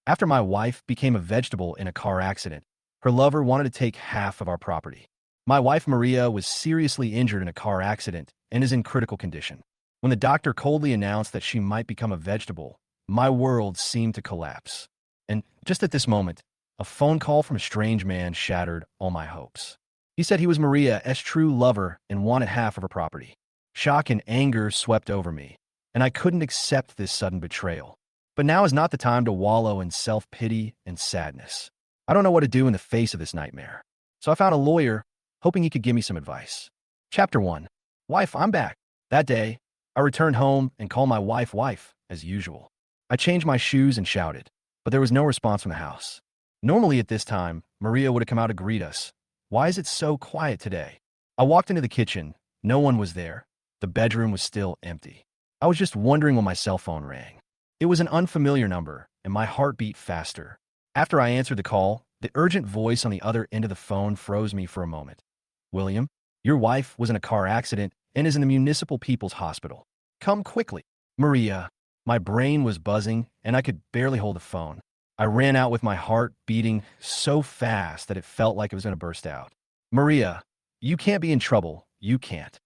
After my wife became a vegetable in a car accident, her lover wanted to take half of our property. My wife Maria was seriously injured in a car accident and is in critical condition. When the doctor coldly announced that she might become a vegetable, my world seemed to collapse. And just at this moment, a phone call from a strange man shattered all my hopes. He said he was Maria's true lover and wanted half of her property. Shock and anger swept over me, and I couldn't accept this sudden betrayal. But now is not the time to wallow in self-pity and sadness. I don't know what to do in the face of this nightmare. So I found a lawyer, hoping he could give me some advice. Chapter 1. Wife, I'm back. That day, I returned home and called my wife, as usual. I changed my shoes and shouted, but there was no response from the house. Normally at this time, Maria would have come out to greet us. Why is it so quiet today? I walked into the kitchen. No one was there. The bedroom was still empty. I was just wondering when my cell phone rang. It was an unfamiliar number, and my heart beat faster. After I answered the call, the urgent voice on the other end of the phone froze me for a moment. William, your wife was in a car accident and is in the Municipal People's Hospital. Come quickly. Maria. My brain was buzzing, and I could barely hold the phone. I ran out with my heart beating so fast that it felt like it was going to burst out. Maria, you can't be in trouble. You can't.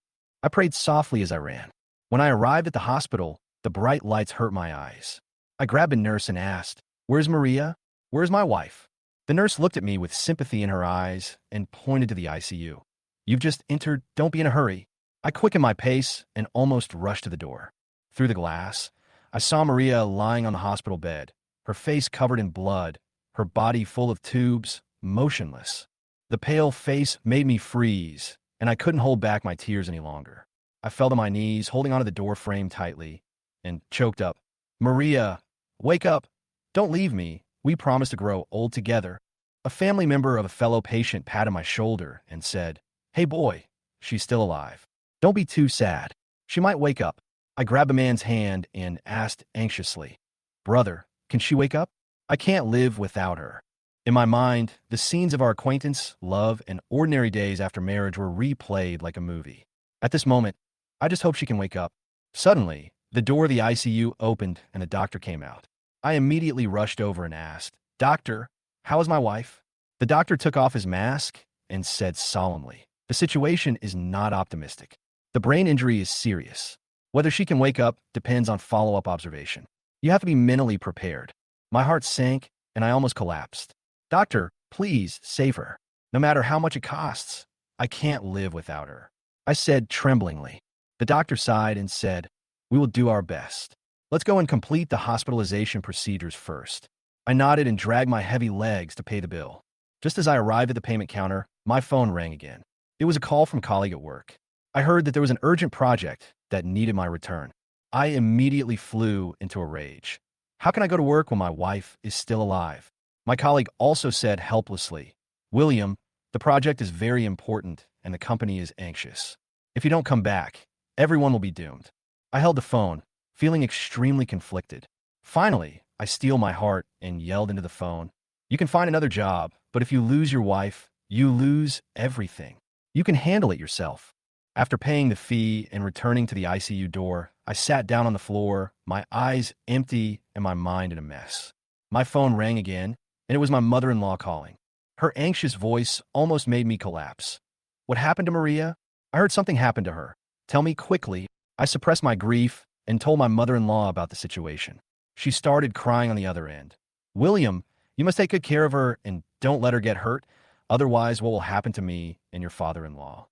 I prayed softly as I ran. When I arrived at the hospital, the bright lights hurt my eyes. I grabbed a nurse and asked, "Where's Maria? Where's my wife?" The nurse looked at me with sympathy in her eyes and pointed to the ICU. You've just entered. Don't be in a hurry. I quickened my pace and almost rushed to the door. Through the glass, I saw Maria lying on the hospital bed, her face covered in blood, her body full of tubes, motionless. The pale face made me freeze, and I couldn't hold back my tears any longer. I fell to my knees, holding onto the door frame tightly, and choked up. Maria, wake up. Don't leave me. We promised to grow old together. A family member of a fellow patient patted my shoulder and said, Hey boy, she's still alive. Don't be too sad. She might wake up. I grabbed the man's hand and asked anxiously, Brother, can she wake up? I can't live without her. In my mind, the scenes of our acquaintance, love, and ordinary days after marriage were replayed like a movie. At this moment, I just hope she can wake up. Suddenly, the door of the ICU opened and a doctor came out. I immediately rushed over and asked, Doctor, how is my wife? The doctor took off his mask and said solemnly, The situation is not optimistic. The brain injury is serious. Whether she can wake up depends on follow-up observation. You have to be mentally prepared. My heart sank and I almost collapsed. Doctor, please save her. No matter how much it costs, I can't live without her. I said tremblingly. The doctor sighed and said, We will do our best. Let's go and complete the hospitalization procedures first. I nodded and dragged my heavy legs to pay the bill. Just as I arrived at the payment counter, my phone rang again. It was a call from a colleague at work. I heard that there was an urgent project that needed my return. I immediately flew into a rage. How can I go to work when my wife is still alive? My colleague also said helplessly, William, the project is very important and the company is anxious. If you don't come back, everyone will be doomed. I held the phone, feeling extremely conflicted. Finally, I steeled my heart and yelled into the phone, You can find another job, but if you lose your wife, you lose everything. You can handle it yourself. After paying the fee and returning to the ICU door, I sat down on the floor, my eyes empty and my mind in a mess. My phone rang again, and it was my mother-in-law calling. Her anxious voice almost made me collapse. What happened to Maria? I heard something happened to her. Tell me quickly. I suppressed my grief and told my mother-in-law about the situation. She started crying on the other end. William, you must take good care of her and don't let her get hurt. Otherwise, what will happen to me and your father-in-law?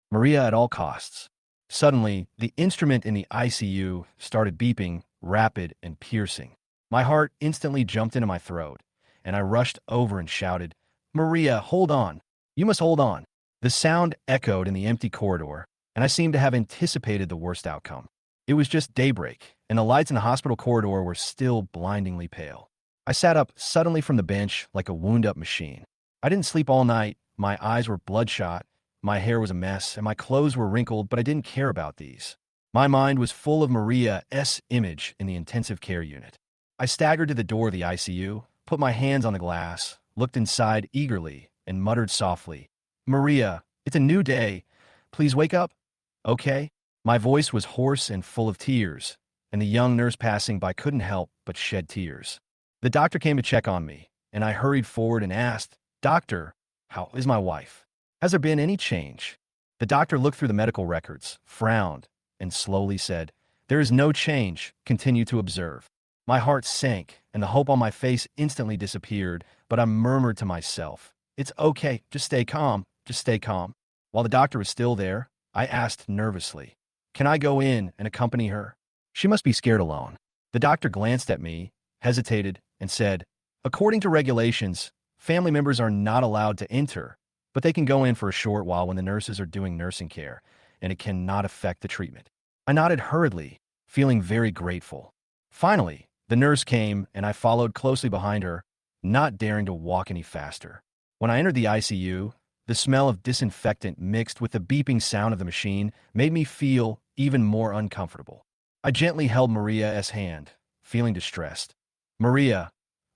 Maria at all costs. Suddenly, the instrument in the ICU started beeping, rapid and piercing. My heart instantly jumped into my throat, and I rushed over and shouted, Maria, hold on. You must hold on. The sound echoed in the empty corridor, and I seemed to have anticipated the worst outcome. It was just daybreak, and the lights in the hospital corridor were still blindingly pale. I sat up suddenly from the bench like a wound-up machine. I didn't sleep all night, my eyes were bloodshot, my hair was a mess, and my clothes were wrinkled, but I didn't care about these. My mind was full of Maria's image in the intensive care unit. I staggered to the door of the ICU, put my hands on the glass, looked inside eagerly, and muttered softly, Maria, it's a new day. Please wake up. Okay? My voice was hoarse and full of tears, and the young nurse passing by couldn't help but shed tears. The doctor came to check on me, and I hurried forward and asked, "Doctor, how is my wife? Has there been any change?" The doctor looked through the medical records, frowned, and slowly said, "There is no change. Continue to observe." My heart sank, and the hope on my face instantly disappeared, but I murmured to myself, "It's okay. Just stay calm. Just stay calm." While the doctor was still there, I asked nervously, "Can I go in and accompany her? She must be scared alone." The doctor glanced at me, hesitated, and said, "According to regulations, family members are not allowed to enter, but they can go in for a short while when the nurses are doing nursing care, and it cannot affect the treatment." I nodded hurriedly, feeling very grateful. Finally, the nurse came, and I followed closely behind her, not daring to walk any faster. When I entered the ICU, the smell of disinfectant mixed with the beeping sound of the machine made me feel even more uncomfortable. I gently held Maria's hand, feeling distressed. "Maria,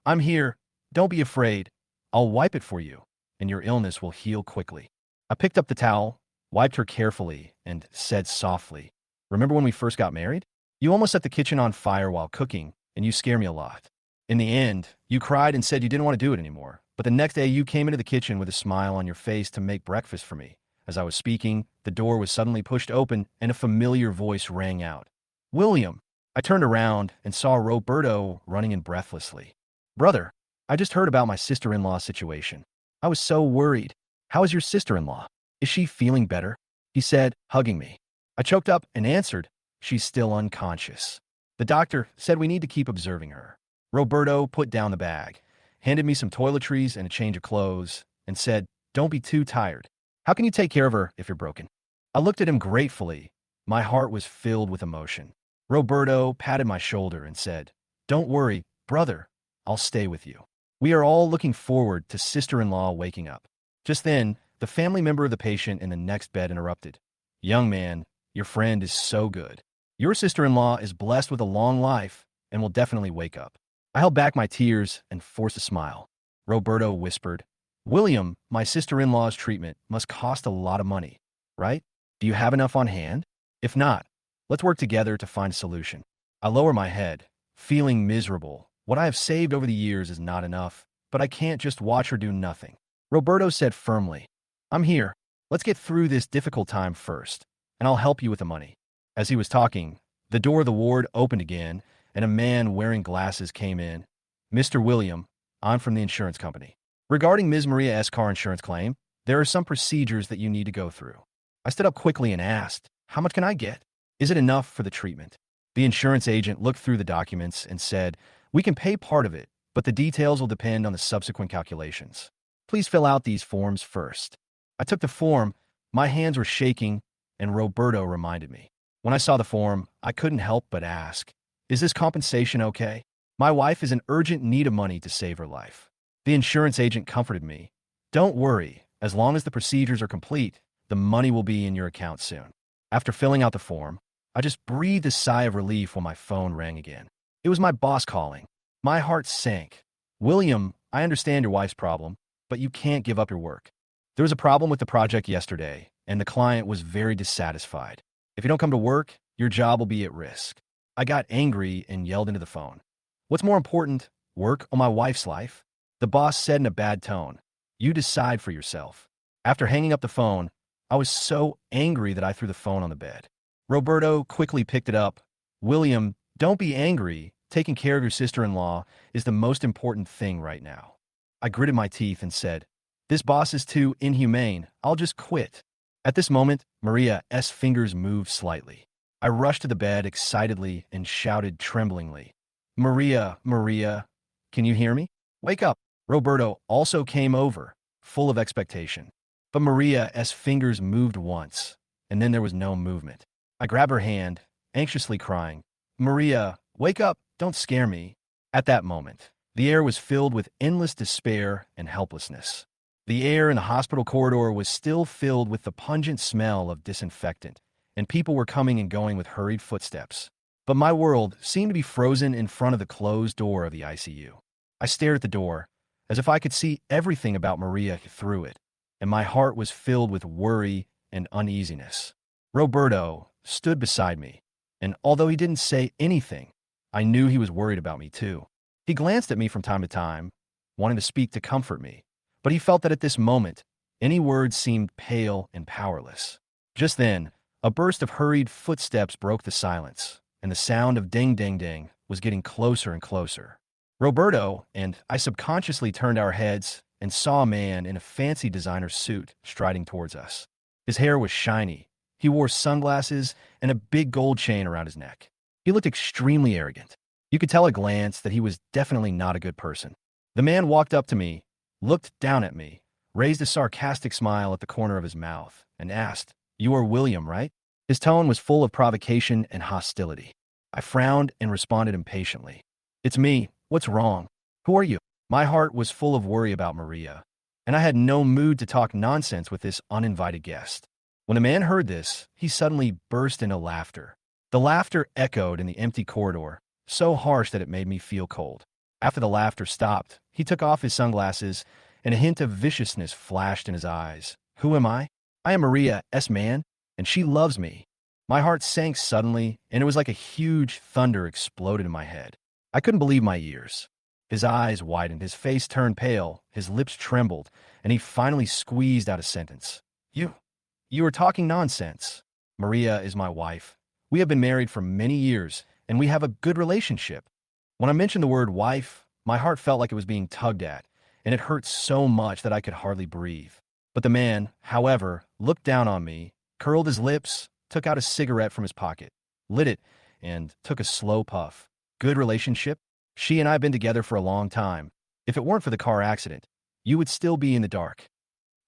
I'm here. Don't be afraid. I'll wipe it for you, and your illness will heal quickly." I picked up the towel, wiped her carefully, and said softly, "Remember when we first got married? You almost set the kitchen on fire while cooking, and you scare me a lot. In the end, you cried and said you didn't want to do it anymore. But the next day you came into the kitchen with a smile on your face to make breakfast for me." As I was speaking, the door was suddenly pushed open and a familiar voice rang out. "William!" I turned around and saw Roberto running in breathlessly. "Brother, I just heard about my sister-in-law's situation. I was so worried. How is your sister-in-law? Is she feeling better?" he said, hugging me. I choked up and answered, "She's still unconscious. The doctor said we need to keep observing her." Roberto put down the bag, handed me some toiletries and a change of clothes, and said, "Don't be too tired. How can you take care of her if you're broken?" I looked at him gratefully. My heart was filled with emotion. Roberto patted my shoulder and said, "Don't worry, brother. I'll stay with you. We are all looking forward to sister-in-law waking up." Just then, the family member of the patient in the next bed interrupted. "Young man, your friend is so good. Your sister-in-law is blessed with a long life and will definitely wake up." I held back my tears and forced a smile. Roberto whispered, "William, my sister-in-law's treatment must cost a lot of money, right? Do you have enough on hand? If not, let's work together to find a solution." I lower my head, feeling miserable. What I have saved over the years is not enough, but I can't just watch her do nothing. Roberto said firmly, "I'm here. Let's get through this difficult time first, and I'll help you with the money." As he was talking, the door of the ward opened again, and a man wearing glasses came in. "Mr. William, I'm from the insurance company. Regarding Ms. Maria's car insurance claim, there are some procedures that you need to go through." I stood up quickly and asked, "How much can I get? Is it enough for the treatment?" The insurance agent looked through the documents and said, "We can pay part of it, but the details will depend on the subsequent calculations. Please fill out these forms first." I took the form. My hands were shaking, and Roberto reminded me. When I saw the form, I couldn't help but ask, "Is this compensation okay? My wife is in urgent need of money to save her life." The insurance agent comforted me. "Don't worry. As long as the procedures are complete, the money will be in your account soon." After filling out the form, I just breathed a sigh of relief when my phone rang again. It was my boss calling. My heart sank. "William, I understand your wife's problem, but you can't give up your work. There was a problem with the project yesterday, and the client was very dissatisfied. If you don't come to work, your job will be at risk." I got angry and yelled into the phone, "What's more important, work or my wife's life?" The boss said in a bad tone, "You decide for yourself." After hanging up the phone, I was so angry that I threw the phone on the bed. Roberto quickly picked it up. "William, don't be angry. Taking care of your sister-in-law is the most important thing right now." I gritted my teeth and said, "This boss is too inhumane. I'll just quit." At this moment, Maria's fingers moved slightly. I rushed to the bed excitedly and shouted tremblingly, "Maria, Maria, can you hear me? Wake up." Roberto also came over, full of expectation. But Maria's fingers moved once, and then there was no movement. I grabbed her hand, anxiously crying, "Maria, wake up, don't scare me." At that moment, the air was filled with endless despair and helplessness. The air in the hospital corridor was still filled with the pungent smell of disinfectant, and people were coming and going with hurried footsteps. But my world seemed to be frozen in front of the closed door of the ICU. I stared at the door, as if I could see everything about Maria through it, and my heart was filled with worry and uneasiness. Roberto stood beside me, and although he didn't say anything, I knew he was worried about me too. He glanced at me from time to time, wanting to speak to comfort me, but he felt that at this moment, any words seemed pale and powerless. Just then, a burst of hurried footsteps broke the silence, and the sound of ding ding ding was getting closer and closer. Roberto and I subconsciously turned our heads and saw a man in a fancy designer suit striding towards us. His hair was shiny. He wore sunglasses and a big gold chain around his neck. He looked extremely arrogant. You could tell at a glance that he was definitely not a good person. The man walked up to me, looked down at me, raised a sarcastic smile at the corner of his mouth, and asked, "You are William, right?" His tone was full of provocation and hostility. I frowned and responded impatiently. "It's me. What's wrong? Who are you?" My heart was full of worry about Maria, and I had no mood to talk nonsense with this uninvited guest. When the man heard this, he suddenly burst into laughter. The laughter echoed in the empty corridor, so harsh that it made me feel cold. After the laughter stopped, he took off his sunglasses, and a hint of viciousness flashed in his eyes. "Who am I? I am Maria's man, and she loves me." My heart sank suddenly, and it was like a huge thunder exploded in my head. I couldn't believe my ears. His eyes widened, his face turned pale, his lips trembled, and he finally squeezed out a sentence. You are talking nonsense. Maria is my wife. We have been married for many years, and we have a good relationship." When I mentioned the word wife, my heart felt like it was being tugged at, and it hurt so much that I could hardly breathe. But the man, however, looked down on me, curled his lips, took out a cigarette from his pocket, lit it, and took a slow puff. "Good relationship? She and I have been together for a long time. If it weren't for the car accident, you would still be in the dark."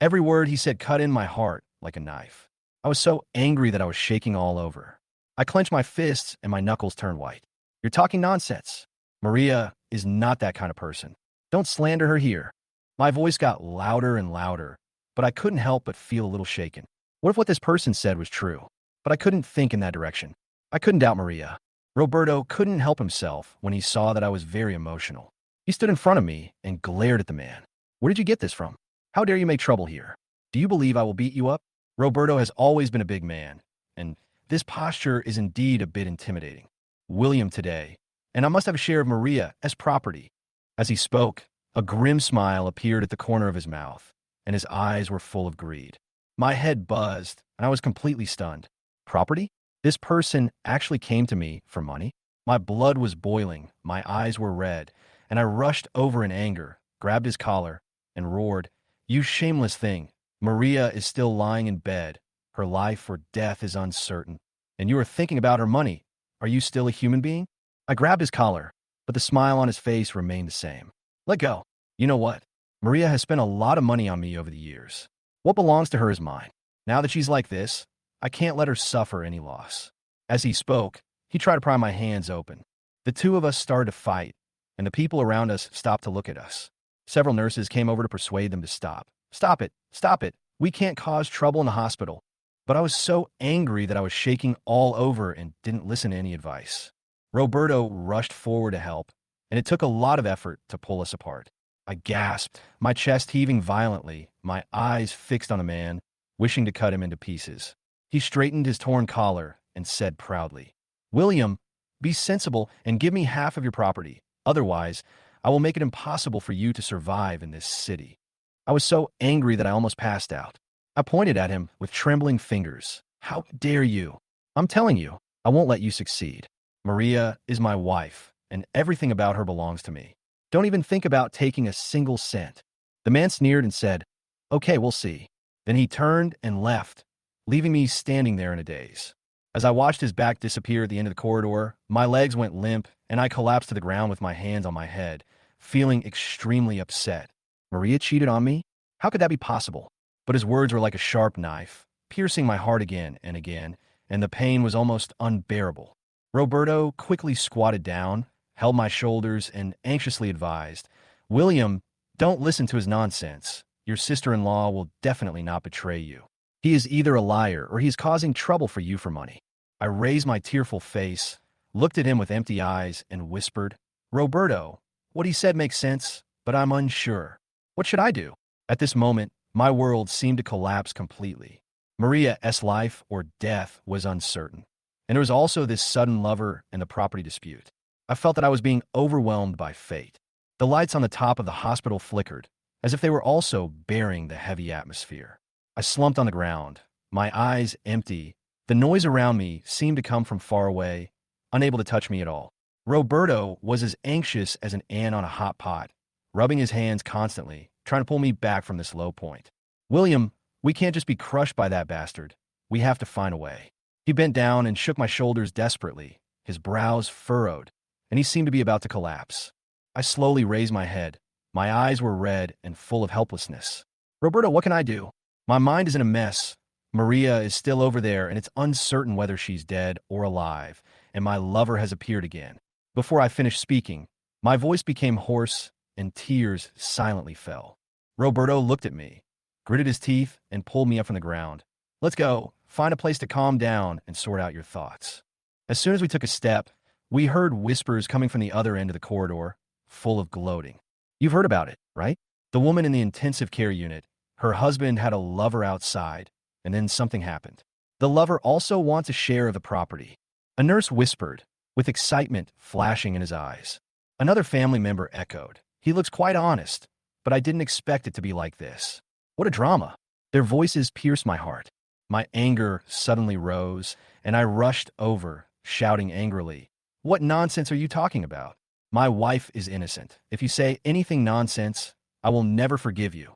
Every word he said cut in my heart like a knife. I was so angry that I was shaking all over. I clenched my fists and my knuckles turned white. "You're talking nonsense. Maria is not that kind of person. Don't slander her here." My voice got louder and louder, but I couldn't help but feel a little shaken. What if what this person said was true? But I couldn't think in that direction. I couldn't doubt Maria. Roberto couldn't help himself when he saw that I was very emotional. He stood in front of me and glared at the man. "Where did you get this from? How dare you make trouble here? Do you believe I will beat you up?" Roberto has always been a big man, and this posture is indeed a bit intimidating. "William today, and I must have a share of Maria's property." As he spoke, a grim smile appeared at the corner of his mouth, and his eyes were full of greed. My head buzzed, and I was completely stunned. Property? This person actually came to me for money? My blood was boiling, my eyes were red, and I rushed over in anger, grabbed his collar, and roared, "You shameless thing! Maria is still lying in bed. Her life or death is uncertain. And you are thinking about her money. Are you still a human being?" I grabbed his collar, but the smile on his face remained the same. "Let go. You know what? Maria has spent a lot of money on me over the years. What belongs to her is mine. Now that she's like this, I can't let her suffer any loss." As he spoke, he tried to pry my hands open. The two of us started to fight, and the people around us stopped to look at us. Several nurses came over to persuade them to stop. "Stop it! Stop it! We can't cause trouble in the hospital." But I was so angry that I was shaking all over and didn't listen to any advice. Roberto rushed forward to help, and it took a lot of effort to pull us apart. I gasped, my chest heaving violently, my eyes fixed on the man, wishing to cut him into pieces. He straightened his torn collar and said proudly, "William, be sensible and give me half of your property. Otherwise, I will make it impossible for you to survive in this city." I was so angry that I almost passed out. I pointed at him with trembling fingers. "How dare you? I'm telling you, I won't let you succeed. Maria is my wife, and everything about her belongs to me. Don't even think about taking a single cent." The man sneered and said, "Okay, we'll see." Then he turned and left, leaving me standing there in a daze. As I watched his back disappear at the end of the corridor, my legs went limp, and I collapsed to the ground with my hands on my head, feeling extremely upset. Maria cheated on me? How could that be possible? But his words were like a sharp knife, piercing my heart again and again, and the pain was almost unbearable. Roberto quickly squatted down, held my shoulders, and anxiously advised, "William, don't listen to his nonsense. Your sister-in-law will definitely not betray you. He is either a liar or he is causing trouble for you for money." I raised my tearful face, looked at him with empty eyes, and whispered, "Roberto, what he said makes sense, but I'm unsure. What should I do?" At this moment, my world seemed to collapse completely. Maria's life or death was uncertain. And there was also this sudden lover and the property dispute. I felt that I was being overwhelmed by fate. The lights on the top of the hospital flickered, as if they were also bearing the heavy atmosphere. I slumped on the ground, my eyes empty. The noise around me seemed to come from far away, unable to touch me at all. Roberto was as anxious as an ant on a hot pot, rubbing his hands constantly, trying to pull me back from this low point. William, we can't just be crushed by that bastard. We have to find a way. He bent down and shook my shoulders desperately, his brows furrowed, and he seemed to be about to collapse. I slowly raised my head. My eyes were red and full of helplessness. Roberto, what can I do? My mind is in a mess. Maria is still over there, and it's uncertain whether she's dead or alive, and my lover has appeared again. Before I finished speaking, my voice became hoarse, and tears silently fell. Roberto looked at me, gritted his teeth, and pulled me up from the ground. Let's go. Find a place to calm down and sort out your thoughts. As soon as we took a step, we heard whispers coming from the other end of the corridor, full of gloating. You've heard about it, right? The woman in the intensive care unit. Her husband had a lover outside, and then something happened. The lover also wants a share of the property. A nurse whispered, with excitement flashing in his eyes. Another family member echoed. He looks quite honest, but I didn't expect it to be like this. What a drama. Their voices pierced my heart. My anger suddenly rose, and I rushed over, shouting angrily, "What nonsense are you talking about? My wife is innocent. If you say anything nonsense, I will never forgive you."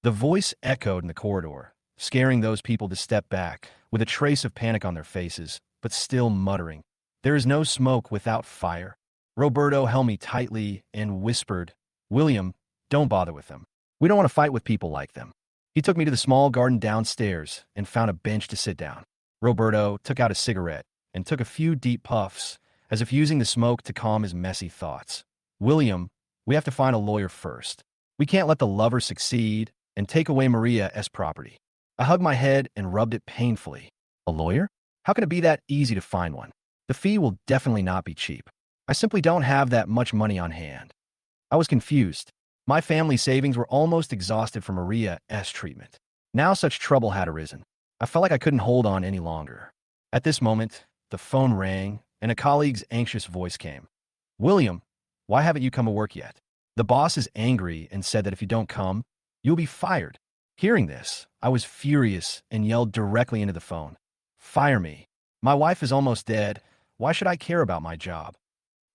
The voice echoed in the corridor, scaring those people to step back, with a trace of panic on their faces, but still muttering, "There is no smoke without fire." Roberto held me tightly and whispered, "William, don't bother with them. We don't want to fight with people like them." He took me to the small garden downstairs and found a bench to sit down. Roberto took out a cigarette and took a few deep puffs, as if using the smoke to calm his messy thoughts. "William, we have to find a lawyer first. We can't let the lover succeed and take away Maria's property." I hugged my head and rubbed it painfully. "A lawyer? How can it be that easy to find one? The fee will definitely not be cheap. I simply don't have that much money on hand." I was confused. My family savings were almost exhausted from Maria's treatment. Now such trouble had arisen. I felt like I couldn't hold on any longer. At this moment, the phone rang, and a colleague's anxious voice came. "William, why haven't you come to work yet? The boss is angry and said that if you don't come, you'll be fired." Hearing this, I was furious and yelled directly into the phone, "Fire me. My wife is almost dead. Why should I care about my job?"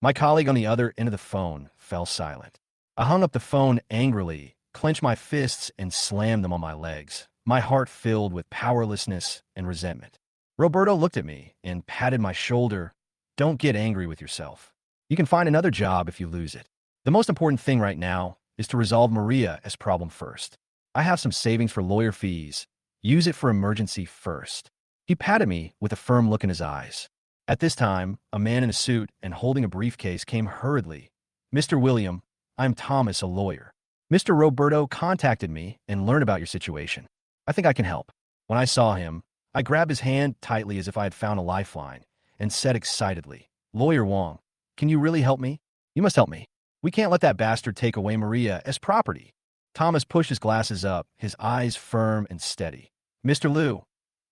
My colleague on the other end of the phone fell silent. I hung up the phone angrily, clenched my fists, and slammed them on my legs, my heart filled with powerlessness and resentment. Roberto looked at me and patted my shoulder. "Don't get angry with yourself. You can find another job if you lose it. The most important thing right now is to resolve Maria's problem first. I have some savings for lawyer fees. Use it for emergency first." He patted me with a firm look in his eyes. At this time, a man in a suit and holding a briefcase came hurriedly. "Mr. William, I'm Thomas, a lawyer. Mr. Roberto contacted me and learned about your situation. I think I can help." When I saw him, I grabbed his hand tightly as if I had found a lifeline and said excitedly, "Lawyer Wong, can you really help me? You must help me. We can't let that bastard take away Maria's property." Thomas pushed his glasses up, his eyes firm and steady. "Mr. Liu,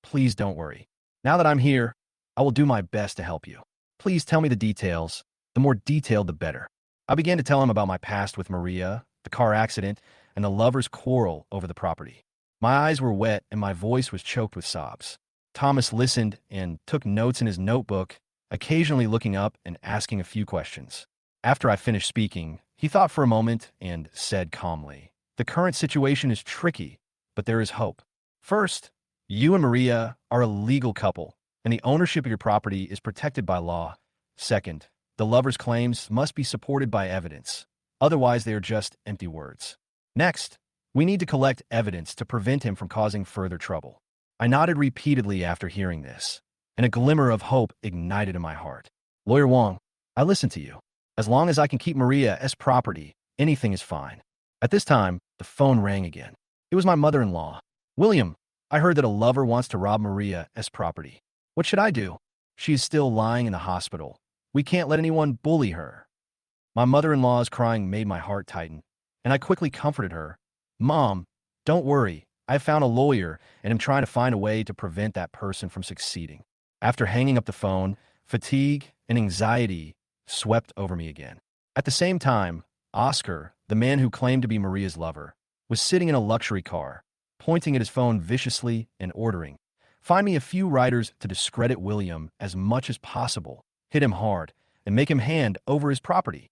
please don't worry. Now that I'm here, I will do my best to help you. Please tell me the details. The more detailed, the better." I began to tell him about my past with Maria, the car accident, and the lovers' quarrel over the property. My eyes were wet and my voice was choked with sobs. Thomas listened and took notes in his notebook, occasionally looking up and asking a few questions. After I finished speaking, he thought for a moment and said calmly, "The current situation is tricky, but there is hope. First, you and Maria are a legal couple, and the ownership of your property is protected by law. Second, the lover's claims must be supported by evidence. Otherwise, they are just empty words. Next, we need to collect evidence to prevent him from causing further trouble." I nodded repeatedly after hearing this, and a glimmer of hope ignited in my heart. "Lawyer Wong, I listen to you. As long as I can keep Maria's property, anything is fine." At this time, the phone rang again. It was my mother-in-law. "William, I heard that a lover wants to rob Maria's property. What should I do? She is still lying in the hospital. We can't let anyone bully her." My mother-in-law's crying made my heart tighten, and I quickly comforted her. "Mom, don't worry. I found a lawyer and am trying to find a way to prevent that person from succeeding." After hanging up the phone, fatigue and anxiety swept over me again. At the same time, Oscar, the man who claimed to be Maria's lover, was sitting in a luxury car, pointing at his phone viciously and ordering, "Find me a few writers to discredit William as much as possible, hit him hard, and make him hand over his property."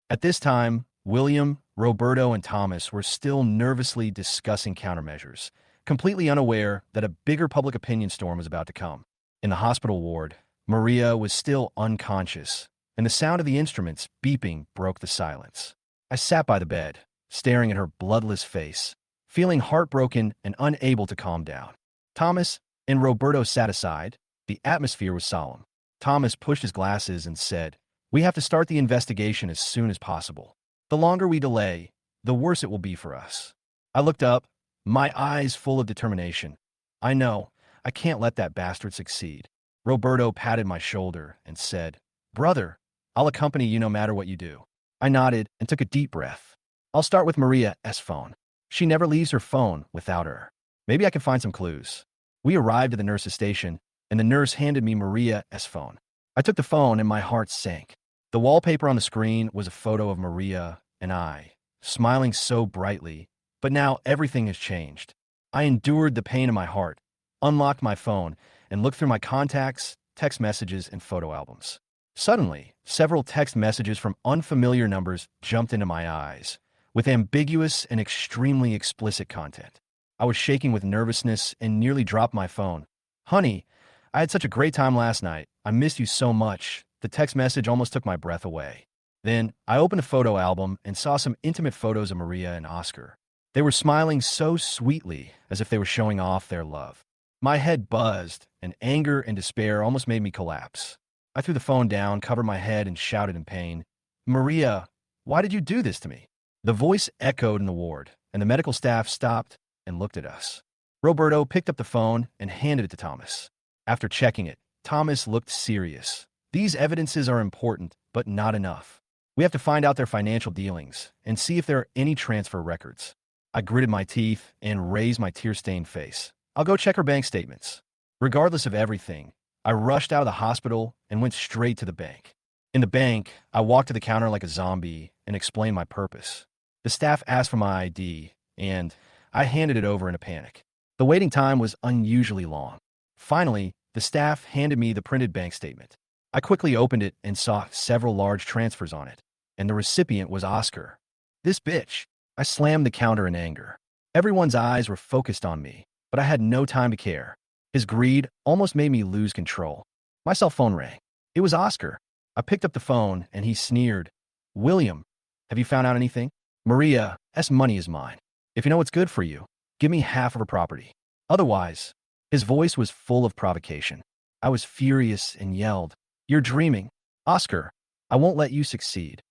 At this time, William, Roberto, and Thomas were still nervously discussing countermeasures, completely unaware that a bigger public opinion storm was about to come. In the hospital ward, Maria was still unconscious, and the sound of the instruments beeping broke the silence. I sat by the bed, staring at her bloodless face, feeling heartbroken and unable to calm down. Thomas and Roberto sat aside. The atmosphere was solemn. Thomas pushed his glasses and said, "We have to start the investigation as soon as possible. The longer we delay, the worse it will be for us." I looked up, my eyes full of determination. "I know, I can't let that bastard succeed." Roberto patted my shoulder and said, "Brother, I'll accompany you no matter what you do." I nodded and took a deep breath. "I'll start with Maria's phone. She never leaves her phone without her. Maybe I can find some clues." We arrived at the nurse's station, and the nurse handed me Maria's phone. I took the phone and my heart sank. The wallpaper on the screen was a photo of Maria and I, smiling so brightly, but now everything has changed. I endured the pain in my heart, unlocked my phone, and looked through my contacts, text messages, and photo albums. Suddenly, several text messages from unfamiliar numbers jumped into my eyes, with ambiguous and extremely explicit content. I was shaking with nervousness and nearly dropped my phone. "Honey, I had such a great time last night. I missed you so much." The text message almost took my breath away. Then, I opened a photo album and saw some intimate photos of Maria and Oscar. They were smiling so sweetly, as if they were showing off their love. My head buzzed, and anger and despair almost made me collapse. I threw the phone down, covered my head, and shouted in pain, "Maria, why did you do this to me?" The voice echoed in the ward, and the medical staff stopped and looked at us. Roberto picked up the phone and handed it to Thomas. After checking it, Thomas looked serious. "These evidences are important, but not enough. We have to find out their financial dealings and see if there are any transfer records." I gritted my teeth and raised my tear-stained face. "I'll go check her bank statements." Regardless of everything, I rushed out of the hospital and went straight to the bank. In the bank, I walked to the counter like a zombie and explained my purpose. The staff asked for my ID, and I handed it over in a panic. The waiting time was unusually long. Finally, the staff handed me the printed bank statement. I quickly opened it and saw several large transfers on it, and the recipient was Oscar. "This bitch." I slammed the counter in anger. Everyone's eyes were focused on me, but I had no time to care. His greed almost made me lose control. My cell phone rang. It was Oscar. I picked up the phone, and he sneered, "William, have you found out anything? Maria's money is mine. If you know what's good for you, give me half of her property. Otherwise..." His voice was full of provocation. I was furious and yelled, "You're dreaming. Oscar, I won't let you succeed."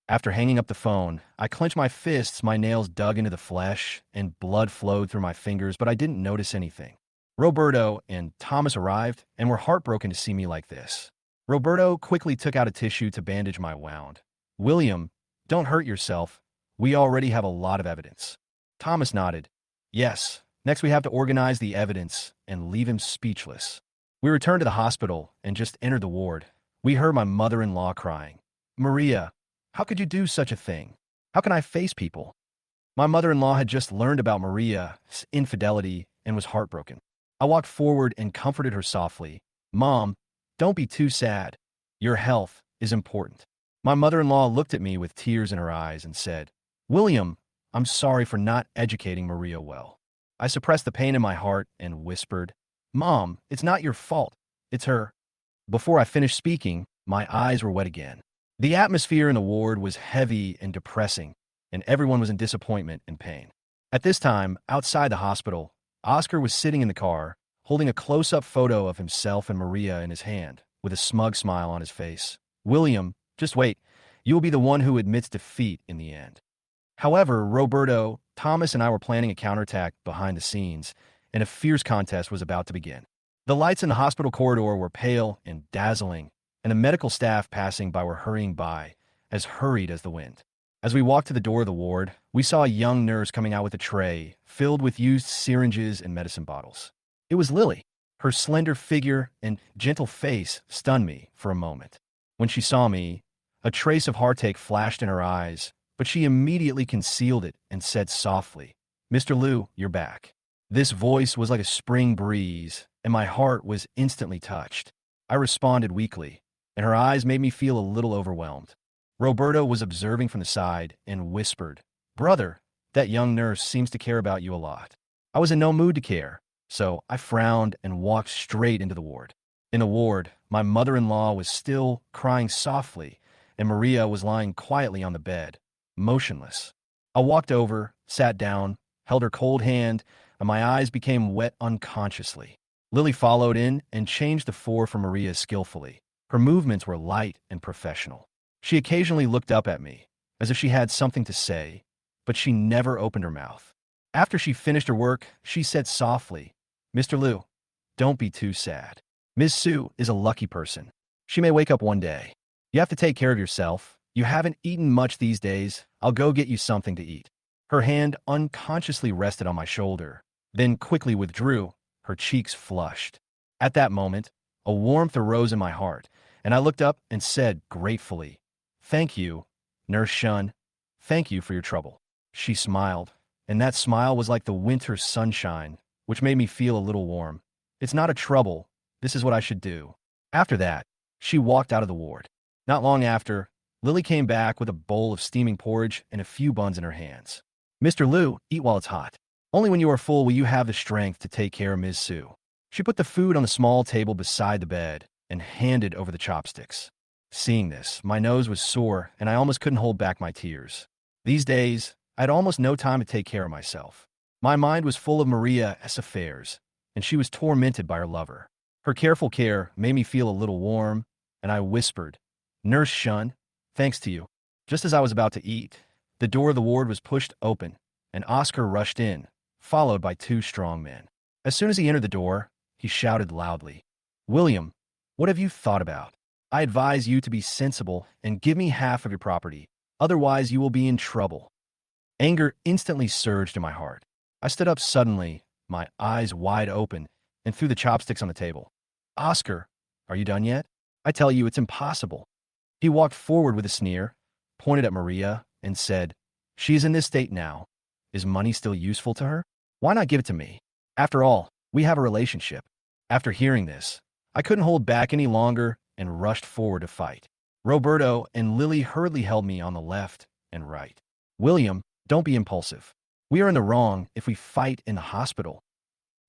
After hanging up the phone, I clenched my fists, my nails dug into the flesh, and blood flowed through my fingers, but I didn't notice anything. Roberto and Thomas arrived and were heartbroken to see me like this. Roberto quickly took out a tissue to bandage my wound. "William, don't hurt yourself. We already have a lot of evidence." Thomas nodded. "Yes, next we have to organize the evidence and leave him speechless." We returned to the hospital and just entered the ward. We heard my mother-in-law crying, "Maria, how could you do such a thing? How can I face people?" My mother-in-law had just learned about Maria's infidelity and was heartbroken. I walked forward and comforted her softly. "Mom, don't be too sad. Your health is important." My mother-in-law looked at me with tears in her eyes and said, "William, I'm sorry for not educating Maria well." I suppressed the pain in my heart and whispered, "Mom, it's not your fault. It's her." Before I finished speaking, my eyes were wet again. The atmosphere in the ward was heavy and depressing, and everyone was in disappointment and pain. At this time, outside the hospital, Oscar was sitting in the car, holding a close-up photo of himself and Maria in his hand, with a smug smile on his face. "William, just wait. You will be the one who admits defeat in the end." However, Roberto, Thomas, and I were planning a counterattack behind the scenes, and a fierce contest was about to begin. The lights in the hospital corridor were pale and dazzling, and the medical staff passing by were hurrying by, as hurried as the wind. As we walked to the door of the ward, we saw a young nurse coming out with a tray filled with used syringes and medicine bottles. It was Lily. Her slender figure and gentle face stunned me for a moment. When she saw me, A trace of heartache flashed in her eyes, but she immediately concealed it and said softly, "Mr. Liu, you're back." This voice was like a spring breeze, and my heart was instantly touched. I responded weakly, and her eyes made me feel a little overwhelmed. Roberto was observing from the side and whispered, "Brother, that young nurse seems to care about you a lot." I was in no mood to care, so I frowned and walked straight into the ward. In the ward, my mother-in-law was still crying softly, and Maria was lying quietly on the bed, motionless. I walked over, sat down, held her cold hand, and my eyes became wet unconsciously. Lily followed in and changed the floor for Maria skillfully. Her movements were light and professional. She occasionally looked up at me, as if she had something to say, but she never opened her mouth. After she finished her work, she said softly, "Mr. Liu, don't be too sad. Ms. Su is a lucky person. She may wake up one day. You have to take care of yourself. You haven't eaten much these days. I'll go get you something to eat." Her hand unconsciously rested on my shoulder, then quickly withdrew, her cheeks flushed. At that moment, a warmth arose in my heart, and I looked up and said gratefully, "Thank you, Nurse Shun. Thank you for your trouble." She smiled, and that smile was like the winter sunshine, which made me feel a little warm. "It's not a trouble. This is what I should do." After that, she walked out of the ward. Not long after, Lily came back with a bowl of steaming porridge and a few buns in her hands. "Mr. Liu, eat while it's hot. Only when you are full will you have the strength to take care of Ms. Su." She put the food on the small table beside the bed and handed over the chopsticks. Seeing this, my nose was sore and I almost couldn't hold back my tears. These days, I had almost no time to take care of myself. My mind was full of Maria's affairs, and she was tormented by her lover. Her careful care made me feel a little warm, and I whispered, "Nurse Shun, thanks to you." Just as I was about to eat, the door of the ward was pushed open, and Oscar rushed in, followed by two strong men. As soon as he entered the door, he shouted loudly, "William, what have you thought about? I advise you to be sensible and give me half of your property. Otherwise, you will be in trouble." Anger instantly surged in my heart. I stood up suddenly, my eyes wide open, and threw the chopsticks on the table. "Oscar, are you done yet? I tell you, it's impossible." He walked forward with a sneer, pointed at Maria, and said, "She is in this state now. Is money still useful to her? Why not give it to me? After all, we have a relationship." After hearing this, I couldn't hold back any longer and rushed forward to fight. Roberto and Lily hurriedly held me on the left and right. "William, don't be impulsive. We are in the wrong if we fight in the hospital."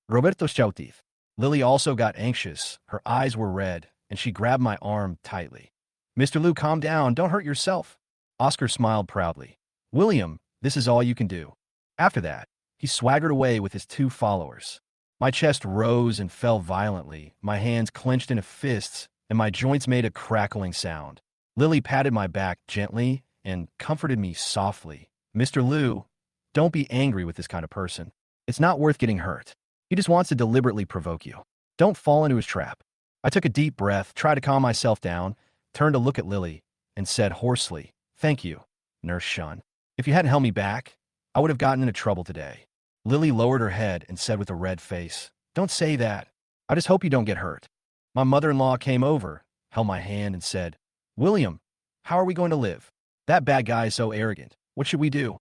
Roberto shouted. Lily also got anxious. Her eyes were red, and she grabbed my arm tightly. "Mr. Liu, calm down. Don't hurt yourself." Oscar smiled proudly. "William, this is all you can do." After that, he swaggered away with his two followers. My chest rose and fell violently, my hands clenched into fists, and my joints made a crackling sound. Lily patted my back gently and comforted me softly. "Mr. Liu, don't be angry with this kind of person. It's not worth getting hurt. He just wants to deliberately provoke you. Don't fall into his trap." I took a deep breath, tried to calm myself down, turned to look at Lily, and said hoarsely, "Thank you, Nurse Shun. If you hadn't held me back, I would have gotten into trouble today." Lily lowered her head and said with a red face, "Don't say that. I just hope you don't get hurt." My mother-in-law came over, held my hand, and said, "William, how are we going to live? That bad guy is so arrogant. What should we do?"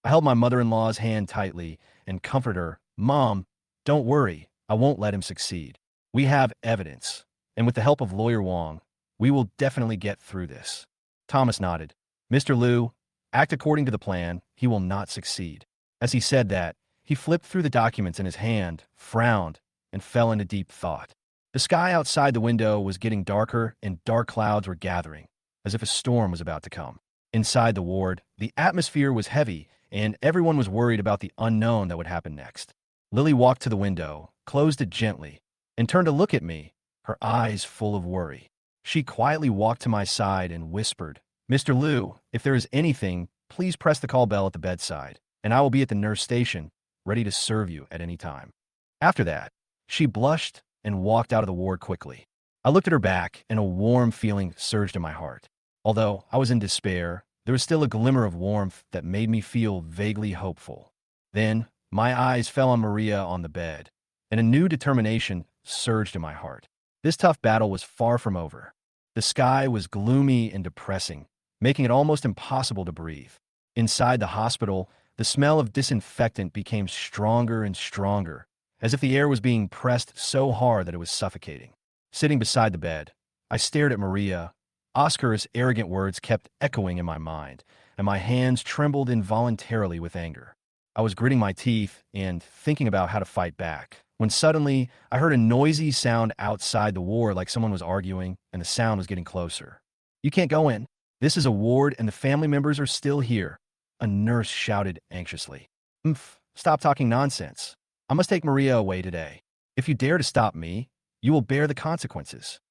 I held my mother-in-law's hand tightly and comforted her. "Mom, don't worry. I won't let him succeed. We have evidence, and with the help of Lawyer Wong, we will definitely get through this." Thomas nodded. "Mr. Liu, act according to the plan. He will not succeed." As he said that, he flipped through the documents in his hand, frowned, and fell into deep thought. The sky outside the window was getting darker, and dark clouds were gathering, as if a storm was about to come. Inside the ward, the atmosphere was heavy, and everyone was worried about the unknown that would happen next. Lily walked to the window, closed it gently, and turned to look at me, her eyes full of worry. She quietly walked to my side and whispered, "Mr. Liu, if there is anything, please press the call bell at the bedside, and I will be at the nurse station, ready to serve you at any time." After that, she blushed and walked out of the ward quickly. I looked at her back, and a warm feeling surged in my heart. Although I was in despair, there was still a glimmer of warmth that made me feel vaguely hopeful. Then, my eyes fell on Maria on the bed, and a new determination surged in my heart. This tough battle was far from over. The sky was gloomy and depressing, making it almost impossible to breathe. Inside the hospital, the smell of disinfectant became stronger and stronger, as if the air was being pressed so hard that it was suffocating. Sitting beside the bed, I stared at Maria. Oscar's arrogant words kept echoing in my mind, and my hands trembled involuntarily with anger. I was gritting my teeth and thinking about how to fight back, when suddenly I heard a noisy sound outside the ward, like someone was arguing, and the sound was getting closer. "You can't go in. This is a ward and the family members are still here," a nurse shouted anxiously. Stop talking nonsense. I must take Maria away today. If you dare to stop me, you will bear the consequences."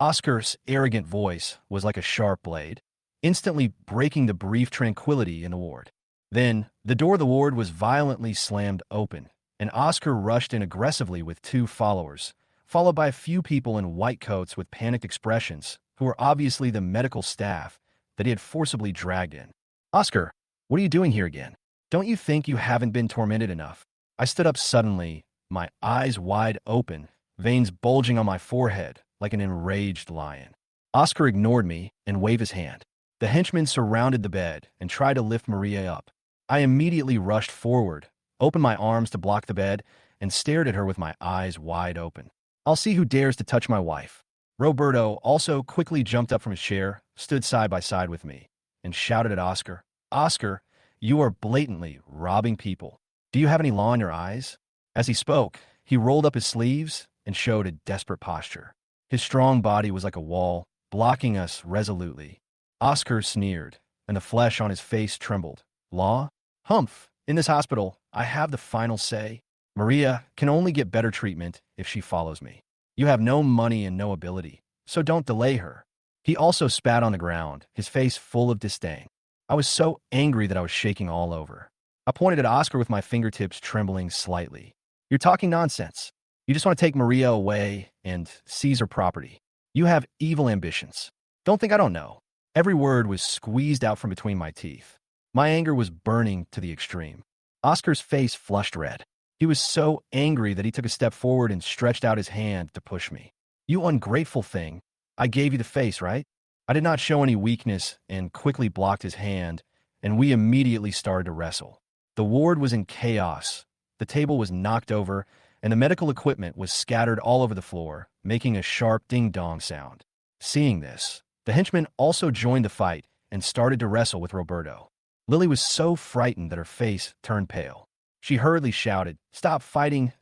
Oscar's arrogant voice was like a sharp blade, instantly breaking the brief tranquility in the ward. Then, the door of the ward was violently slammed open, and Oscar rushed in aggressively with 2 followers, followed by a few people in white coats with panicked expressions, who were obviously the medical staff that he had forcibly dragged in. "Oscar, what are you doing here again? Don't you think you haven't been tormented enough?" I stood up suddenly, my eyes wide open, veins bulging on my forehead like an enraged lion. Oscar ignored me and waved his hand. The henchmen surrounded the bed and tried to lift Maria up. I immediately rushed forward, opened my arms to block the bed, and stared at her with my eyes wide open. "I'll see who dares to touch my wife." Roberto also quickly jumped up from his chair, stood side by side with me, and shouted at Oscar, "Oscar, you are blatantly robbing people. Do you have any law in your eyes?" As he spoke, he rolled up his sleeves and showed a desperate posture. His strong body was like a wall, blocking us resolutely. Oscar sneered, and the flesh on his face trembled. "Law? Humph! In this hospital, I have the final say. Maria can only get better treatment if she follows me. You have no money and no ability, so don't delay her." He also spat on the ground, his face full of disdain. I was so angry that I was shaking all over. I pointed at Oscar with my fingertips trembling slightly. "You're talking nonsense. You just want to take Maria away and seize her property. You have evil ambitions. Don't think I don't know." Every word was squeezed out from between my teeth. My anger was burning to the extreme. Oscar's face flushed red. He was so angry that he took a step forward and stretched out his hand to push me. "You ungrateful thing. I gave you the face, right?" I did not show any weakness and quickly blocked his hand, and we immediately started to wrestle. The ward was in chaos. The table was knocked over, and the medical equipment was scattered all over the floor, making a sharp ding-dong sound. Seeing this, the henchmen also joined the fight and started to wrestle with Roberto. Lily was so frightened that her face turned pale. She hurriedly shouted, stop fighting,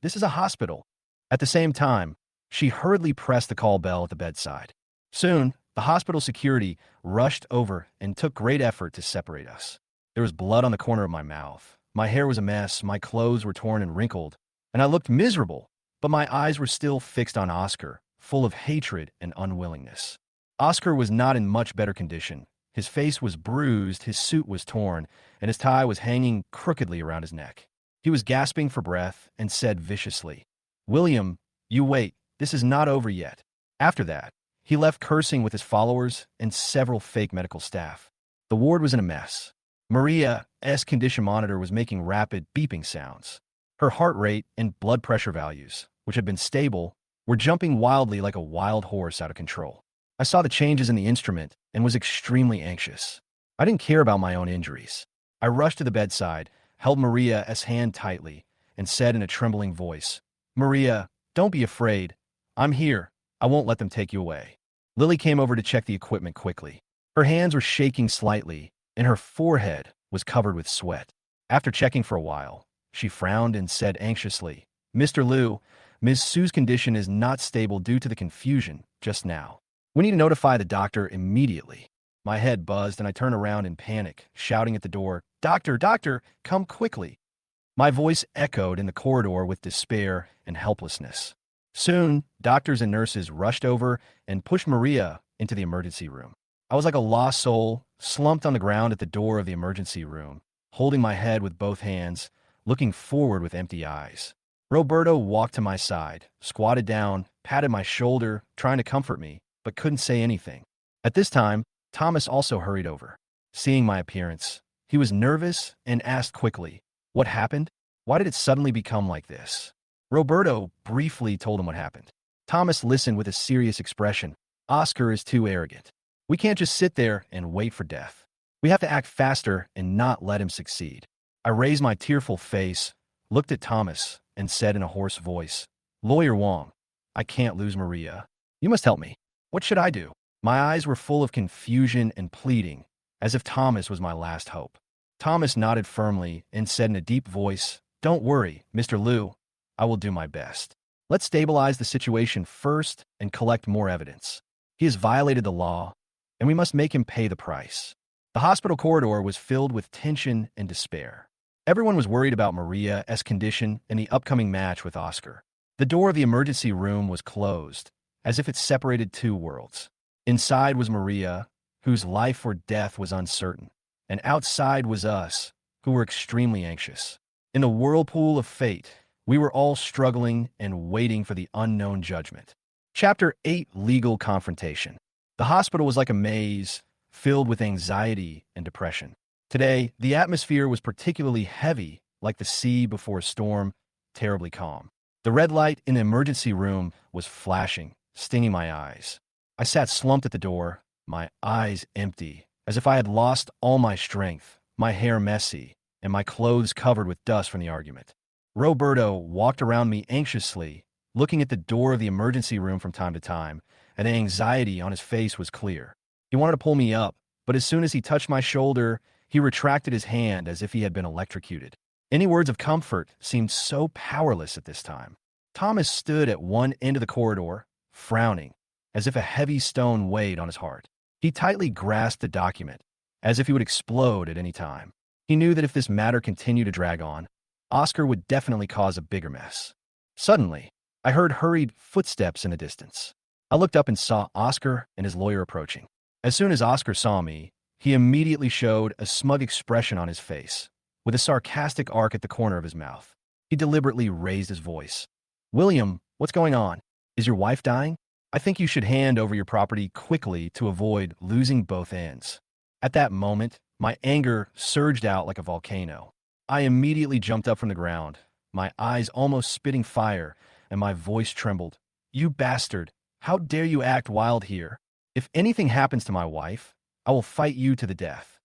this is a hospital." At the same time, she hurriedly pressed the call bell at the bedside. Soon, the hospital security rushed over and took great effort to separate us. There was blood on the corner of my mouth. My hair was a mess, my clothes were torn and wrinkled, and I looked miserable, but my eyes were still fixed on Oscar, full of hatred and unwillingness. Oscar was not in much better condition. His face was bruised, his suit was torn, and his tie was hanging crookedly around his neck. He was gasping for breath and said viciously, "William, you wait, this is not over yet." After that, he left cursing with his followers and several fake medical staff. The ward was in a mess. Maria's condition monitor was making rapid beeping sounds. Her heart rate and blood pressure values, which had been stable, were jumping wildly like a wild horse out of control. I saw the changes in the instrument and was extremely anxious. I didn't care about my own injuries. I rushed to the bedside, held Maria's hand tightly, and said in a trembling voice, "Maria, don't be afraid. I'm here. I won't let them take you away." Lily came over to check the equipment quickly. Her hands were shaking slightly, and her forehead was covered with sweat. After checking for a while, she frowned and said anxiously, "Mr. Liu, Ms. Su's condition is not stable due to the confusion just now. We need to notify the doctor immediately." My head buzzed and I turned around in panic, shouting at the door, "Doctor, doctor, come quickly." My voice echoed in the corridor with despair and helplessness. Soon, doctors and nurses rushed over and pushed Maria into the emergency room. I was like a lost soul, slumped on the ground at the door of the emergency room, holding my head with both hands, looking forward with empty eyes. Roberto walked to my side, squatted down, patted my shoulder, trying to comfort me, but couldn't say anything. At this time, Thomas also hurried over. Seeing my appearance, he was nervous and asked quickly, "What happened? Why did it suddenly become like this?" Roberto briefly told him what happened. Thomas listened with a serious expression. "Oscar is too arrogant. We can't just sit there and wait for death. We have to act faster and not let him succeed. I raised my tearful face, looked at Thomas, and said in a hoarse voice, Lawyer Wong, I can't lose Maria. You must help me. What should I do? My eyes were full of confusion and pleading, as if Thomas was my last hope. Thomas nodded firmly and said in a deep voice, Don't worry, Mr. Liu. I will do my best. Let's stabilize the situation first and collect more evidence. He has violated the law, and we must make him pay the price. The hospital corridor was filled with tension and despair. Everyone was worried about Maria's condition and the upcoming match with Oscar. The door of the emergency room was closed, as if it separated two worlds. Inside was Maria, whose life or death was uncertain, and outside was us, who were extremely anxious. In the whirlpool of fate, we were all struggling and waiting for the unknown judgment. Chapter 8: Legal Confrontation. The hospital was like a maze, filled with anxiety and depression. Today, the atmosphere was particularly heavy, like the sea before a storm, terribly calm. The red light in the emergency room was flashing, stinging my eyes. I sat slumped at the door, my eyes empty, as if I had lost all my strength, my hair messy, and my clothes covered with dust from the argument. Roberto walked around me anxiously, looking at the door of the emergency room from time to time, and the anxiety on his face was clear. He wanted to pull me up, but as soon as he touched my shoulder, he retracted his hand as if he had been electrocuted. Any words of comfort seemed so powerless at this time. Thomas stood at one end of the corridor, frowning, as if a heavy stone weighed on his heart. He tightly grasped the document, as if he would explode at any time. He knew that if this matter continued to drag on, Oscar would definitely cause a bigger mess. Suddenly, I heard hurried footsteps in the distance. I looked up and saw Oscar and his lawyer approaching. As soon as Oscar saw me, he immediately showed a smug expression on his face, with a sarcastic arc at the corner of his mouth. He deliberately raised his voice. William, what's going on? Is your wife dying? I think you should hand over your property quickly to avoid losing both ends. At that moment, my anger surged out like a volcano. I immediately jumped up from the ground, my eyes almost spitting fire, and my voice trembled. You bastard! How dare you act wild here? If anything happens to my wife, I will fight you to the death.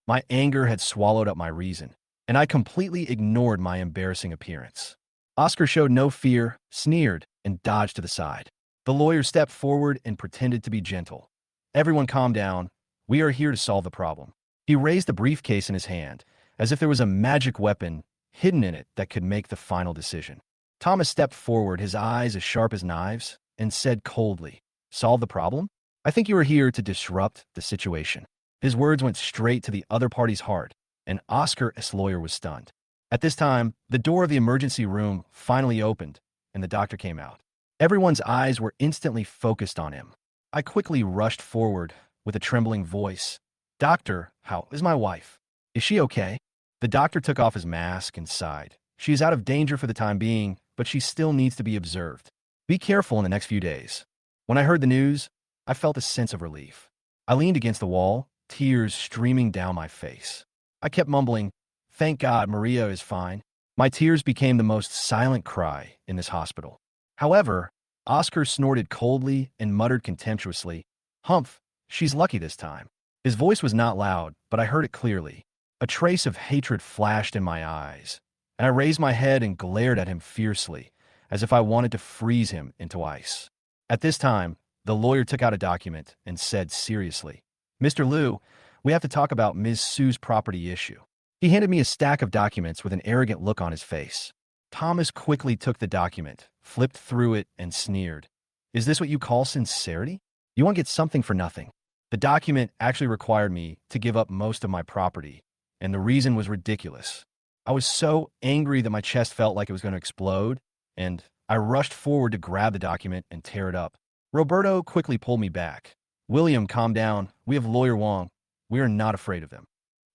My anger had swallowed up my reason, and I completely ignored my embarrassing appearance. Oscar showed no fear, sneered, and dodged to the side. The lawyer stepped forward and pretended to be gentle. Everyone calm down. We are here to solve the problem. He raised the briefcase in his hand, as if there was a magic weapon hidden in it that could make the final decision. Thomas stepped forward, his eyes as sharp as knives, and said coldly, Solve the problem? I think you are here to disrupt the situation. His words went straight to the other party's heart, and Oscar's lawyer was stunned. At this time, the door of the emergency room finally opened, and the doctor came out. Everyone's eyes were instantly focused on him. I quickly rushed forward with a trembling voice. Doctor, how is my wife? Is she okay? The doctor took off his mask and sighed. She is out of danger for the time being, but she still needs to be observed. Be careful in the next few days. When I heard the news, I felt a sense of relief. I leaned against the wall, tears streaming down my face. I kept mumbling, Thank God Maria is fine. My tears became the most silent cry in this hospital. However, Oscar snorted coldly and muttered contemptuously, Humph, she's lucky this time. His voice was not loud, but I heard it clearly. A trace of hatred flashed in my eyes, and I raised my head and glared at him fiercely, as if I wanted to freeze him into ice. At this time, the lawyer took out a document and said seriously, Mr. Liu, we have to talk about Ms. Su's property issue. He handed me a stack of documents with an arrogant look on his face. Thomas quickly took the document, flipped through it, and sneered. Is this what you call sincerity? You won't get something for nothing. The document actually required me to give up most of my property, and the reason was ridiculous. I was so angry that my chest felt like it was going to explode, and I rushed forward to grab the document and tear it up. Roberto quickly pulled me back. William, calm down. We have Lawyer Wong. We are not afraid of them.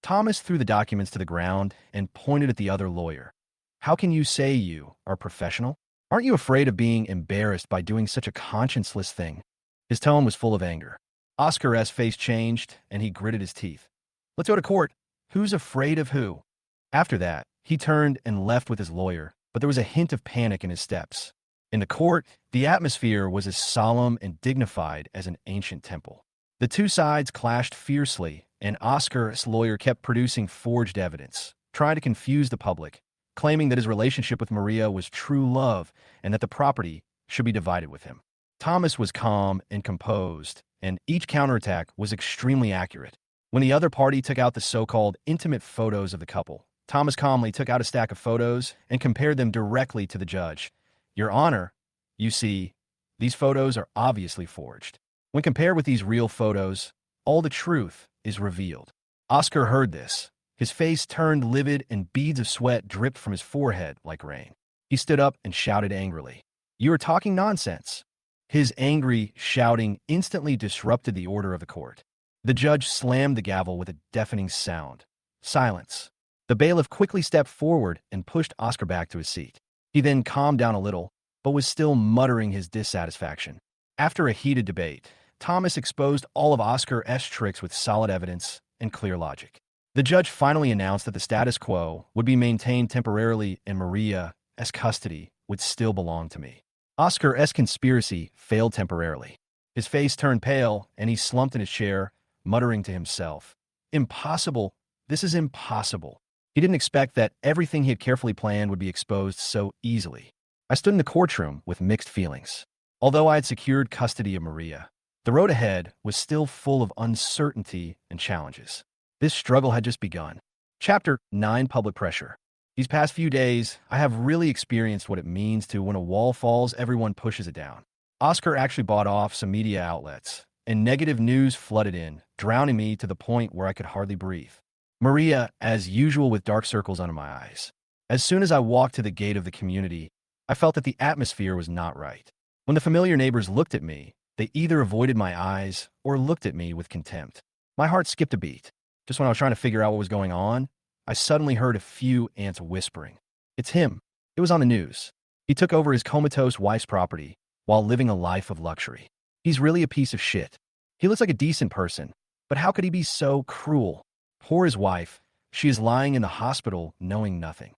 Thomas threw the documents to the ground and pointed at the other lawyer. How can you say you are professional? Aren't you afraid of being embarrassed by doing such a conscienceless thing? His tone was full of anger. Oscar's face changed, and he gritted his teeth. Let's go to court. Who's afraid of who? After that, he turned and left with his lawyer, but there was a hint of panic in his steps. In the court, the atmosphere was as solemn and dignified as an ancient temple. The two sides clashed fiercely, and Oscar's lawyer kept producing forged evidence, trying to confuse the public, claiming that his relationship with Maria was true love and that the property should be divided with him. Thomas was calm and composed, and each counterattack was extremely accurate. When the other party took out the so-called intimate photos of the couple, Thomas calmly took out a stack of photos and compared them directly to the judge. Your Honor, you see, these photos are obviously forged. When compared with these real photos, all the truth is revealed. Oscar heard this. His face turned livid and beads of sweat dripped from his forehead like rain. He stood up and shouted angrily, "You are talking nonsense." His angry shouting instantly disrupted the order of the court. The judge slammed the gavel with a deafening sound. Silence. The bailiff quickly stepped forward and pushed Oscar back to his seat. He then calmed down a little, but was still muttering his dissatisfaction. After a heated debate, Thomas exposed all of Oscar's tricks with solid evidence and clear logic. The judge finally announced that the status quo would be maintained temporarily and Maria's custody would still belong to me. Oscar's conspiracy failed temporarily. His face turned pale and he slumped in his chair, muttering to himself, "Impossible. This is impossible." He didn't expect that everything he had carefully planned would be exposed so easily. I stood in the courtroom with mixed feelings. Although I had secured custody of Maria, the road ahead was still full of uncertainty and challenges. This struggle had just begun. Chapter 9: Public Pressure. These past few days, I have really experienced what it means to, when a wall falls, everyone pushes it down. Oscar actually bought off some media outlets, and negative news flooded in, drowning me to the point where I could hardly breathe. Maria, as usual, with dark circles under my eyes. As soon as I walked to the gate of the community, I felt that the atmosphere was not right. When the familiar neighbors looked at me, they either avoided my eyes or looked at me with contempt. My heart skipped a beat. Just when I was trying to figure out what was going on, I suddenly heard a few ants whispering. "It's him. It was on the news. He took over his comatose wife's property while living a life of luxury. He's really a piece of shit. He looks like a decent person, but how could he be so cruel? Poor his wife. She is lying in the hospital knowing nothing."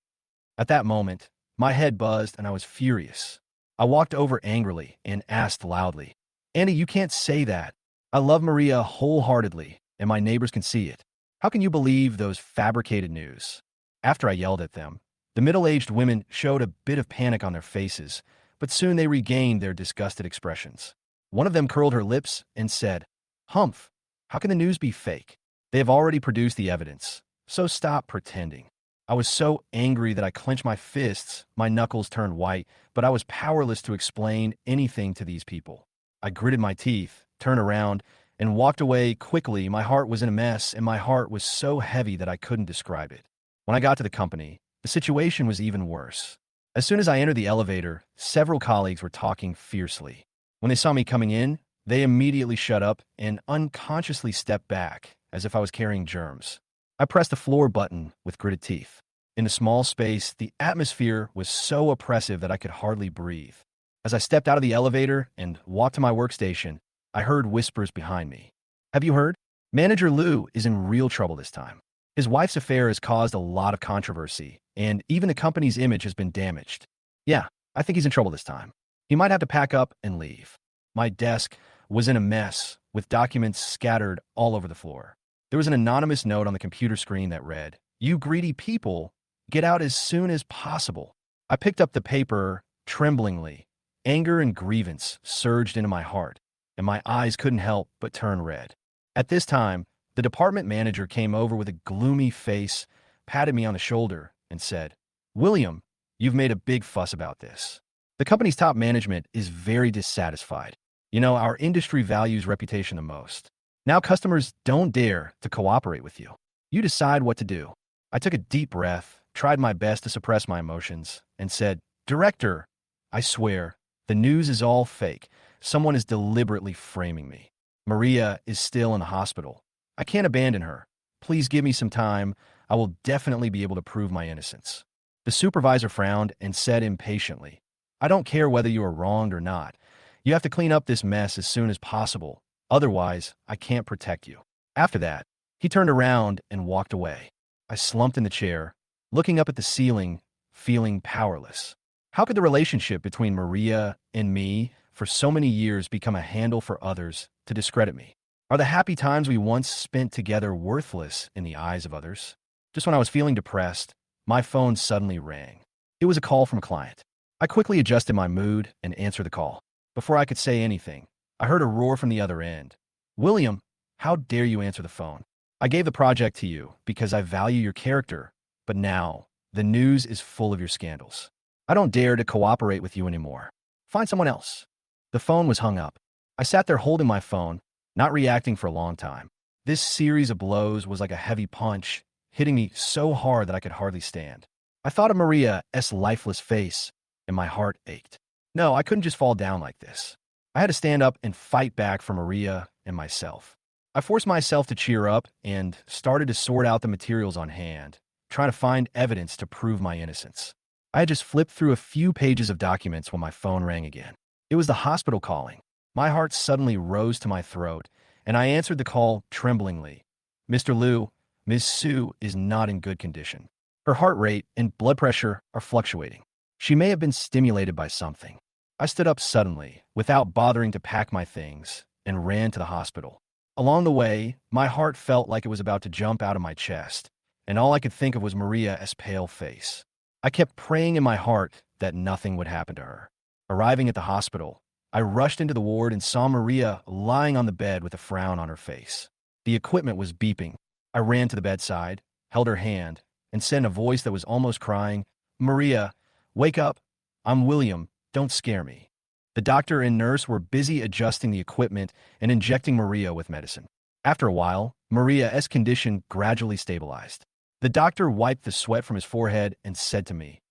At that moment, my head buzzed and I was furious. I walked over angrily and asked loudly, "Andy, you can't say that. I love Maria wholeheartedly, and my neighbors can see it. How can you believe those fabricated news?" After I yelled at them, the middle-aged women showed a bit of panic on their faces, but soon they regained their disgusted expressions. One of them curled her lips and said, "Humph, how can the news be fake? They have already produced the evidence, so stop pretending." I was so angry that I clenched my fists, my knuckles turned white, but I was powerless to explain anything to these people. I gritted my teeth, turned around, and walked away quickly. My heart was in a mess, and my heart was so heavy that I couldn't describe it. When I got to the company, the situation was even worse. As soon as I entered the elevator, several colleagues were talking fiercely. When they saw me coming in, they immediately shut up and unconsciously stepped back, as if I was carrying germs. I pressed the floor button with gritted teeth. In the small space, the atmosphere was so oppressive that I could hardly breathe. As I stepped out of the elevator and walked to my workstation, I heard whispers behind me. "Have you heard? Manager Liu is in real trouble this time. His wife's affair has caused a lot of controversy, and even the company's image has been damaged. Yeah, I think he's in trouble this time. He might have to pack up and leave." My desk was in a mess, with documents scattered all over the floor. There was an anonymous note on the computer screen that read, "You greedy people, get out as soon as possible." I picked up the paper tremblingly. Anger and grievance surged into my heart, and my eyes couldn't help but turn red. At this time, the department manager came over with a gloomy face, patted me on the shoulder, and said, "William, you've made a big fuss about this. The company's top management is very dissatisfied. You know, our industry values reputation the most. Now customers don't dare to cooperate with you. You decide what to do." I took a deep breath, tried my best to suppress my emotions, and said, "Director, I swear, the news is all fake. Someone is deliberately framing me. Maria is still in the hospital. I can't abandon her. Please give me some time. I will definitely be able to prove my innocence." The supervisor frowned and said impatiently, "I don't care whether you are wronged or not. You have to clean up this mess as soon as possible. Otherwise, I can't protect you." After that, he turned around and walked away. I slumped in the chair, looking up at the ceiling, feeling powerless. How could the relationship between Maria and me for so many years become a handle for others to discredit me? Are the happy times we once spent together worthless in the eyes of others? Just when I was feeling depressed, my phone suddenly rang. It was a call from a client. I quickly adjusted my mood and answered the call. Before I could say anything, I heard a roar from the other end. "William, how dare you answer the phone? I gave the project to you because I value your character, but now the news is full of your scandals. I don't dare to cooperate with you anymore. Find someone else." The phone was hung up. I sat there holding my phone, not reacting for a long time. This series of blows was like a heavy punch, hitting me so hard that I could hardly stand. I thought of Maria's lifeless face, and my heart ached. No, I couldn't just fall down like this. I had to stand up and fight back for Maria and myself. I forced myself to cheer up and started to sort out the materials on hand, trying to find evidence to prove my innocence. I had just flipped through a few pages of documents when my phone rang again. It was the hospital calling. My heart suddenly rose to my throat, and I answered the call tremblingly. "Mr. Liu, Ms. Su is not in good condition. Her heart rate and blood pressure are fluctuating. She may have been stimulated by something." I stood up suddenly, without bothering to pack my things, and ran to the hospital. Along the way, my heart felt like it was about to jump out of my chest, and all I could think of was Maria's pale face. I kept praying in my heart that nothing would happen to her. Arriving at the hospital, I rushed into the ward and saw Maria lying on the bed with a frown on her face. The equipment was beeping. I ran to the bedside, held her hand, and said in a voice that was almost crying, "Maria, wake up. I'm William. Don't scare me." The doctor and nurse were busy adjusting the equipment and injecting Maria with medicine. After a while, Maria's condition gradually stabilized. The doctor wiped the sweat from his forehead and said to me,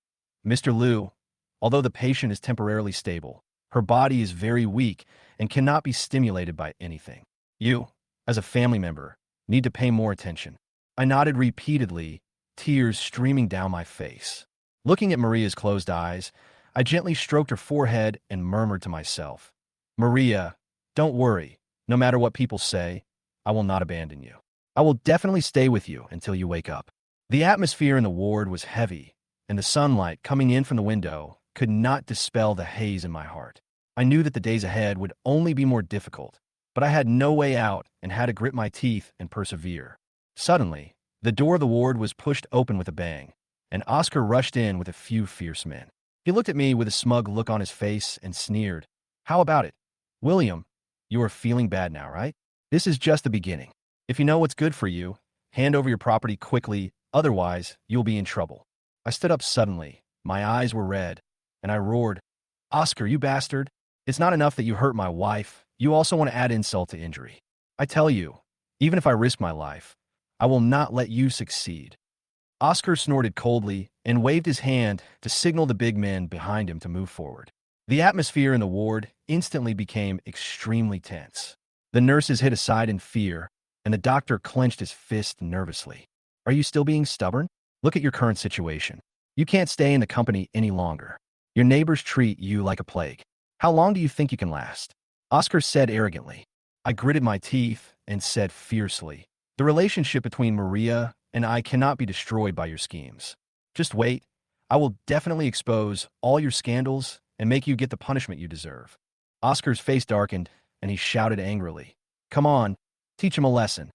"Mr. Liu, although the patient is temporarily stable, her body is very weak and cannot be stimulated by anything. You, as a family member, need to pay more attention." I nodded repeatedly, tears streaming down my face. Looking at Maria's closed eyes, I gently stroked her forehead and murmured to myself, "Maria, don't worry. No matter what people say, I will not abandon you. I will definitely stay with you until you wake up." The atmosphere in the ward was heavy, and the sunlight coming in from the window could not dispel the haze in my heart. I knew that the days ahead would only be more difficult, but I had no way out and had to grit my teeth and persevere. Suddenly, the door of the ward was pushed open with a bang, and Oscar rushed in with a few fierce men. He looked at me with a smug look on his face and sneered. "How about it? William, you are feeling bad now, right? This is just the beginning. If you know what's good for you, hand over your property quickly, otherwise you'll be in trouble." I stood up suddenly. My eyes were red, and I roared, "Oscar, you bastard! It's not enough that you hurt my wife, you also want to add insult to injury. I tell you, even if I risk my life, I will not let you succeed." Oscar snorted coldly and waved his hand to signal the big men behind him to move forward. The atmosphere in the ward instantly became extremely tense. The nurses hid aside in fear, and the doctor clenched his fist nervously. "Are you still being stubborn? Look at your current situation. You can't stay in the company any longer. Your neighbors treat you like a plague. How long do you think you can last?" Oscar said arrogantly. I gritted my teeth and said fiercely, "The relationship between Maria and I cannot be destroyed by your schemes. Just wait. I will definitely expose all your scandals and make you get the punishment you deserve." Oscar's face darkened, and he shouted angrily, "Come on, teach him a lesson."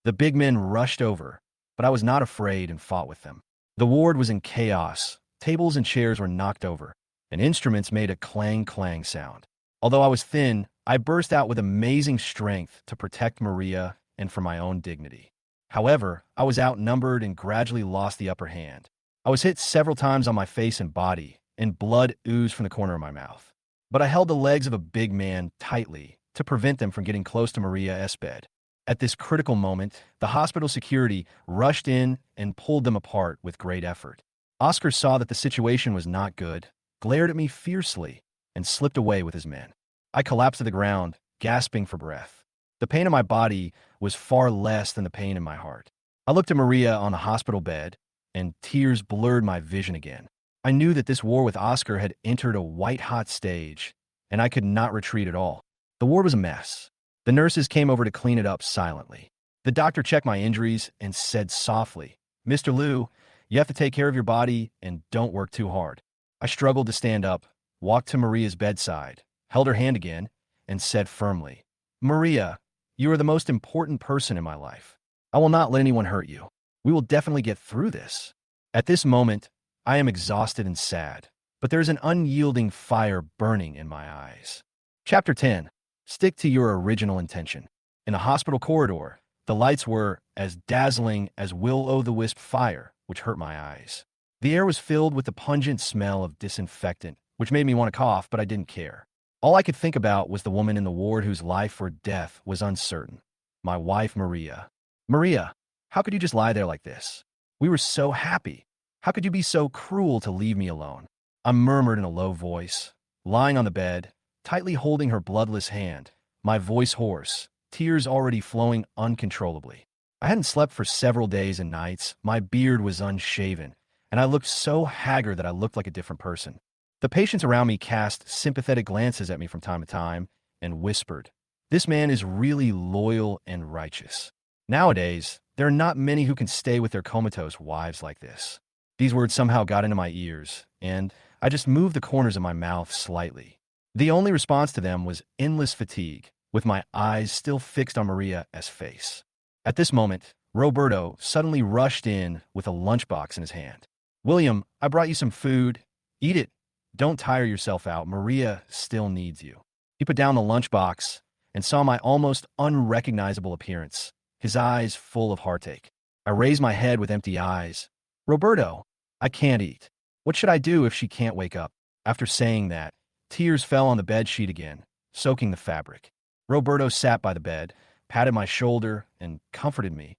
The big men rushed over, but I was not afraid and fought with them. The ward was in chaos. Tables and chairs were knocked over, and instruments made a clang-clang sound. Although I was thin, I burst out with amazing strength to protect Maria and for my own dignity. However, I was outnumbered and gradually lost the upper hand. I was hit several times on my face and body, and blood oozed from the corner of my mouth. But I held the legs of a big man tightly to prevent them from getting close to Maria's bed. At this critical moment, the hospital security rushed in and pulled them apart with great effort. Oscar saw that the situation was not good, glared at me fiercely, and slipped away with his men. I collapsed to the ground, gasping for breath. The pain in my body was far less than the pain in my heart. I looked at Maria on the hospital bed, and tears blurred my vision again. I knew that this war with Oscar had entered a white-hot stage, and I could not retreat at all. The ward was a mess. The nurses came over to clean it up silently. The doctor checked my injuries and said softly, "Mr. Liu, you have to take care of your body and don't work too hard." I struggled to stand up, walked to Maria's bedside, held her hand again, and said firmly, "Maria, You are the most important person in my life. I will not let anyone hurt you. We will definitely get through this. At this moment, I am exhausted and sad, but there is an unyielding fire burning in my eyes. Chapter 10. Stick to your original intention. In the hospital corridor, the lights were as dazzling as will-o'-the-wisp fire, which hurt my eyes. The air was filled with the pungent smell of disinfectant, which made me want to cough, but I didn't care. All I could think about was the woman in the ward whose life or death was uncertain. My wife, Maria. Maria, how could you just lie there like this? We were so happy. How could you be so cruel to leave me alone? I murmured in a low voice, lying on the bed, tightly holding her bloodless hand, my voice hoarse, tears already flowing uncontrollably. I hadn't slept for several days and nights, my beard was unshaven, and I looked so haggard that I looked like a different person. The patients around me cast sympathetic glances at me from time to time and whispered, "This man is really loyal and righteous." Nowadays, there are not many who can stay with their comatose wives like this. These words somehow got into my ears, and I just moved the corners of my mouth slightly. The only response to them was endless fatigue, with my eyes still fixed on Maria's face. At this moment, Roberto suddenly rushed in with a lunchbox in his hand. "William, I brought you some food. Eat it. Don't tire yourself out. Maria still needs you." He put down the lunchbox and saw my almost unrecognizable appearance, his eyes full of heartache. I raised my head with empty eyes. "Roberto, I can't eat. What should I do if she can't wake up?" After saying that, tears fell on the bed sheet again, soaking the fabric. Roberto sat by the bed, patted my shoulder, and comforted me.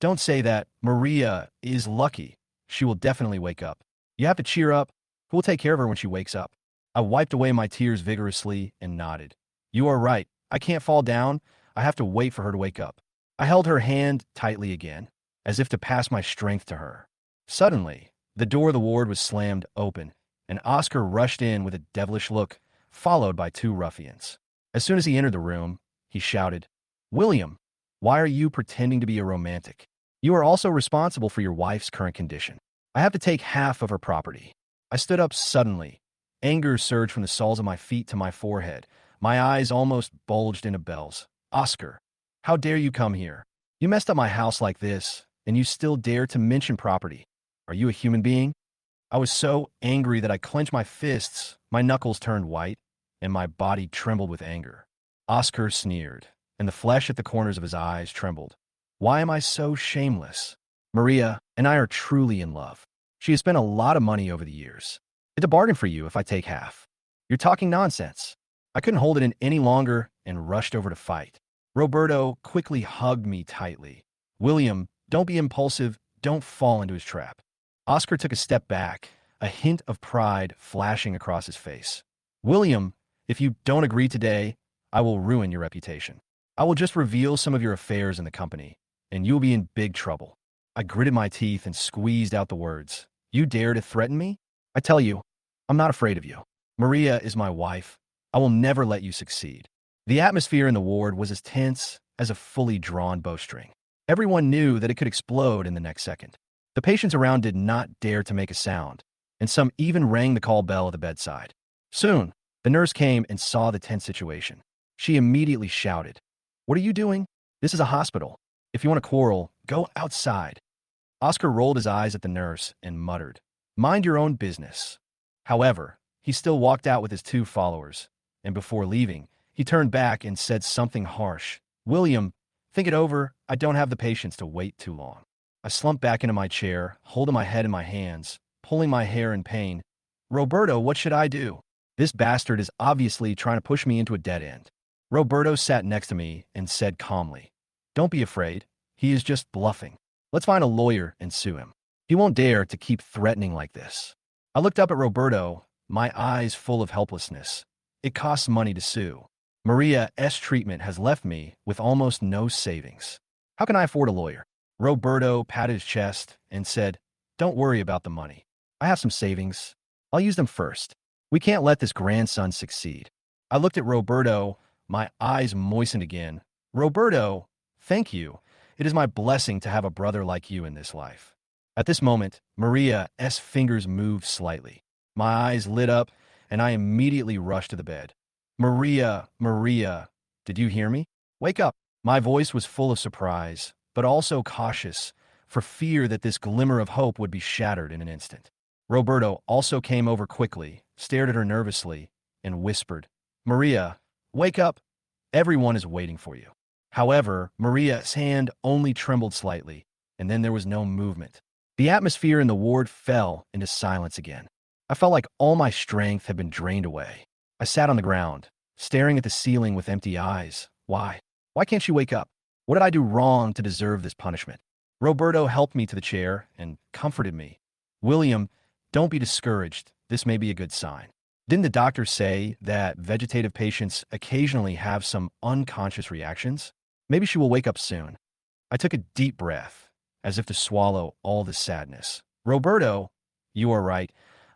"Don't say that. Maria is lucky. She will definitely wake up. You have to cheer up. Who will take care of her when she wakes up?" I wiped away my tears vigorously and nodded. "You are right. I can't fall down. I have to wait for her to wake up." I held her hand tightly again, as if to pass my strength to her. Suddenly, the door of the ward was slammed open, and Oscar rushed in with a devilish look, followed by two ruffians. As soon as he entered the room, he shouted, "William, why are you pretending to be a romantic? You are also responsible for your wife's current condition. I have to take half of her property." I stood up suddenly. Anger surged from the soles of my feet to my forehead. My eyes almost bulged into bells. "Oscar, how dare you come here? You messed up my house like this, and you still dare to mention property. Are you a human being?" I was so angry that I clenched my fists, my knuckles turned white, and my body trembled with anger. Oscar sneered, and the flesh at the corners of his eyes trembled. "Why am I so shameless? Maria and I are truly in love. She has spent a lot of money over the years. It's a bargain for you if I take half." "You're talking nonsense." I couldn't hold it in any longer and rushed over to fight. Roberto quickly hugged me tightly. "William, don't be impulsive. Don't fall into his trap." Oscar took a step back, a hint of pride flashing across his face. "William, if you don't agree today, I will ruin your reputation. I will just reveal some of your affairs in the company, and you'll be in big trouble." I gritted my teeth and squeezed out the words. "You dare to threaten me? I tell you, I'm not afraid of you. Maria is my wife. I will never let you succeed." The atmosphere in the ward was as tense as a fully drawn bowstring. Everyone knew that it could explode in the next second. The patients around did not dare to make a sound, and some even rang the call bell at the bedside. Soon, the nurse came and saw the tense situation. She immediately shouted, "What are you doing? This is a hospital. If you want to quarrel, go outside." Oscar rolled his eyes at the nurse and muttered, "Mind your own business." However, he still walked out with his two followers, and before leaving, he turned back and said something harsh. "William, think it over. I don't have the patience to wait too long." I slumped back into my chair, holding my head in my hands, pulling my hair in pain. "Roberto, what should I do? This bastard is obviously trying to push me into a dead end." Roberto sat next to me and said calmly, "Don't be afraid. He is just bluffing. Let's find a lawyer and sue him. He won't dare to keep threatening like this." I looked up at Roberto, my eyes full of helplessness. It costs money to sue. Maria's treatment has left me with almost no savings. How can I afford a lawyer? Roberto patted his chest and said, "Don't worry about the money. I have some savings. I'll use them first. We can't let this grandson succeed." I looked at Roberto, my eyes moistened again. "Roberto, thank you. It is my blessing to have a brother like you in this life." At this moment, Maria's fingers moved slightly. My eyes lit up, and I immediately rushed to the bed. "Maria, Maria, did you hear me? Wake up. My voice was full of surprise, but also cautious, for fear that this glimmer of hope would be shattered in an instant. Roberto also came over quickly, stared at her nervously, and whispered, "Maria, wake up! Everyone is waiting for you." However, Maria's hand only trembled slightly, and then there was no movement. The atmosphere in the ward fell into silence again. I felt like all my strength had been drained away. I sat on the ground, staring at the ceiling with empty eyes. Why? Why can't she wake up? What did I do wrong to deserve this punishment? Roberto helped me to the chair and comforted me. "William, don't be discouraged. This may be a good sign. Didn't the doctor say that vegetative patients occasionally have some unconscious reactions? Maybe she will wake up soon." I took a deep breath, as if to swallow all the sadness. "Roberto, you are right.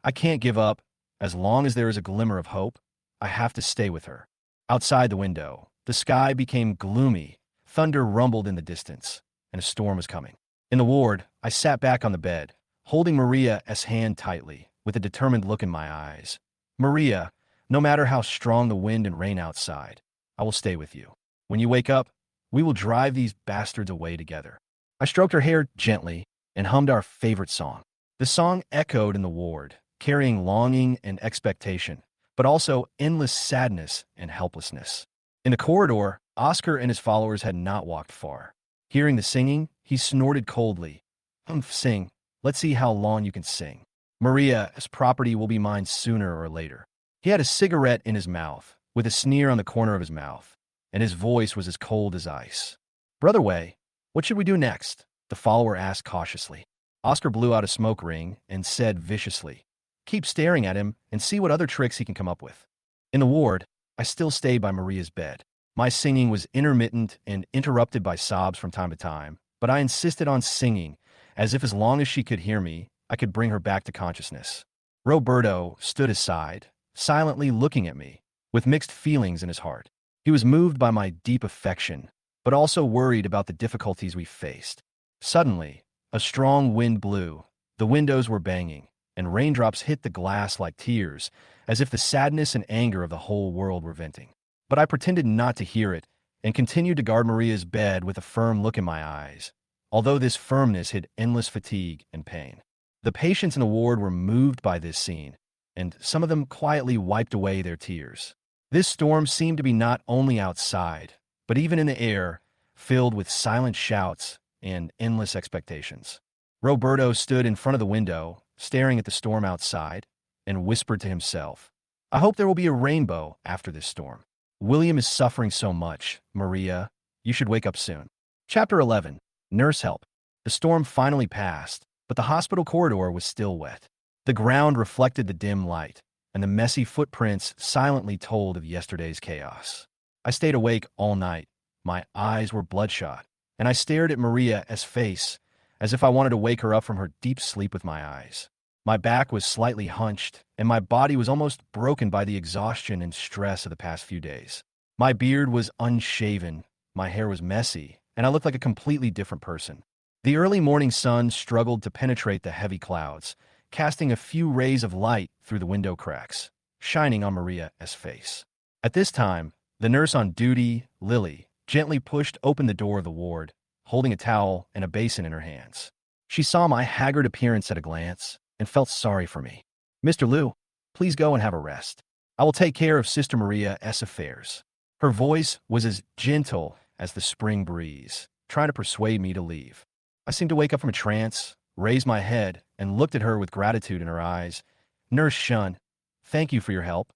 I can't give up. As long as there is a glimmer of hope, I have to stay with her." Outside the window, the sky became gloomy. Thunder rumbled in the distance, and a storm was coming. In the ward, I sat back on the bed, holding Maria's hand tightly, with a determined look in my eyes. "Maria, no matter how strong the wind and rain outside, I will stay with you. When you wake up, we will drive these bastards away together." I stroked her hair gently and hummed our favorite song. The song echoed in the ward, carrying longing and expectation, but also endless sadness and helplessness. In the corridor, Oscar and his followers had not walked far. Hearing the singing, he snorted coldly. "Humph, sing. Let's see how long you can sing. Maria's property will be mine sooner or later." He had a cigarette in his mouth, with a sneer on the corner of his mouth, and his voice was as cold as ice. "Brother Wei, what should we do next?" the follower asked cautiously. Oscar blew out a smoke ring and said viciously, "Keep staring at him and see what other tricks he can come up with." In the ward, I still stayed by Maria's bed. My singing was intermittent and interrupted by sobs from time to time, but I insisted on singing, as if as long as she could hear me, I could bring her back to consciousness. Roberto stood aside, silently looking at me, with mixed feelings in his heart. He was moved by my deep affection, but also worried about the difficulties we faced. Suddenly, a strong wind blew, the windows were banging, and raindrops hit the glass like tears, as if the sadness and anger of the whole world were venting. But I pretended not to hear it, and continued to guard Maria's bed with a firm look in my eyes, although this firmness hid endless fatigue and pain. The patients in the ward were moved by this scene, and some of them quietly wiped away their tears. This storm seemed to be not only outside, but even in the air, filled with silent shouts and endless expectations. Roberto stood in front of the window, staring at the storm outside, and whispered to himself, "I hope there will be a rainbow after this storm. William is suffering so much. Maria, you should wake up soon." Chapter 11. Nurse Help. The storm finally passed, but the hospital corridor was still wet. The ground reflected the dim light, and the messy footprints silently told of yesterday's chaos. I stayed awake all night. My eyes were bloodshot, and I stared at Maria's face as if I wanted to wake her up from her deep sleep with my eyes. My back was slightly hunched, and my body was almost broken by the exhaustion and stress of the past few days. My beard was unshaven, my hair was messy, and I looked like a completely different person. The early morning sun struggled to penetrate the heavy clouds, casting a few rays of light through the window cracks, shining on Maria's face. At this time, the nurse on duty, Lily, gently pushed open the door of the ward, holding a towel and a basin in her hands. She saw my haggard appearance at a glance and felt sorry for me. "Mr. Liu, please go and have a rest. I will take care of Sister Maria's affairs." Her voice was as gentle as the spring breeze, trying to persuade me to leave. I seemed to wake up from a trance, raised my head, and looked at her with gratitude in her eyes. "Nurse Shun, thank you for your help.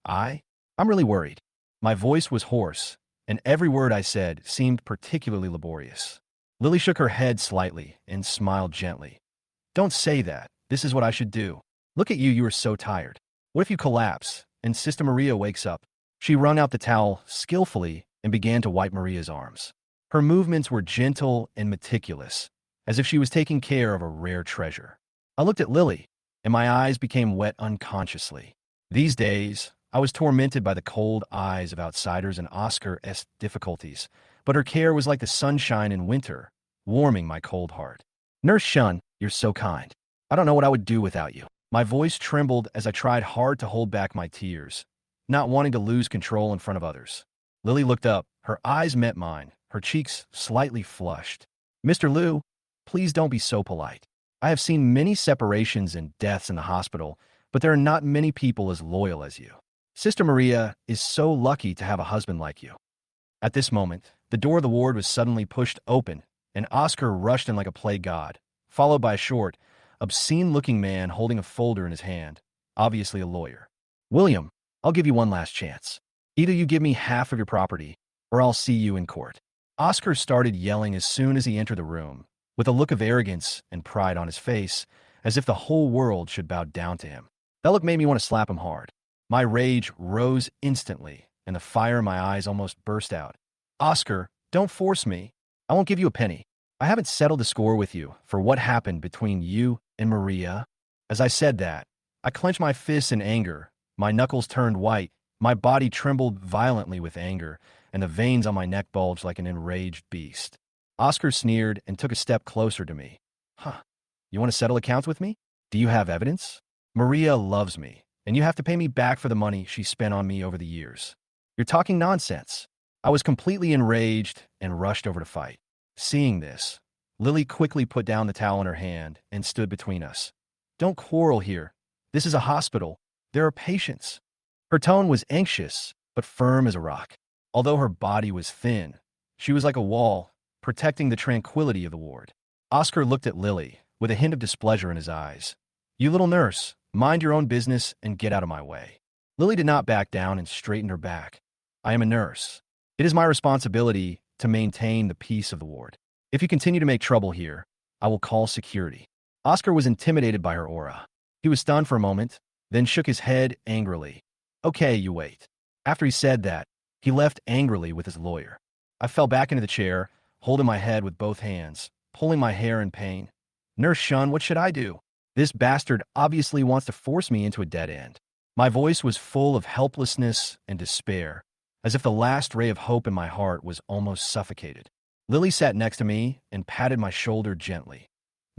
I'm really worried." My voice was hoarse, and every word I said seemed particularly laborious. Lily shook her head slightly and smiled gently. "Don't say that. This is what I should do. Look at you, you are so tired. What if you collapse and Sister Maria wakes up?" She wrung out the towel skillfully and began to wipe Maria's arms. Her movements were gentle and meticulous, as if she was taking care of a rare treasure. I looked at Lily, and my eyes became wet unconsciously. These days, I was tormented by the cold eyes of outsiders and Oscar's difficulties, but her care was like the sunshine in winter, warming my cold heart. "Nurse Shun, you're so kind. I don't know what I would do without you." My voice trembled as I tried hard to hold back my tears, not wanting to lose control in front of others. Lily looked up, her eyes met mine, her cheeks slightly flushed. "Mr. Liu, please don't be so polite. I have seen many separations and deaths in the hospital, but there are not many people as loyal as you. Sister Maria is so lucky to have a husband like you." At this moment, the door of the ward was suddenly pushed open, and Oscar rushed in like a play god, followed by a short, obscene-looking man holding a folder in his hand, obviously a lawyer. "William, I'll give you one last chance. Either you give me half of your property, or I'll see you in court." Oscar started yelling as soon as he entered the room, with a look of arrogance and pride on his face, as if the whole world should bow down to him. That look made me want to slap him hard. My rage rose instantly, and the fire in my eyes almost burst out. "Oscar, don't force me. I won't give you a penny. I haven't settled the score with you for what happened between you and Maria." As I said that, I clenched my fists in anger. My knuckles turned white, my body trembled violently with anger, and the veins on my neck bulged like an enraged beast. Oscar sneered and took a step closer to me. "Huh, you want to settle accounts with me? Do you have evidence? Maria loves me, and you have to pay me back for the money she spent on me over the years." "You're talking nonsense." I was completely enraged and rushed over to fight. Seeing this, Lily quickly put down the towel in her hand and stood between us. "Don't quarrel here. This is a hospital. There are patients." Her tone was anxious, but firm as a rock. Although her body was thin, she was like a wall, protecting the tranquility of the ward. Oscar looked at Lily, with a hint of displeasure in his eyes. "You little nurse, mind your own business and get out of my way." Lily did not back down and straightened her back. "I am a nurse. It is my responsibility to maintain the peace of the ward. If you continue to make trouble here, I will call security." Oscar was intimidated by her aura. He was stunned for a moment, then shook his head angrily. "Okay, you wait." After he said that, he left angrily with his lawyer. I fell back into the chair, holding my head with both hands, pulling my hair in pain. "Nurse Shun, what should I do? This bastard obviously wants to force me into a dead end." My voice was full of helplessness and despair, as if the last ray of hope in my heart was almost suffocated. Lily sat next to me and patted my shoulder gently.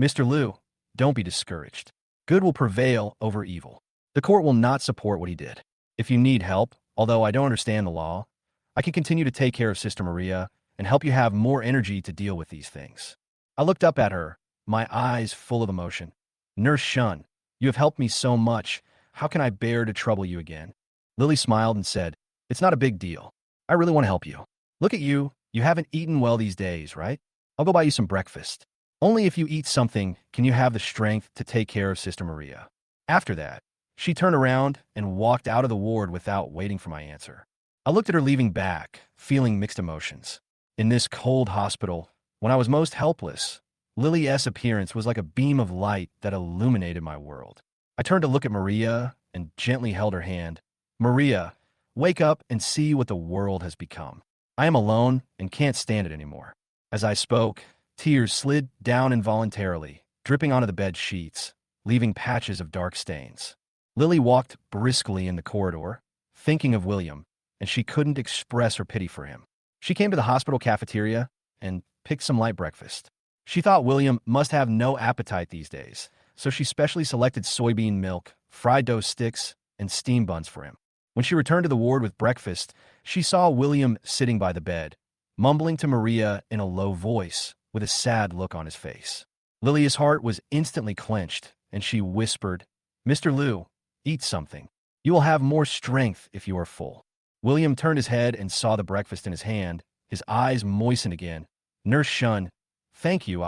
"Mr. Liu, don't be discouraged. Good will prevail over evil. The court will not support what he did. If you need help, although I don't understand the law, I can continue to take care of Sister Maria and help you have more energy to deal with these things." I looked up at her, my eyes full of emotion. "Nurse Shun, you have helped me so much. How can I bear to trouble you again?" Lily smiled and said, "It's not a big deal. I really want to help you. Look at you. You haven't eaten well these days, right? I'll go buy you some breakfast. Only if you eat something can you have the strength to take care of Sister Maria." After that, she turned around and walked out of the ward without waiting for my answer. I looked at her leaving back, feeling mixed emotions. In this cold hospital, when I was most helpless, Lily S.'s appearance was like a beam of light that illuminated my world. I turned to look at Maria and gently held her hand. "Maria, wake up and see what the world has become. I am alone and can't stand it anymore." As I spoke, tears slid down involuntarily, dripping onto the bed sheets, leaving patches of dark stains. Lily walked briskly in the corridor, thinking of William, and she couldn't express her pity for him. She came to the hospital cafeteria and picked some light breakfast. She thought William must have no appetite these days, so she specially selected soybean milk, fried dough sticks, and steam buns for him. When she returned to the ward with breakfast, she saw William sitting by the bed, mumbling to Maria in a low voice, with a sad look on his face. Lily's heart was instantly clenched, and she whispered, "Mr. Liu, eat something. You will have more strength if you are full." William turned his head and saw the breakfast in his hand. His eyes moistened again. "Nurse Shun, thank you,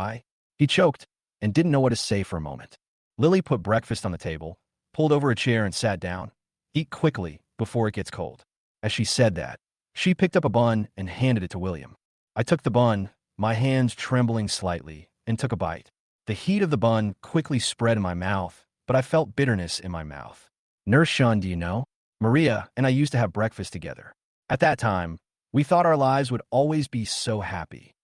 He choked and didn't know what to say for a moment. Lily put breakfast on the table, pulled over a chair and sat down. "Eat quickly before it gets cold." As she said that, she picked up a bun and handed it to William. I took the bun, my hands trembling slightly, and took a bite. The heat of the bun quickly spread in my mouth, but I felt bitterness in my mouth. "Nurse Shun, do you know? Maria and I used to have breakfast together. At that time, we thought our lives would always be so happy."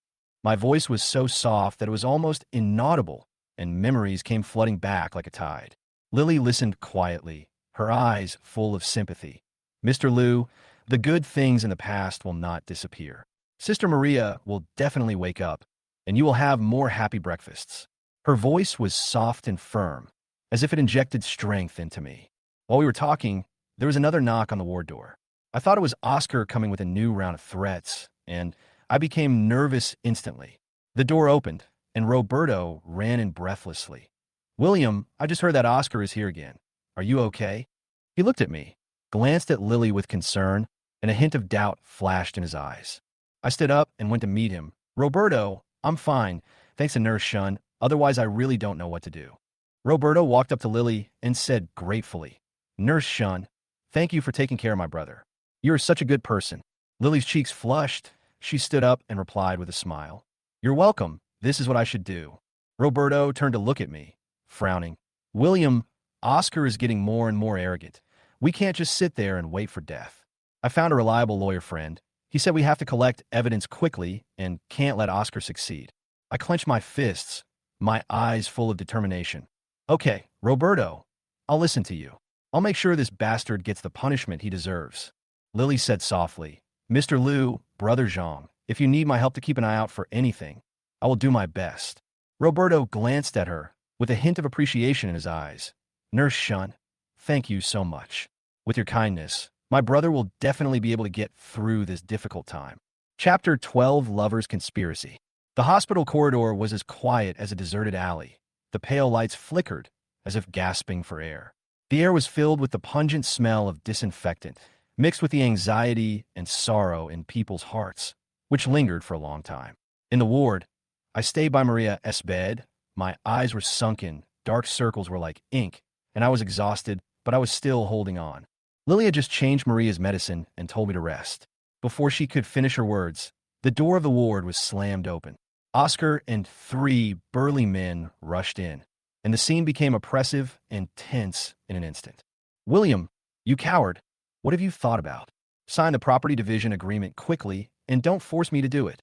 My voice was so soft that it was almost inaudible, and memories came flooding back like a tide. Lily listened quietly, her eyes full of sympathy. "Mr. Liu, the good things in the past will not disappear. Sister Maria will definitely wake up, and you will have more happy breakfasts." Her voice was soft and firm, as if it injected strength into me. While we were talking, there was another knock on the ward door. I thought it was Oscar coming with a new round of threats, and I became nervous instantly. The door opened, and Roberto ran in breathlessly. "William, I just heard that Oscar is here again. Are you okay?" He looked at me, glanced at Lily with concern, and a hint of doubt flashed in his eyes. I stood up and went to meet him. "Roberto, I'm fine, thanks to Nurse Shun. Otherwise, I really don't know what to do." Roberto walked up to Lily and said gratefully, "Nurse Shun, thank you for taking care of my brother. You are such a good person." Lily's cheeks flushed. She stood up and replied with a smile, "You're welcome. This is what I should do." Roberto turned to look at me, frowning. "William, Oscar is getting more and more arrogant. We can't just sit there and wait for death. I found a reliable lawyer friend. He said we have to collect evidence quickly and can't let Oscar succeed." I clenched my fists, my eyes full of determination. "Okay, Roberto, I'll listen to you. I'll make sure this bastard gets the punishment he deserves." Lily said softly, "Mr. Liu, Brother Zhang, if you need my help to keep an eye out for anything, I will do my best." Roberto glanced at her with a hint of appreciation in his eyes. "Nurse Shun, thank you so much. With your kindness, my brother will definitely be able to get through this difficult time." Chapter 12, Lover's Conspiracy. The hospital corridor was as quiet as a deserted alley. The pale lights flickered, as if gasping for air. The air was filled with the pungent smell of disinfectant, mixed with the anxiety and sorrow in people's hearts, which lingered for a long time. In the ward, I stayed by Maria's bed. My eyes were sunken, dark circles were like ink, and I was exhausted, but I was still holding on. Lily had just changed Maria's medicine and told me to rest. Before she could finish her words, the door of the ward was slammed open. Oscar and 3 burly men rushed in, and the scene became oppressive and tense in an instant. "William, you coward, what have you thought about? Sign the property division agreement quickly and don't force me to do it."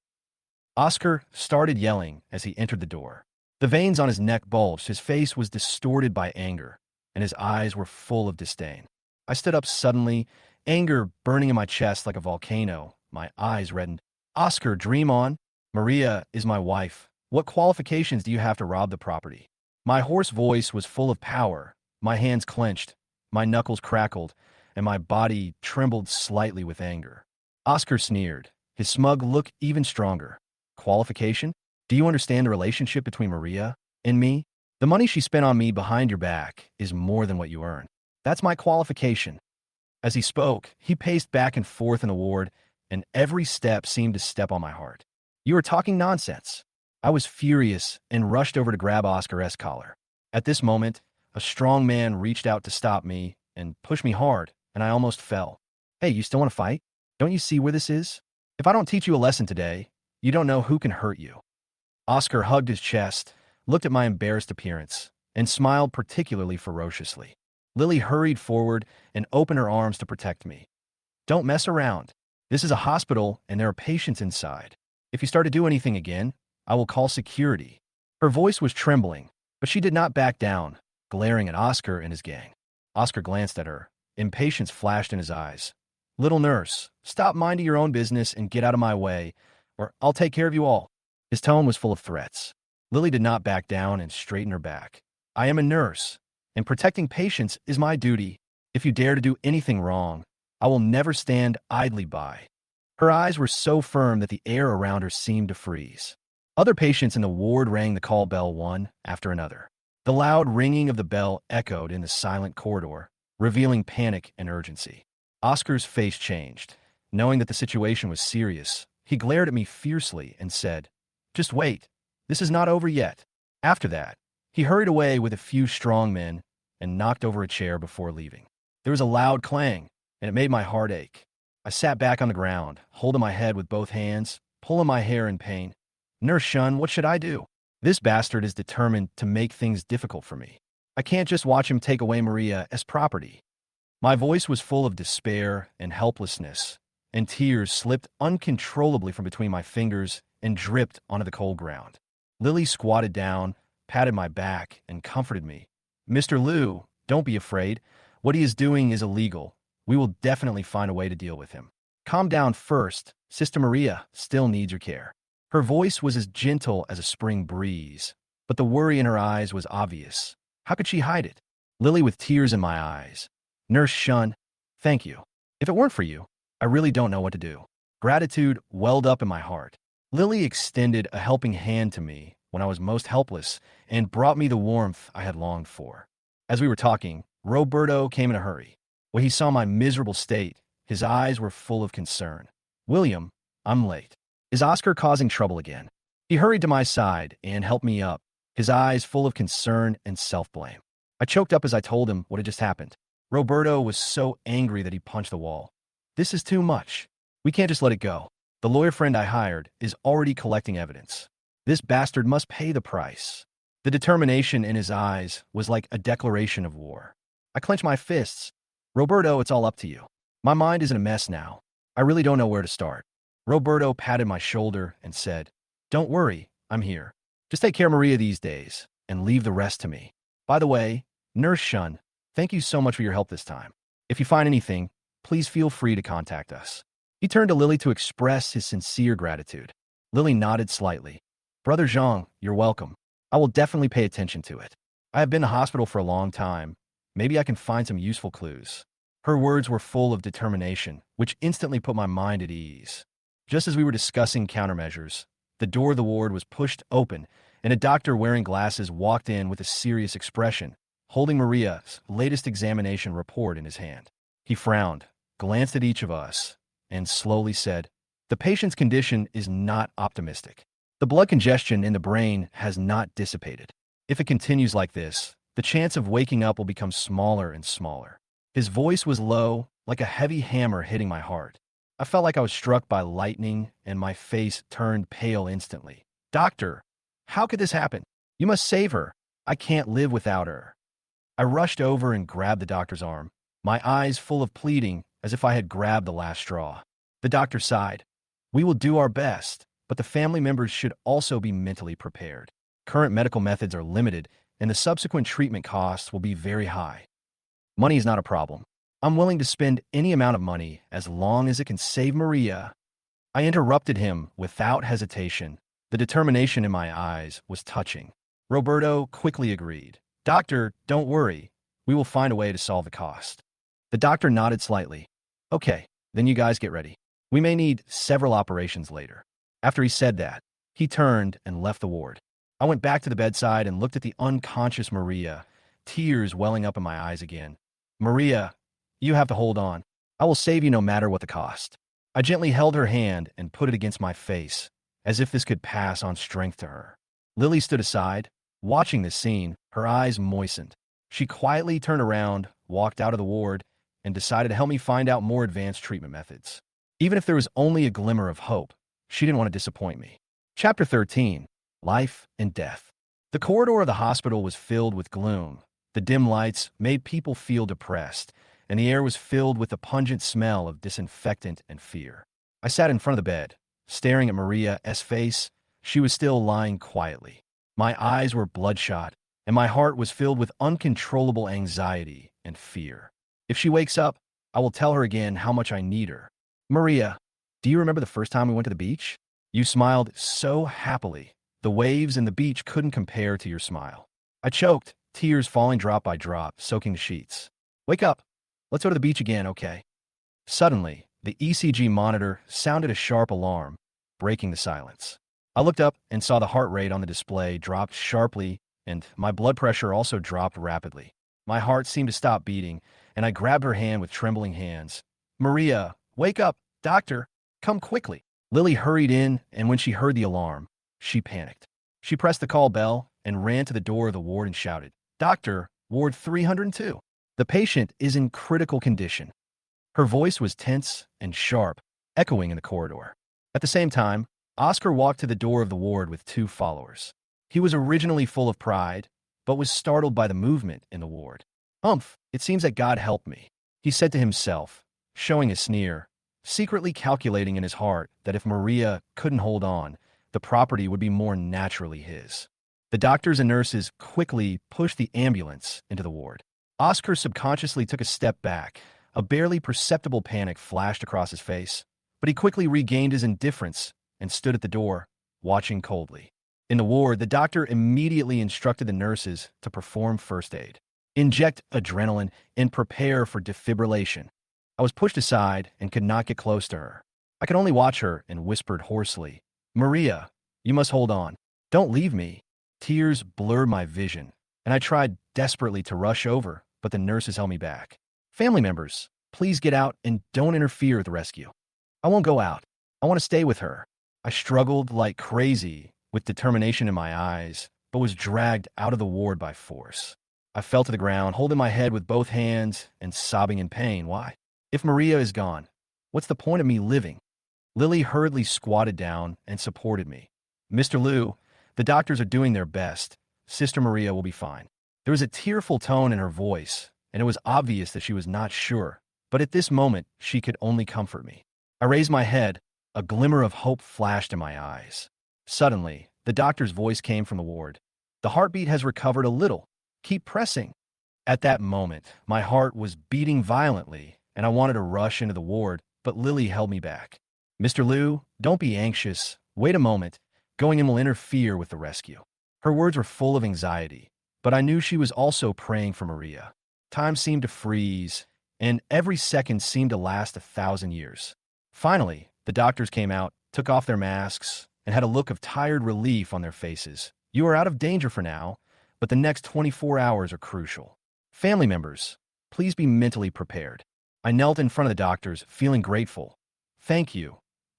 Oscar started yelling as he entered the door. The veins on his neck bulged, his face was distorted by anger, and his eyes were full of disdain. I stood up suddenly, anger burning in my chest like a volcano. My eyes reddened. "Oscar, dream on. Maria is my wife. What qualifications do you have to rob the property?" My hoarse voice was full of power. My hands clenched, my knuckles crackled, and my body trembled slightly with anger. Oscar sneered, his smug look even stronger. "Qualification? Do you understand the relationship between Maria and me? The money she spent on me behind your back is more than what you earn. That's my qualification." As he spoke, he paced back and forth in the ward, and every step seemed to step on my heart. "You are talking nonsense." I was furious and rushed over to grab Oscar's collar. At this moment, a strong man reached out to stop me and pushed me hard, and I almost fell. "Hey, you still want to fight? Don't you see where this is? If I don't teach you a lesson today, you don't know who can hurt you." Oscar hugged his chest, looked at my embarrassed appearance, and smiled particularly ferociously. Lily hurried forward and opened her arms to protect me. "Don't mess around. This is a hospital and there are patients inside. If you start to do anything again, I will call security." Her voice was trembling, but she did not back down, glaring at Oscar and his gang. Oscar glanced at her. Impatience flashed in his eyes. "Little nurse, stop minding your own business and get out of my way, or I'll take care of you all." His tone was full of threats. Lily did not back down and straightened her back. "I am a nurse, and protecting patients is my duty. If you dare to do anything wrong, I will never stand idly by." Her eyes were so firm that the air around her seemed to freeze. Other patients in the ward rang the call bell one after another. The loud ringing of the bell echoed in the silent corridor, revealing panic and urgency. Oscar's face changed. Knowing that the situation was serious, he glared at me fiercely and said, "Just wait. This is not over yet." After that, he hurried away with a few strong men and knocked over a chair before leaving. There was a loud clang, and it made my heart ache. I sat back on the ground, holding my head with both hands, pulling my hair in pain. "Nurse Shun, what should I do? This bastard is determined to make things difficult for me. I can't just watch him take away Maria's property." My voice was full of despair and helplessness, and tears slipped uncontrollably from between my fingers and dripped onto the cold ground. Lily squatted down, patted my back, and comforted me. "Mr. Liu, don't be afraid. What he is doing is illegal. We will definitely find a way to deal with him. Calm down first. Sister Maria still needs your care." Her voice was as gentle as a spring breeze, but the worry in her eyes was obvious. How could she hide it? Lily with tears in my eyes. "Nurse Shun, thank you. If it weren't for you, I really don't know what to do." Gratitude welled up in my heart. Lily extended a helping hand to me when I was most helpless and brought me the warmth I had longed for. As we were talking, Roberto came in a hurry. When he saw my miserable state, his eyes were full of concern. "William, I'm late. Is Oscar causing trouble again?" He hurried to my side and helped me up, his eyes full of concern and self-blame. I choked up as I told him what had just happened. Roberto was so angry that he punched the wall. "This is too much. We can't just let it go. The lawyer friend I hired is already collecting evidence. This bastard must pay the price." The determination in his eyes was like a declaration of war. I clenched my fists. "Roberto, it's all up to you. My mind is in a mess now. I really don't know where to start." Roberto patted my shoulder and said, "Don't worry, I'm here. Just take care of Maria these days and leave the rest to me. By the way, Nurse Shun, thank you so much for your help this time. If you find anything, please feel free to contact us." He turned to Lily to express his sincere gratitude. Lily nodded slightly. "Brother Zhang, you're welcome. I will definitely pay attention to it. I have been in the hospital for a long time. Maybe I can find some useful clues." Her words were full of determination, which instantly put my mind at ease. Just as we were discussing countermeasures, the door of the ward was pushed open, and a doctor wearing glasses walked in with a serious expression, holding Maria's latest examination report in his hand. He frowned, glanced at each of us, and slowly said, "The patient's condition is not optimistic. The blood congestion in the brain has not dissipated. If it continues like this, the chance of waking up will become smaller and smaller." His voice was low, like a heavy hammer hitting my heart. I felt like I was struck by lightning, and my face turned pale instantly. "Doctor, how could this happen? You must save her. I can't live without her." I rushed over and grabbed the doctor's arm, my eyes full of pleading as if I had grabbed the last straw. The doctor sighed. "We will do our best, but the family members should also be mentally prepared. Current medical methods are limited, and the subsequent treatment costs will be very high. Money is not a problem. I'm willing to spend any amount of money as long as it can save Maria." I interrupted him without hesitation. The determination in my eyes was touching. Roberto quickly agreed. "Doctor, don't worry. We will find a way to solve the cost." The doctor nodded slightly. "Okay, then you guys get ready. We may need several operations later." After he said that, he turned and left the ward. I went back to the bedside and looked at the unconscious Maria, tears welling up in my eyes again. "Maria, you have to hold on. I will save you no matter what the cost." I gently held her hand and put it against my face, as if this could pass on strength to her. Lily stood aside, watching this scene, her eyes moistened. She quietly turned around, walked out of the ward, and decided to help me find out more advanced treatment methods. Even if there was only a glimmer of hope, she didn't want to disappoint me. Chapter 13. Life and Death. The corridor of the hospital was filled with gloom. The dim lights made people feel depressed, and the air was filled with the pungent smell of disinfectant and fear. I sat in front of the bed, staring at Maria's face. She was still lying quietly. My eyes were bloodshot, and my heart was filled with uncontrollable anxiety and fear. If she wakes up, I will tell her again how much I need her. "Maria, do you remember the first time we went to the beach? You smiled so happily. The waves and the beach couldn't compare to your smile." I choked, tears falling drop by drop, soaking the sheets. "Wake up. Let's go to the beach again, okay?" Suddenly, the ECG monitor sounded a sharp alarm, breaking the silence. I looked up and saw the heart rate on the display dropped sharply, and my blood pressure also dropped rapidly. My heart seemed to stop beating, and I grabbed her hand with trembling hands. "Maria, wake up! Doctor, come quickly!" Lily hurried in, and when she heard the alarm, she panicked. She pressed the call bell and ran to the door of the ward and shouted, "Doctor, Ward 302. The patient is in critical condition." Her voice was tense and sharp, echoing in the corridor. At the same time, Oscar walked to the door of the ward with two followers. He was originally full of pride, but was startled by the movement in the ward. "Humph, it seems that God helped me," he said to himself, showing a sneer, secretly calculating in his heart that if Maria couldn't hold on, the property would be more naturally his. The doctors and nurses quickly pushed the ambulance into the ward. Oscar subconsciously took a step back. A barely perceptible panic flashed across his face, but he quickly regained his indifference and stood at the door, watching coldly. In the ward, the doctor immediately instructed the nurses to perform first aid, inject adrenaline, and prepare for defibrillation. I was pushed aside and could not get close to her. I could only watch her and whispered hoarsely, Maria, you must hold on. Don't leave me. Tears blurred my vision, and I tried desperately to rush over, but the nurses held me back. Family members, please get out and don't interfere with the rescue. I won't go out. I want to stay with her. I struggled like crazy, with determination in my eyes, but was dragged out of the ward by force. I fell to the ground, holding my head with both hands and sobbing in pain. Why? If Maria is gone, what's the point of me living? Lily hurriedly squatted down and supported me. Mr. Liu, the doctors are doing their best. Sister Maria will be fine. There was a tearful tone in her voice, and it was obvious that she was not sure, but at this moment she could only comfort me. I raised my head. A glimmer of hope flashed in my eyes. Suddenly, the doctor's voice came from the ward. The heartbeat has recovered a little. Keep pressing. At that moment, my heart was beating violently, and I wanted to rush into the ward, but Lily held me back. Mr. Liu, don't be anxious. Wait a moment. Going in will interfere with the rescue. Her words were full of anxiety, but I knew she was also praying for Maria. Time seemed to freeze, and every second seemed to last 1,000 years. Finally, the doctors came out, took off their masks, and had a look of tired relief on their faces. You are out of danger for now, but the next 24 hours are crucial. Family members, please be mentally prepared. I knelt in front of the doctors, feeling grateful. Thank you.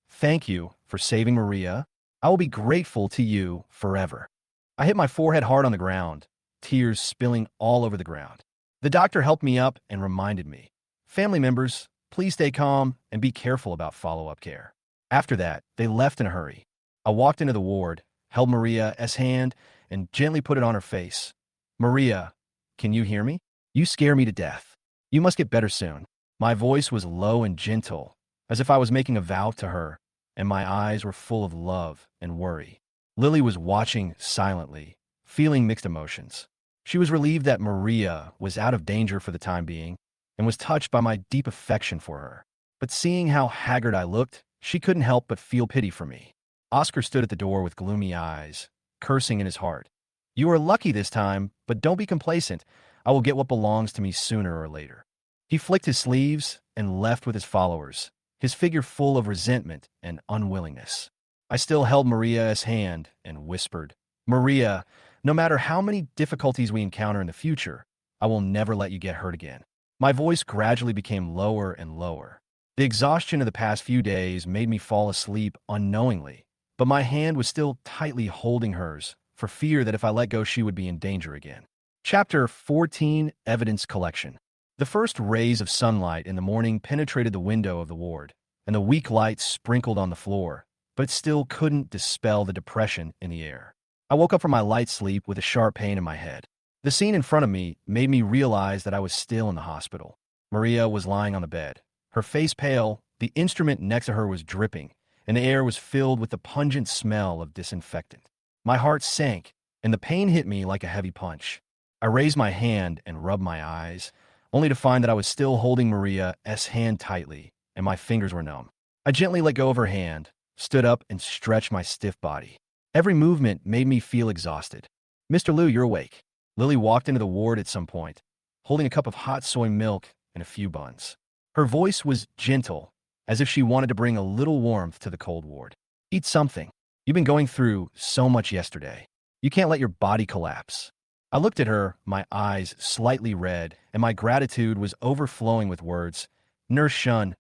Thank you for saving Maria. I will be grateful to you forever. I hit my forehead hard on the ground, tears spilling all over the ground. The doctor helped me up and reminded me, family members, please stay calm and be careful about follow-up care. After that, they left in a hurry. I walked into the ward, held Maria's hand, and gently put it on her face. Maria, can you hear me? You scare me to death. You must get better soon. My voice was low and gentle, as if I was making a vow to her, and my eyes were full of love and worry. Lily was watching silently, feeling mixed emotions. She was relieved that Maria was out of danger for the time being, and was touched by my deep affection for her. But seeing how haggard I looked, she couldn't help but feel pity for me. Oscar stood at the door with gloomy eyes, cursing in his heart. You are lucky this time, but don't be complacent. I will get what belongs to me sooner or later. He flicked his sleeves and left with his followers, his figure full of resentment and unwillingness. I still held Maria's hand and whispered, Maria, no matter how many difficulties we encounter in the future, I will never let you get hurt again. My voice gradually became lower and lower. The exhaustion of the past few days made me fall asleep unknowingly, but my hand was still tightly holding hers, for fear that if I let go she would be in danger again. Chapter 14, Evidence Collection. The first rays of sunlight in the morning penetrated the window of the ward, and the weak light sprinkled on the floor, but still couldn't dispel the depression in the air. I woke up from my light sleep with a sharp pain in my head. The scene in front of me made me realize that I was still in the hospital. Maria was lying on the bed, her face pale, the instrument next to her was dripping, and the air was filled with the pungent smell of disinfectant. My heart sank, and the pain hit me like a heavy punch. I raised my hand and rubbed my eyes, only to find that I was still holding Maria's hand tightly, and my fingers were numb. I gently let go of her hand, stood up, and stretched my stiff body. Every movement made me feel exhausted. Mr. Liu, you're awake. Lily walked into the ward at some point, holding a cup of hot soy milk and a few buns. Her voice was gentle, as if she wanted to bring a little warmth to the cold ward. Eat something. You've been going through so much yesterday. You can't let your body collapse. I looked at her, my eyes slightly red, and my gratitude was overflowing with words. Nurse Shun,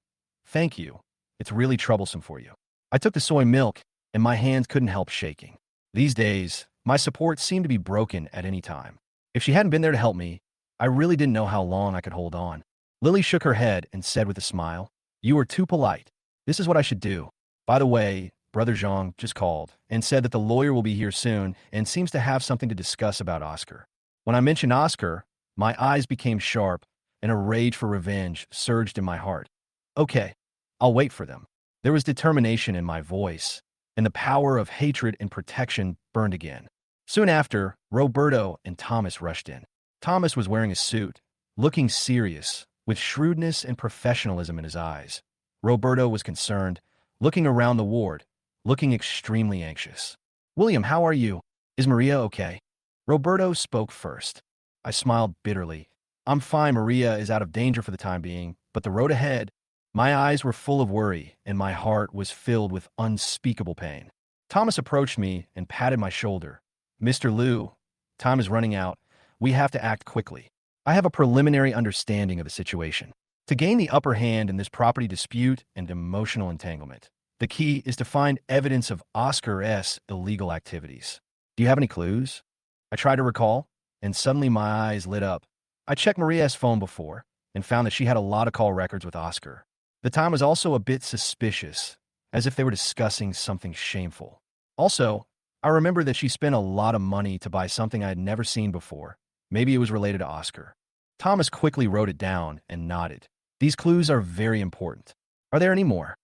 thank you. It's really troublesome for you. I took the soy milk, and my hands couldn't help shaking. These days, my support seemed to be broken at any time. If she hadn't been there to help me, I really didn't know how long I could hold on. Lily shook her head and said with a smile, You are too polite. This is what I should do. By the way, Brother Zhang just called and said that the lawyer will be here soon and seems to have something to discuss about Oscar. When I mentioned Oscar, my eyes became sharp and a rage for revenge surged in my heart. Okay, I'll wait for them. There was determination in my voice, and the power of hatred and protection burned again. Soon after, Roberto and Thomas rushed in. Thomas was wearing a suit, looking serious, with shrewdness and professionalism in his eyes. Roberto was concerned, looking around the ward, looking extremely anxious. William, how are you? Is Maria okay? Roberto spoke first. I smiled bitterly. I'm fine, Maria is out of danger for the time being, but the road ahead. My eyes were full of worry, and my heart was filled with unspeakable pain. Thomas approached me and patted my shoulder. Mr. Liu, time is running out. We have to act quickly. I have a preliminary understanding of the situation. To gain the upper hand in this property dispute and emotional entanglement, the key is to find evidence of Oscar's illegal activities. Do you have any clues? I tried to recall, and suddenly my eyes lit up. I checked Maria's phone before and found that she had a lot of call records with Oscar. The time was also a bit suspicious, as if they were discussing something shameful. Also, I remember that she spent a lot of money to buy something I had never seen before. Maybe it was related to Oscar. Thomas quickly wrote it down and nodded. These clues are very important. Are there any more?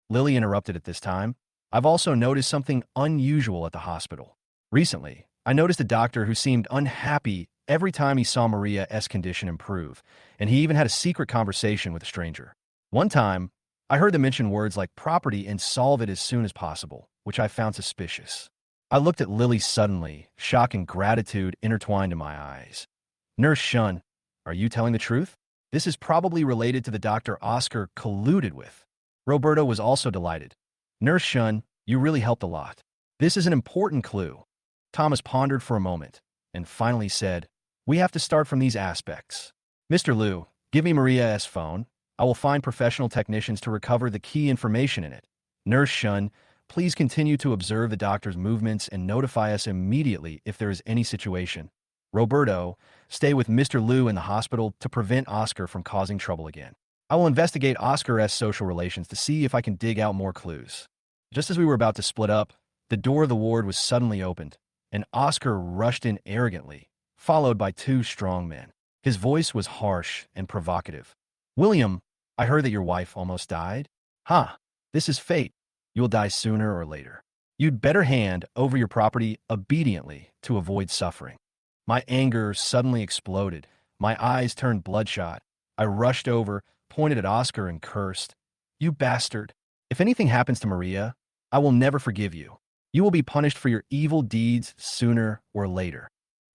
Lily interrupted at this time. I've also noticed something unusual at the hospital. Recently, I noticed a doctor who seemed unhappy every time he saw Maria's condition improve, and he even had a secret conversation with a stranger. One time, I heard them mention words like property and solve it as soon as possible, which I found suspicious. I looked at Lily suddenly, shock and gratitude intertwined in my eyes. Nurse Shun, are you telling the truth? This is probably related to the doctor Oscar colluded with. Roberto was also delighted. Nurse Shun, you really helped a lot. This is an important clue. Thomas pondered for a moment and finally said, we have to start from these aspects. Mr. Liu, give me Maria's phone. I will find professional technicians to recover the key information in it. Nurse Shun, please continue to observe the doctor's movements and notify us immediately if there is any situation. Roberto, stay with Mr. Liu in the hospital to prevent Oscar from causing trouble again. I will investigate Oscar's social relations to see if I can dig out more clues. Just as we were about to split up, the door of the ward was suddenly opened, and Oscar rushed in arrogantly, followed by two strong men. His voice was harsh and provocative. William, I heard that your wife almost died. This is fate. You will die sooner or later. You'd better hand over your property obediently to avoid suffering. My anger suddenly exploded. My eyes turned bloodshot. I rushed over, pointed at Oscar, and cursed. You bastard. If anything happens to Maria, I will never forgive you. You will be punished for your evil deeds sooner or later.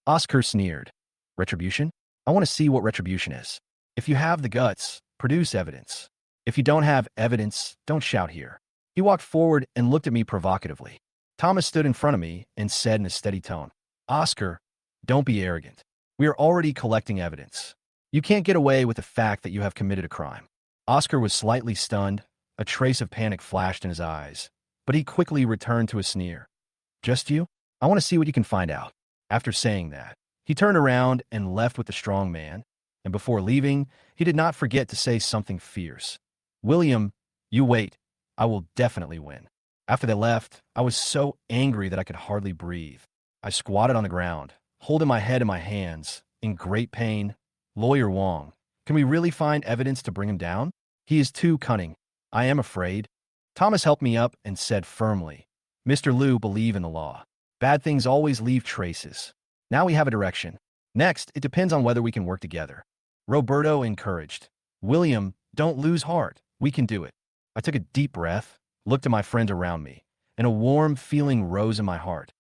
Oscar sneered. Retribution? I want to see what retribution is. If you have the guts, produce evidence. If you don't have evidence, don't shout here. He walked forward and looked at me provocatively. Thomas stood in front of me and said in a steady tone, Oscar, don't be arrogant. We are already collecting evidence. You can't get away with the fact that you have committed a crime. Oscar was slightly stunned. A trace of panic flashed in his eyes, but he quickly returned to a sneer. Just you? I want to see what you can find out. After saying that, he turned around and left with the strong man, and before leaving, he did not forget to say something fierce. William, you wait. I will definitely win. After they left, I was so angry that I could hardly breathe. I squatted on the ground, holding my head in my hands, in great pain. Lawyer Wong, can we really find evidence to bring him down? He is too cunning. I am afraid. Thomas helped me up and said firmly, Mr. Liu, believe in the law. Bad things always leave traces. Now we have a direction. Next, it depends on whether we can work together. Roberto encouraged. William, don't lose heart. We can do it. I took a deep breath, looked at my friends around me, and a warm feeling rose in my heart.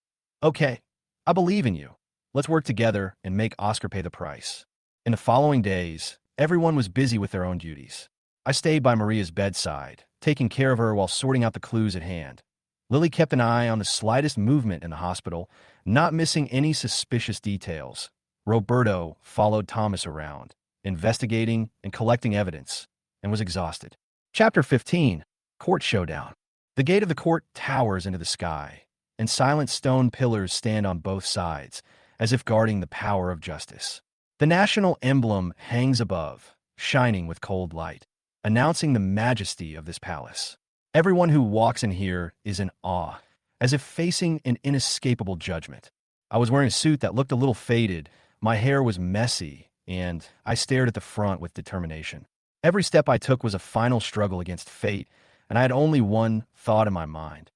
Okay, I believe in you. Let's work together and make Oscar pay the price. In the following days, everyone was busy with their own duties. I stayed by Maria's bedside, taking care of her while sorting out the clues at hand. Lily kept an eye on the slightest movement in the hospital, not missing any suspicious details. Roberto followed Thomas around, investigating and collecting evidence, and was exhausted. Chapter 15, Court Showdown. The gate of the court towers into the sky, and silent stone pillars stand on both sides, as if guarding the power of justice. The national emblem hangs above, shining with cold light, announcing the majesty of this palace. Everyone who walks in here is in awe, as if facing an inescapable judgment. I was wearing a suit that looked a little faded, my hair was messy, and I stared at the front with determination. Every step I took was a final struggle against fate, and I had only one thought in my mind.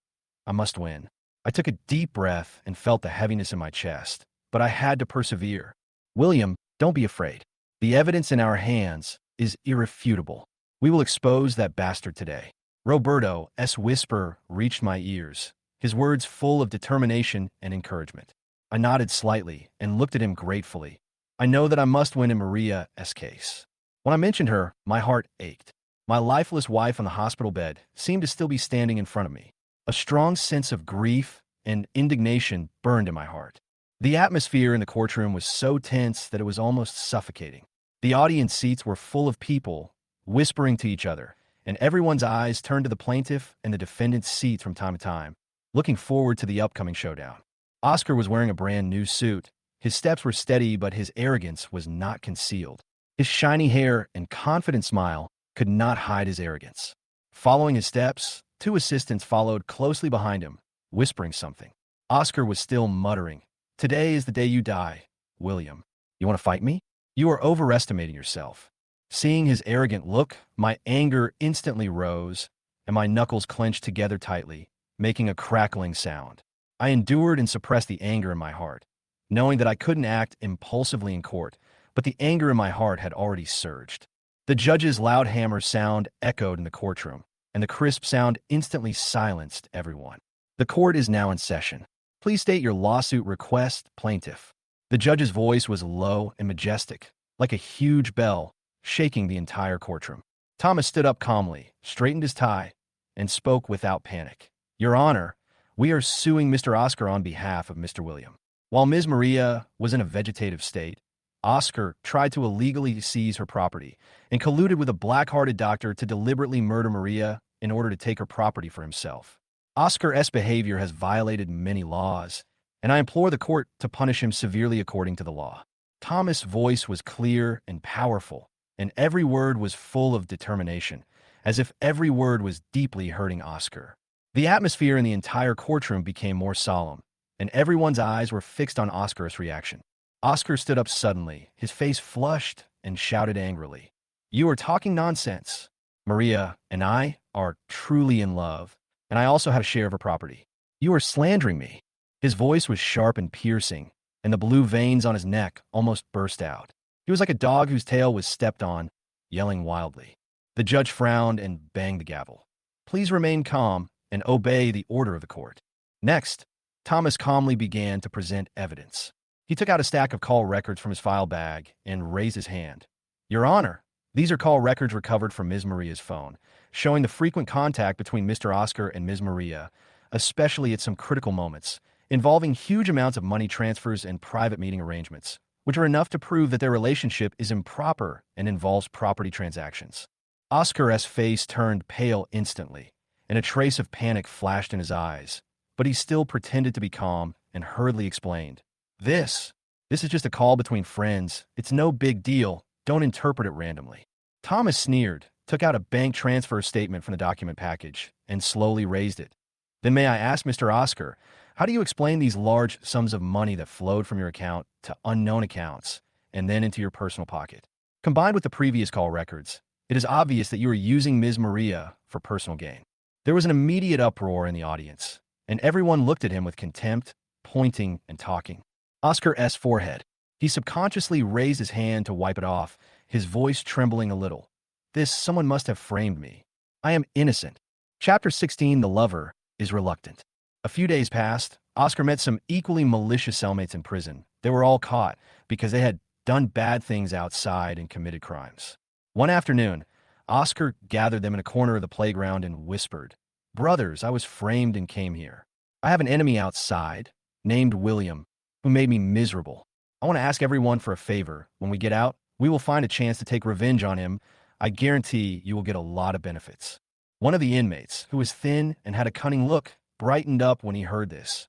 I must win. I took a deep breath and felt the heaviness in my chest, but I had to persevere. William, don't be afraid. The evidence in our hands is irrefutable. We will expose that bastard today. Roberto's whisper reached my ears, his words full of determination and encouragement. I nodded slightly and looked at him gratefully. I know that I must win in Maria's case. When I mentioned her, my heart ached. My lifeless wife on the hospital bed seemed to still be standing in front of me. A strong sense of grief and indignation burned in my heart. The atmosphere in the courtroom was so tense that it was almost suffocating. The audience seats were full of people, whispering to each other, and everyone's eyes turned to the plaintiff and the defendant's seats from time to time, looking forward to the upcoming showdown. Oscar was wearing a brand new suit. His steps were steady, but his arrogance was not concealed. His shiny hair and confident smile could not hide his arrogance. Following his steps, two assistants followed closely behind him, whispering something. Oscar was still muttering, "Today is the day you die, William. You want to fight me? You are overestimating yourself." Seeing his arrogant look, my anger instantly rose, and my knuckles clenched together tightly, making a crackling sound. I endured and suppressed the anger in my heart, knowing that I couldn't act impulsively in court, but the anger in my heart had already surged. The judge's loud hammer sound echoed in the courtroom, and the crisp sound instantly silenced everyone. "The court is now in session. Please state your lawsuit request, plaintiff." The judge's voice was low and majestic, like a huge bell, shaking the entire courtroom. Thomas stood up calmly, straightened his tie, and spoke without panic. "Your Honor, we are suing Mr. Oscar on behalf of Mr. William." While Ms. Maria was in a vegetative state, Oscar tried to illegally seize her property and colluded with a black-hearted doctor to deliberately murder Maria in order to take her property for himself. Oscar's behavior has violated many laws, and I implore the court to punish him severely according to the law. Thomas' voice was clear and powerful, and every word was full of determination, as if every word was deeply hurting Oscar. The atmosphere in the entire courtroom became more solemn, and everyone's eyes were fixed on Oscar's reaction. Oscar stood up suddenly, his face flushed, and shouted angrily, "You are talking nonsense. Maria and I are truly in love, and I also have a share of her property. You are slandering me." His voice was sharp and piercing, and the blue veins on his neck almost burst out. He was like a dog whose tail was stepped on, yelling wildly. The judge frowned and banged the gavel. "Please remain calm and obey the order of the court." Next, Thomas calmly began to present evidence. He took out a stack of call records from his file bag and raised his hand. "Your Honor, these are call records recovered from Ms. Maria's phone, showing the frequent contact between Mr. Oscar and Ms. Maria, especially at some critical moments, involving huge amounts of money transfers and private meeting arrangements, which are enough to prove that their relationship is improper and involves property transactions." Oscar's face turned pale instantly, and a trace of panic flashed in his eyes, but he still pretended to be calm and hurriedly explained, This is just a call between friends. It's no big deal. Don't interpret it randomly." Thomas sneered, took out a bank transfer statement from the document package, and slowly raised it. "Then may I ask, Mr. Oscar, how do you explain these large sums of money that flowed from your account to unknown accounts and then into your personal pocket? Combined with the previous call records, it is obvious that you are using Ms. Maria for personal gain." There was an immediate uproar in the audience, and everyone looked at him with contempt, pointing and talking. Oscar's forehead. He subconsciously raised his hand to wipe it off, his voice trembling a little. Someone must have framed me. I am innocent." Chapter 16, The Lover, is reluctant. A few days passed. Oscar met some equally malicious cellmates in prison. They were all caught because they had done bad things outside and committed crimes. One afternoon, Oscar gathered them in a corner of the playground and whispered, "Brothers, I was framed and came here. I have an enemy outside, named William, who made me miserable. I want to ask everyone for a favor. When we get out, we will find a chance to take revenge on him. I guarantee you will get a lot of benefits." One of the inmates, who was thin and had a cunning look, brightened up when he heard this.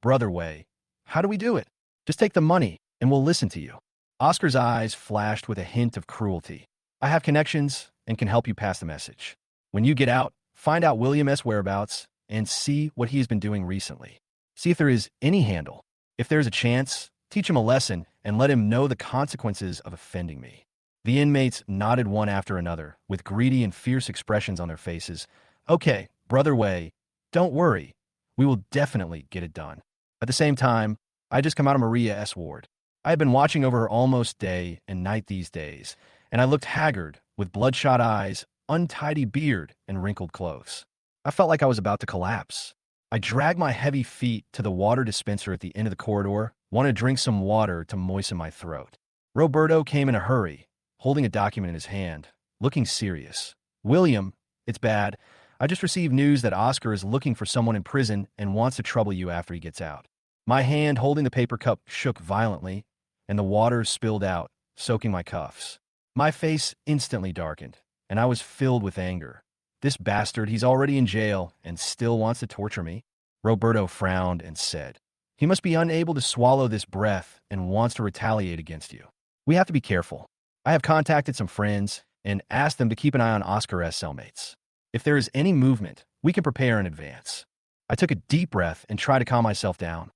"Brother Way, how do we do it? Just take the money, and we'll listen to you." Oscar's eyes flashed with a hint of cruelty. "I have connections and can help you pass the message. When you get out, find out William's whereabouts and see what he has been doing recently. See if there is any handle. If there's a chance, teach him a lesson and let him know the consequences of offending me." The inmates nodded one after another, with greedy and fierce expressions on their faces. "Okay, Brother Way, don't worry. We will definitely get it done." At the same time, I had just come out of Maria's ward. I had been watching over her almost day and night these days, and I looked haggard, with bloodshot eyes, untidy beard, and wrinkled clothes. I felt like I was about to collapse. I dragged my heavy feet to the water dispenser at the end of the corridor, wanted to drink some water to moisten my throat. Roberto came in a hurry, holding a document in his hand, looking serious. William, it's bad. I just received news that Oscar is looking for someone in prison and wants to trouble you after he gets out. My hand holding the paper cup shook violently, and the water spilled out, soaking my cuffs. My face instantly darkened, and I was filled with anger. This bastard, he's already in jail and still wants to torture me? Roberto frowned and said, he must be unable to swallow this breath and wants to retaliate against you. We have to be careful. I have contacted some friends and asked them to keep an eye on Oscar's cellmates. If there is any movement, we can prepare in advance. I took a deep breath and tried to calm myself down.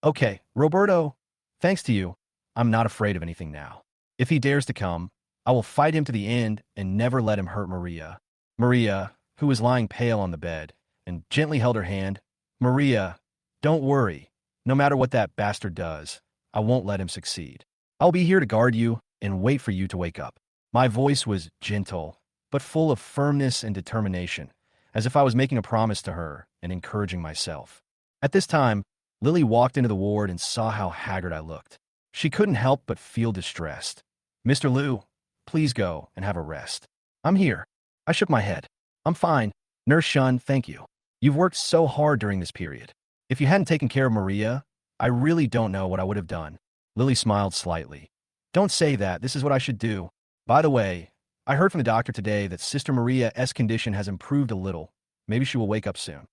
Okay, Roberto, thanks to you, I'm not afraid of anything now. If he dares to come, I will fight him to the end and never let him hurt Maria. Maria, who was lying pale on the bed, and gently held her hand. Maria, don't worry. No matter what that bastard does, I won't let him succeed. I'll be here to guard you and wait for you to wake up. My voice was gentle, but full of firmness and determination, as if I was making a promise to her and encouraging myself. At this time, Lily walked into the ward and saw how haggard I looked. She couldn't help but feel distressed. Mr. Liu, please go and have a rest. I'm here. I shook my head. I'm fine. Nurse Shun, thank you. You've worked so hard during this period. If you hadn't taken care of Maria, I really don't know what I would have done. Lily smiled slightly. Don't say that. This is what I should do. By the way, I heard from the doctor today that Sister Maria's condition has improved a little. Maybe she will wake up soon.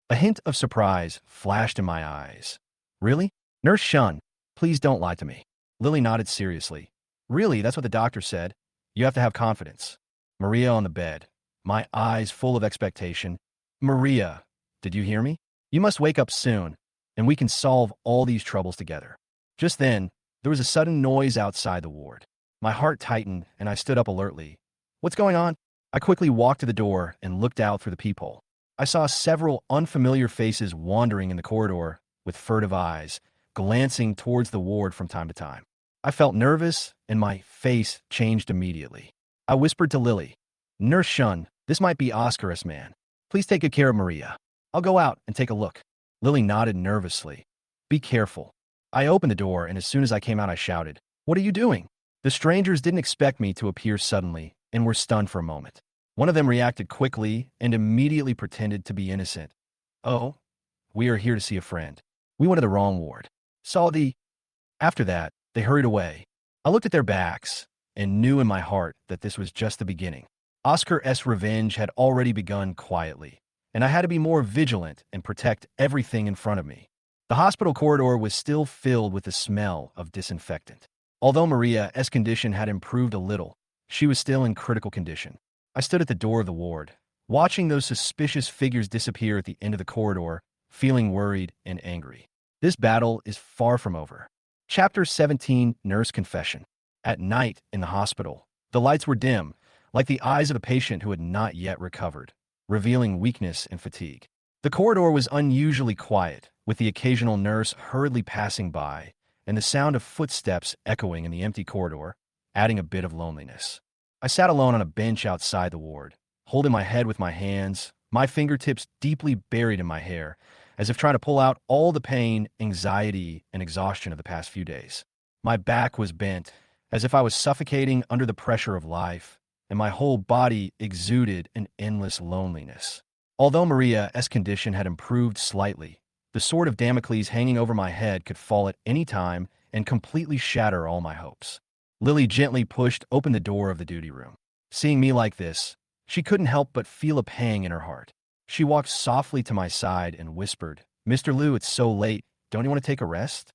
A hint of surprise flashed in my eyes. Really? Nurse Shun, please don't lie to me. Lily nodded seriously. Really, that's what the doctor said. You have to have confidence. Maria on the bed, my eyes full of expectation. Maria, did you hear me? You must wake up soon, and we can solve all these troubles together. Just then, there was a sudden noise outside the ward. My heart tightened, and I stood up alertly. What's going on? I quickly walked to the door and looked out through the peephole. I saw several unfamiliar faces wandering in the corridor with furtive eyes, glancing towards the ward from time to time. I felt nervous, and my face changed immediately. I whispered to Lily, Nurse Shun, this might be Oscar's man. Please take good care of Maria. I'll go out and take a look. Lily nodded nervously. Be careful. I opened the door, and as soon as I came out, I shouted, What are you doing? The strangers didn't expect me to appear suddenly and were stunned for a moment. One of them reacted quickly and immediately pretended to be innocent. Oh, we are here to see a friend. We went to the wrong ward. After that, they hurried away. I looked at their backs and knew in my heart that this was just the beginning. Oscar's revenge had already begun quietly, and I had to be more vigilant and protect everything in front of me. The hospital corridor was still filled with the smell of disinfectant. Although Maria's condition had improved a little, she was still in critical condition. I stood at the door of the ward, watching those suspicious figures disappear at the end of the corridor, feeling worried and angry. This battle is far from over. Chapter 17, Nurse Confession. At night in the hospital, the lights were dim, like the eyes of a patient who had not yet recovered, revealing weakness and fatigue. The corridor was unusually quiet, with the occasional nurse hurriedly passing by and the sound of footsteps echoing in the empty corridor, adding a bit of loneliness. I sat alone on a bench outside the ward, holding my head with my hands, my fingertips deeply buried in my hair, as if trying to pull out all the pain, anxiety, and exhaustion of the past few days. My back was bent, as if I was suffocating under the pressure of life, and my whole body exuded an endless loneliness. Although Maria's condition had improved slightly, the sword of Damocles hanging over my head could fall at any time and completely shatter all my hopes. Lily gently pushed open the door of the duty room. Seeing me like this, she couldn't help but feel a pang in her heart. She walked softly to my side and whispered, Mr. Liu, it's so late. Don't you want to take a rest?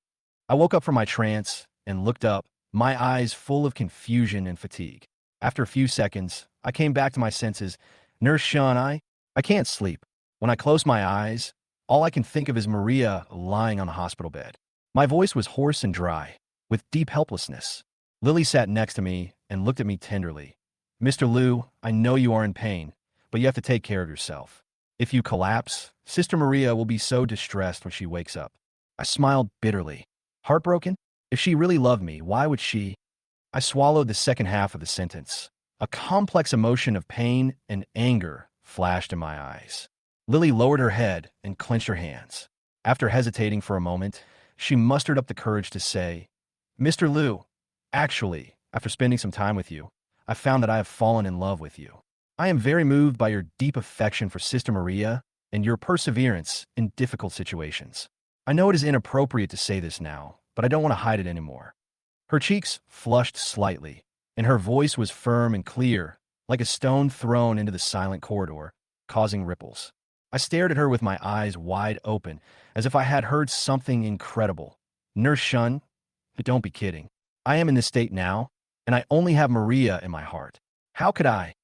I woke up from my trance and looked up, my eyes full of confusion and fatigue. After a few seconds, I came back to my senses. Nurse Shun, I can't sleep. When I close my eyes, all I can think of is Maria lying on the hospital bed. My voice was hoarse and dry, with deep helplessness. Lily sat next to me and looked at me tenderly. Mr. Liu, I know you are in pain, but you have to take care of yourself. If you collapse, Sister Maria will be so distressed when she wakes up. I smiled bitterly. Heartbroken? If she really loved me, why would she? I swallowed the second half of the sentence. A complex emotion of pain and anger flashed in my eyes. Lily lowered her head and clenched her hands. After hesitating for a moment, she mustered up the courage to say, Mr. Liu, actually, after spending some time with you, I found that I have fallen in love with you. I am very moved by your deep affection for Sister Maria and your perseverance in difficult situations. I know it is inappropriate to say this now, but I don't want to hide it anymore." Her cheeks flushed slightly, and her voice was firm and clear, like a stone thrown into the silent corridor, causing ripples. I stared at her with my eyes wide open, as if I had heard something incredible. "Nurse Shun, don't be kidding. I am in this state now, and I only have Maria in my heart. How could I?"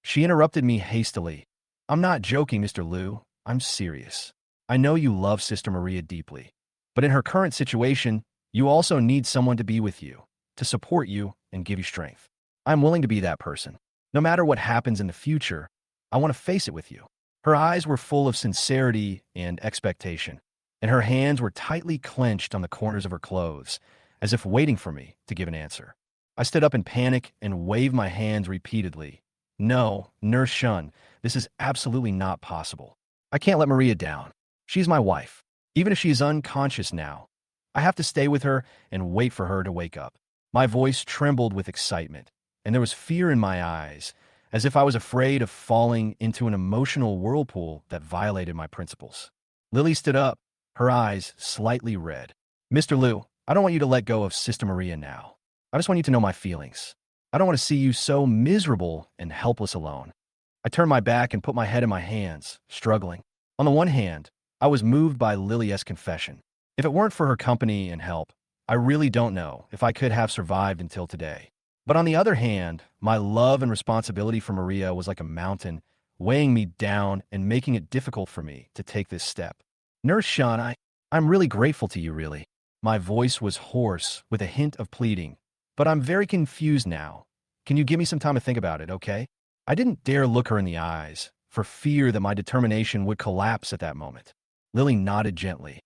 She interrupted me hastily. "I'm not joking, Mr. Liu. I'm serious. I know you love Sister Maria deeply, but in her current situation, you also need someone to be with you, to support you and give you strength. I'm willing to be that person. No matter what happens in the future, I want to face it with you." Her eyes were full of sincerity and expectation, and her hands were tightly clenched on the corners of her clothes, as if waiting for me to give an answer. I stood up in panic and waved my hands repeatedly. "No, Nurse Shun, this is absolutely not possible. I can't let Maria down. She's my wife. Even if she is unconscious now, I have to stay with her and wait for her to wake up." My voice trembled with excitement, and there was fear in my eyes, as if I was afraid of falling into an emotional whirlpool that violated my principles. Lily stood up, her eyes slightly red. "Mr. Liu, I don't want you to let go of Sister Maria now. I just want you to know my feelings. I don't want to see you so miserable and helpless alone." I turned my back and put my head in my hands, struggling. On the one hand, I was moved by Lilia's confession. If it weren't for her company and help, I really don't know if I could have survived until today. But on the other hand, my love and responsibility for Maria was like a mountain, weighing me down and making it difficult for me to take this step. "Nurse Shun, I'm really grateful to you, really." My voice was hoarse with a hint of pleading. "But I'm very confused now. Can you give me some time to think about it, okay?" I didn't dare look her in the eyes, for fear that my determination would collapse at that moment. Lily nodded gently.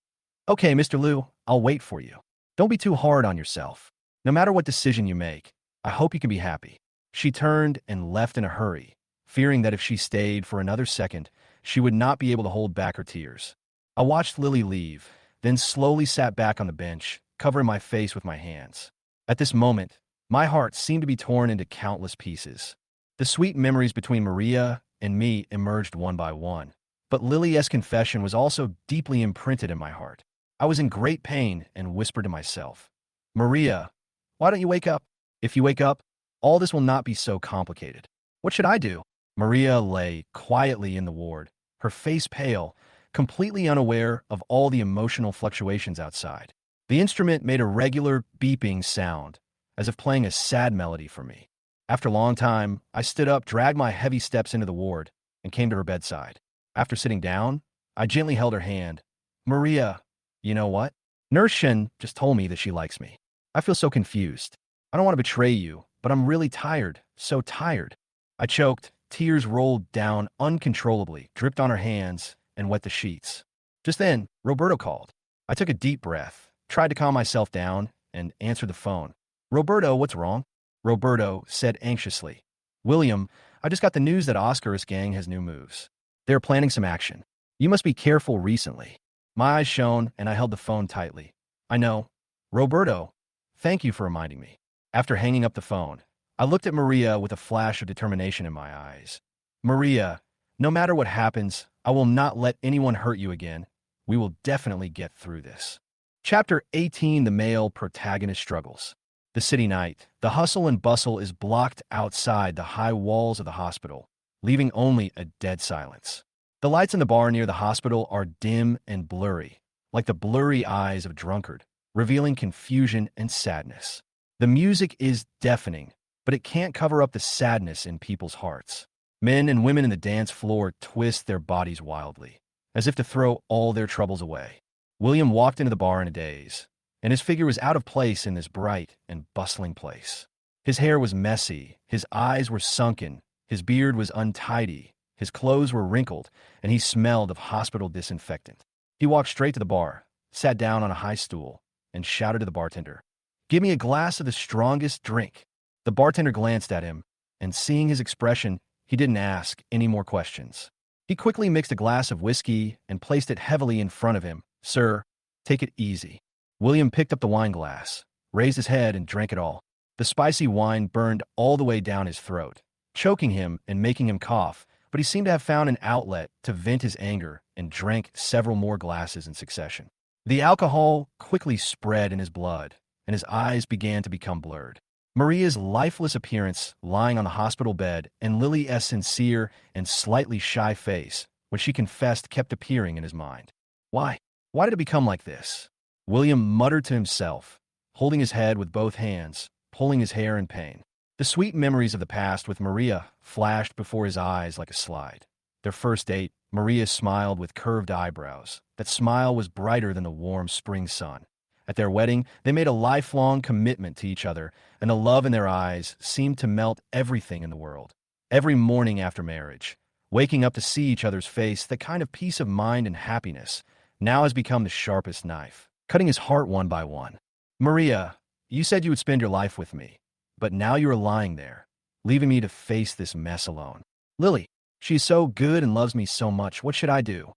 "Okay, Mr. Liu, I'll wait for you. Don't be too hard on yourself. No matter what decision you make, I hope you can be happy." She turned and left in a hurry, fearing that if she stayed for another second, she would not be able to hold back her tears. I watched Lily leave, then slowly sat back on the bench, covering my face with my hands. At this moment, my heart seemed to be torn into countless pieces. The sweet memories between Maria and me emerged one by one, but Lilia's confession was also deeply imprinted in my heart. I was in great pain and whispered to myself, "Maria, why don't you wake up? If you wake up, all this will not be so complicated. What should I do?" Maria lay quietly in the ward, her face pale, completely unaware of all the emotional fluctuations outside. The instrument made a regular beeping sound, as if playing a sad melody for me. After a long time, I stood up, dragged my heavy steps into the ward, and came to her bedside. After sitting down, I gently held her hand. "Maria, you know what? Nurse Shin just told me that she likes me. I feel so confused. I don't want to betray you, but I'm really tired, so tired." I choked, tears rolled down uncontrollably, dripped on her hands, and wet the sheets. Just then, Roberto called. I took a deep breath, tried to calm myself down, and answered the phone. "Roberto, what's wrong?" Roberto said anxiously. "William, I just got the news that Oscar's gang has new moves. They're planning some action. You must be careful recently." My eyes shone, and I held the phone tightly. "I know. Roberto, thank you for reminding me." After hanging up the phone, I looked at Maria with a flash of determination in my eyes. "Maria, no matter what happens, I will not let anyone hurt you again. We will definitely get through this." Chapter 18: The Male Protagonist Struggles. The city night. The hustle and bustle is blocked outside the high walls of the hospital, leaving only a dead silence. The lights in the bar near the hospital are dim and blurry, like the blurry eyes of a drunkard, revealing confusion and sadness. The music is deafening, but it can't cover up the sadness in people's hearts. Men and women in the dance floor twist their bodies wildly, as if to throw all their troubles away. William walked into the bar in a daze, and his figure was out of place in this bright and bustling place. His hair was messy, his eyes were sunken, his beard was untidy, his clothes were wrinkled, and he smelled of hospital disinfectant. He walked straight to the bar, sat down on a high stool, and shouted to the bartender, "Give me a glass of the strongest drink." The bartender glanced at him, and seeing his expression, he didn't ask any more questions. He quickly mixed a glass of whiskey and placed it heavily in front of him. "Sir, take it easy." William picked up the wine glass, raised his head, and drank it all. The spicy wine burned all the way down his throat, choking him and making him cough, but he seemed to have found an outlet to vent his anger and drank several more glasses in succession. The alcohol quickly spread in his blood, and his eyes began to become blurred. Maria's lifeless appearance lying on the hospital bed and Lily's sincere and slightly shy face, when she confessed, kept appearing in his mind. Why? Why did it become like this? William muttered to himself, holding his head with both hands, pulling his hair in pain. The sweet memories of the past with Maria flashed before his eyes like a slide. Their first date, Maria smiled with curved eyebrows. That smile was brighter than the warm spring sun. At their wedding, they made a lifelong commitment to each other, and the love in their eyes seemed to melt everything in the world. Every morning after marriage, waking up to see each other's face, that kind of peace of mind and happiness now has become the sharpest knife, cutting his heart one by one. Maria, you said you would spend your life with me, but now you are lying there, leaving me to face this mess alone. Lily, she is so good and loves me so much. What should I do?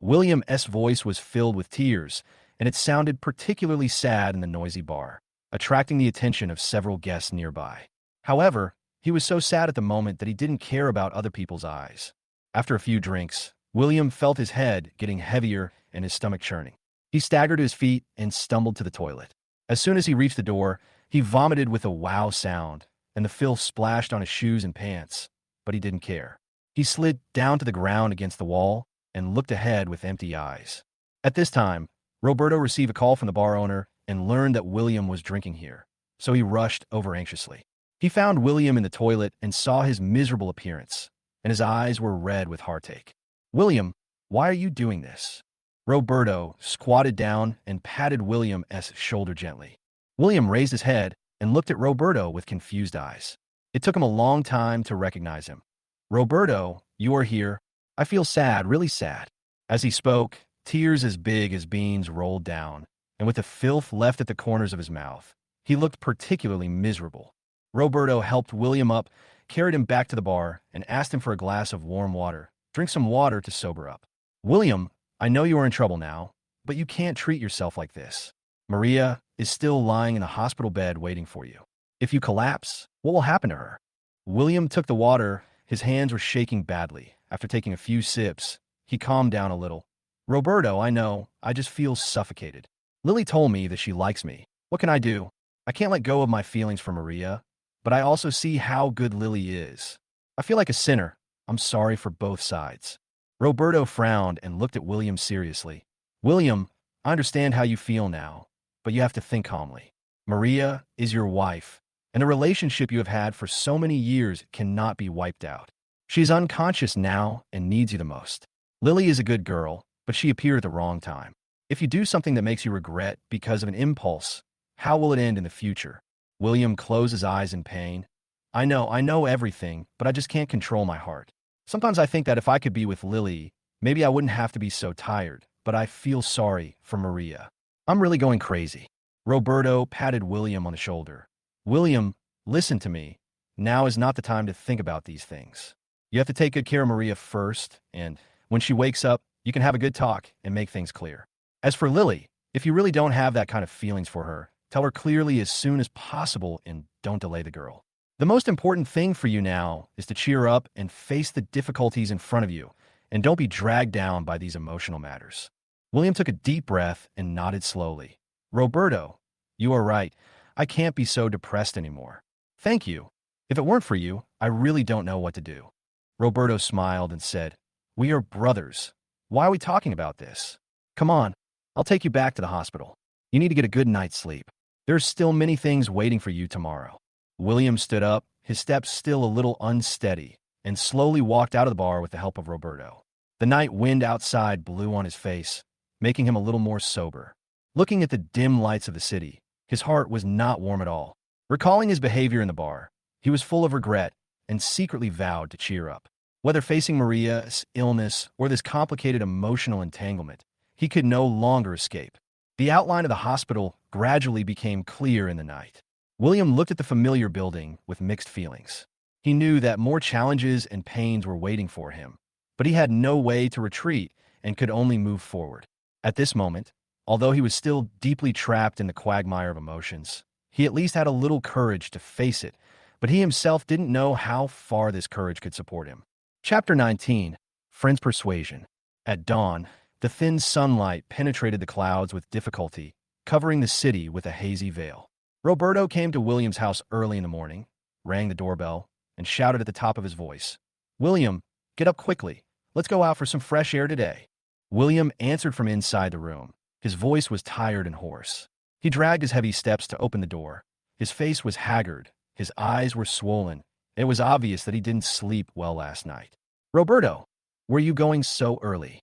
William's voice was filled with tears, and it sounded particularly sad in the noisy bar, attracting the attention of several guests nearby. However, he was so sad at the moment that he didn't care about other people's eyes. After a few drinks, William felt his head getting heavier and his stomach churning. He staggered to his feet and stumbled to the toilet. As soon as he reached the door, he vomited with a wow sound, and the filth splashed on his shoes and pants, but he didn't care. He slid down to the ground against the wall and looked ahead with empty eyes. At this time, Roberto received a call from the bar owner and learned that William was drinking here, so he rushed over anxiously. He found William in the toilet and saw his miserable appearance, and his eyes were red with heartache. William, why are you doing this? Roberto squatted down and patted William's shoulder gently. William raised his head and looked at Roberto with confused eyes. It took him a long time to recognize him. Roberto, you are here. I feel sad, really sad. As he spoke, tears as big as beans rolled down, and with the filth left at the corners of his mouth, he looked particularly miserable. Roberto helped William up, carried him back to the bar, and asked him for a glass of warm water. Drink some water to sober up. William, I know you are in trouble now, but you can't treat yourself like this. Maria is still lying in the hospital bed waiting for you. If you collapse, what will happen to her? William took the water. His hands were shaking badly. After taking a few sips, he calmed down a little. Roberto, I know, I just feel suffocated. Lily told me that she likes me. What can I do? I can't let go of my feelings for Maria, but I also see how good Lily is. I feel like a sinner. I'm sorry for both sides. Roberto frowned and looked at William seriously. William, I understand how you feel now, but you have to think calmly. Maria is your wife, and the relationship you have had for so many years cannot be wiped out. She's unconscious now and needs you the most. Lily is a good girl, but she appeared at the wrong time. If you do something that makes you regret because of an impulse, how will it end in the future? William closed his eyes in pain. I know everything, but I just can't control my heart. Sometimes I think that if I could be with Lily, maybe I wouldn't have to be so tired, but I feel sorry for Maria. I'm really going crazy. Roberto patted William on the shoulder. William, listen to me. Now is not the time to think about these things. You have to take good care of Maria first, and when she wakes up, you can have a good talk and make things clear. As for Lily, if you really don't have that kind of feelings for her, tell her clearly as soon as possible and don't delay the girl. The most important thing for you now is to cheer up and face the difficulties in front of you, and don't be dragged down by these emotional matters. William took a deep breath and nodded slowly. Roberto, you are right. I can't be so depressed anymore. Thank you. If it weren't for you, I really don't know what to do. Roberto smiled and said, We are brothers. Why are we talking about this? Come on, I'll take you back to the hospital. You need to get a good night's sleep. There's still many things waiting for you tomorrow. William stood up, his steps still a little unsteady, and slowly walked out of the bar with the help of Roberto. The night wind outside blew on his face, making him a little more sober. Looking at the dim lights of the city, his heart was not warm at all. Recalling his behavior in the bar, he was full of regret and secretly vowed to cheer up. Whether facing Maria's illness or this complicated emotional entanglement, he could no longer escape. The outline of the hospital gradually became clear in the night. William looked at the familiar building with mixed feelings. He knew that more challenges and pains were waiting for him, but he had no way to retreat and could only move forward. At this moment, although he was still deeply trapped in the quagmire of emotions, he at least had a little courage to face it but he himself didn't know how far this courage could support him. Chapter 19. Friend's Persuasion. At dawn, the thin sunlight penetrated the clouds with difficulty, covering the city with a hazy veil. Roberto came to William's house early in the morning, rang the doorbell, and shouted at the top of his voice, "William, get up quickly. Let's go out for some fresh air today." William answered from inside the room. His voice was tired and hoarse. He dragged his heavy steps to open the door. His face was haggard. His eyes were swollen. It was obvious that he didn't sleep well last night. "Roberto, where are you going so early?"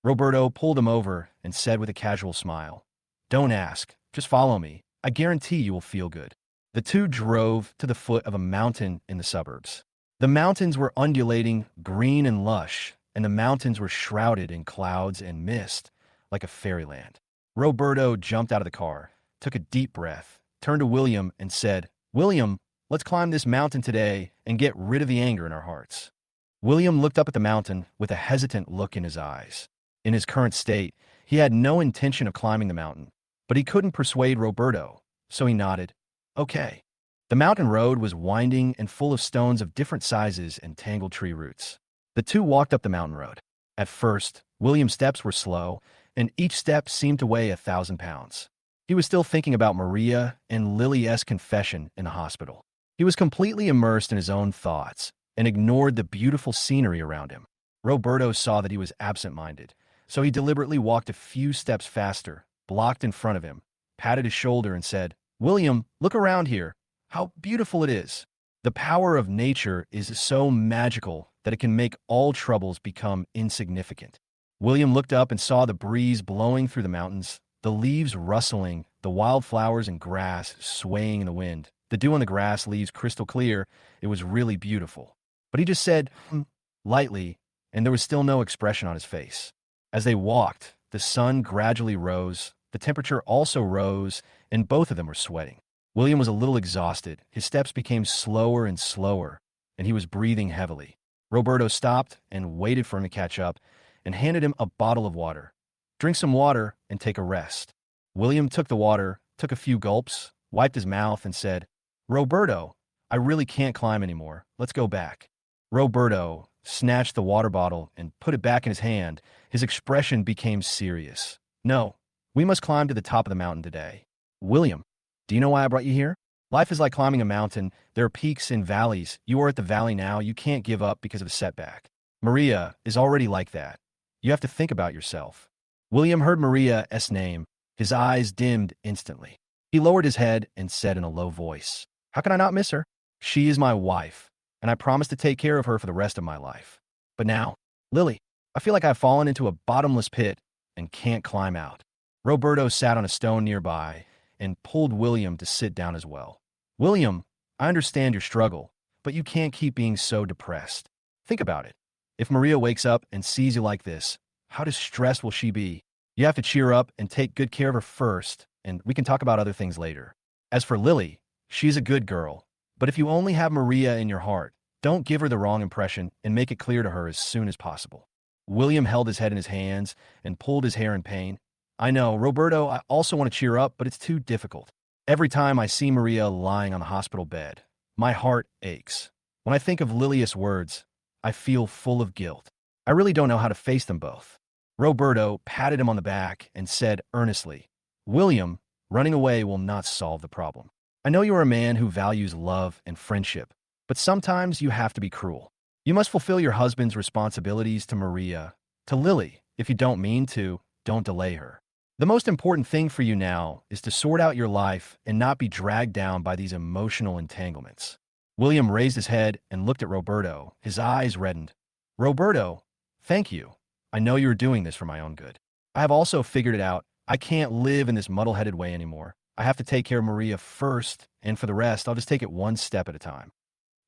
Roberto pulled him over and said with a casual smile, "Don't ask. Just follow me. I guarantee you will feel good." The two drove to the foot of a mountain in the suburbs. The mountains were undulating, green and lush, and the mountains were shrouded in clouds and mist, like a fairyland. Roberto jumped out of the car, took a deep breath, turned to William and said, "William, let's climb this mountain today and get rid of the anger in our hearts." William looked up at the mountain with a hesitant look in his eyes. In his current state, he had no intention of climbing the mountain, but he couldn't persuade Roberto, so he nodded. "Okay." The mountain road was winding and full of stones of different sizes and tangled tree roots. The two walked up the mountain road. At first, William's steps were slow, and each step seemed to weigh 1,000 pounds. He was still thinking about Maria and Lily's confession in the hospital. He was completely immersed in his own thoughts and ignored the beautiful scenery around him. Roberto saw that he was absent-minded, so he deliberately walked a few steps faster, blocked in front of him, patted his shoulder and said, "William, look around here. How beautiful it is." The power of nature is so magical that it can make all troubles become insignificant. William looked up and saw the breeze blowing through the mountains, the leaves rustling, the wildflowers and grass swaying in the wind. The dew on the grass leaves crystal clear. It was really beautiful. But he just said, lightly, and there was still no expression on his face. As they walked, the sun gradually rose, the temperature also rose, and both of them were sweating. William was a little exhausted. His steps became slower and slower, and he was breathing heavily. Roberto stopped and waited for him to catch up and handed him a bottle of water. "Drink some water and take a rest." William took the water, took a few gulps, wiped his mouth, and said, "Roberto, I really can't climb anymore. Let's go back." Roberto snatched the water bottle and put it back in his hand. His expression became serious. "No, we must climb to the top of the mountain today." "William, do you know why I brought you here? Life is like climbing a mountain. There are peaks and valleys. You are at the valley now. You can't give up because of a setback. Maria is already like that. You have to think about yourself." William heard Maria's name. His eyes dimmed instantly. He lowered his head and said in a low voice, "How can I not miss her? She is my wife, and I promise to take care of her for the rest of my life. But now, Lily, I feel like I've fallen into a bottomless pit and can't climb out." Roberto sat on a stone nearby and pulled William to sit down as well. "William, I understand your struggle, but you can't keep being so depressed. Think about it. If Maria wakes up and sees you like this, how distressed will she be? You have to cheer up and take good care of her first, and we can talk about other things later. As for Lily, she's a good girl, but if you only have Maria in your heart, don't give her the wrong impression and make it clear to her as soon as possible." William held his head in his hands and pulled his hair in pain. "I know, Roberto, I also want to cheer up, but it's too difficult. Every time I see Maria lying on the hospital bed, my heart aches. When I think of Lilius' words, I feel full of guilt. I really don't know how to face them both." Roberto patted him on the back and said earnestly, "William, running away will not solve the problem. I know you are a man who values love and friendship, but sometimes you have to be cruel. You must fulfill your husband's responsibilities to Maria, to Lily. If you don't mean to, don't delay her. The most important thing for you now is to sort out your life and not be dragged down by these emotional entanglements." William raised his head and looked at Roberto. His eyes reddened. "Roberto, thank you. I know you're doing this for my own good. I have also figured it out. I can't live in this muddle-headed way anymore. I have to take care of Maria first, and for the rest, I'll just take it one step at a time."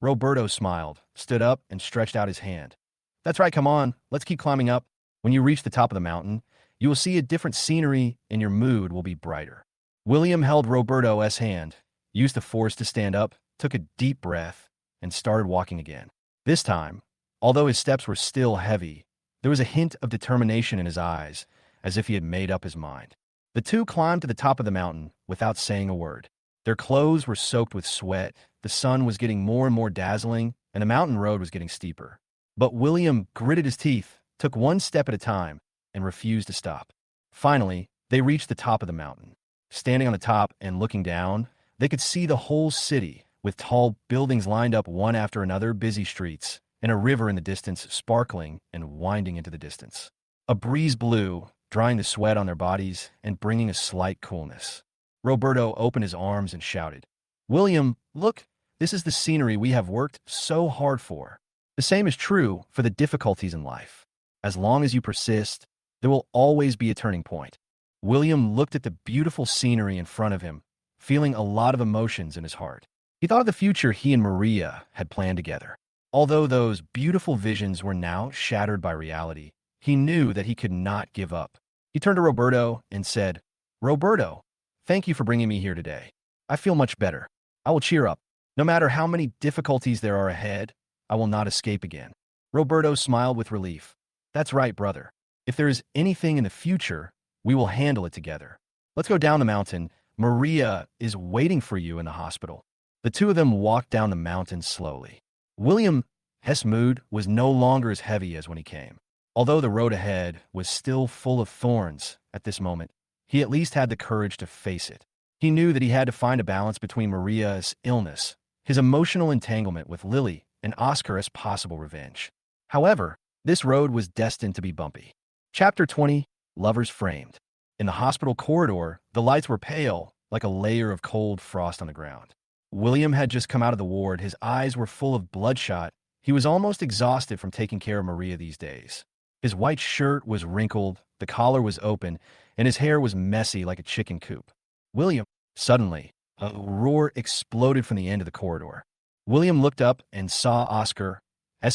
Roberto smiled, stood up, and stretched out his hand. "That's right, come on. Let's keep climbing up. When you reach the top of the mountain, you will see a different scenery and your mood will be brighter." William held Roberto's hand, used the force to stand up, took a deep breath, and started walking again. This time, although his steps were still heavy, there was a hint of determination in his eyes, as if he had made up his mind. The two climbed to the top of the mountain without saying a word. Their clothes were soaked with sweat, the sun was getting more and more dazzling, and the mountain road was getting steeper. But William gritted his teeth, took one step at a time, and refused to stop. Finally, they reached the top of the mountain. Standing on the top and looking down, they could see the whole city, with tall buildings lined up one after another, busy streets, and a river in the distance sparkling and winding into the distance. A breeze blew, drying the sweat on their bodies and bringing a slight coolness. Roberto opened his arms and shouted, "William, look, this is the scenery we have worked so hard for." The same is true for the difficulties in life. As long as you persist, there will always be a turning point. William looked at the beautiful scenery in front of him, feeling a lot of emotions in his heart. He thought of the future he and Maria had planned together. Although those beautiful visions were now shattered by reality, he knew that he could not give up. He turned to Roberto and said, "Roberto, thank you for bringing me here today. I feel much better. I will cheer up. No matter how many difficulties there are ahead, I will not escape again." Roberto smiled with relief. "That's right, brother. If there is anything in the future, we will handle it together. Let's go down the mountain. Maria is waiting for you in the hospital." The two of them walked down the mountain slowly. William's mood was no longer as heavy as when he came. Although the road ahead was still full of thorns at this moment, he at least had the courage to face it. He knew that he had to find a balance between Maria's illness, his emotional entanglement with Lily, and Oscar's possible revenge. However, this road was destined to be bumpy. Chapter 20, Lovers Framed. In the hospital corridor, the lights were pale, like a layer of cold frost on the ground. William had just come out of the ward. His eyes were full of bloodshot. He was almost exhausted from taking care of Maria these days. His white shirt was wrinkled, the collar was open, and his hair was messy like a chicken coop. "William!" Suddenly, a roar exploded from the end of the corridor. William looked up and saw Oscar's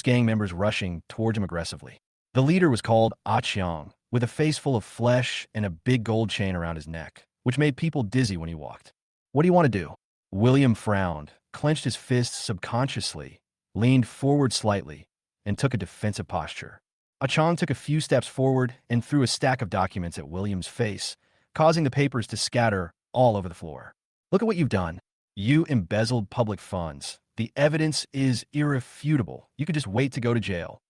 gang members rushing towards him aggressively. The leader was called Ah Chiang, with a face full of flesh and a big gold chain around his neck, which made people dizzy when he walked. "What do you want to do?" William frowned, clenched his fists subconsciously, leaned forward slightly, and took a defensive posture. Ah Chiang took a few steps forward and threw a stack of documents at William's face, causing the papers to scatter all over the floor. "Look at what you've done. You embezzled public funds. The evidence is irrefutable. You could just wait to go to jail."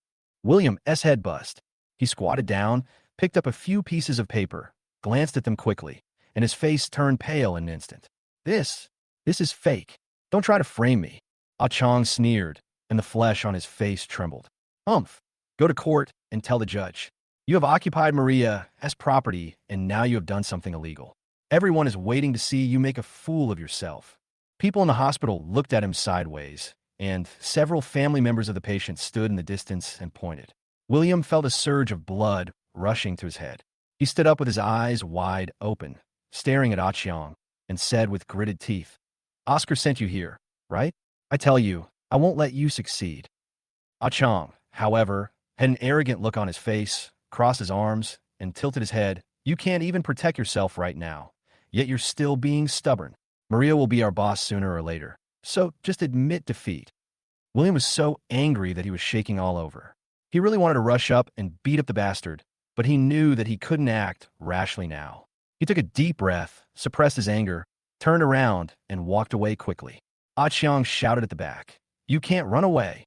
William's head buzzed. He squatted down, picked up a few pieces of paper, glanced at them quickly, and his face turned pale in an instant. This is fake. Don't try to frame me." Ah Chong sneered, and the flesh on his face trembled. "Humph. Go to court and tell the judge. You have occupied Maria's property, and now you have done something illegal. Everyone is waiting to see you make a fool of yourself." People in the hospital looked at him sideways, and several family members of the patient stood in the distance and pointed. William felt a surge of blood rushing to his head. He stood up with his eyes wide open, staring at Ah Chiang, and said with gritted teeth, "Oscar sent you here, right? I tell you, I won't let you succeed." Ah Chiang, however, had an arrogant look on his face, crossed his arms, and tilted his head. "You can't even protect yourself right now, yet you're still being stubborn. Maria will be our boss sooner or later, so just admit defeat." William was so angry that he was shaking all over. He really wanted to rush up and beat up the bastard, but he knew that he couldn't act rashly now. He took a deep breath, suppressed his anger, turned around, and walked away quickly. Ah Chiang shouted at the back, "You can't run away."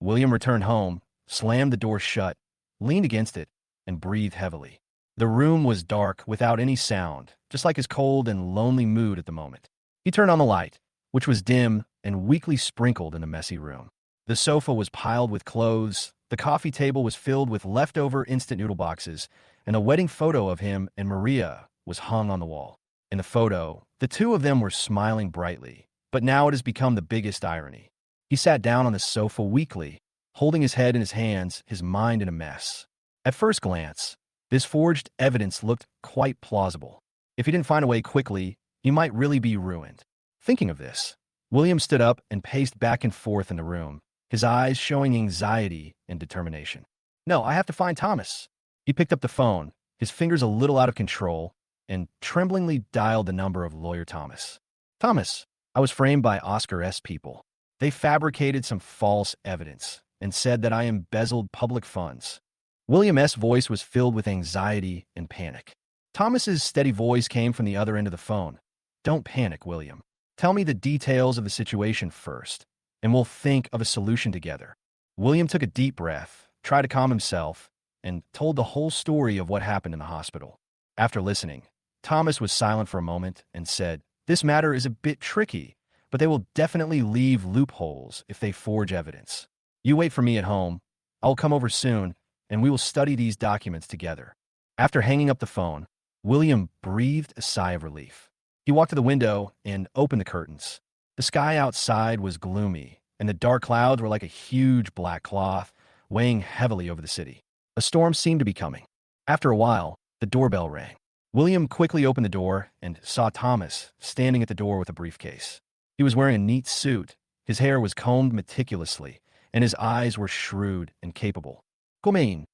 William returned home, slammed the door shut, leaned against it, and breathed heavily. The room was dark without any sound, just like his cold and lonely mood at the moment. He turned on the light, which was dim and weakly sprinkled in the messy room. The sofa was piled with clothes, the coffee table was filled with leftover instant noodle boxes, and a wedding photo of him and Maria was hung on the wall. In the photo, the two of them were smiling brightly, but now it has become the biggest irony. He sat down on the sofa weakly, holding his head in his hands, his mind in a mess. At first glance, this forged evidence looked quite plausible. If he didn't find a way quickly, he might really be ruined. Thinking of this, William stood up and paced back and forth in the room, his eyes showing anxiety and determination. "No, I have to find Thomas." He picked up the phone, his fingers a little out of control, and tremblingly dialed the number of lawyer Thomas. "Thomas, I was framed by Oscar's people. They fabricated some false evidence and said that I embezzled public funds." William's voice was filled with anxiety and panic. Thomas's steady voice came from the other end of the phone. "Don't panic, William. Tell me the details of the situation first, and we'll think of a solution together. William took a deep breath, tried to calm himself, and told the whole story of what happened in the hospital. After listening, Thomas was silent for a moment and said, "This matter is a bit tricky, but they will definitely leave loopholes if they forge evidence. You wait for me at home. I'll come over soon, and we will study these documents together." After hanging up the phone, William breathed a sigh of relief. He walked to the window and opened the curtains. The sky outside was gloomy, and the dark clouds were like a huge black cloth, weighing heavily over the city. A storm seemed to be coming. After a while, the doorbell rang. William quickly opened the door and saw Thomas standing at the door with a briefcase. He was wearing a neat suit, his hair was combed meticulously, and his eyes were shrewd and capable. "Come in."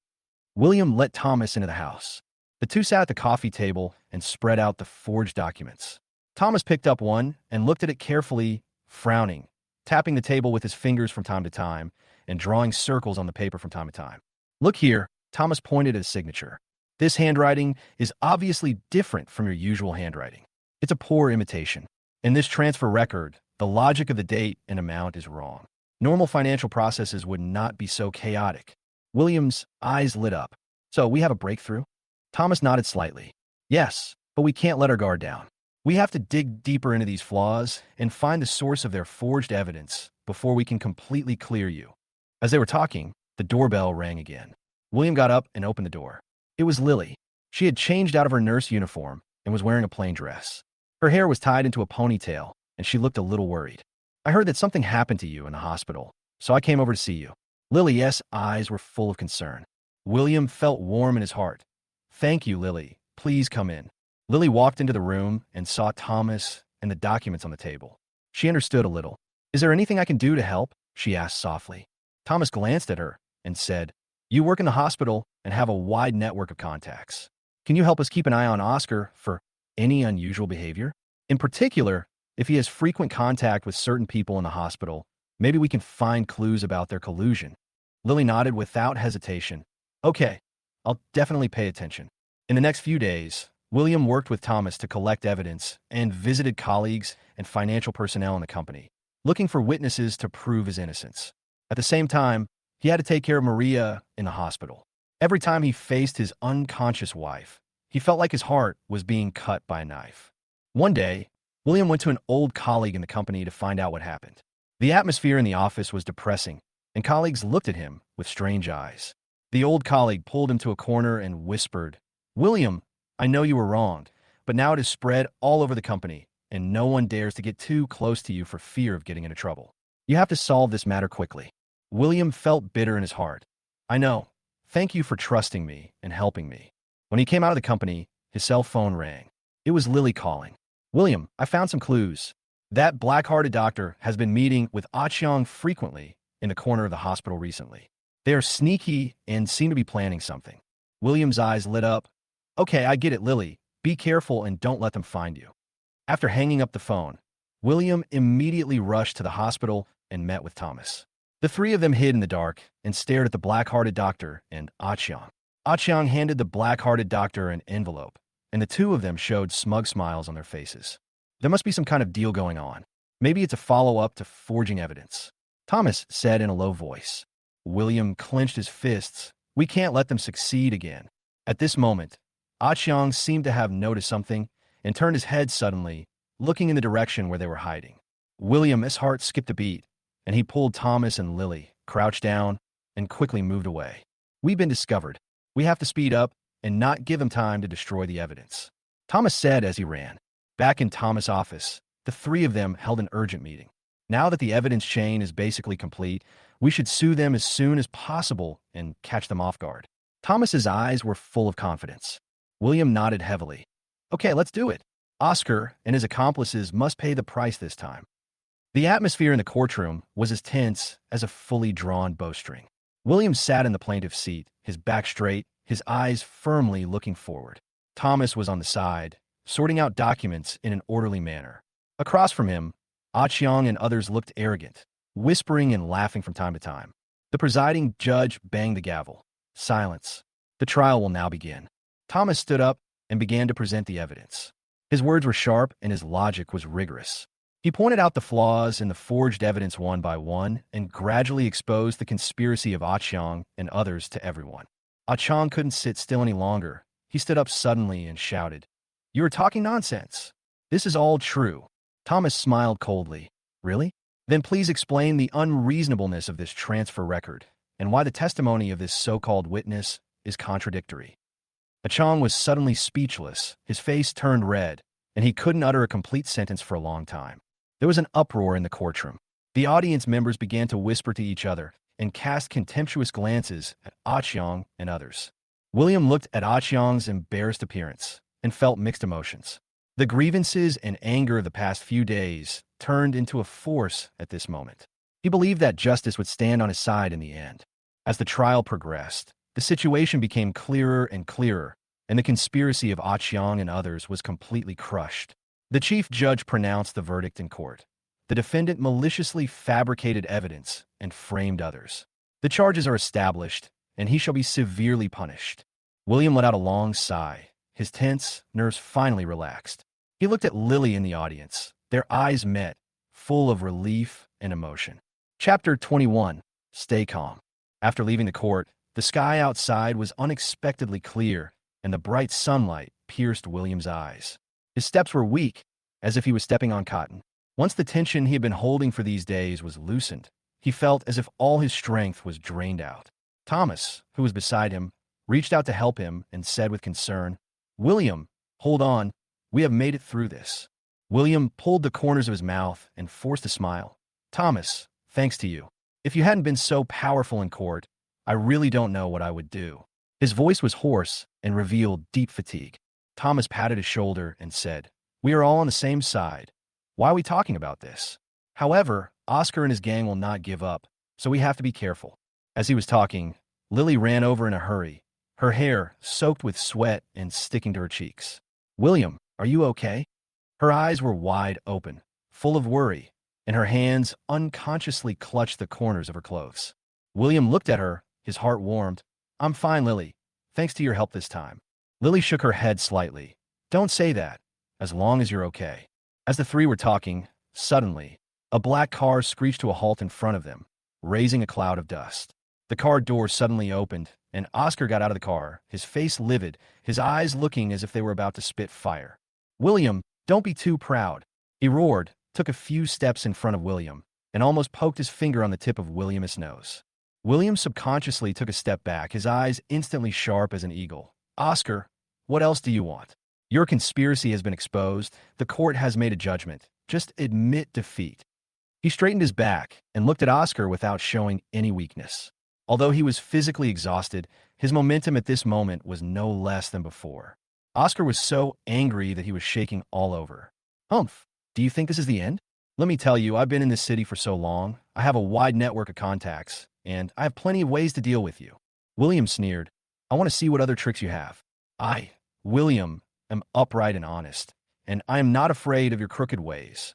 William let Thomas into the house. The two sat at the coffee table and spread out the forged documents. Thomas picked up one and looked at it carefully, frowning, tapping the table with his fingers from time to time and drawing circles on the paper from time to time. "Look here," Thomas pointed at his signature. "This handwriting is obviously different from your usual handwriting. It's a poor imitation. In this transfer record, the logic of the date and amount is wrong. Normal financial processes would not be so chaotic." William's eyes lit up. "So we have a breakthrough?" Thomas nodded slightly. "Yes, but we can't let our guard down. We have to dig deeper into these flaws and find the source of their forged evidence before we can completely clear you." As they were talking, the doorbell rang again. William got up and opened the door. It was Lily. She had changed out of her nurse uniform and was wearing a plain dress. Her hair was tied into a ponytail, and she looked a little worried. "I heard that something happened to you in the hospital, so I came over to see you." Lily's eyes were full of concern. William felt warm in his heart. "Thank you, Lily. Please come in." Lily walked into the room and saw Thomas and the documents on the table. She understood a little. "Is there anything I can do to help?" she asked softly. Thomas glanced at her and said, "You work in the hospital and have a wide network of contacts. Can you help us keep an eye on Oscar for any unusual behavior? In particular, if he has frequent contact with certain people in the hospital, maybe we can find clues about their collusion." Lily nodded without hesitation. "Okay, I'll definitely pay attention." In the next few days, William worked with Thomas to collect evidence and visited colleagues and financial personnel in the company, looking for witnesses to prove his innocence. At the same time, he had to take care of Maria in the hospital. Every time he faced his unconscious wife, he felt like his heart was being cut by a knife. One day, William went to an old colleague in the company to find out what happened. The atmosphere in the office was depressing, and colleagues looked at him with strange eyes. The old colleague pulled him to a corner and whispered, "William, I know you were wronged, but now it is spread all over the company, and no one dares to get too close to you for fear of getting into trouble. You have to solve this matter quickly." William felt bitter in his heart. "I know. Thank you for trusting me and helping me." When he came out of the company, his cell phone rang. It was Lily calling. "William, I found some clues. That black-hearted doctor has been meeting with Ah frequently in the corner of the hospital recently. They are sneaky and seem to be planning something." William's eyes lit up. "Okay, I get it, Lily. Be careful and don't let them find you." After hanging up the phone, William immediately rushed to the hospital and met with Thomas. The three of them hid in the dark and stared at the black-hearted doctor and Ah-Chiang. Ah-Chiang handed the black-hearted doctor an envelope, and the two of them showed smug smiles on their faces. There must be some kind of deal going on. Maybe it's a follow-up to forging evidence, Thomas said in a low voice. William clenched his fists. "We can't let them succeed again." At this moment, Ah-Chiang seemed to have noticed something and turned his head suddenly, looking in the direction where they were hiding. William's heart skipped a beat, and he pulled Thomas and Lily, crouched down, and quickly moved away. "We've been discovered. We have to speed up and not give them time to destroy the evidence," Thomas said as he ran. Back in Thomas' office, the three of them held an urgent meeting. "Now that the evidence chain is basically complete, we should sue them as soon as possible and catch them off guard." Thomas's eyes were full of confidence. William nodded heavily. "Okay, let's do it. Oscar and his accomplices must pay the price this time." The atmosphere in the courtroom was as tense as a fully drawn bowstring. William sat in the plaintiff's seat, his back straight, his eyes firmly looking forward. Thomas was on the side, sorting out documents in an orderly manner. Across from him, Ah-Chiang and others looked arrogant, whispering and laughing from time to time. The presiding judge banged the gavel. Silence. The trial will now begin. Thomas stood up and began to present the evidence. His words were sharp and his logic was rigorous. He pointed out the flaws in the forged evidence one by one and gradually exposed the conspiracy of Ah Chang and others to everyone. Ah Chang couldn't sit still any longer. He stood up suddenly and shouted, "You are talking nonsense. This is all true." Thomas smiled coldly. "Really? Then please explain the unreasonableness of this transfer record and why the testimony of this so-called witness is contradictory." Ah Chang was suddenly speechless. His face turned red, and he couldn't utter a complete sentence for a long time. There was an uproar in the courtroom. The audience members began to whisper to each other and cast contemptuous glances at Ah Chang and others. William looked at Ah Chang's embarrassed appearance and felt mixed emotions. The grievances and anger of the past few days turned into a force at this moment. He believed that justice would stand on his side in the end. As the trial progressed, the situation became clearer and clearer, and the conspiracy of Ah Chang and others was completely crushed. The chief judge pronounced the verdict in court. The defendant maliciously fabricated evidence and framed others. The charges are established, and he shall be severely punished. William let out a long sigh. His tense nerves finally relaxed. He looked at Lily in the audience. Their eyes met, full of relief and emotion. Chapter 21. Stay calm. After leaving the court, the sky outside was unexpectedly clear, and the bright sunlight pierced William's eyes. His steps were weak, as if he was stepping on cotton. Once the tension he had been holding for these days was loosened, he felt as if all his strength was drained out. Thomas, who was beside him, reached out to help him and said with concern, "William, hold on. We have made it through this." William pulled the corners of his mouth and forced a smile. "Thomas, thanks to you. If you hadn't been so powerful in court, I really don't know what I would do." His voice was hoarse and revealed deep fatigue. Thomas patted his shoulder and said, "We are all on the same side. Why are we talking about this? However, Oscar and his gang will not give up, so we have to be careful." As he was talking, Lily ran over in a hurry, her hair soaked with sweat and sticking to her cheeks. "William, are you okay?" Her eyes were wide open, full of worry, and her hands unconsciously clutched the corners of her clothes. William looked at her, his heart warmed. "I'm fine, Lily. Thanks to your help this time." Lily shook her head slightly. "Don't say that, as long as you're okay." As the three were talking, suddenly, a black car screeched to a halt in front of them, raising a cloud of dust. The car door suddenly opened, and Oscar got out of the car, his face livid, his eyes looking as if they were about to spit fire. "William, don't be too proud." He roared, took a few steps in front of William, and almost poked his finger on the tip of William's nose. William subconsciously took a step back, his eyes instantly sharp as an eagle. "Oscar, what else do you want? Your conspiracy has been exposed. The court has made a judgment. Just admit defeat." He straightened his back and looked at Oscar without showing any weakness. Although he was physically exhausted, his momentum at this moment was no less than before. Oscar was so angry that he was shaking all over. "Humph, do you think this is the end? Let me tell you, I've been in this city for so long. I have a wide network of contacts, and I have plenty of ways to deal with you." William sneered. "I want to see what other tricks you have. I, William, am upright and honest, and I am not afraid of your crooked ways."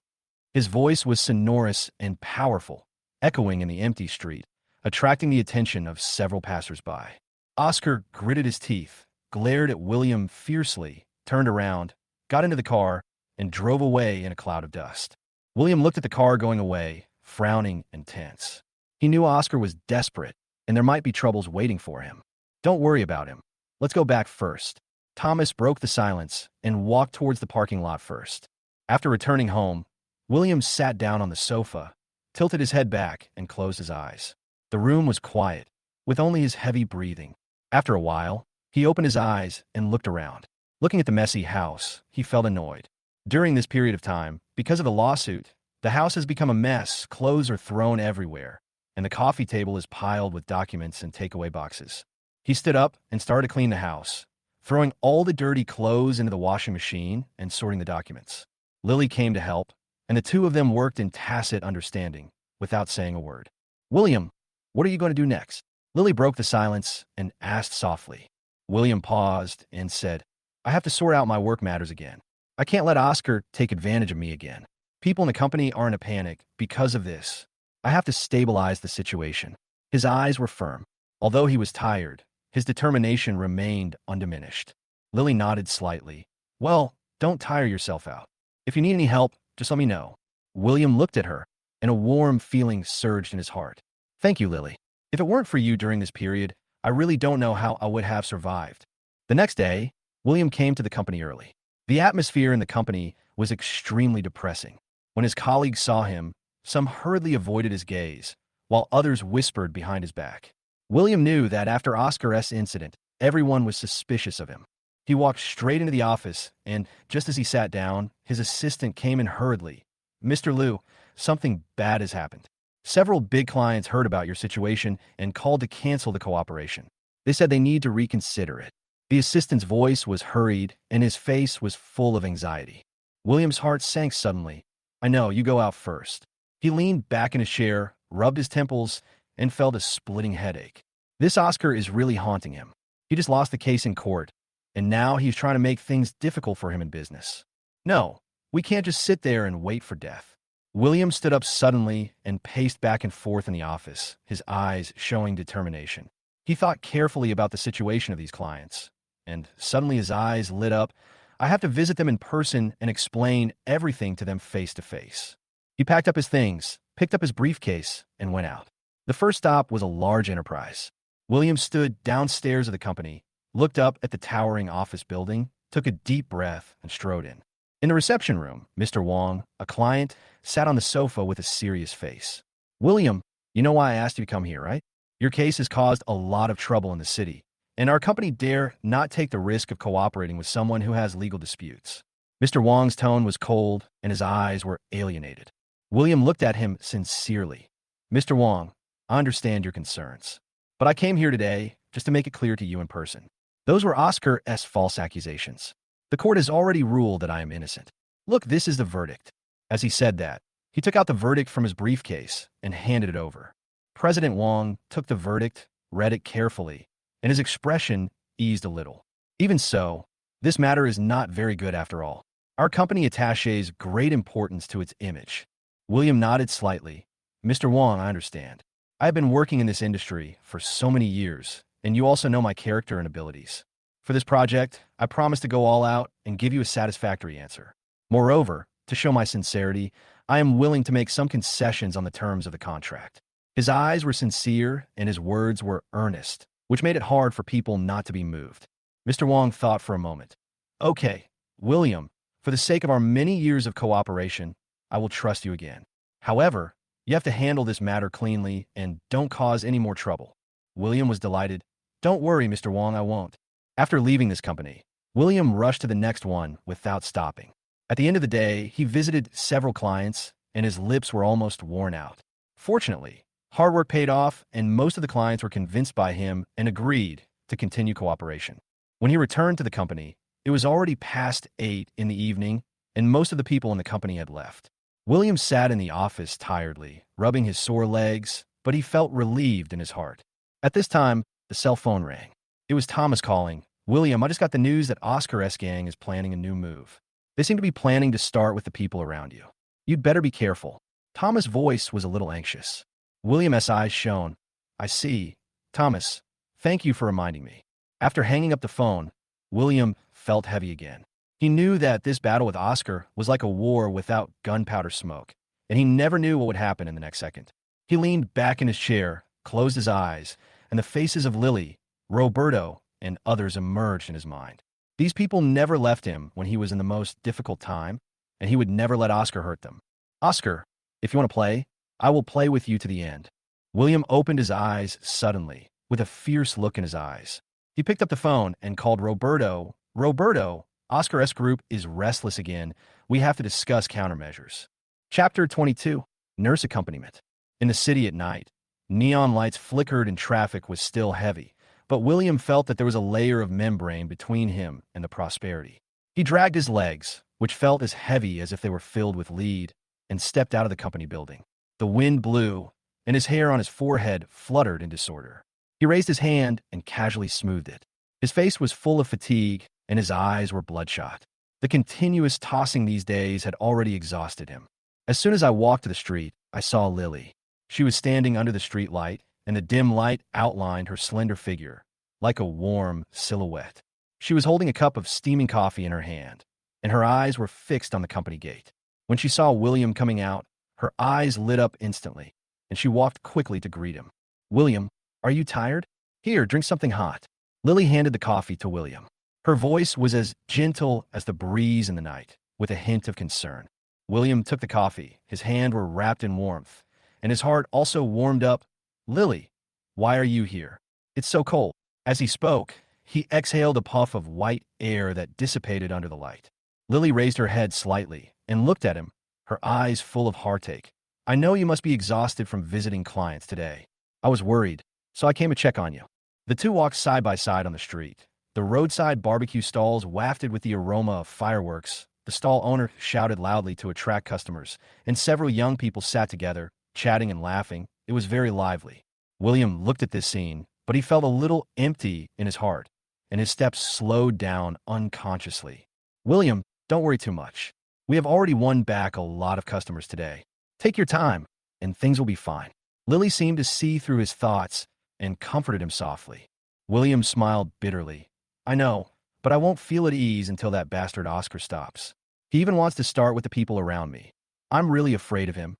His voice was sonorous and powerful, echoing in the empty street, attracting the attention of several passers-by. Oscar gritted his teeth, glared at William fiercely, turned around, got into the car, and drove away in a cloud of dust. William looked at the car going away, frowning and tense. He knew Oscar was desperate, and there might be troubles waiting for him. "Don't worry about him. Let's go back first." Thomas broke the silence and walked towards the parking lot first. After returning home, William sat down on the sofa, tilted his head back, and closed his eyes. The room was quiet, with only his heavy breathing. After a while, he opened his eyes and looked around. Looking at the messy house, he felt annoyed. During this period of time, because of the lawsuit, the house has become a mess, clothes are thrown everywhere, and the coffee table is piled with documents and takeaway boxes. He stood up and started to clean the house, throwing all the dirty clothes into the washing machine and sorting the documents. Lily came to help, and the two of them worked in tacit understanding, without saying a word. "William, what are you going to do next?" Lily broke the silence and asked softly. William paused and said, "I have to sort out my work matters again. I can't let Oscar take advantage of me again. People in the company are in a panic because of this. I have to stabilize the situation." His eyes were firm. Although he was tired, his determination remained undiminished. Lily nodded slightly. "Well, don't tire yourself out. If you need any help, just let me know." William looked at her, and a warm feeling surged in his heart. Thank you, Lily. If it weren't for you during this period, I really don't know how I would have survived. The next day, William came to the company early. The atmosphere in the company was extremely depressing. When his colleagues saw him, some hurriedly avoided his gaze, while others whispered behind his back. William knew that after Oscar's incident, everyone was suspicious of him. He walked straight into the office, and just as he sat down, his assistant came in hurriedly. Mr. Liu, something bad has happened. Several big clients heard about your situation and called to cancel the cooperation. They said they need to reconsider it. The assistant's voice was hurried, and his face was full of anxiety. William's heart sank suddenly. I know, you go out first. He leaned back in his chair, rubbed his temples, and felt a splitting headache. This Oscar is really haunting him. He just lost the case in court, and now he's trying to make things difficult for him in business. No, we can't just sit there and wait for death. William stood up suddenly and paced back and forth in the office, his eyes showing determination. He thought carefully about the situation of these clients, and suddenly his eyes lit up. I have to visit them in person and explain everything to them face to face. He packed up his things, picked up his briefcase, and went out. The first stop was a large enterprise. William stood downstairs of the company, looked up at the towering office building, took a deep breath, and strode in. In the reception room, Mr. Wong, a client, sat on the sofa with a serious face. William, you know why I asked you to come here, right? Your case has caused a lot of trouble in the city, and our company dare not take the risk of cooperating with someone who has legal disputes. Mr. Wong's tone was cold, and his eyes were alienated. William looked at him sincerely. Mr. Wong, I understand your concerns, but I came here today just to make it clear to you in person. Those were Oscar's false accusations. The court has already ruled that I am innocent. Look, this is the verdict. As he said that, he took out the verdict from his briefcase and handed it over. President Wong took the verdict, read it carefully, and his expression eased a little. Even so, this matter is not very good after all. Our company attaches great importance to its image. William nodded slightly. Mr. Wong, I understand. I have been working in this industry for so many years, and you also know my character and abilities. For this project, I promise to go all out and give you a satisfactory answer. Moreover, to show my sincerity, I am willing to make some concessions on the terms of the contract. His eyes were sincere and his words were earnest, which made it hard for people not to be moved. Mr. Wong thought for a moment. Okay, William, for the sake of our many years of cooperation, I will trust you again. However, you have to handle this matter cleanly and don't cause any more trouble. William was delighted. Don't worry, Mr. Wong, I won't. After leaving this company, William rushed to the next one without stopping. At the end of the day, he visited several clients, and his lips were almost worn out. Fortunately, hard work paid off, and most of the clients were convinced by him and agreed to continue cooperation. When he returned to the company, it was already past 8 in the evening, and most of the people in the company had left. William sat in the office tiredly, rubbing his sore legs, but he felt relieved in his heart. At this time, the cell phone rang. It was Thomas calling. William, I just got the news that Oscar's gang is planning a new move. They seem to be planning to start with the people around you. You'd better be careful. Thomas' voice was a little anxious. William's eyes shone. I see. Thomas, thank you for reminding me. After hanging up the phone, William felt heavy again. He knew that this battle with Oscar was like a war without gunpowder smoke, and he never knew what would happen in the next second. He leaned back in his chair, closed his eyes, and the faces of Lily, Roberto, and others emerged in his mind. These people never left him when he was in the most difficult time, and he would never let Oscar hurt them. Oscar, if you want to play, I will play with you to the end. William opened his eyes suddenly, with a fierce look in his eyes. He picked up the phone and called Roberto. Roberto, Oscar's group is restless again. We have to discuss countermeasures. Chapter 22, Nurse Accompaniment. In the city at night, neon lights flickered and traffic was still heavy, but William felt that there was a layer of membrane between him and the prosperity. He dragged his legs, which felt as heavy as if they were filled with lead, and stepped out of the company building. The wind blew, and his hair on his forehead fluttered in disorder. He raised his hand and casually smoothed it. His face was full of fatigue, and his eyes were bloodshot. The continuous tossing these days had already exhausted him. As soon as I walked to the street, I saw Lily. She was standing under the street light, and the dim light outlined her slender figure, like a warm silhouette. She was holding a cup of steaming coffee in her hand, and her eyes were fixed on the company gate. When she saw William coming out, Her eyes lit up instantly, and she walked quickly to greet him. "William, are you tired? Here, drink something hot." Lily handed the coffee to William. Her voice was as gentle as the breeze in the night, with a hint of concern. William took the coffee. His hands were wrapped in warmth, and his heart also warmed up. "Lily, why are you here? It's so cold." As he spoke, he exhaled a puff of white air that dissipated under the light. Lily raised her head slightly and looked at him, her eyes full of heartache. "I know you must be exhausted from visiting clients today. I was worried, so I came to check on you." The two walked side by side on the street. The roadside barbecue stalls wafted with the aroma of fireworks. The stall owner shouted loudly to attract customers, and several young people sat together, chatting and laughing. It was very lively. William looked at this scene, but he felt a little empty in his heart, and his steps slowed down unconsciously. "William, don't worry too much. We have already won back a lot of customers today. Take your time, and things will be fine." Lily seemed to see through his thoughts and comforted him softly. William smiled bitterly. "I know, but I won't feel at ease until that bastard Oscar stops. He even wants to start with the people around me. I'm really afraid of him."